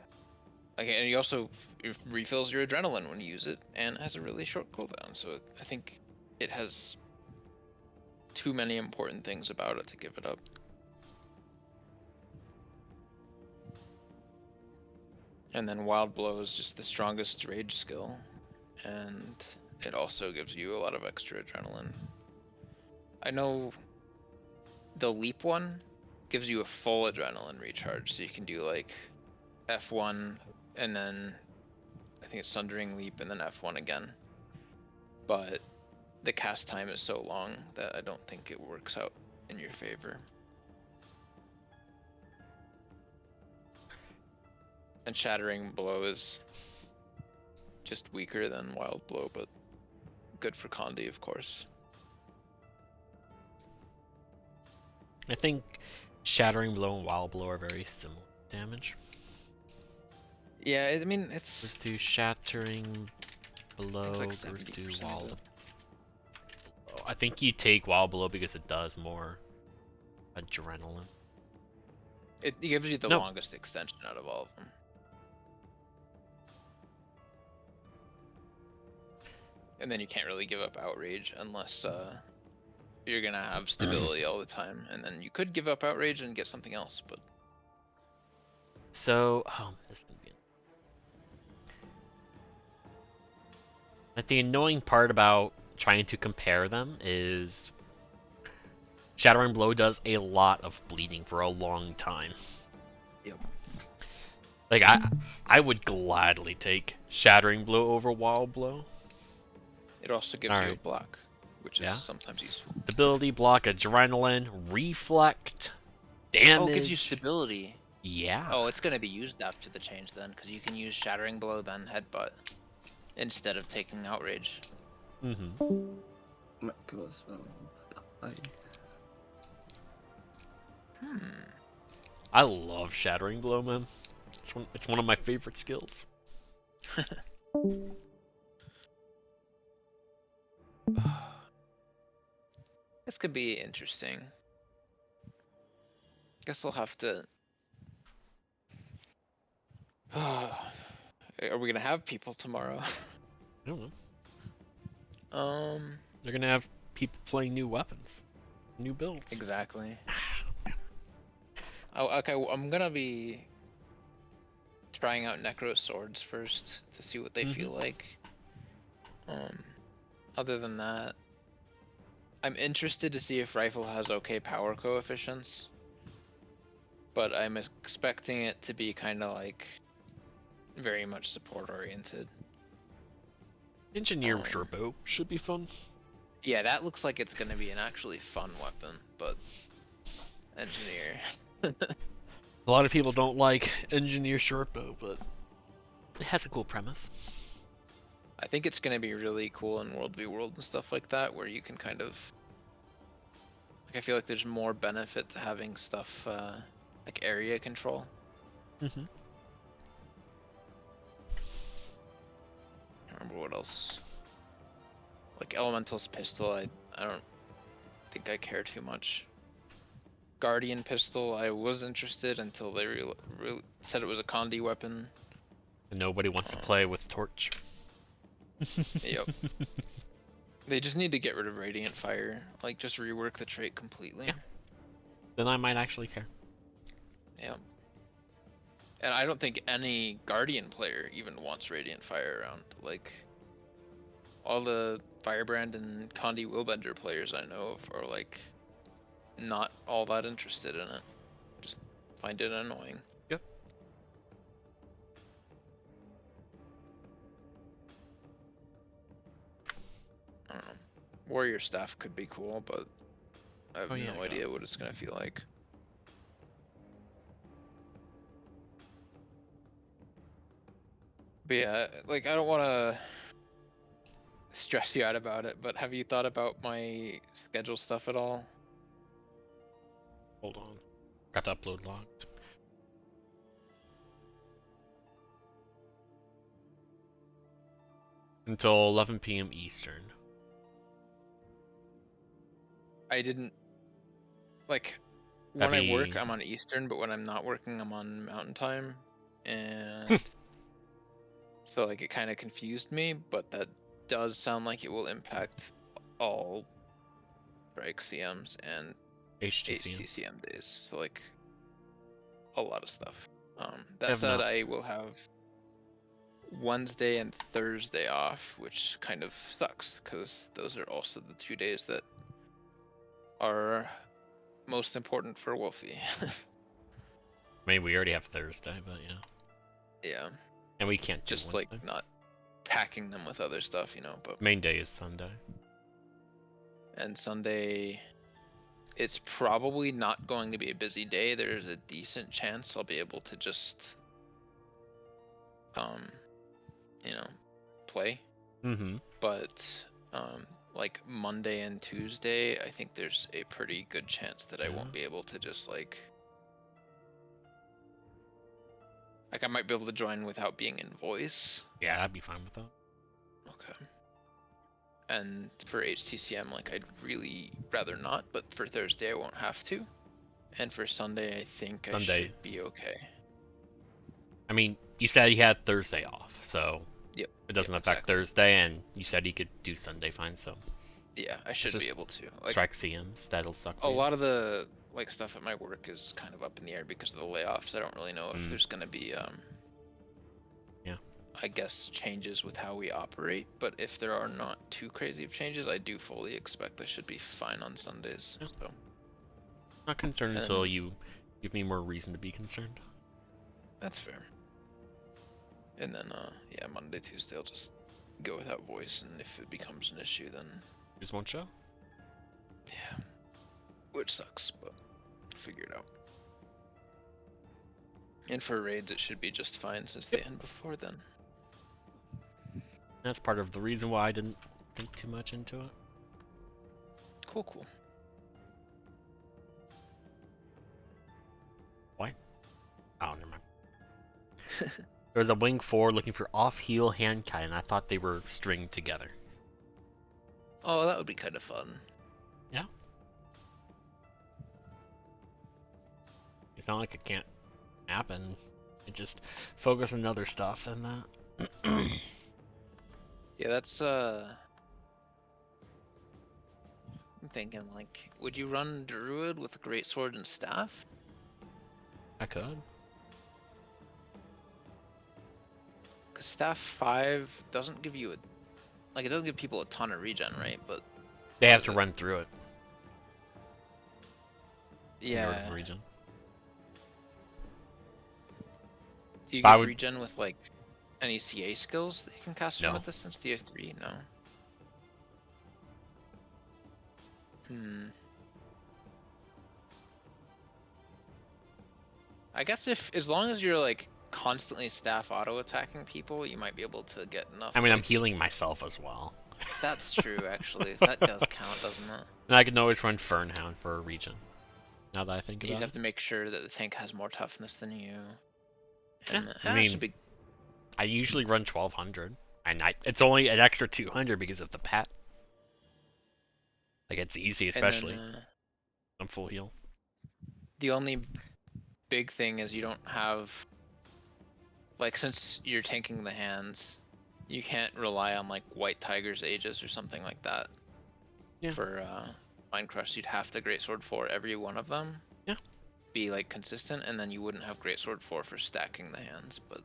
like, and he also refills your adrenaline when you use it, and has a really short cooldown. So I think it has too many important things about it to give it up. And then Wild Blow is just the strongest rage skill, and it also gives you a lot of extra adrenaline. I know the Leap one gives you a full adrenaline recharge, so you can do like F1 and then I think it's Sundering Leap and then F1 again. But the cast time is so long that I don't think it works out in your favor. And Shattering Blow is just weaker than Wild Blow, but good for Condi, of course. I think Shattering Blow and Wild Blow are very similar damage. Yeah, I mean, it's... Goes to Shattering Blow, like goes to 70% Wild of Blow. I think you take Wild Blow because it does more adrenaline. It gives you the longest extension out of all of them. And then you can't really give up Outrage unless you're gonna have stability all the time. And then you could give up Outrage and get something else, but... So, this is gonna be... Like, the annoying part about trying to compare them is Shattering Blow does a lot of bleeding for a long time. Yep. Like, I would gladly take Shattering Blow over Wild Blow. It also gives you a block, which is sometimes useful. Stability, block, adrenaline, reflect, damage. Oh, it gives you stability. Yeah. Oh, it's gonna be used after the change then, because you can use Shattering Blow then Headbutt instead of taking Outrage. I love Shattering Blow, man. It's one of my favorite skills. This could be interesting. Guess we'll have to... Are we gonna have people tomorrow? I don't know. They're gonna have people playing new weapons, new builds. Exactly. Oh, okay. I'm gonna be trying out Necro Swords first to see what they feel like. Other than that, I'm interested to see if Rifle has okay power coefficients. but I'm expecting it to be kind of like very much support oriented. Engineer Turbo should be fun. Yeah, that looks like it's gonna be an actually fun weapon, but engineer. A lot of people don't like Engineer Shortbow, but it has a cool premise. I think it's gonna be really cool in World v World and stuff like that, where you can kind of like, I feel like there's more benefit to having stuff like area control. Mm-hmm. I don't remember what else. Like Elemental's pistol, I don't think I care too much. Guardian pistol, I was interested until they said it was a Condi weapon. And nobody wants to play with Torch. Yep. They just need to get rid of Radiant Fire. Like, just rework the trait completely. Yeah. Then I might actually care. Yeah. And I don't think any Guardian player even wants Radiant Fire around. Like, all the Firebrand and Condi Willbender players I know of are like not all that interested in it. Just find it annoying. Yep. I don't know. Warrior Staff could be cool, but I have no idea what it's gonna feel like. But yeah, like I don't want to stress you out about it, but have you thought about my schedule stuff at all? Hold on. Got to upload logs. Until 11 p.m. Eastern. I didn't like when I work I'm on Eastern, but when I'm not working I'm on Mountain Time, and so like it kind of confused me, but that does sound like it will impact all TKoJs and HTcm days, so like a lot of stuff. That said, I will have Wednesday and Thursday off, which kind of sucks because those are also the 2 days that are most important for Wolfie. I mean, we already have Thursday, but yeah. Yeah. And we can't do just Wednesday. Like not packing them with other stuff, you know. But main day is Sunday. And Sunday, it's probably not going to be a busy day. There's a decent chance I'll be able to just, you know, play. Mm-hmm. But like Monday and Tuesday, I think there's a pretty good chance that I won't be able to just like I might be able to join without being in voice. Yeah, I'd be fine with that. Okay. And for HTcm, like I'd really rather not, but for Thursday I won't have to. And for Sunday, I think I should be okay. I mean, you said you had Thursday off, so yep, it doesn't affect Thursday, and you said you could do Sunday fine, so yeah, I should be able to. Like, TKoJs, that'll suck. A lot of the like stuff at my work is kind of up in the air because of the layoffs. I don't really know if there's gonna be I guess changes with how we operate, but if there are not too crazy of changes, I do fully expect I should be fine on Sundays. Yeah. So not concerned until you give me more reason to be concerned. That's fair. And then yeah, Monday, Tuesday I'll just go without voice, and if it becomes an issue then just one show? Yeah. Which sucks, but I'll figure it out. And for raids it should be just fine since they end before then. That's part of the reason why I didn't think too much into it. Cool. Why? Oh, never mind. There was a wing 4 looking for off-heel hand cannon, and I thought they were stringed together. Oh, that would be kind of fun. Yeah. It's not like it can't happen. It just focus on other stuff than that. Yeah, that's I'm thinking like, would you run Druid with a great sword and staff? I could. Cause staff 5 doesn't give you it doesn't give people a ton of regen, right? But they have to run through it. Yeah. Regen. you But I get would- regen with like any CA skills that you can cast from No. a distance? Do you have 3? No. I guess as long as you're like constantly staff auto attacking people, you might be able to get enough. I mean, I'm like- healing myself as well. That's true, actually. That does count, doesn't it? And I can always run Fernhound for a regen. Now that I think You about just it. have to make sure that the tank has more toughness than you. Yeah, And I that mean, should be... I usually run 1200, and it's only an extra 200 because of the pet. Like it's easy, and especially. then, I'm full heal. the only big thing is you don't have, like, since you're tanking the hands, you can't rely on like White Tiger's Aegis or something like that. Yeah. For Mind Crush, you'd have to Greatsword 4 every one of them. Yeah. Be like consistent, and then you wouldn't have Greatsword 4 for stacking the hands. But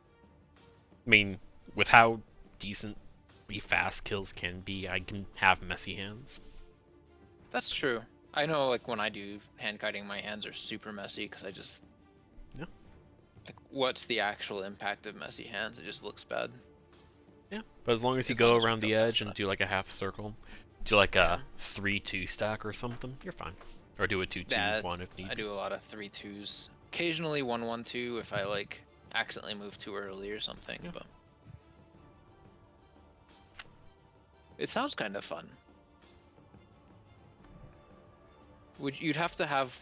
I mean, with how decently fast kills can be, I can have messy hands. that's true. I know, like when I do hand kiting, my hands are super messy because I just. Yeah. Like, what's the actual impact of messy hands? It just looks bad. Yeah, but as long as you As go long as you around go the fast edge and enough. do like a half circle, do like a 3-2 stack or something, you're fine. Or do a 2-2-1 if need I be. do a lot of 3-2s. Occasionally 1-1-2 if I like accidentally move too early or something. Yeah. But it sounds kind of fun. You'd have to have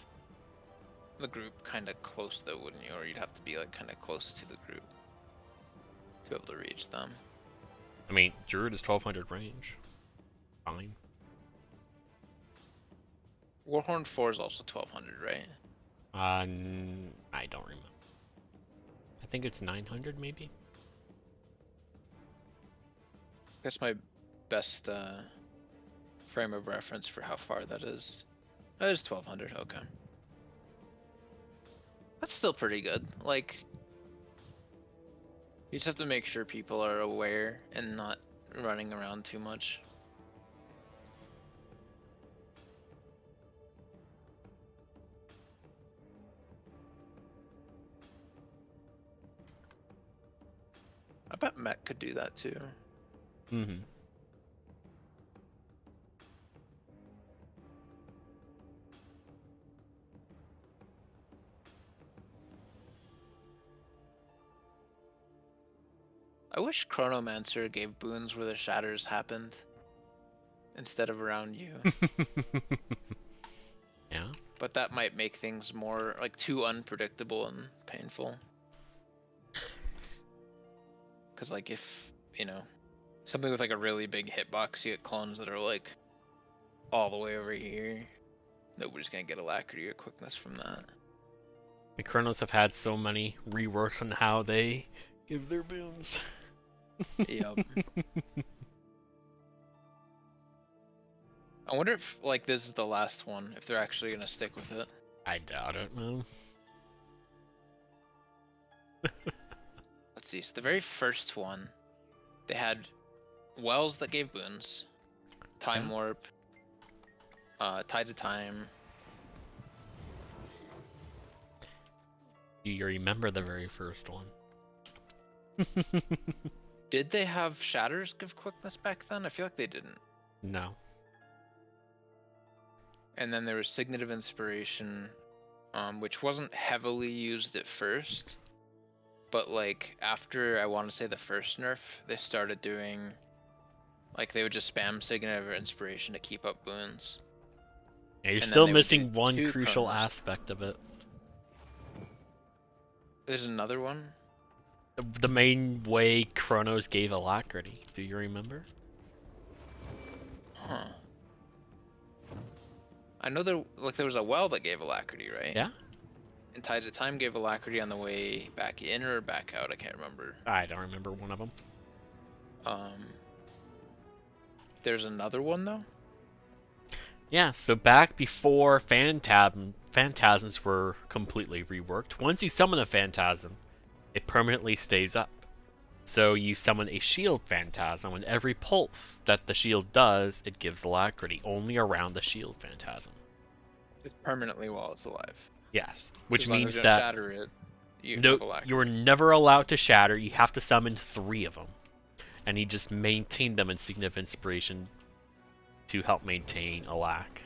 the group kind of close though, wouldn't you? Or you'd have to be like kind of close to the group to be able to reach them. I mean, Druid is 1200 range. Fine. Warhorn 4 is also 1200, right? I don't remember. I think it's 900 maybe? That's my best frame of reference for how far that is. That is 1200, okay. That's still pretty good. Like, you just have to make sure people are aware and not running around too much. I bet Mech could do that too. Mm-hmm. I wish Chronomancer gave boons where the shatters happened instead of around you. Yeah. But that might make things more like too unpredictable and painful. Cause like if, you know, something with like a really big hitbox, you get clones that are like all the way over here. Nobody's gonna get alacrity or quickness from that. The Chronos have had so many reworks on how they give their boons. Yep. I wonder if like this is the last one, if they're actually gonna stick with it. I doubt it, man. Let's see, so the very first one, they had wells that gave boons, time Yeah. warp, tied to time. Do you remember the very first one? Did they have shatters give quickness back then? I feel like they didn't. No. And then there was Signet of Inspiration, which wasn't heavily used at first, but like after I want to say the first nerf, they started doing, like they would just spam Signet of Inspiration to keep up boons. Yeah, you're And then still they would missing do one 2 crucial Chronos. aspect of it. There's another one. The main way Chronos gave alacrity. Do you remember? Huh. I know there was a well that gave alacrity, right? Yeah? And Tied to Time gave alacrity on the way back in or back out, I can't remember. I don't remember one of them. There's another one though? Yeah, so back before phantasms were completely reworked, once you summon a phantasm, it permanently stays up. So you summon a shield phantasm, and every pulse that the shield does, it gives alacrity, only around the shield phantasm. It's permanently while it's alive. Yes, So which as long means as you don't that shatter it. You No, have alacrity. you were never allowed to shatter. You have to summon 3 of them. And he just maintained them in Significant Inspiration to help maintain Alack.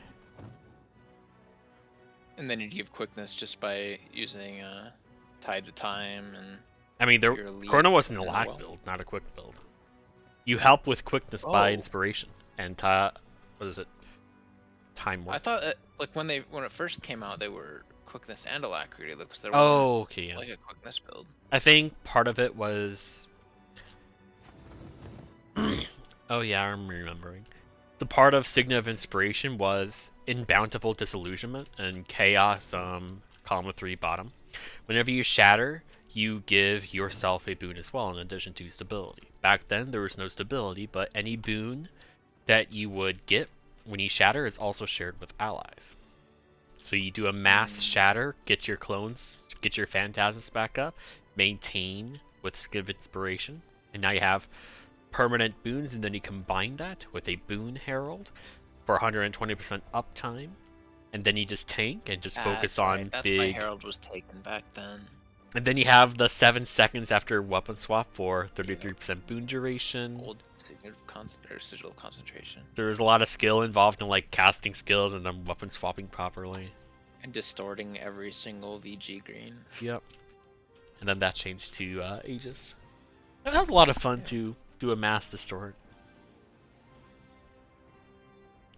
And then you'd give quickness just by using Tide to Time and. I mean, your elite Chrono was an and Alack well. build, not a quick build. You help with quickness by Oh. inspiration and what is it? Time I work. thought like when it first came out, they were quickness and alacrity. Because there Oh, wasn't okay, yeah. like a quickness build. I think part of it was. Oh yeah, I'm remembering. The part of Signet of Inspiration was in Bountiful Disillusionment and Chaos column 3 bottom. Whenever you shatter, you give yourself a boon as well in addition to stability. Back then there was no stability, but any boon that you would get when you shatter is also shared with allies. So you do a mass shatter, get your clones, get your phantasms back up, maintain with Signet of Inspiration, and now you have permanent boons, and then you combine that with a boon herald for 120% uptime, and then you just tank and just focus on That's big. why Herald was taken back then. And then you have the 7 seconds after weapon swap for 33% boon duration. Old sigil concentration. There's a lot of skill involved in like casting skills and then weapon swapping properly. And distorting every single VG green. Yep. And then that changed to Aegis. That was a lot of fun to do a mass distort.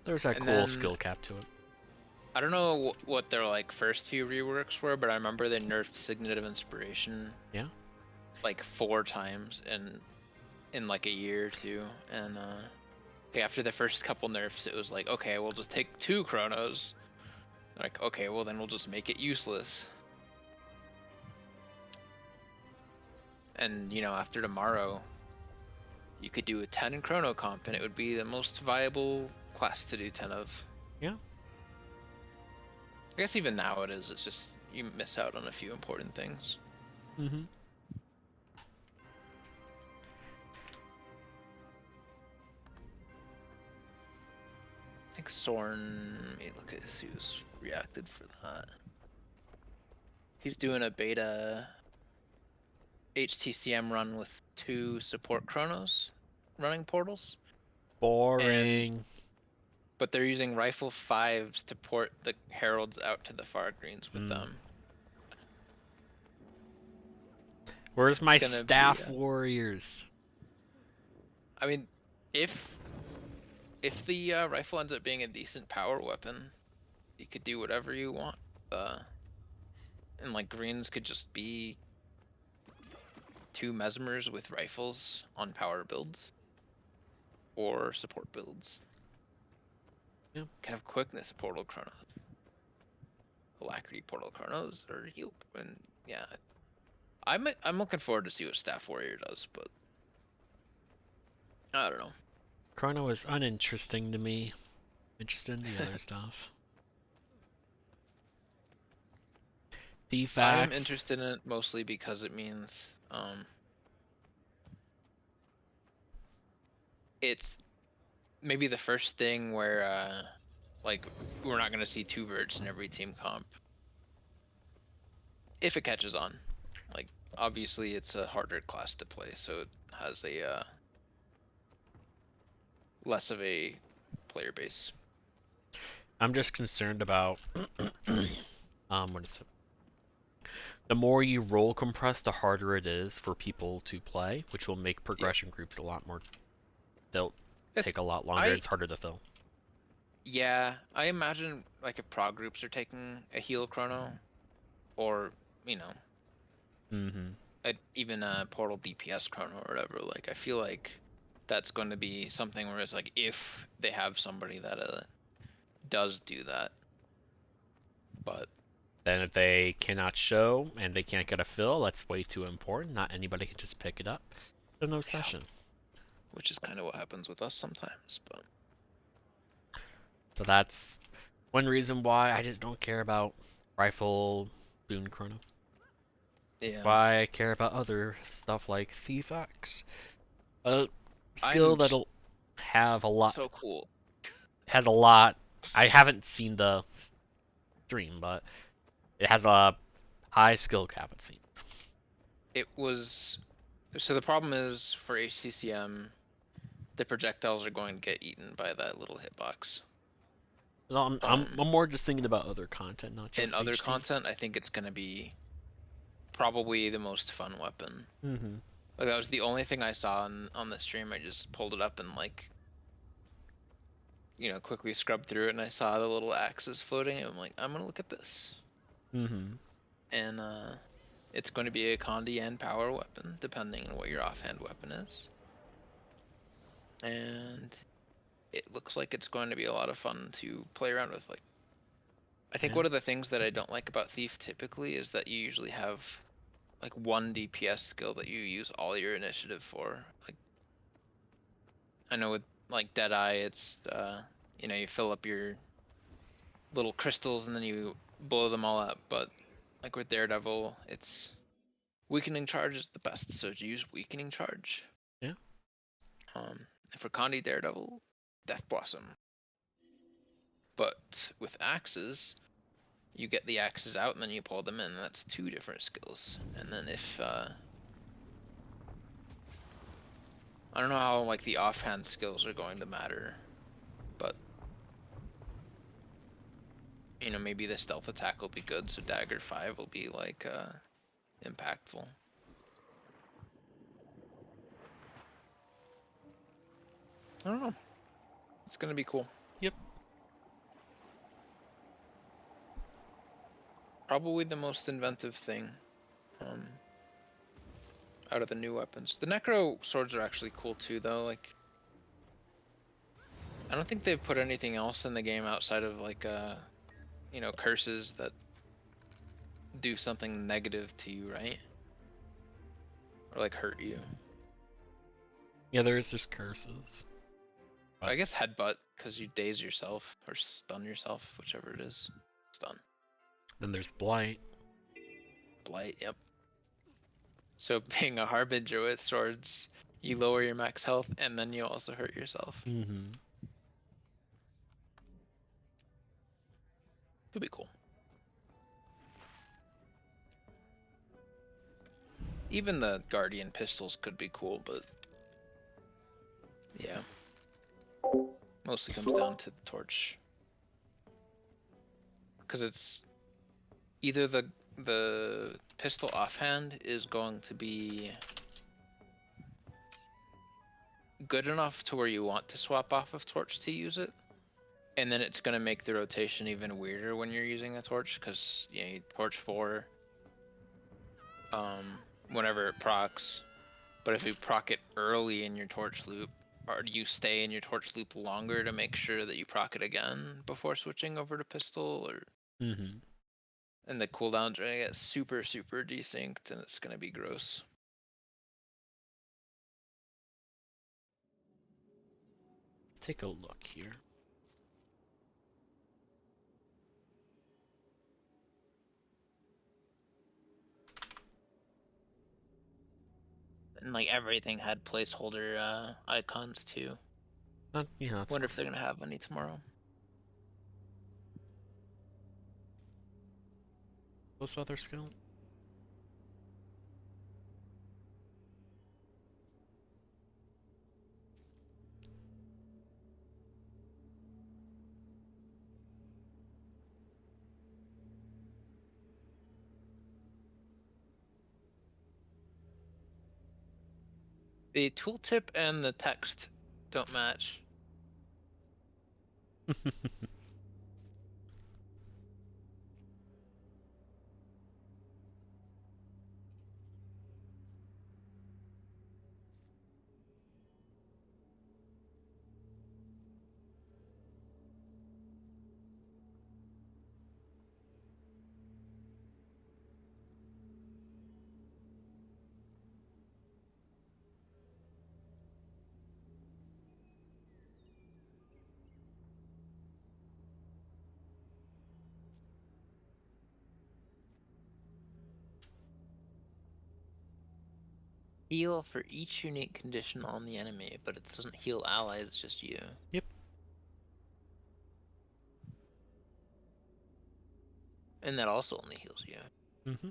There's that And cool then- skill cap to it. I don't know what their like first few reworks were, but I remember they nerfed Signet of Inspiration. Yeah. Like 4 times in like a year or 2, and after the first couple nerfs, it was like, okay, we'll just take 2 Chronos. Like, okay, well then we'll just make it useless. And you know, after tomorrow, you could do a 10 Chrono comp, and it would be the most viable class to do 10 of. Yeah. I guess even now it is. It's just you miss out on a few important things. Mm-hmm. I think Sorn. Let me look at who's reacted for that. He's doing a beta HTcm run with 2 support Chronos running portals. Boring. But they're using rifle 5s to port the heralds out to the far greens with them. Where's my Gonna be, staff warriors? I mean, if the rifle ends up being a decent power weapon, you could do whatever you want. And like greens could just be 2 mesmers with rifles on power builds or support builds. Yeah. Kind of quickness portal chronos, alacrity portal chronos, or heal. And yeah, I'm looking forward to see what staff warrior does, but I don't know. Chrono is uninteresting to me. Interested in the other stuff. I'm Defacts. interested in it mostly because it means it's maybe the first thing where like we're not gonna see 2 verts in every team comp if it catches on. Like obviously it's a harder class to play, so it has a less of a player base. I'm just concerned about what is it? The more you roll compress, the harder it is for people to play, which will make progression groups a lot more. They'll take a lot longer. It's harder to fill. Yeah, I imagine like if prog groups are taking a heal chrono, or you know, even a portal DPS chrono or whatever. Like I feel like that's going to be something where it's like if they have somebody that does do that, but then if they cannot show and they can't get a fill, that's way too important. Not anybody can just pick it up. There's no session. Which is kind of what happens with us sometimes, but. So that's one reason why I just don't care about rifle boon chrono. That's why I care about other stuff like Thief Axe. A skill that'll have a lot. So cool. Has a lot. I haven't seen the stream, but it has a high skill cap, it seems. It was. So the problem is for HTcm, the projectiles are going to get eaten by that little hitbox. No, I'm more just thinking about other content, not just In other HT. content, I think it's going to be probably the most fun weapon. Mm-hmm. Like, that was the only thing I saw on the stream. I just pulled it up and like, quickly scrubbed through it, and I saw the little axes floating, and I'm like, I'm gonna look at this. Mm-hmm. And it's going to be a Condi and power weapon, depending on what your offhand weapon is. And it looks like it's going to be a lot of fun to play around with. Like, I think one of the things that I don't like about Thief typically is that you usually have like one DPS skill that you use all your initiative for. Like, I know with like Deadeye, it's you fill up your little crystals and then you blow them all up. But like with Daredevil, it's weakening charge is the best, so use weakening charge. Yeah. And for Condi Daredevil, Death Blossom. But with axes, you get the axes out and then you pull them in. That's 2 different skills. And then if I don't know how like the offhand skills are going to matter, but maybe the stealth attack will be good, so Dagger 5 will be like impactful. I don't know. It's gonna be cool. Yep. Probably the most inventive thing out of the new weapons. The Necro swords are actually cool too, though. Like, I don't think they've put anything else in the game outside of like curses that do something negative to you, right? Or like hurt you. Yeah, there's just curses. I guess headbutt, because you daze yourself or stun yourself, whichever it is. Stun. Then there's blight. Blight, yep. So being a harbinger with swords, you lower your max health and then you also hurt yourself. Mm-hmm. Could be cool. Even the Guardian pistols could be cool, but yeah. Mostly comes down to the torch. Because it's either the pistol offhand is going to be good enough to where you want to swap off of torch to use it, and then it's going to make the rotation even weirder when you're using a torch, because you torch 4 whenever it procs, but if you proc it early in your torch loop, or do you stay in your torch loop longer to make sure that you proc it again before switching over to pistol? Or and the cooldowns are gonna get super desynced, and it's gonna be gross. Let's take a look here. And like everything had placeholder icons too. Yeah. Wonder if they're gonna have any tomorrow. What's the other skill? The tooltip and the text don't match. Heal for each unique condition on the enemy, but it doesn't heal allies, it's just you. Yep. And that also only heals you. Mm-hmm.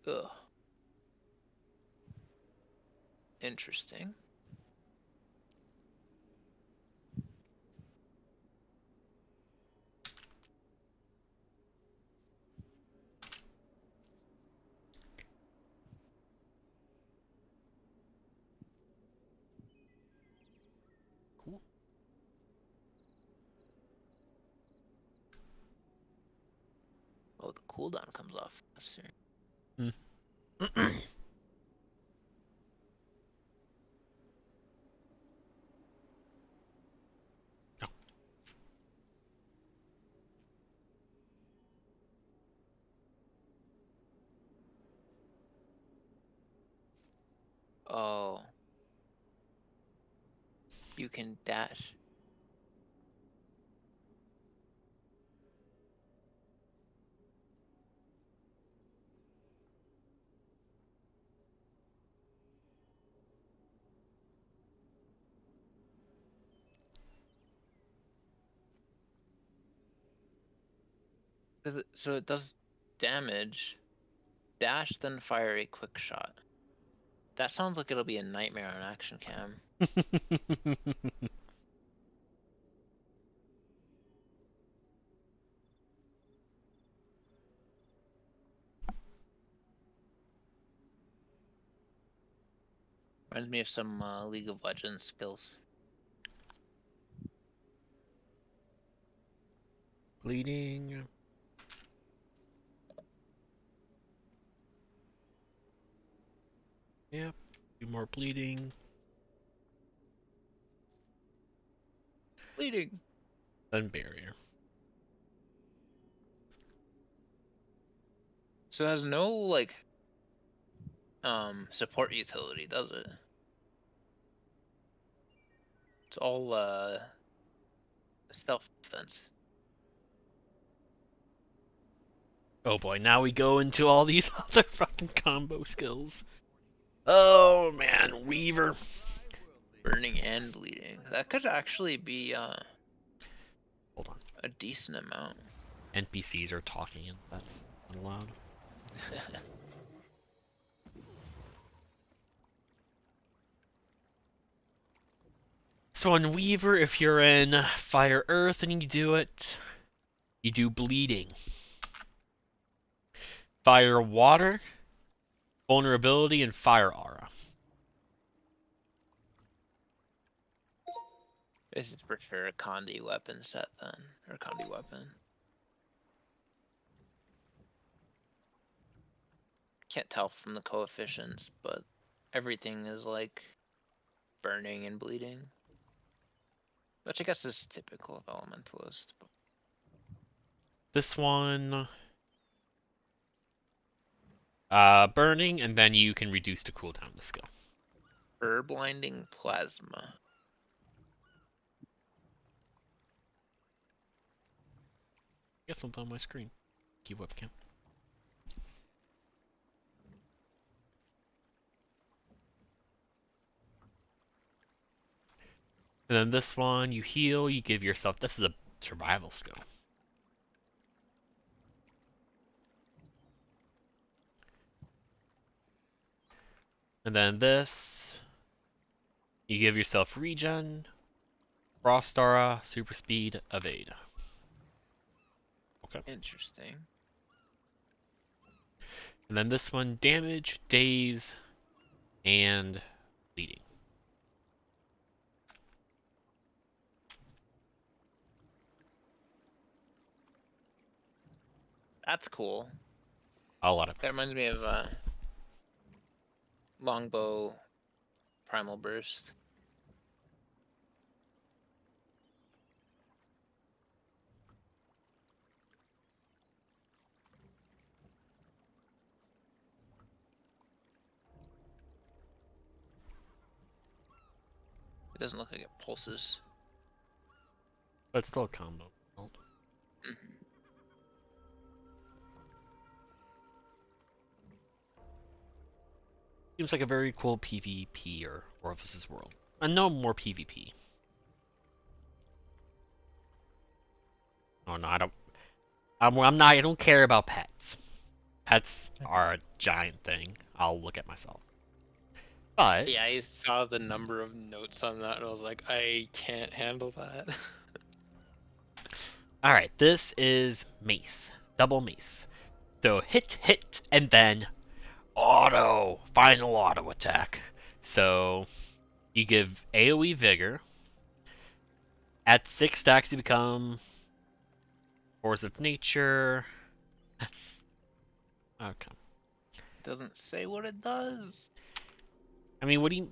Ugh. Interesting. Cool. Oh, the cooldown comes off faster. Oh. You can dash. So it does damage. Dash, then fire a quick shot. That sounds like it'll be a nightmare on action cam. Reminds me of some League of Legends skills. Bleeding. Yep. Do more bleeding. Bleeding. Then barrier. So it has no like support utility, does it? It's all self defense. Oh boy, now we go into all these other fucking combo skills. Oh man, Weaver. Burning and bleeding. That could actually be Hold on. a decent amount. NPCs are talking and that's not allowed. So on Weaver, if you're in Fire Earth and you do it, you do bleeding. Fire Water, vulnerability, and Fire Aura. This is for sure a Condi weapon set then, or Condi weapon. Can't tell from the coefficients, but everything is like burning and bleeding. Which I guess is typical of Elementalist. But... This one, burning, and then you can reduce the cooldown the skill. Blinding Plasma. Guess what's on my screen? Key webcam. And then this one, you heal, you give yourself, this is a survival skill. And then this, you give yourself regen, frost aura, super speed, evade. Okay. Interesting. And then this one, damage, daze, and bleeding. That's cool. A lot of. That reminds me of Longbow Primal Burst. It doesn't look like it pulses. But it's still a combo. Seems like a very cool PvP or Orifice's World. And no more PvP. Oh no, I don't. I'm not. I don't care about pets. Pets are a giant thing. I'll look at myself. But Yeah, I saw the number of notes on that and I was like, I can't handle that. alright, this is mace. Double mace. So hit, and then final auto attack. So you give AoE vigor. At 6 stacks you become Force of Nature. That's okay. Doesn't say what it does. I mean, what do you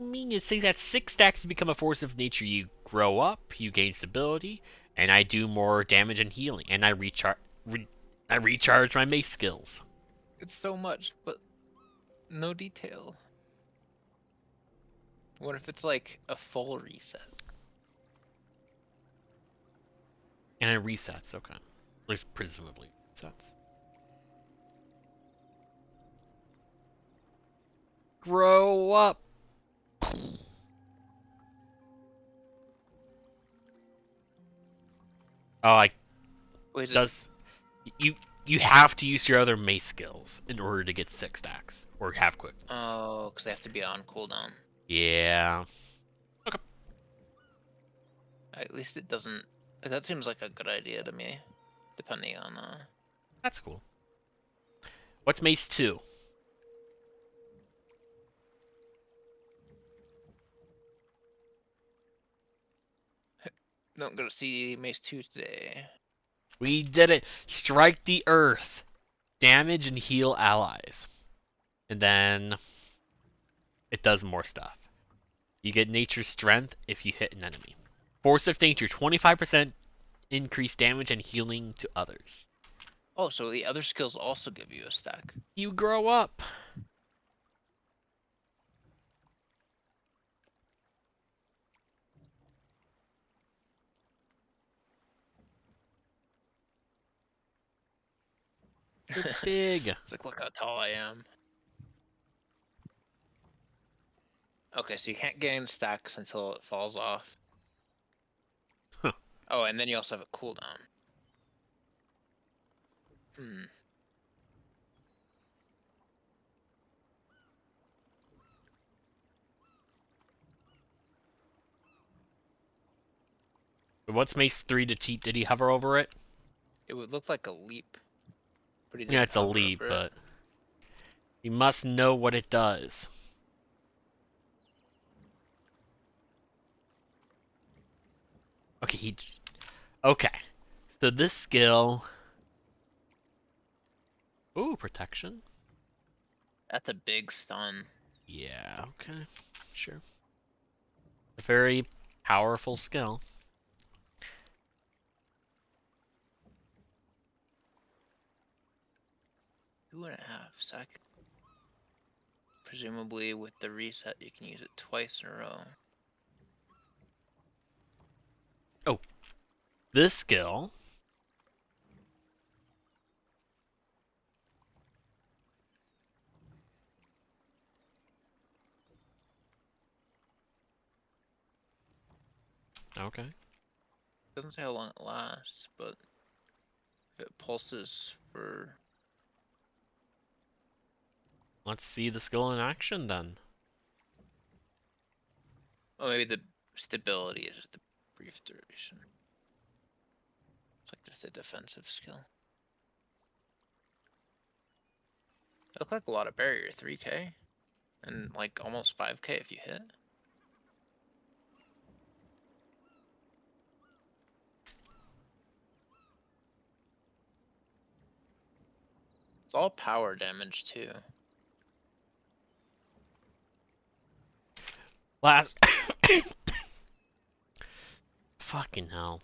mean? It says that 6 stacks to become a Force of Nature. You grow up, you gain stability, and I do more damage and healing, and I recharge my mace skills. It's so much, but no detail. What if it's like a full reset? And it resets, okay. At least presumably resets. Grow up! Oh, I Wait, does you have to use your other mace skills in order to get 6 stacks or have quick moves. Oh, because they have to be on cooldown. Yeah. At least it doesn't. That seems like a good idea to me, depending on. That's cool. What's mace 2? Don't go to see Mace 2 today. We did it. Strike the earth. Damage and heal allies. And then it does more stuff. You get nature's strength if you hit an enemy. Force of nature, 25% increased damage and healing to others. Oh, so the other skills also give you a stack. You grow up. You're big. It's like, look how tall I am. Okay, so you can't gain stacks until it falls off. Huh. Oh, and then you also have a cooldown. Hmm. What's mace 3 to cheat? Did he hover over it? It would look like a leap. But he Yeah, didn't it's a hover leap, over it. but you must know what it does. Okay, okay. So this skill. Ooh, protection. That's a big stun. Yeah, okay. Sure. A very powerful skill. Two and a half seconds. Presumably with the reset you can use it twice in a row. Oh. This skill. Okay. Doesn't say how long it lasts, but if it pulses for... Let's see the skill in action then. Oh, maybe the stability is just the brief duration. It's like just a defensive skill. It looked like a lot of barrier, 3k, and like almost 5k if you hit. It's all power damage too. Last. Fucking hell.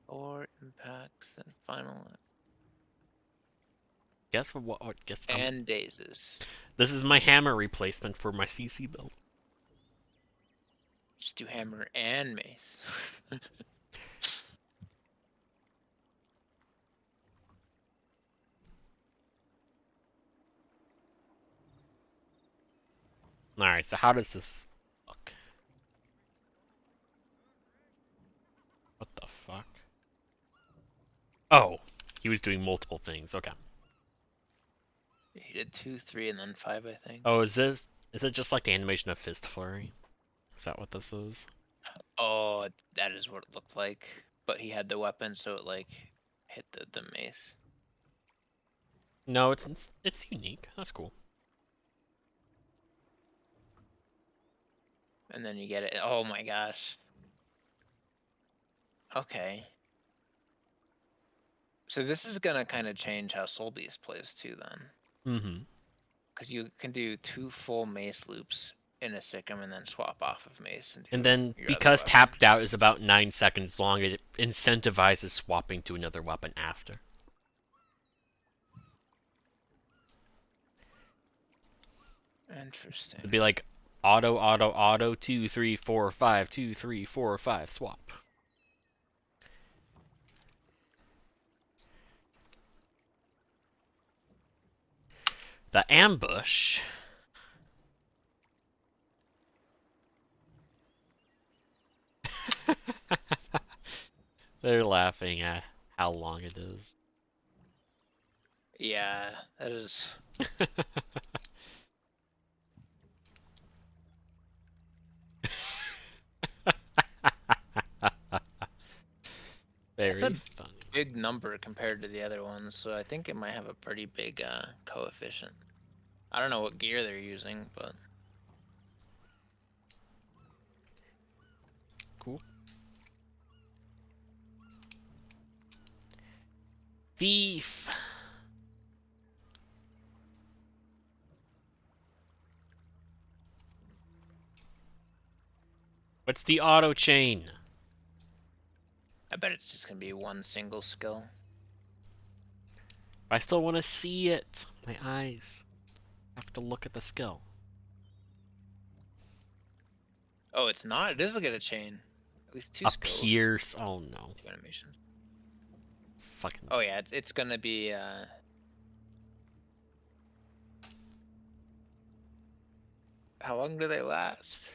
4 impacts and final. Guess what? Guess And dazes. This is my hammer replacement for my CC build. Just do hammer and mace. Alright, so how does this look? What the fuck? Oh, He was doing multiple things. Okay. He did 2, 3, and then 5, I think. Oh, is it just like the animation of Fist Flurry? Is that what this is? Oh, that is what it looked like. But he had the weapon, so it like hit the mace. No, it's unique. That's cool. And then you get it. Oh my gosh. Okay. So this is gonna kind of change how Soul Beast plays too, then. Mm-hmm. Because you can do 2 full mace loops in a Sikkim and then swap off of mace. And then, your other because weapon. tapped out is about 9 seconds long, it incentivizes swapping to another weapon after. Interesting. It'd be like auto, auto, auto, 2, 3, 4, 5, 2, 3, 4, 5, swap. The ambush. They're laughing at how long it is. Yeah, that is. Very That's a funny. big number compared to the other ones, so I think it might have a pretty big coefficient. I don't know what gear they're using, but Cool. Thief. What's the auto chain? I bet it's just gonna be one single skill. I still want to see it. My eyes have to look at the skill. Oh, it's not. It is gonna chain. At least 2 A skills. pierce. Oh no. 2 animations. Fucking. Oh yeah, it's gonna be. How long do they last?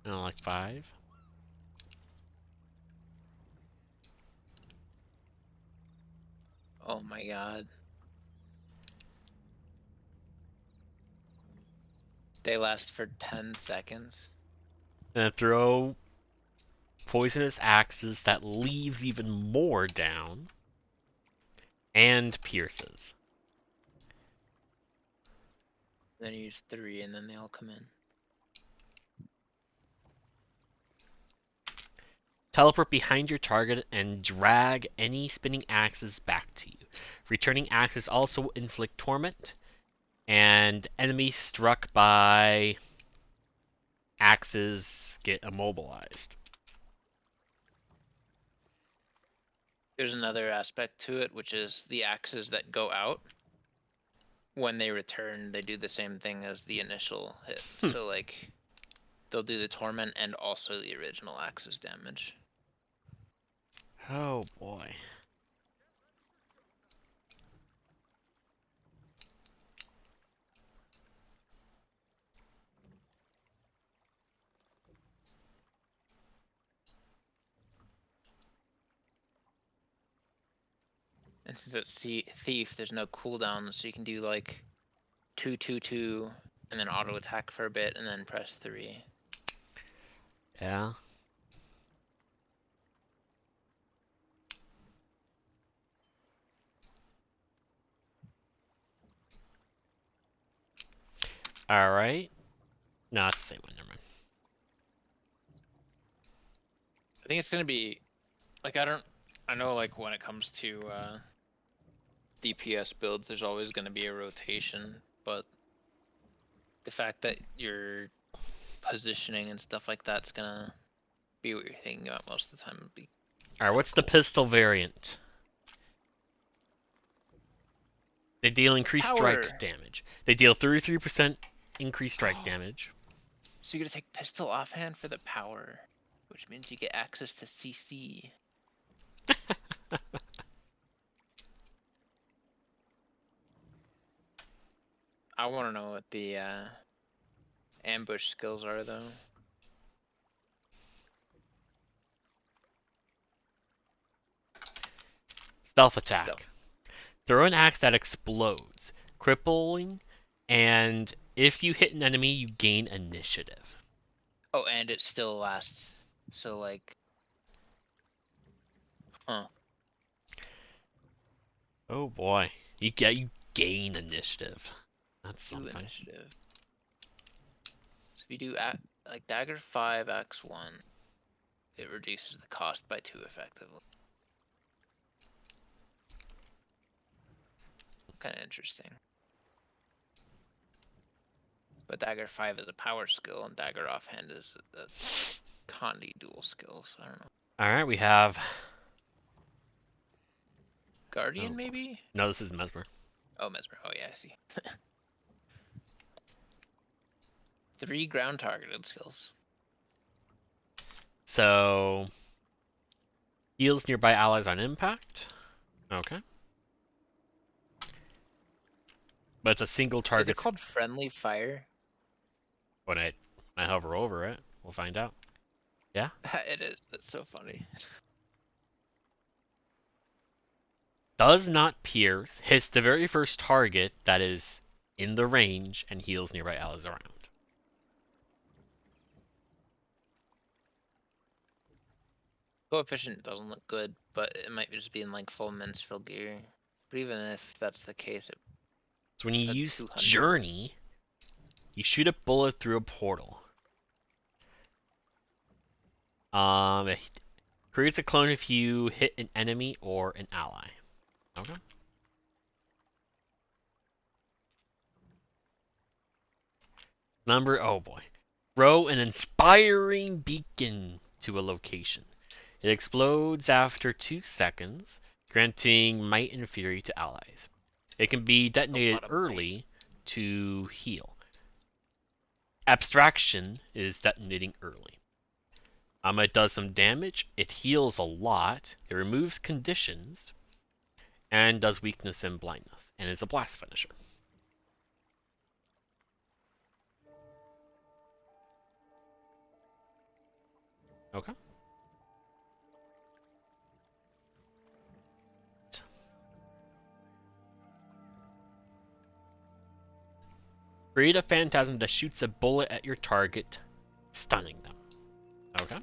No, like 5. Oh my god. They last for 10 seconds. And throw poisonous axes that leaves even more down. And pierces. Then you use 3 and then they all come in. Teleport behind your target and drag any spinning axes back to you. Returning axes also inflict torment. And enemies struck by axes get immobilized. There's another aspect to it, which is the axes that go out. When they return, they do the same thing as the initial hit. So like, they'll do the torment and also the original axes damage. Oh boy. And since it's thief, there's no cooldown, so you can do like 2, 2, 2, and then auto attack for a bit, and then press 3. Yeah. Alright. No, it's the same one, never mind. I think it's gonna be like I know like when it comes to DPS builds, there's always gonna be a rotation, but the fact that your positioning and stuff like that's gonna be what you're thinking about most of the time would be. Alright, what's the pistol variant? They deal increased strike damage. They deal 33% increased strike damage. So you're gonna take pistol offhand for the power, which means you get access to CC. I want to know what the ambush skills are though. Stealth attack. Stealth. Throw an axe that explodes, crippling, and if you hit an enemy, you gain initiative. Oh, and it still lasts. So like, huh? Oh boy, you gain initiative. That's something. Initiative. So if you do like dagger 5, axe 1, it reduces the cost by 2 effectively. Kind of interesting. But dagger 5 is a power skill, and dagger offhand is a Condi dual skill. So I don't know. All right, we have Guardian maybe? No, this is Mesmer. Oh, Mesmer. Oh yeah, I see. 3 ground targeted skills. So heals nearby allies on impact. Okay. But it's a single target. Is it called friendly fire? When I hover over it, we'll find out. Yeah? It is. That's so funny. Does not pierce, hits the very first target that is in the range, and heals nearby allies around. Coefficient doesn't look good, but it might just be in like full minstrel gear. But even if that's the case, So when you at use 200. Journey, you shoot a bullet through a portal. It creates a clone if you hit an enemy or an ally. Okay. Oh boy. Throw an inspiring beacon to a location. It explodes after 2 seconds, granting might and fury to allies. It can be detonated early to heal. Abstraction is detonating early. It does some damage, it heals a lot, it removes conditions, and does weakness and blindness, and is a blast finisher. Okay. Create a phantasm that shoots a bullet at your target, stunning them. Okay.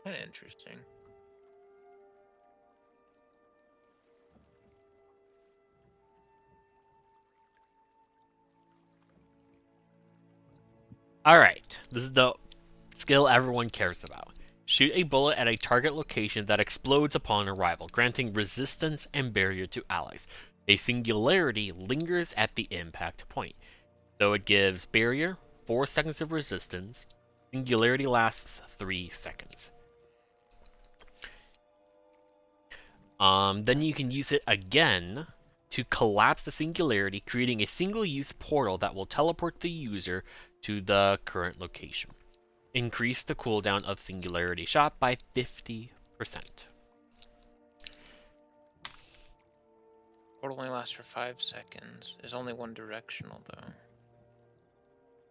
kind of interesting. Alright, this is the skill everyone cares about. Shoot a bullet at a target location that explodes upon arrival, granting resistance and barrier to allies. A singularity lingers at the impact point. Though it gives barrier, 4 seconds of resistance. Singularity lasts 3 seconds. Then you can use it again to collapse the singularity, creating a single-use portal that will teleport the user to the current location. Increase the cooldown of singularity shot by 50%. Portal only lasts for 5 seconds. There's only one directional though.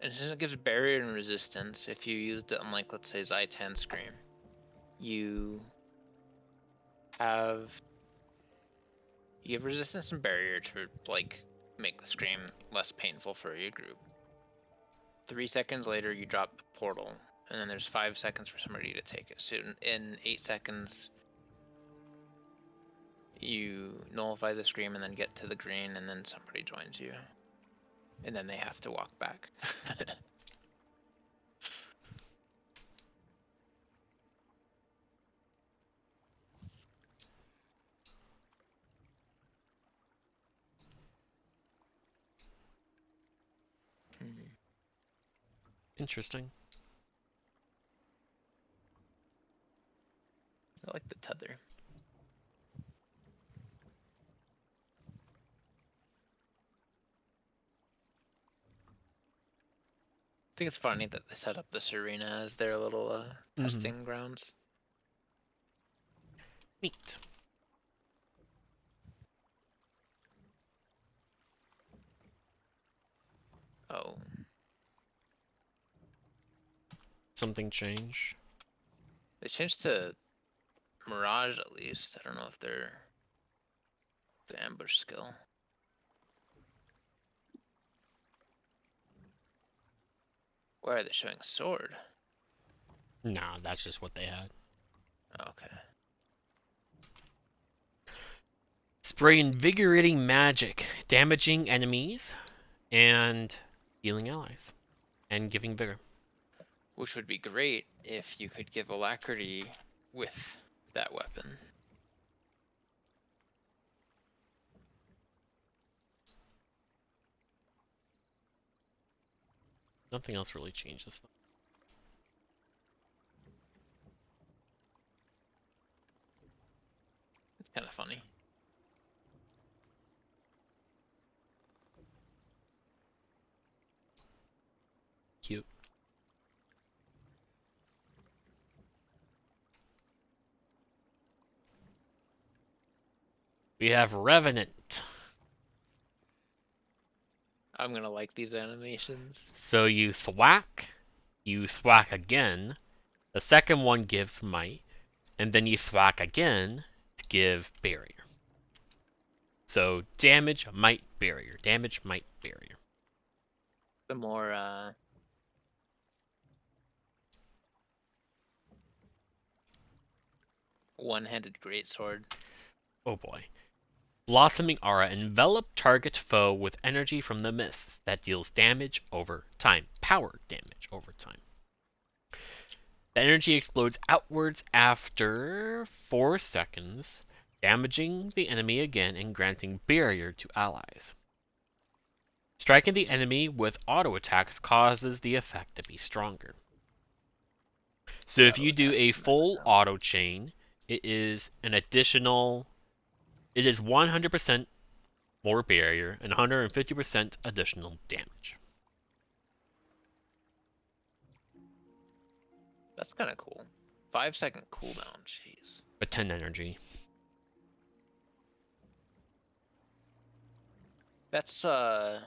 And since it gives barrier and resistance, if you used it on like let's say Zaitan Scream, you have resistance and barrier to like make the scream less painful for your group. 3 seconds later you drop the portal, and then there's 5 seconds for somebody to take it. So in 8 seconds you nullify the scream and then get to the green, and then somebody joins you. And then they have to walk back. Interesting. I like the tether. I think it's funny that they set up this arena as their little testing grounds. Neat. something change? They changed to Mirage at least. I don't know if they're the ambush skill. Why are they showing sword? Nah, that's just what they had. Okay. Spray invigorating magic, damaging enemies, and healing allies, and giving vigor. Which would be great if you could give alacrity with that weapon. Nothing else really changes. It's kind of funny. Cute. We have Revenant. I'm gonna like these animations. So you thwack again. The second one gives might, and then you thwack again to give barrier. So damage, might, barrier. Damage, might, barrier. The more one-handed greatsword. Oh boy. Blossoming Aura. Envelop target foe with energy from the mists that deals damage over time. Power damage over time. The energy explodes outwards after 4 seconds, damaging the enemy again and granting barrier to allies. Striking the enemy with auto attacks causes the effect to be stronger. So if you do a full auto chain, it is an additional, it is 100% more barrier and 150% additional damage. That's kind of cool. 5-second cooldown, jeez. But 10 energy. That's I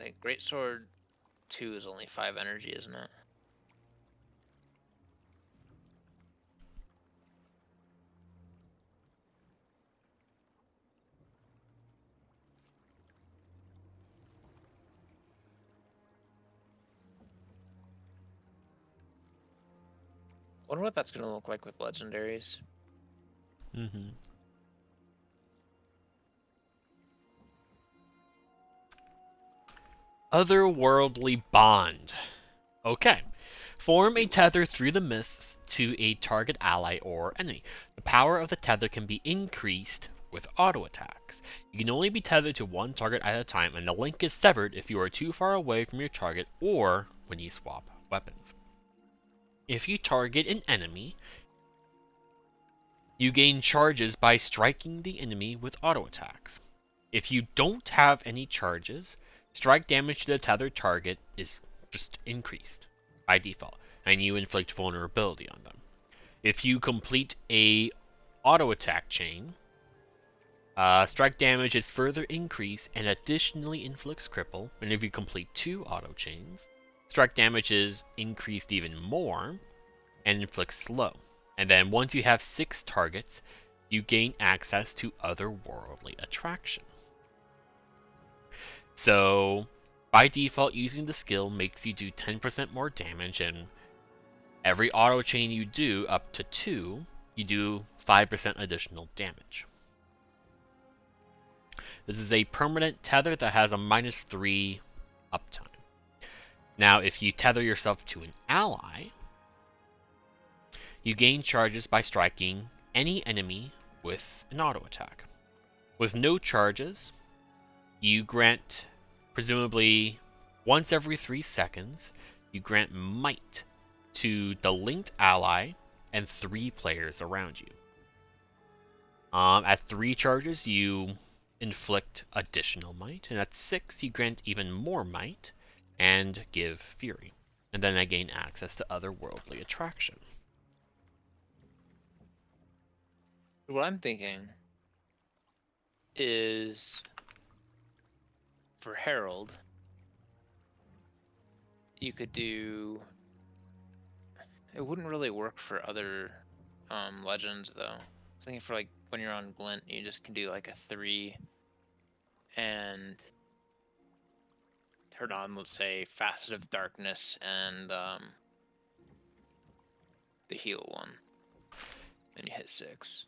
think Greatsword 2 is only 5 energy, isn't it? Wonder what that's gonna look like with legendaries. Mm-hmm. Otherworldly Bond. Okay. Form a tether through the mists to a target ally or enemy. The power of the tether can be increased with auto attacks. You can only be tethered to one target at a time, and the link is severed if you are too far away from your target or when you swap weapons. If you target an enemy, you gain charges by striking the enemy with auto attacks. If you don't have any charges, strike damage to the tethered target is just increased by default, and you inflict vulnerability on them. If you complete a auto attack chain, strike damage is further increased and additionally inflicts cripple, and if you complete 2 auto chains, strike damage is increased even more and inflicts slow. And then once you have 6 targets, you gain access to otherworldly attraction. So, by default, using the skill makes you do 10% more damage, and every auto chain you do, up to 2, you do 5% additional damage. This is a permanent tether that has a -3 uptime. Now, if you tether yourself to an ally, you gain charges by striking any enemy with an auto attack. With no charges, you grant, presumably once every 3 seconds, you grant might to the linked ally and 3 players around you. At 3 charges, you inflict additional might, and at 6, you grant even more might and give fury. And then I gain access to otherworldly attraction. What I'm thinking is for Herald, you could do. It wouldn't really work for other legends though. I was thinking for like when you're on Glint, you just can do like a 3 and turn on, let's say, Facet of Darkness and the heal one, and you hit 6.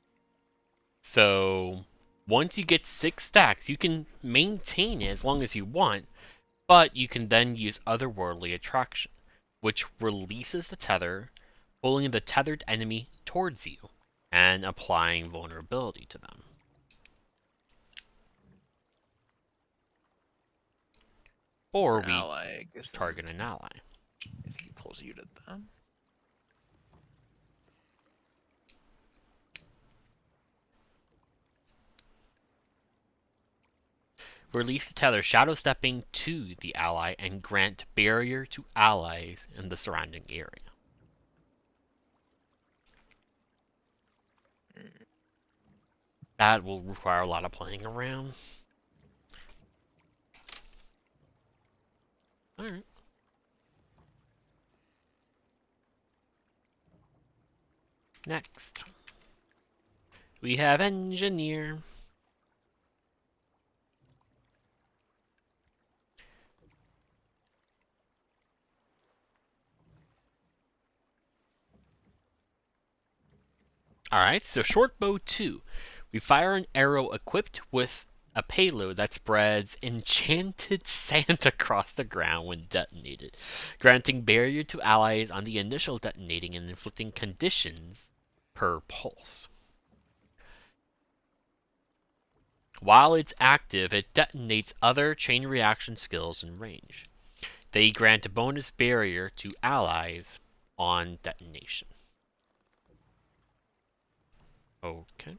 So once you get 6 stacks, you can maintain it as long as you want, but you can then use Otherworldly Attraction, which releases the tether, pulling the tethered enemy towards you and applying vulnerability to them. Or we ally, I guess, target an ally. if he pulls you to them. Release the tether, shadow stepping to the ally, and grant barrier to allies in the surrounding area. That will require a lot of playing around. Alright. Next, we have Engineer. Alright, so Shortbow 2. We fire an arrow equipped with a payload that spreads enchanted sand across the ground when detonated, granting barrier to allies on the initial detonating and inflicting conditions per pulse. While it's active, it detonates other chain reaction skills in range. They grant a bonus barrier to allies on detonation. Okay.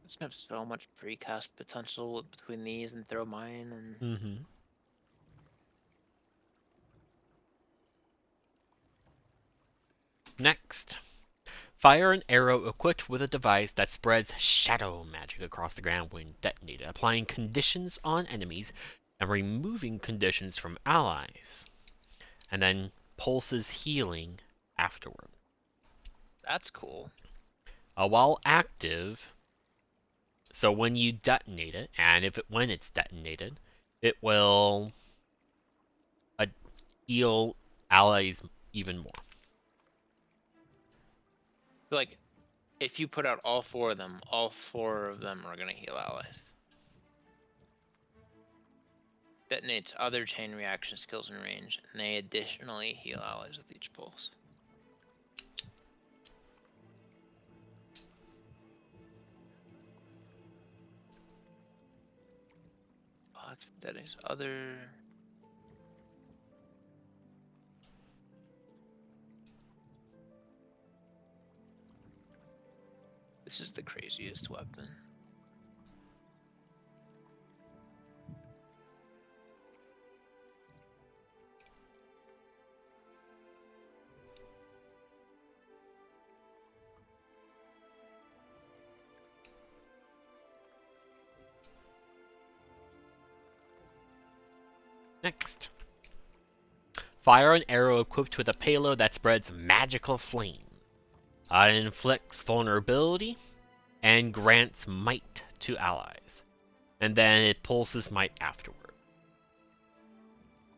It's gonna have so much precast potential between these and throw mine and. Mm-hmm. Next, fire an arrow equipped with a device that spreads shadow magic across the ground when detonated, applying conditions on enemies and removing conditions from allies, and then pulses healing afterward. That's cool. While active, so when you detonate it, and when it's detonated, it will heal allies even more. Like, if you put out all 4 of them, all 4 of them are gonna heal allies. Detonates other chain reaction skills in range, and they additionally heal allies with each pulse. That is other. This is the craziest weapon. Next, fire an arrow equipped with a payload that spreads magical flame. It inflicts vulnerability and grants might to allies. And then it pulses might afterward.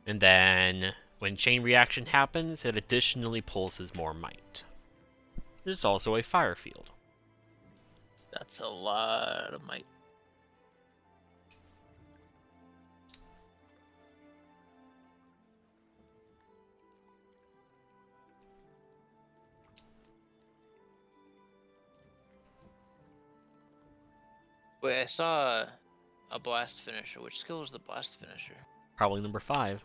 And then when chain reaction happens, it additionally pulses more might. There's also a fire field. That's a lot of might. Wait, I saw a blast finisher. Which skill is the blast finisher? Probably number 5.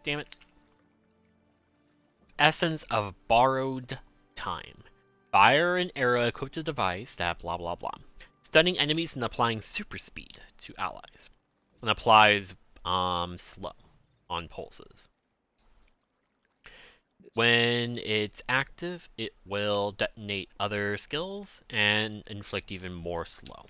Damn it. Essence of Borrowed Time. Fire an arrow equipped with a device that blah blah blah. Stunning enemies and applying super speed to allies. And applies slow on pulses. When it's active, it will detonate other skills and inflict even more slow.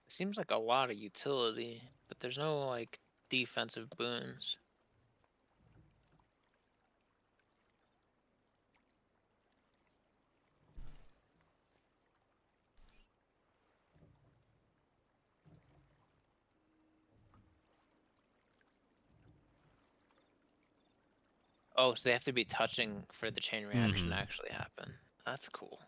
Seems like a lot of utility, but there's no like defensive boons. Oh, so they have to be touching for the chain reaction to actually happen. That's cool.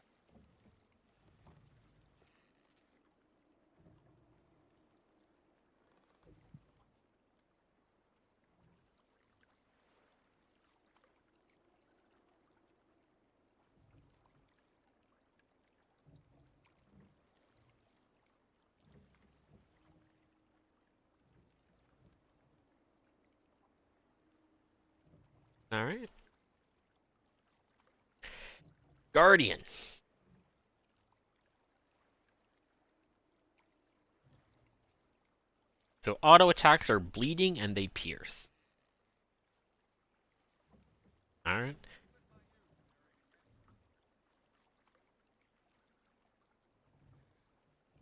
Alright. Guardian. So auto attacks are bleeding and they pierce. Alright.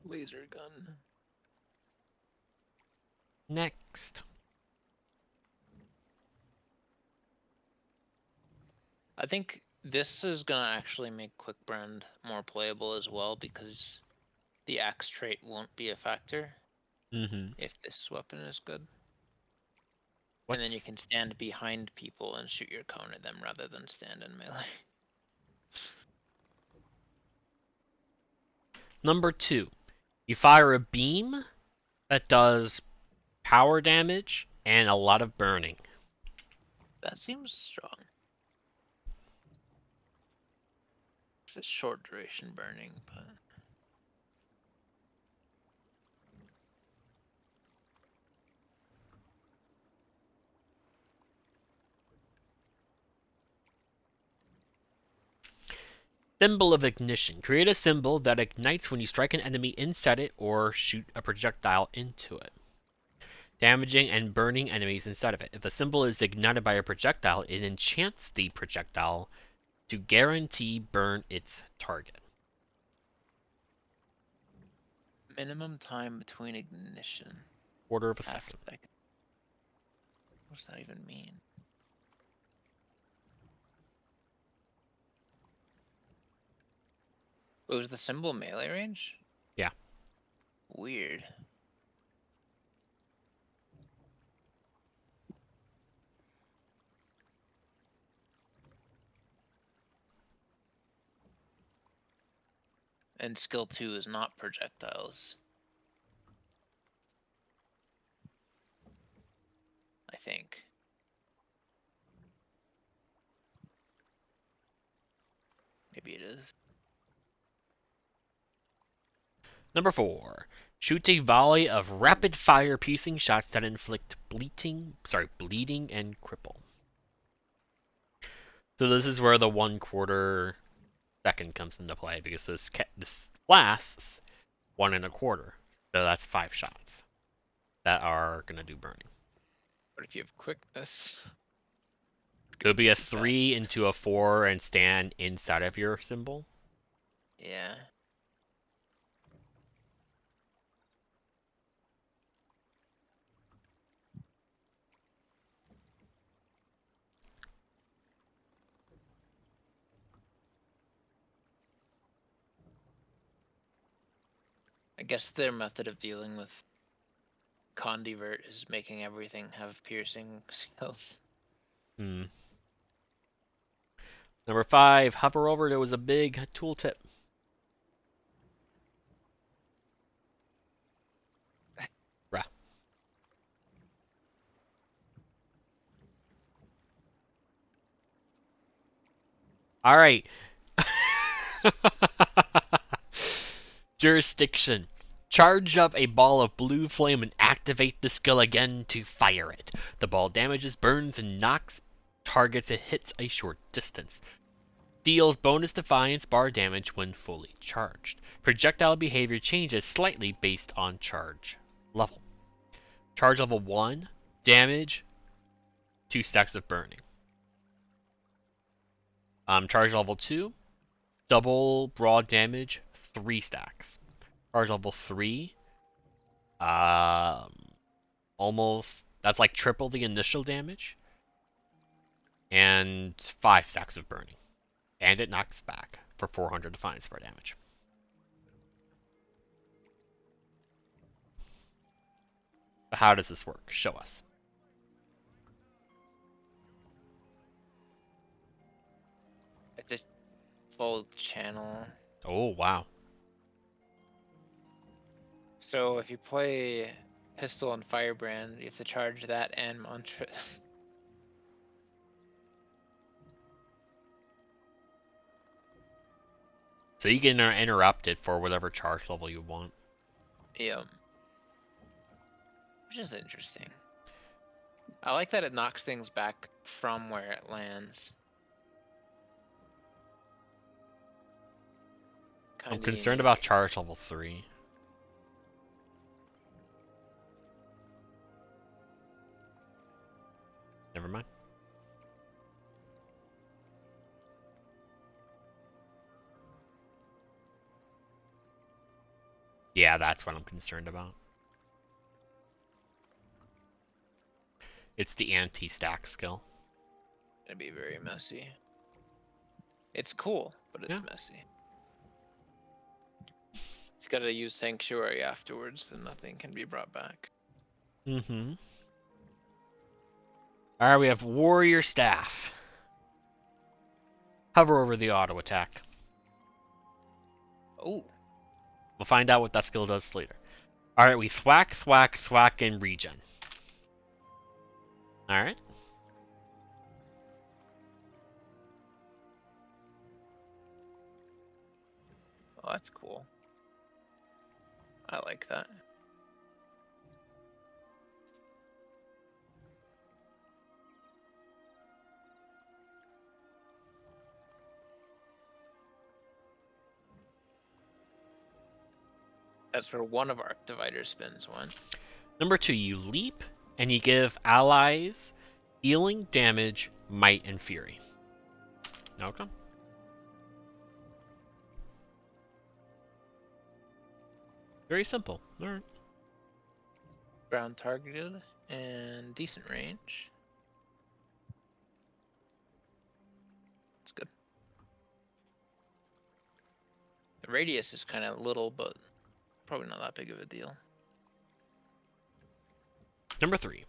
Laser gun. Next. I think this is gonna actually make Quick Brand more playable as well because the axe trait won't be a factor if this weapon is good. And then you can stand behind people and shoot your cone at them rather than stand in melee. Number 2. You fire a beam that does power damage and a lot of burning. That seems strong. It's a short duration burning, but Symbol of Ignition. Create a symbol that ignites when you strike an enemy inside it or shoot a projectile into it, damaging and burning enemies inside of it. If the symbol is ignited by a projectile, it enchants the projectile to guarantee burn its target. minimum time between ignition. Quarter of a second. What does that even mean? Was the symbol melee range? Yeah. Weird. And skill 2 is not projectiles. I think. Maybe it is. Number 4. Shoot a volley of rapid-fire piercing shots that inflict bleeding and cripple. So this is where the 1/4 second comes into play because this lasts 1 1/4. So that's 5 shots that are gonna do burning. What if you have quickness? It'll be a 3 into a 4 and stand inside of your symbol. Yeah. I guess their method of dealing with Condivert is making everything have piercing skills. Number 5. Hover over. There was a big tooltip. All right. Jurisdiction. Charge up a ball of blue flame and activate the skill again to fire it. The ball damages, burns, and knocks targets it hits a short distance. Deals bonus defiance bar damage when fully charged. Projectile behavior changes slightly based on charge level. Charge level 1, damage, 2 stacks of burning. Charge level 2, double broad damage, 3 stacks. Charge level 3, almost, that's like triple the initial damage, and 5 stacks of burning. And it knocks back for 400 defiance bar damage. But how does this work? Show us. At the full channel. Oh, wow. So if you play Pistol and Firebrand, you have to charge that and Mantra. So you can interrupt it for whatever charge level you want. Yeah. Which is interesting. I like that it knocks things back from where it lands. I'm Kinda concerned unique. about charge level 3. Never mind. Yeah, that's what I'm concerned about. It's the anti-stack skill. It'd be very messy. It's cool, but it's Yeah. messy. He's gotta use Sanctuary afterwards, then nothing can be brought back. Mm-hmm. Alright, we have Warrior Staff. Hover over the auto attack. Oh. We'll find out what that skill does later. Alright, we thwack, thwack, thwack, and regen. Alright. Oh, that's cool. I like that. That's where one of our divider spins one. Number 2, you leap, and you give allies healing, damage, might, and fury. Okay. Very simple. Alright. Ground targeted and decent range. It's good. The radius is kind of little, but probably not that big of a deal. Number 3.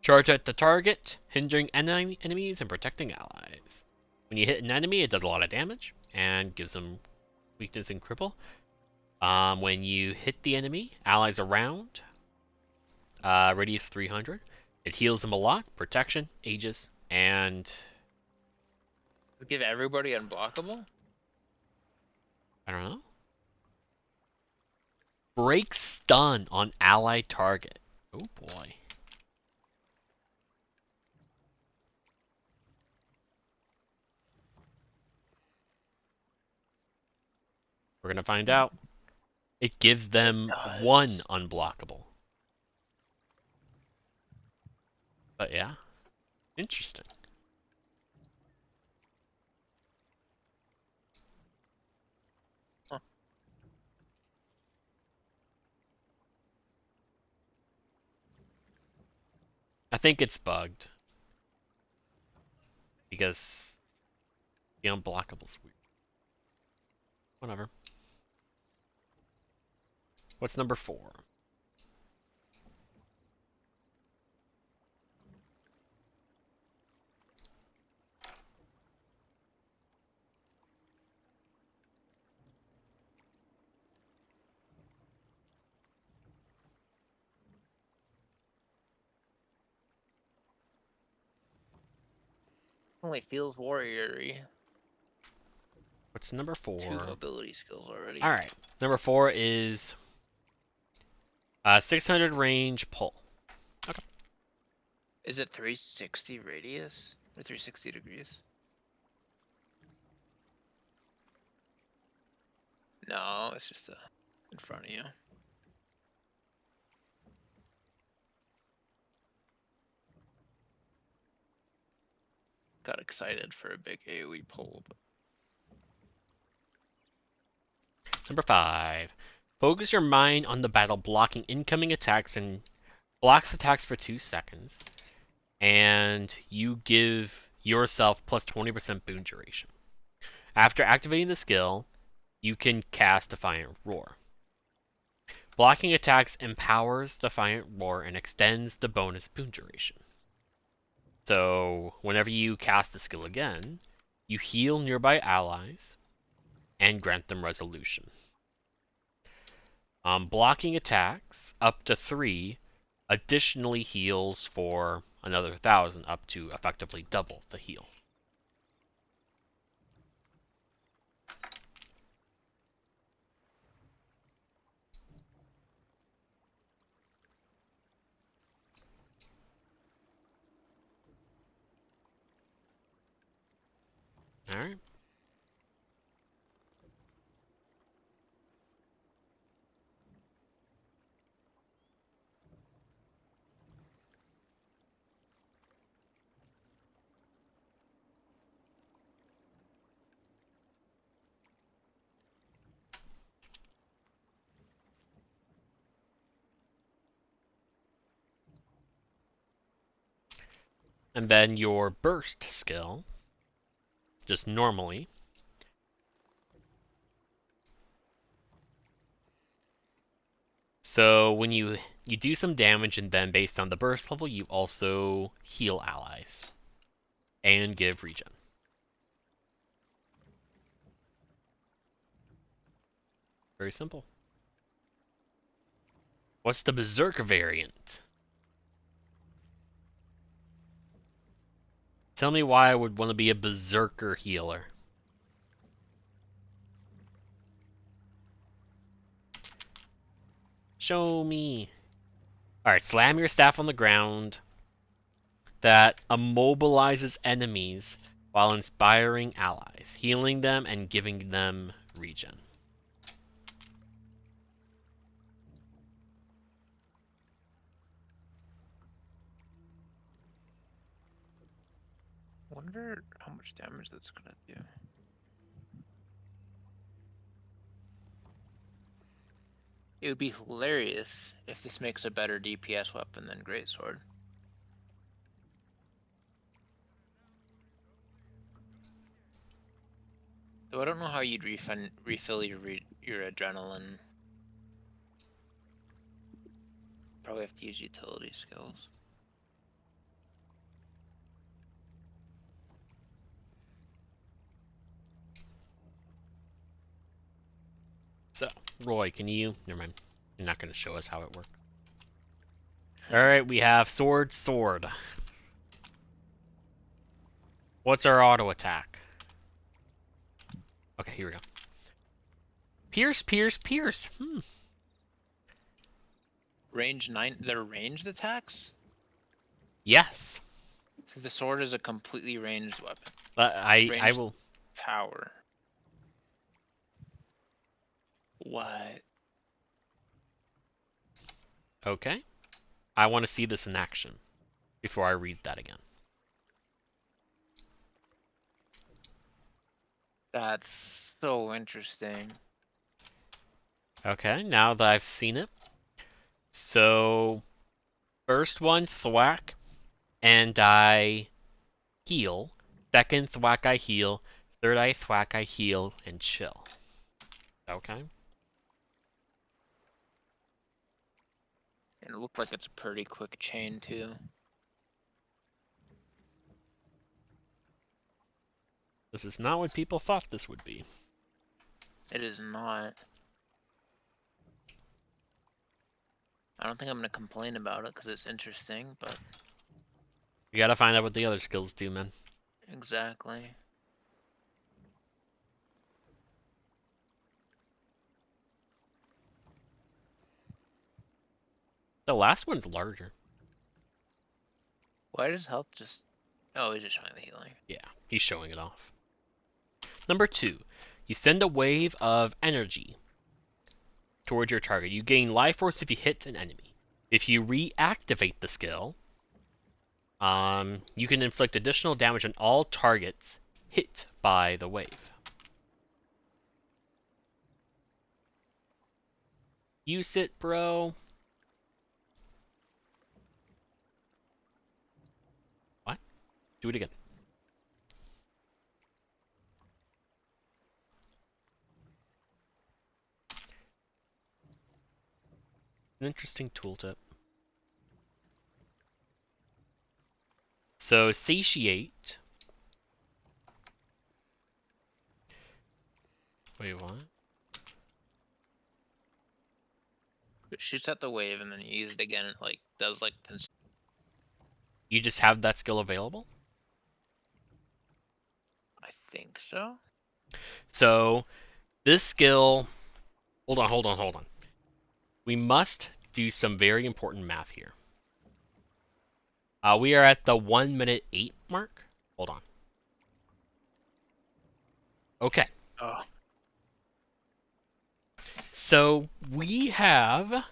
Charge at the target, hindering enemies and protecting allies. When you hit an enemy, it does a lot of damage and gives them weakness and cripple. When you hit the enemy, allies around, radius 300. It heals them a lot, protection, aegis, and... Give everybody unblockable? I don't know. Break stun on ally target. Oh boy. We're gonna find out. It gives them 1 unblockable. But yeah, interesting. Huh. I think it's bugged. Because the unblockable's weird. Whatever. What's number 4? Only feels warrior-y. What's number 4? 2 ability skills already. Alright. Number 4 is 600 range pull. Okay. Is it 360 radius? Or 360 degrees? No, it's just in front of you. Got excited for a big AoE pull, but Number 5. Focus your mind on the battle, blocking incoming attacks and blocks attacks for 2 seconds. And you give yourself plus 20% boon duration. After activating the skill, you can cast Defiant Roar. Blocking attacks empowers Defiant Roar and extends the bonus boon duration. So, whenever you cast the skill again, you heal nearby allies and grant them resolution. Blocking attacks up to 3 additionally heals for another 1,000, up to effectively double the heal. Alright. And then your burst skill, just normally, so when you do some damage, and then based on the burst level, you also heal allies and give regen. Very simple. What's the Berserker variant? Tell me why I would want to be a Berserker healer. Show me. Alright, slam your staff on the ground. That immobilizes enemies while inspiring allies, healing them and giving them regen. wonder how much damage that's gonna do. It would be hilarious if this makes a better DPS weapon than Greatsword. Though I don't know how you'd refill your adrenaline. Probably have to use utility skills. So, Roy, can you... Never mind. You're not going to show us how it works. Alright, we have sword, sword. What's our auto attack? Okay, here we go. Pierce, pierce, pierce. Range 9. They're ranged attacks? Yes. The sword is a completely ranged weapon. I will... Power. What? Okay. I want to see this in action before I read that again. That's so interesting. Okay, now that I've seen it. So, first one, thwack, and I heal. Second thwack, I heal. Third, I thwack, I heal, and chill. Okay. And it looked like it's a pretty quick chain too. This is not what people thought this would be. It is not. I don't think I'm gonna complain about it because it's interesting, but... You gotta find out what the other skills do, man. Exactly. The last one's larger. Why does health just... Oh, he's just showing the healing. Yeah, he's showing it off. Number 2, you send a wave of energy towards your target. You gain life force if you hit an enemy. If you reactivate the skill, you can inflict additional damage on all targets hit by the wave. Use it, bro. What? Do it again. An interesting tooltip. So, satiate. Wait, what? It shoots at the wave and then you use it again. It like does like. You just have that skill available? I think so. So, this skill... Hold on. We must do some very important math here. We are at the 1 minute 8 mark. Hold on. Okay. Oh. So we have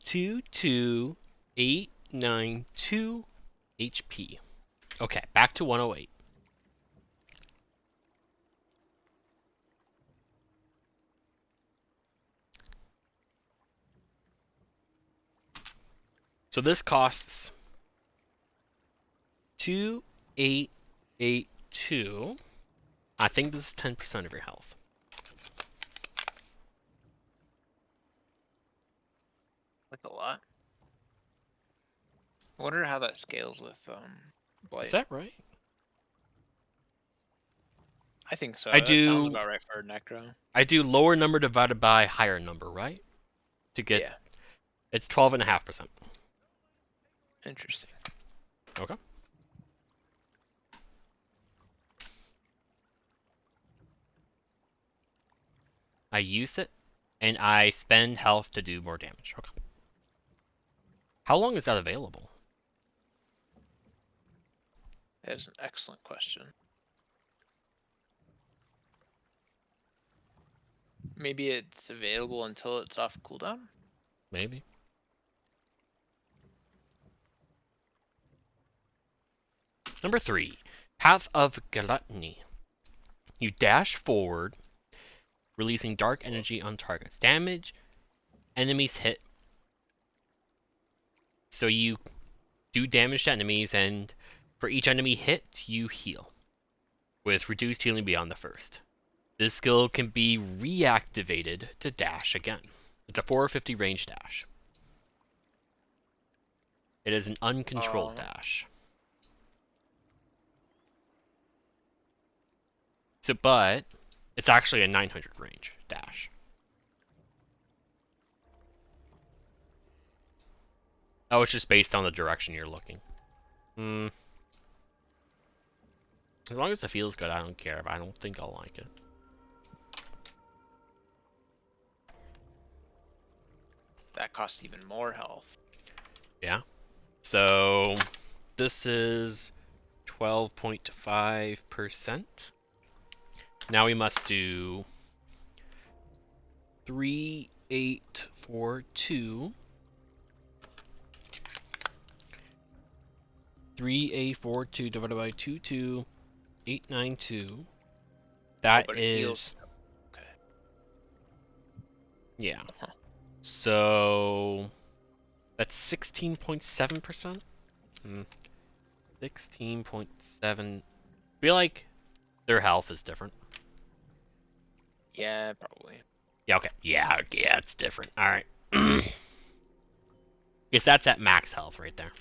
22892 HP. Okay, back to 108. So this costs 2882. I think this is 10% of your health. That's a lot. I wonder how that scales with Blight. Is that right? I think so. I That do. Sounds about right for Necro. I do lower number divided by higher number, right? To get. Yeah. It's 12.5%. Interesting. Okay. I use it, and I spend health to do more damage. Okay. How long is that available? That is an excellent question. Maybe it's available until it's off cooldown? Maybe. Number 3, Path of Gluttony. You dash forward, releasing dark energy on targets. Damage enemies hit. So you do damage to enemies, and for each enemy hit, you heal. With reduced healing beyond the first. This skill can be reactivated to dash again. It's a 450 range dash. It is an uncontrolled dash. So, but it's actually a 900 range dash. Oh, it's just based on the direction you're looking. As long as it feels good, I don't care, but I don't think I'll like it. That costs even more health. Yeah. So, this is 12.5%. Now we must do 3842. 3842 divided by 22892. That but it is. Heals. Okay. Yeah. So that's 16.7%. 16.7. Feel like their health is different. Yeah, probably. Yeah, okay. Yeah, it's different. Alright. Guess that's at max health right there.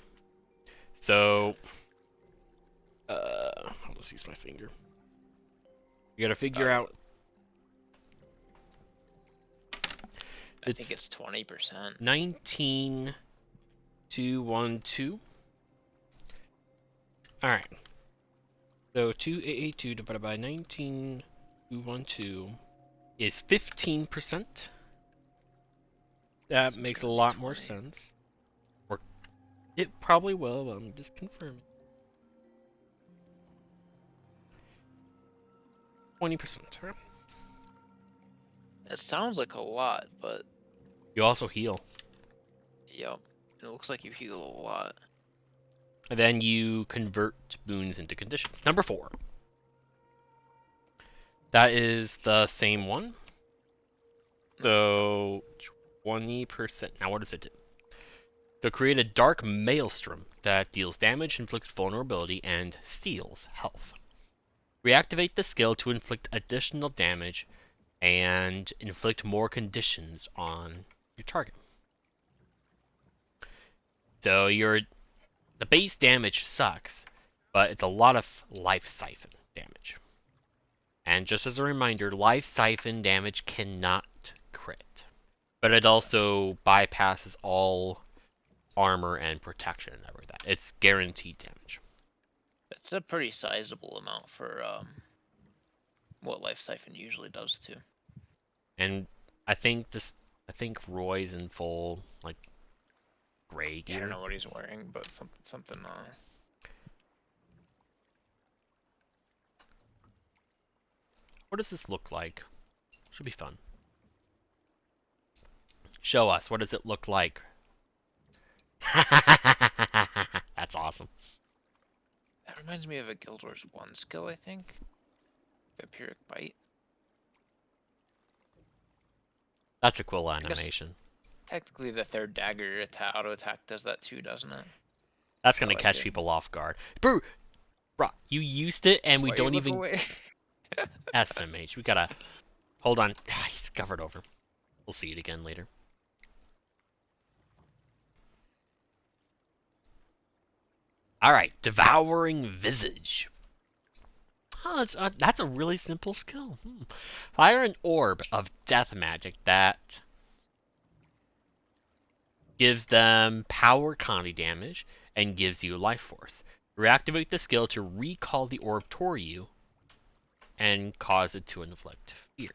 So, I'll just use my finger. You gotta figure out. I think it's 20%. 19,212. Alright. So 2882 divided by 19,212 is 15%. That So it's makes a gonna be lot more 20. sense. Or it probably will, but I'm just confirming. 20%. Right? It sounds like a lot, but You also heal. yep. It looks like you heal a lot. And then you convert boons into conditions. Number 4. That is the same one. So 20%. Now what does it do? So create a dark maelstrom that deals damage, inflicts vulnerability, and steals health. Reactivate the skill to inflict additional damage and inflict more conditions on your target. So the base damage sucks, but it's a lot of life siphon damage. And just as a reminder, life siphon damage cannot crit. But it also bypasses all armor and protection and everything. It's guaranteed damage. That's a pretty sizable amount for what Life Siphon usually does too. And I think Roy's in full like gray gear. I don't know what he's wearing, but something. What does this look like? Should be fun. Show us. What does it look like? That's awesome. That reminds me of a Guild Wars 1 skill, I think. Vampiric Bite. That's a cool animation. Technically, the third dagger auto attack does that too, doesn't it? That's gonna like catch it. people off guard. Bro, you used it and we Why don't you look even away? SMH. We gotta hold on. He's covered over. We'll see it again later. Alright, Devouring Visage. Oh, that's a really simple skill. Fire an orb of death magic that gives them power conti damage and gives you life force. Reactivate the skill to recall the orb toward you and cause it to inflict fear.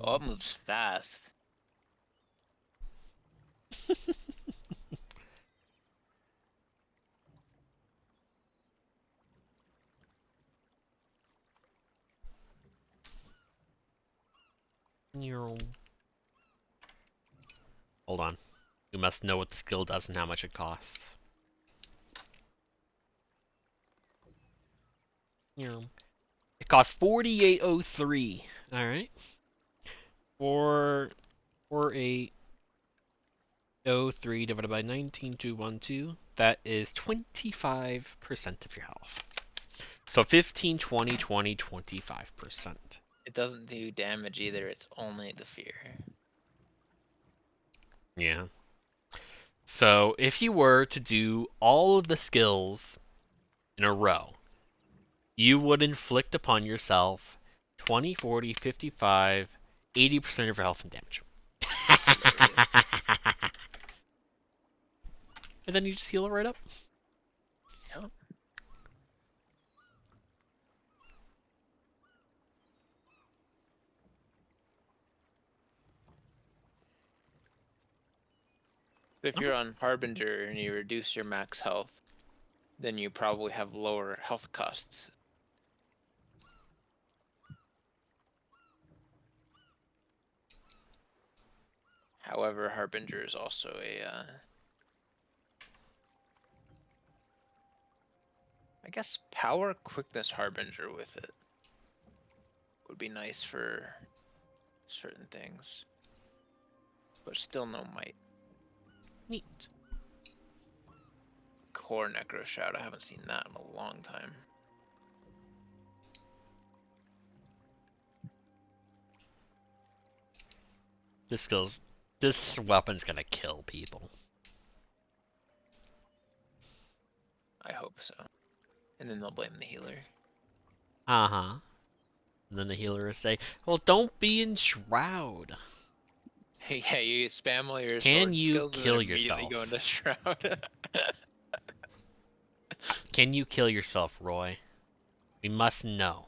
Oh, it moves fast. Hold on. You must know what the skill does and how much it costs. It costs 4803. Alright. 4803 divided by 19212. That is 25% of your health. So 15, 20, 20, 25%. It doesn't do damage either, it's only the fear. Yeah. So if you were to do all of the skills in a row, you would inflict upon yourself 20, 40, 55, 80% of your health and damage. And then you just heal it right up. Yep. If you're on Harbinger and you reduce your max health, then you probably have lower health costs. However, Harbinger is also a, I guess power quickness Harbinger with it would be nice for certain things, but still no might. Neat. Core Necro Shout, I haven't seen that in a long time. This weapon's gonna kill people. I hope so. And then they'll blame the healer. Uh-huh. And then the healer will say, well, don't be in Shroud. Yeah, you spam all your Can sword you skills kill and then immediately yourself? go into Shroud. Can you kill yourself, Roy? We must know.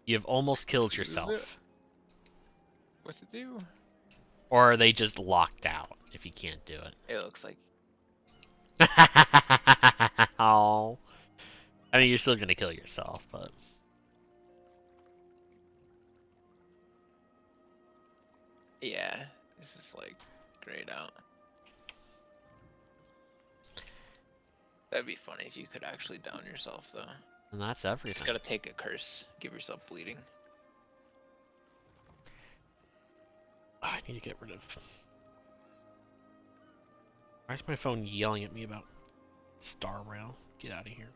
You've almost killed Use yourself. it. What's it do? Or are they just locked out if you can't do it? It looks like. Oh. I mean, you're still gonna kill yourself, but... Yeah, this is like grayed out. That'd be funny if you could actually down yourself, though. And that's Just everything. gotta take a curse, give yourself bleeding. I need to get rid of... Why is my phone yelling at me about Star Rail? Get out of here.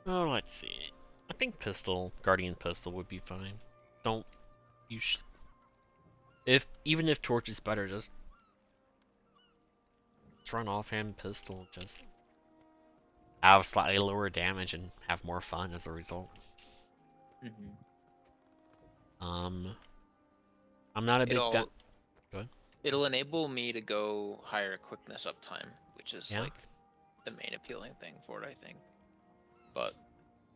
Oh, let's see. I think pistol, Guardian pistol would be fine. Don't you even if torch is better, just run offhand pistol, just have slightly lower damage and have more fun as a result. I'm not a big fan. Go ahead. It'll enable me to go higher quickness uptime, which is Yeah. like the main appealing thing for it, I think. But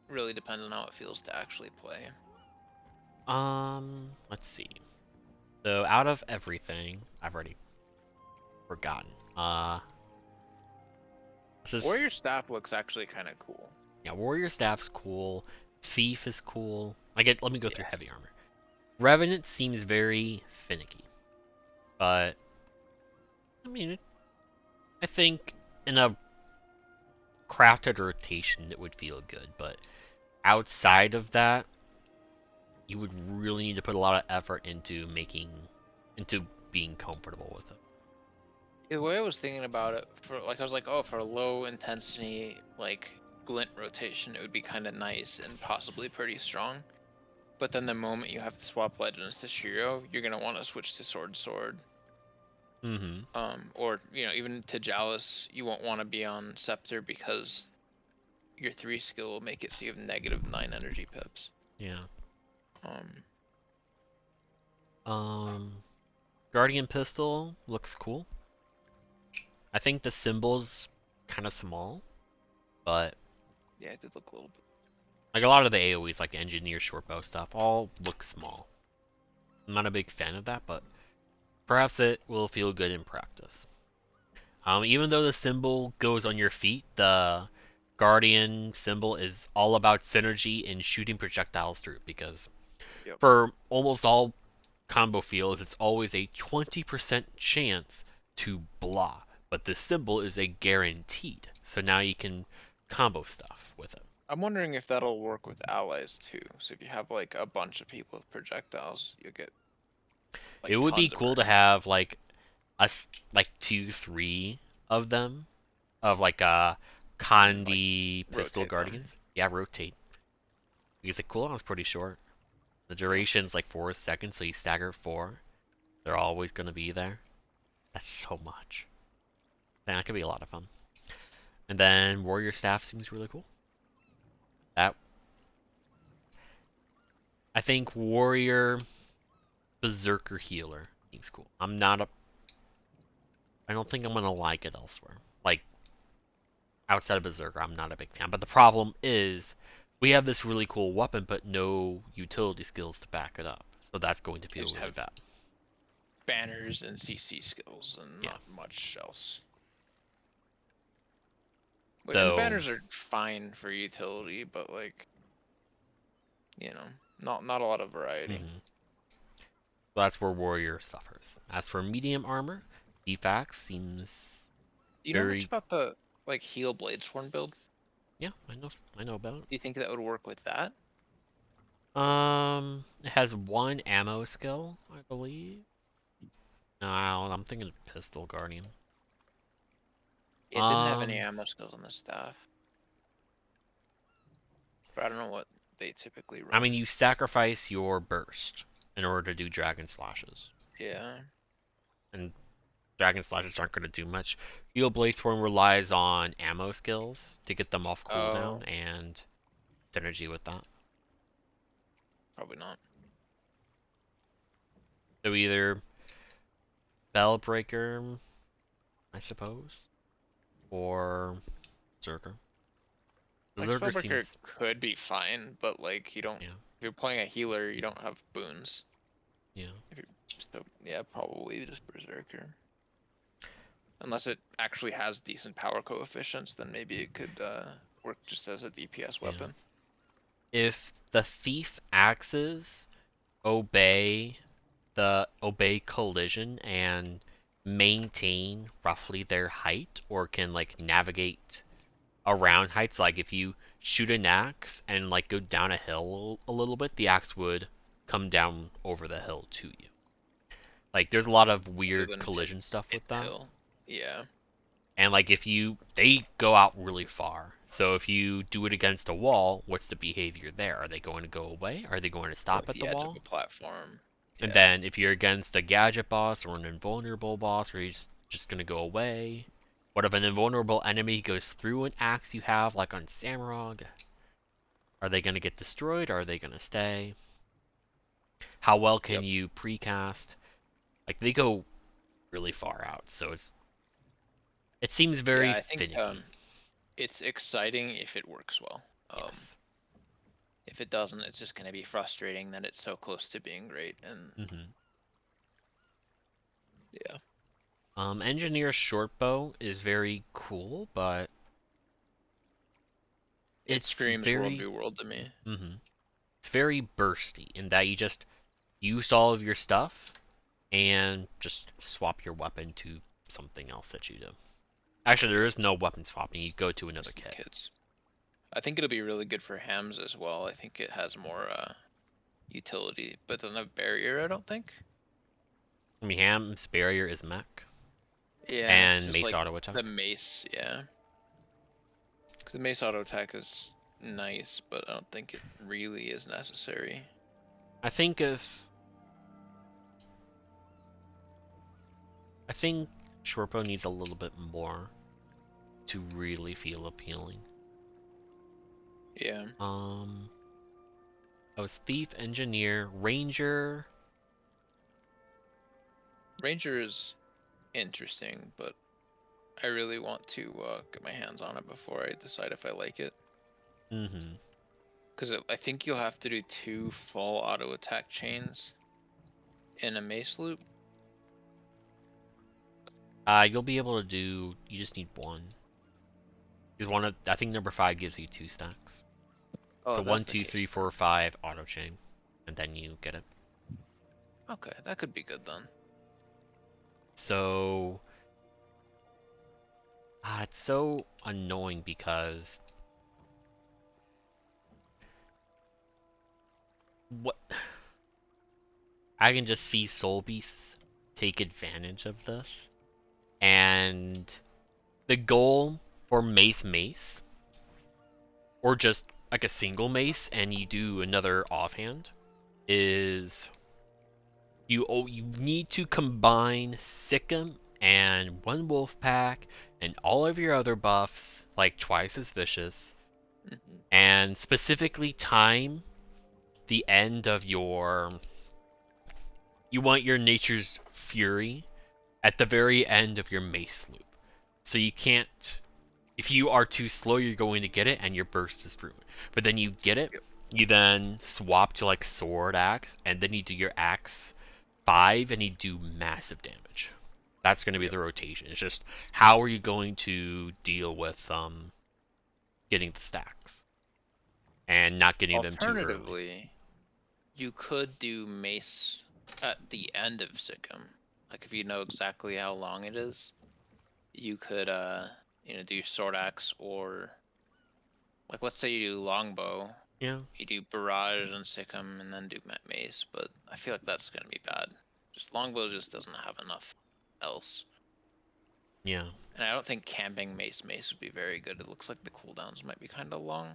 really depends on how it feels to actually play. Let's see. So out of everything, I've already forgotten. Warrior staff looks actually kind of cool. Yeah, warrior staff's cool. Thief is cool. Let me go through heavy armor. Revenant seems very finicky, but I mean, I think in a crafted rotation it would feel good. But outside of that, you would really need to put a lot of effort into being comfortable with it. The way I was thinking about it, I was like, oh, for a low intensity like glint rotation, it would be kind of nice and possibly pretty strong. But then the moment you have to swap legends to Shiro, you're gonna want to switch to sword. Or even to Jalis, you won't want to be on Scepter because your 3 skill will make it so you have -9 energy pips. Yeah. Guardian pistol looks cool. I think the symbol's kind of small, but yeah, it did look a little bit. Like a lot of the AoEs, like engineer shortbow stuff, all look small. I'm not a big fan of that, but perhaps it will feel good in practice. Even though the symbol goes on your feet, the Guardian symbol is all about synergy and shooting projectiles through, because for almost all combo fields, it's always a 20% chance to blah, but this symbol is a guaranteed, so now you can combo stuff with it. I'm wondering if that'll work with allies too. So if you have like a bunch of people with projectiles, you'll get. It would be cool to have like 2-3 of them, of like Kandi pistol guardians. Yeah, rotate. Because the cooldown's pretty short. The duration's like 4 seconds, so you stagger 4. They're always gonna be there. That's so much. That could be a lot of fun. And then warrior staff seems really cool. I think warrior berserker healer seems cool. I don't think I'm gonna like it elsewhere. Like outside of berserker, I'm not a big fan. But the problem is we have this really cool weapon, but no utility skills to back it up. So that's going to feel really bad. Banners and CC skills and not much else. And banners are fine for utility, but like, not a lot of variety. So that's where warrior suffers. As for medium armor, Defact seems. Do you know much about the heal blade sworn build? Yeah, I know about it. Do you think that would work with that? It has 1 ammo skill, I believe. No, I'm thinking of pistol guardian. It didn't have any ammo skills on the staff. But I don't know what they typically run. I mean, you sacrifice your burst in order to do dragon slashes. Yeah. And dragon slashes aren't going to do much. Heal blade swarm relies on ammo skills to get them off cooldown and synergy with that. Probably not. So either Bellbreaker I suppose. Or Berserker. Like Berserker Spellbreaker seems... could be fine, but like you don't. Yeah. If you're playing a healer, you don't have boons. Yeah. So yeah, probably just Berserker. Unless it actually has decent power coefficients, then maybe it could work just as a DPS weapon. If the thief axes obey collision and maintain roughly their height, or can like navigate around heights, like if you shoot an axe and like go down a hill a little bit, the axe would come down over the hill to you. Like there's a lot of weird collision stuff with that. Hill. Yeah. And like if they go out really far. So if you do it against a wall, what's the behavior there? Are they going to go away? Are they going to stop Like at the edge wall? of the platform. And then if you're against a gadget boss or an invulnerable boss, are you just going to go away? What if an invulnerable enemy goes through an axe you have, like on Samurag? Are they going to get destroyed, or are they going to stay? How well can you precast? Like, they go really far out, so it seems very I think, finicky. it's exciting if it works well. Yes. If it doesn't, it's just going to be frustrating that it's so close to being great. And yeah. Engineer's shortbow is very cool, but it screams World New World to me. It's very bursty in that you just used all of your stuff and just swap your weapon to something else that you do. Actually, there is no weapon swapping. You go to another kit. Kits. I think it'll be really good for hams as well. I think it has more utility, but doesn't have barrier, I don't think. I mean, ham's barrier is mech. Yeah. And mace like auto attack. The mace, yeah. The mace auto attack is nice, but I don't think it really is necessary. I think shortbow needs a little bit more to really feel appealing. Yeah. I was thief, engineer, ranger. Ranger is interesting, but I really want to get my hands on it before I decide if I like it. Because I think you'll have to do 2 full auto attack chains in a mace loop. You'll be able to do. You just need 1. Because I think number 5 gives you 2 stacks. Oh, so 1, 2, 3, 4, 5 auto chain, and then you get it. Okay, that could be good then. So it's so annoying because I can just see soul beasts take advantage of this, and the goal for mace, or just like a single mace, and you do another offhand, is you need to combine HTcm and 1 wolf pack and all of your other buffs, like twice as vicious, and specifically time the end of your... You want your Nature's Fury at the very end of your mace loop. So you can't... If you are too slow, you're going to get it, and your burst is ruined. But then you get it, you then swap to like sword axe, and then you do your axe 5, and you do massive damage. That's going to be the rotation. It's just, how are you going to deal with getting the stacks? And not getting them too early. Alternatively, you could do mace at the end of HTcm. Like if you know exactly how long it is, you could do sword axe, or like let's say you do longbow. Yeah. You do barrage and HTcm and then do mace, but I feel like that's gonna be bad. Just longbow just doesn't have enough else. Yeah. And I don't think camping mace would be very good. It looks like the cooldowns might be kind of long.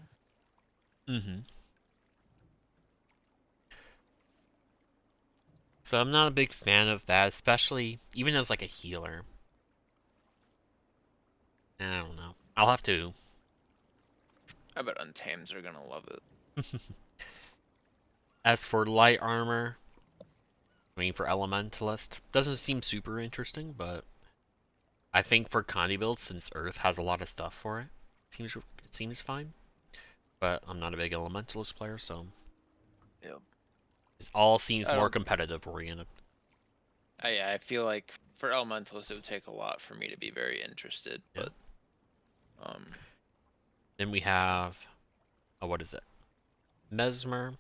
So I'm not a big fan of that, especially even as like a healer. I don't know. I'll have to. I bet Untames are gonna love it. As for light armor, I mean for Elementalist, doesn't seem super interesting, but I think for Connie builds, since Earth has a lot of stuff for it, it seems fine. But I'm not a big Elementalist player, so Yep. it all seems I more don't- competitive oriented. Yeah, I feel like for Elementalists it would take a lot for me to be very interested, Yeah. but Then we have, oh, what is it? Mesmer.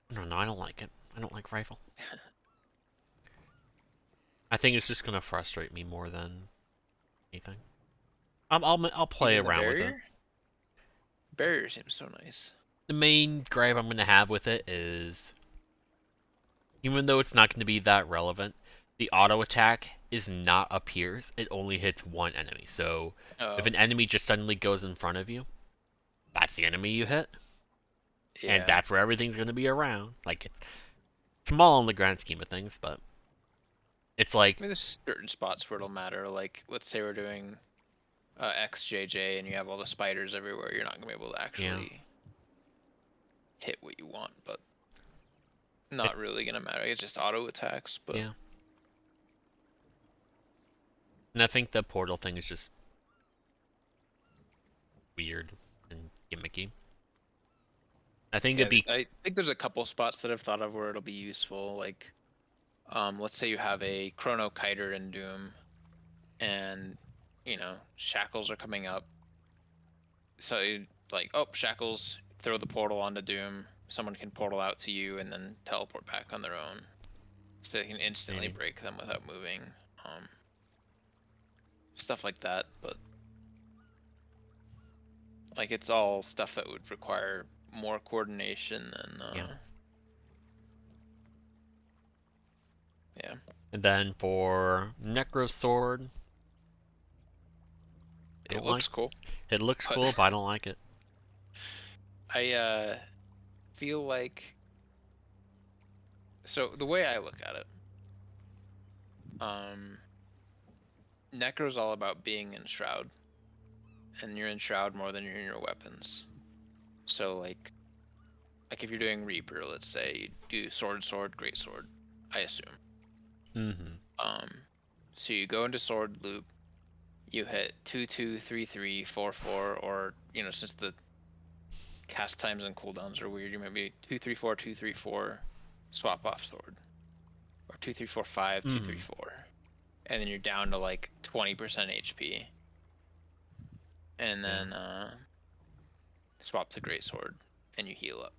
I don't know. I don't like it. I don't like rifle. I think it's just gonna frustrate me more than anything. I'll play even the around with it. barrier? Barrier seems so nice. The main gripe I'm gonna have with it is, even though it's not gonna be that relevant, the auto attack is not a pierce. It only hits one enemy. So if an enemy just suddenly goes in front of you, that's the enemy you hit, and Yeah. that's where everything's gonna be around. Like, it's small in the grand scheme of things, but it's like, I mean, there's certain spots where it'll matter. Like, let's say we're doing XJJ and you have all the spiders everywhere. You're not gonna be able to actually hit what you want, but not really gonna matter. It's just auto attacks. But yeah. And I think the portal thing is just weird and gimmicky. I think it'd be, I think there's a couple spots that I've thought of where it'll be useful. Like, let's say you have a Chrono Kiter in Doom, and you know shackles are coming up. So you, like, oh, shackles, throw the portal onto Doom. Someone can portal out to you and then teleport back on their own, so they can instantly break them without moving. Stuff like that, but like it's all stuff that would require more coordination than yeah. And then for Necro Sword, It looks cool. It looks cool, but I don't like it. I feel like, so the way I look at it, Necro's all about being in Shroud, and you're in Shroud more than you're in your weapons. So like if you're doing Reaper, let's say, you do sword, great sword, I assume. So you go into sword loop, you hit 2-2, 3-3, 4-4, or you know, since the cast times and cooldowns are weird, you might be 2-3-4, 2-3-4, swap off sword, or 2-3-4-5, 2-3-4, and then you're down to like 20% HP, and then swap to great sword and you heal up,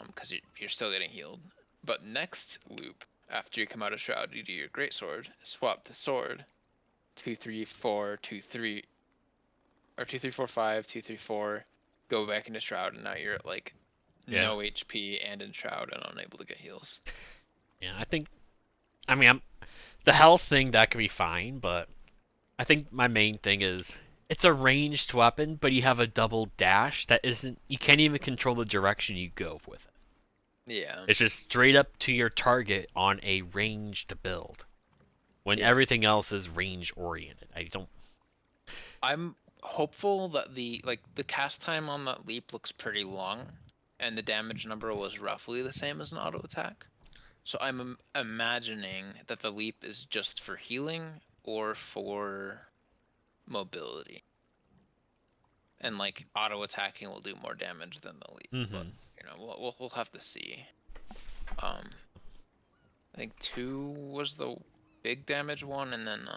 because you're still getting healed. But next loop, after you come out of Shroud, you do your great sword, swap the sword, 2-3-4, 2-3, or 2-3-4-5, 2-3-4, go back into Shroud, and now you're at like no HP and in Shroud and unable to get heals. Yeah, I mean, the health thing, that could be fine, but I think my main thing is, it's a ranged weapon, but you have a double dash that isn't, you can't even control the direction you go with it. Yeah. It's just straight up to your target on a ranged build, when everything else is range oriented. I'm hopeful that the cast time on that leap looks pretty long, and the damage number was roughly the same as an auto attack. So I'm imagining that the leap is just for healing or for mobility, and like auto attacking will do more damage than the leap. But you know, we'll have to see. I think 2 was the big damage one, and then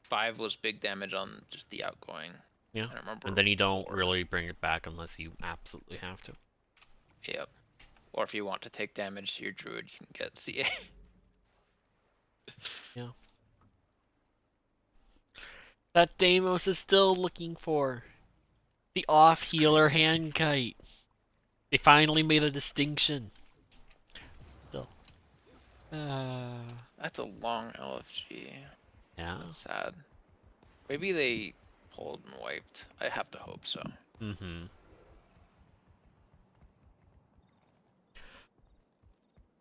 5 was big damage on just the outgoing. Yeah, I don't remember. And then you don't really bring it back unless you absolutely have to. Yep. Or if you want to take damage to your druid, you can get CA. Yeah. That Deimos is still looking for the off-healer hand kite. They finally made a distinction. Still. That's a long LFG. Yeah. That's sad. Maybe they pulled and wiped. I have to hope so.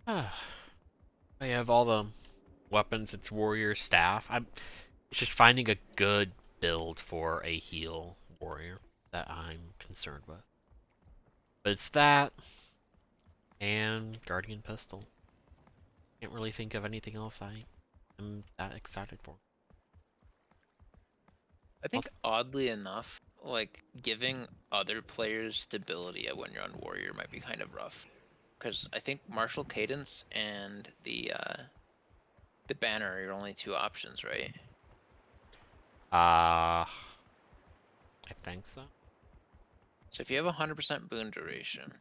I have all the weapons. It's warrior staff. It's just finding a good build for a heal warrior that I'm concerned with. But it's that and guardian pistol. Can't really think of anything else I am that excited for. I think oddly enough, like giving other players stability when you're on warrior might be kind of rough, because I think martial cadence and the banner are your only two options, right? I think so. So if you have 100% boon duration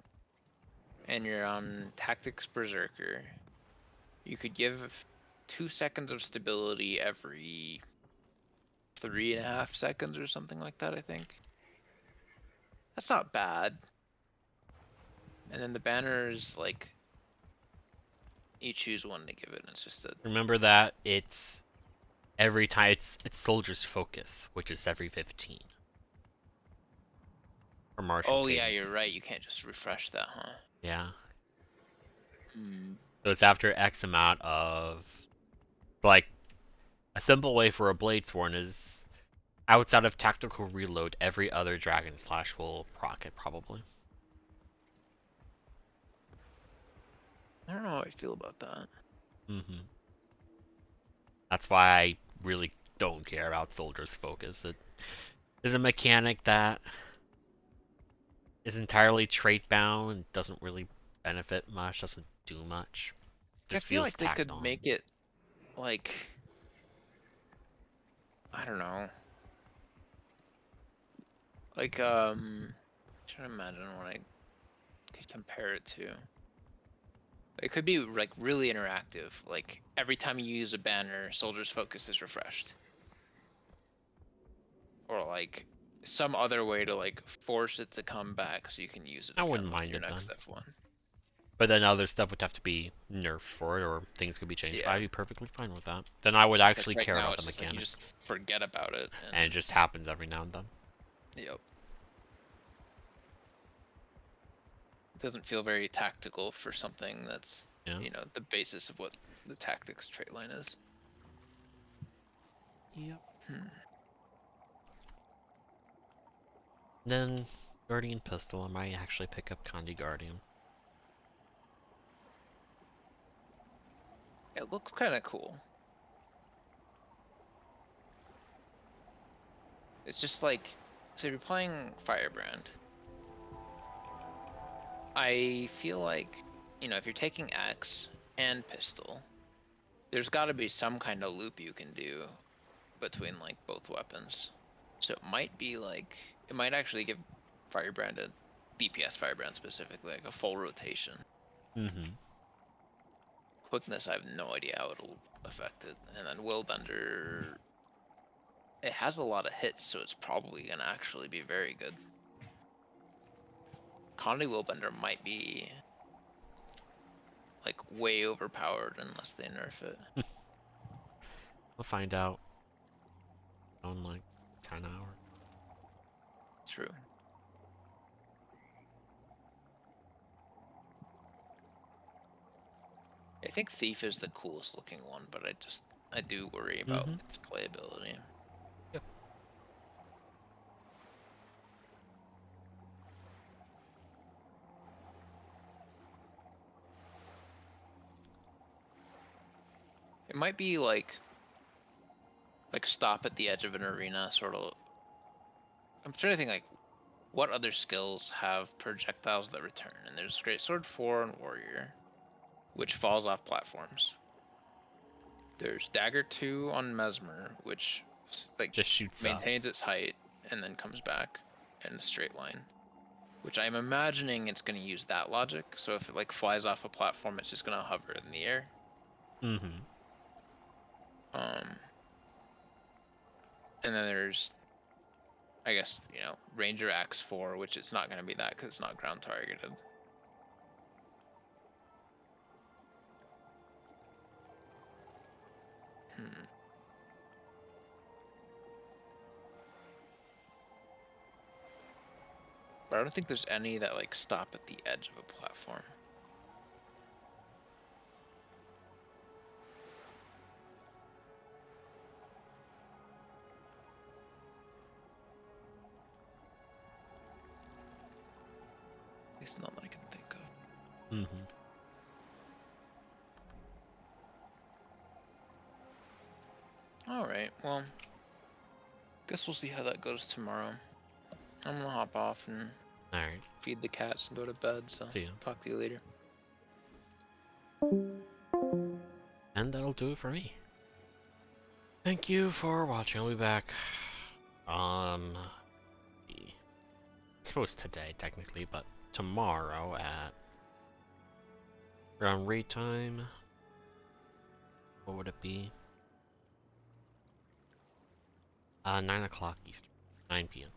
and you're on Tactics Berserker, you could give 2 seconds of stability every 3.5 seconds or something like that, I think. That's not bad. And then the banner is like, you choose one to give it, and it's just a... Remember that it's every time it's soldier's focus, which is every 15. For martial Oh cadence. yeah, you're right, you can't just refresh that, huh? Yeah. Hmm. So it's after X amount of, like, a simple way for a Bladesworn is outside of tactical reload, every other Dragon Slash will proc it probably. I don't know how I feel about that. Mm-hmm. That's why I really don't care about Soldier's Focus. It is a mechanic that is entirely trait bound and doesn't really benefit much, doesn't do much. Just I feel feels like they tacked could on. make it like, I don't know. Like, trying to imagine what I could compare it to. It could be like really interactive. Like every time you use a banner, soldier's focus is refreshed. Or like some other way to like force it to come back so you can use it I again wouldn't with mind your it next then. F1. But then other stuff would have to be nerfed for it, or things could be changed. Yeah. I'd be perfectly fine with that. Then I would Just actually like right care now, about the it's just like mechanic. you just forget about it. And it just happens every now and then. Yep. It doesn't feel very tactical for something that's, Yeah. you know, the basis of what the tactics trait line is. Yep. Hmm. Then Guardian Pistol, I might actually pick up Kandi Guardian. It looks kind of cool. It's just like, so if you're playing Firebrand, I feel like, you know, if you're taking axe and pistol, there's got to be some kind of loop you can do between like both weapons. So it might be like, it might actually give Firebrand a DPS Firebrand specifically, like a full rotation. Mm-hmm. Quickness, I have no idea how it'll affect it. And then Willbender, it has a lot of hits, so it's probably gonna actually be very good. Conde Willbender might be like way overpowered unless they nerf it. We'll find out in like 10 hours. True. I think Thief is the coolest looking one, but I do worry about its playability. Yep. It might be like stop at the edge of an arena, sort of. I'm trying to think like what other skills have projectiles that return, and there's Greatsword 4 on Warrior, which falls off platforms. There's Dagger 2 on Mesmer, which like just shoots maintains its height and then comes back in a straight line. Which I'm imagining it's going to use that logic. So if it like flies off a platform, it's just going to hover in the air. Mm-hmm. And then there's, I guess, you know, Ranger Axe 4, which it's not going to be that because it's not ground targeted. But I don't think there's any that like stop at the edge of a platform. At least not that I can think of. Mm-hmm. Alright, well, guess we'll see how that goes tomorrow. I'm gonna hop off and Alright. feed the cats and go to bed, so See ya. talk to you later. And that'll do it for me. Thank you for watching. I'll be back. I suppose today, technically, but tomorrow at around raid time. What would it be? 9 o'clock Eastern. 9 p.m.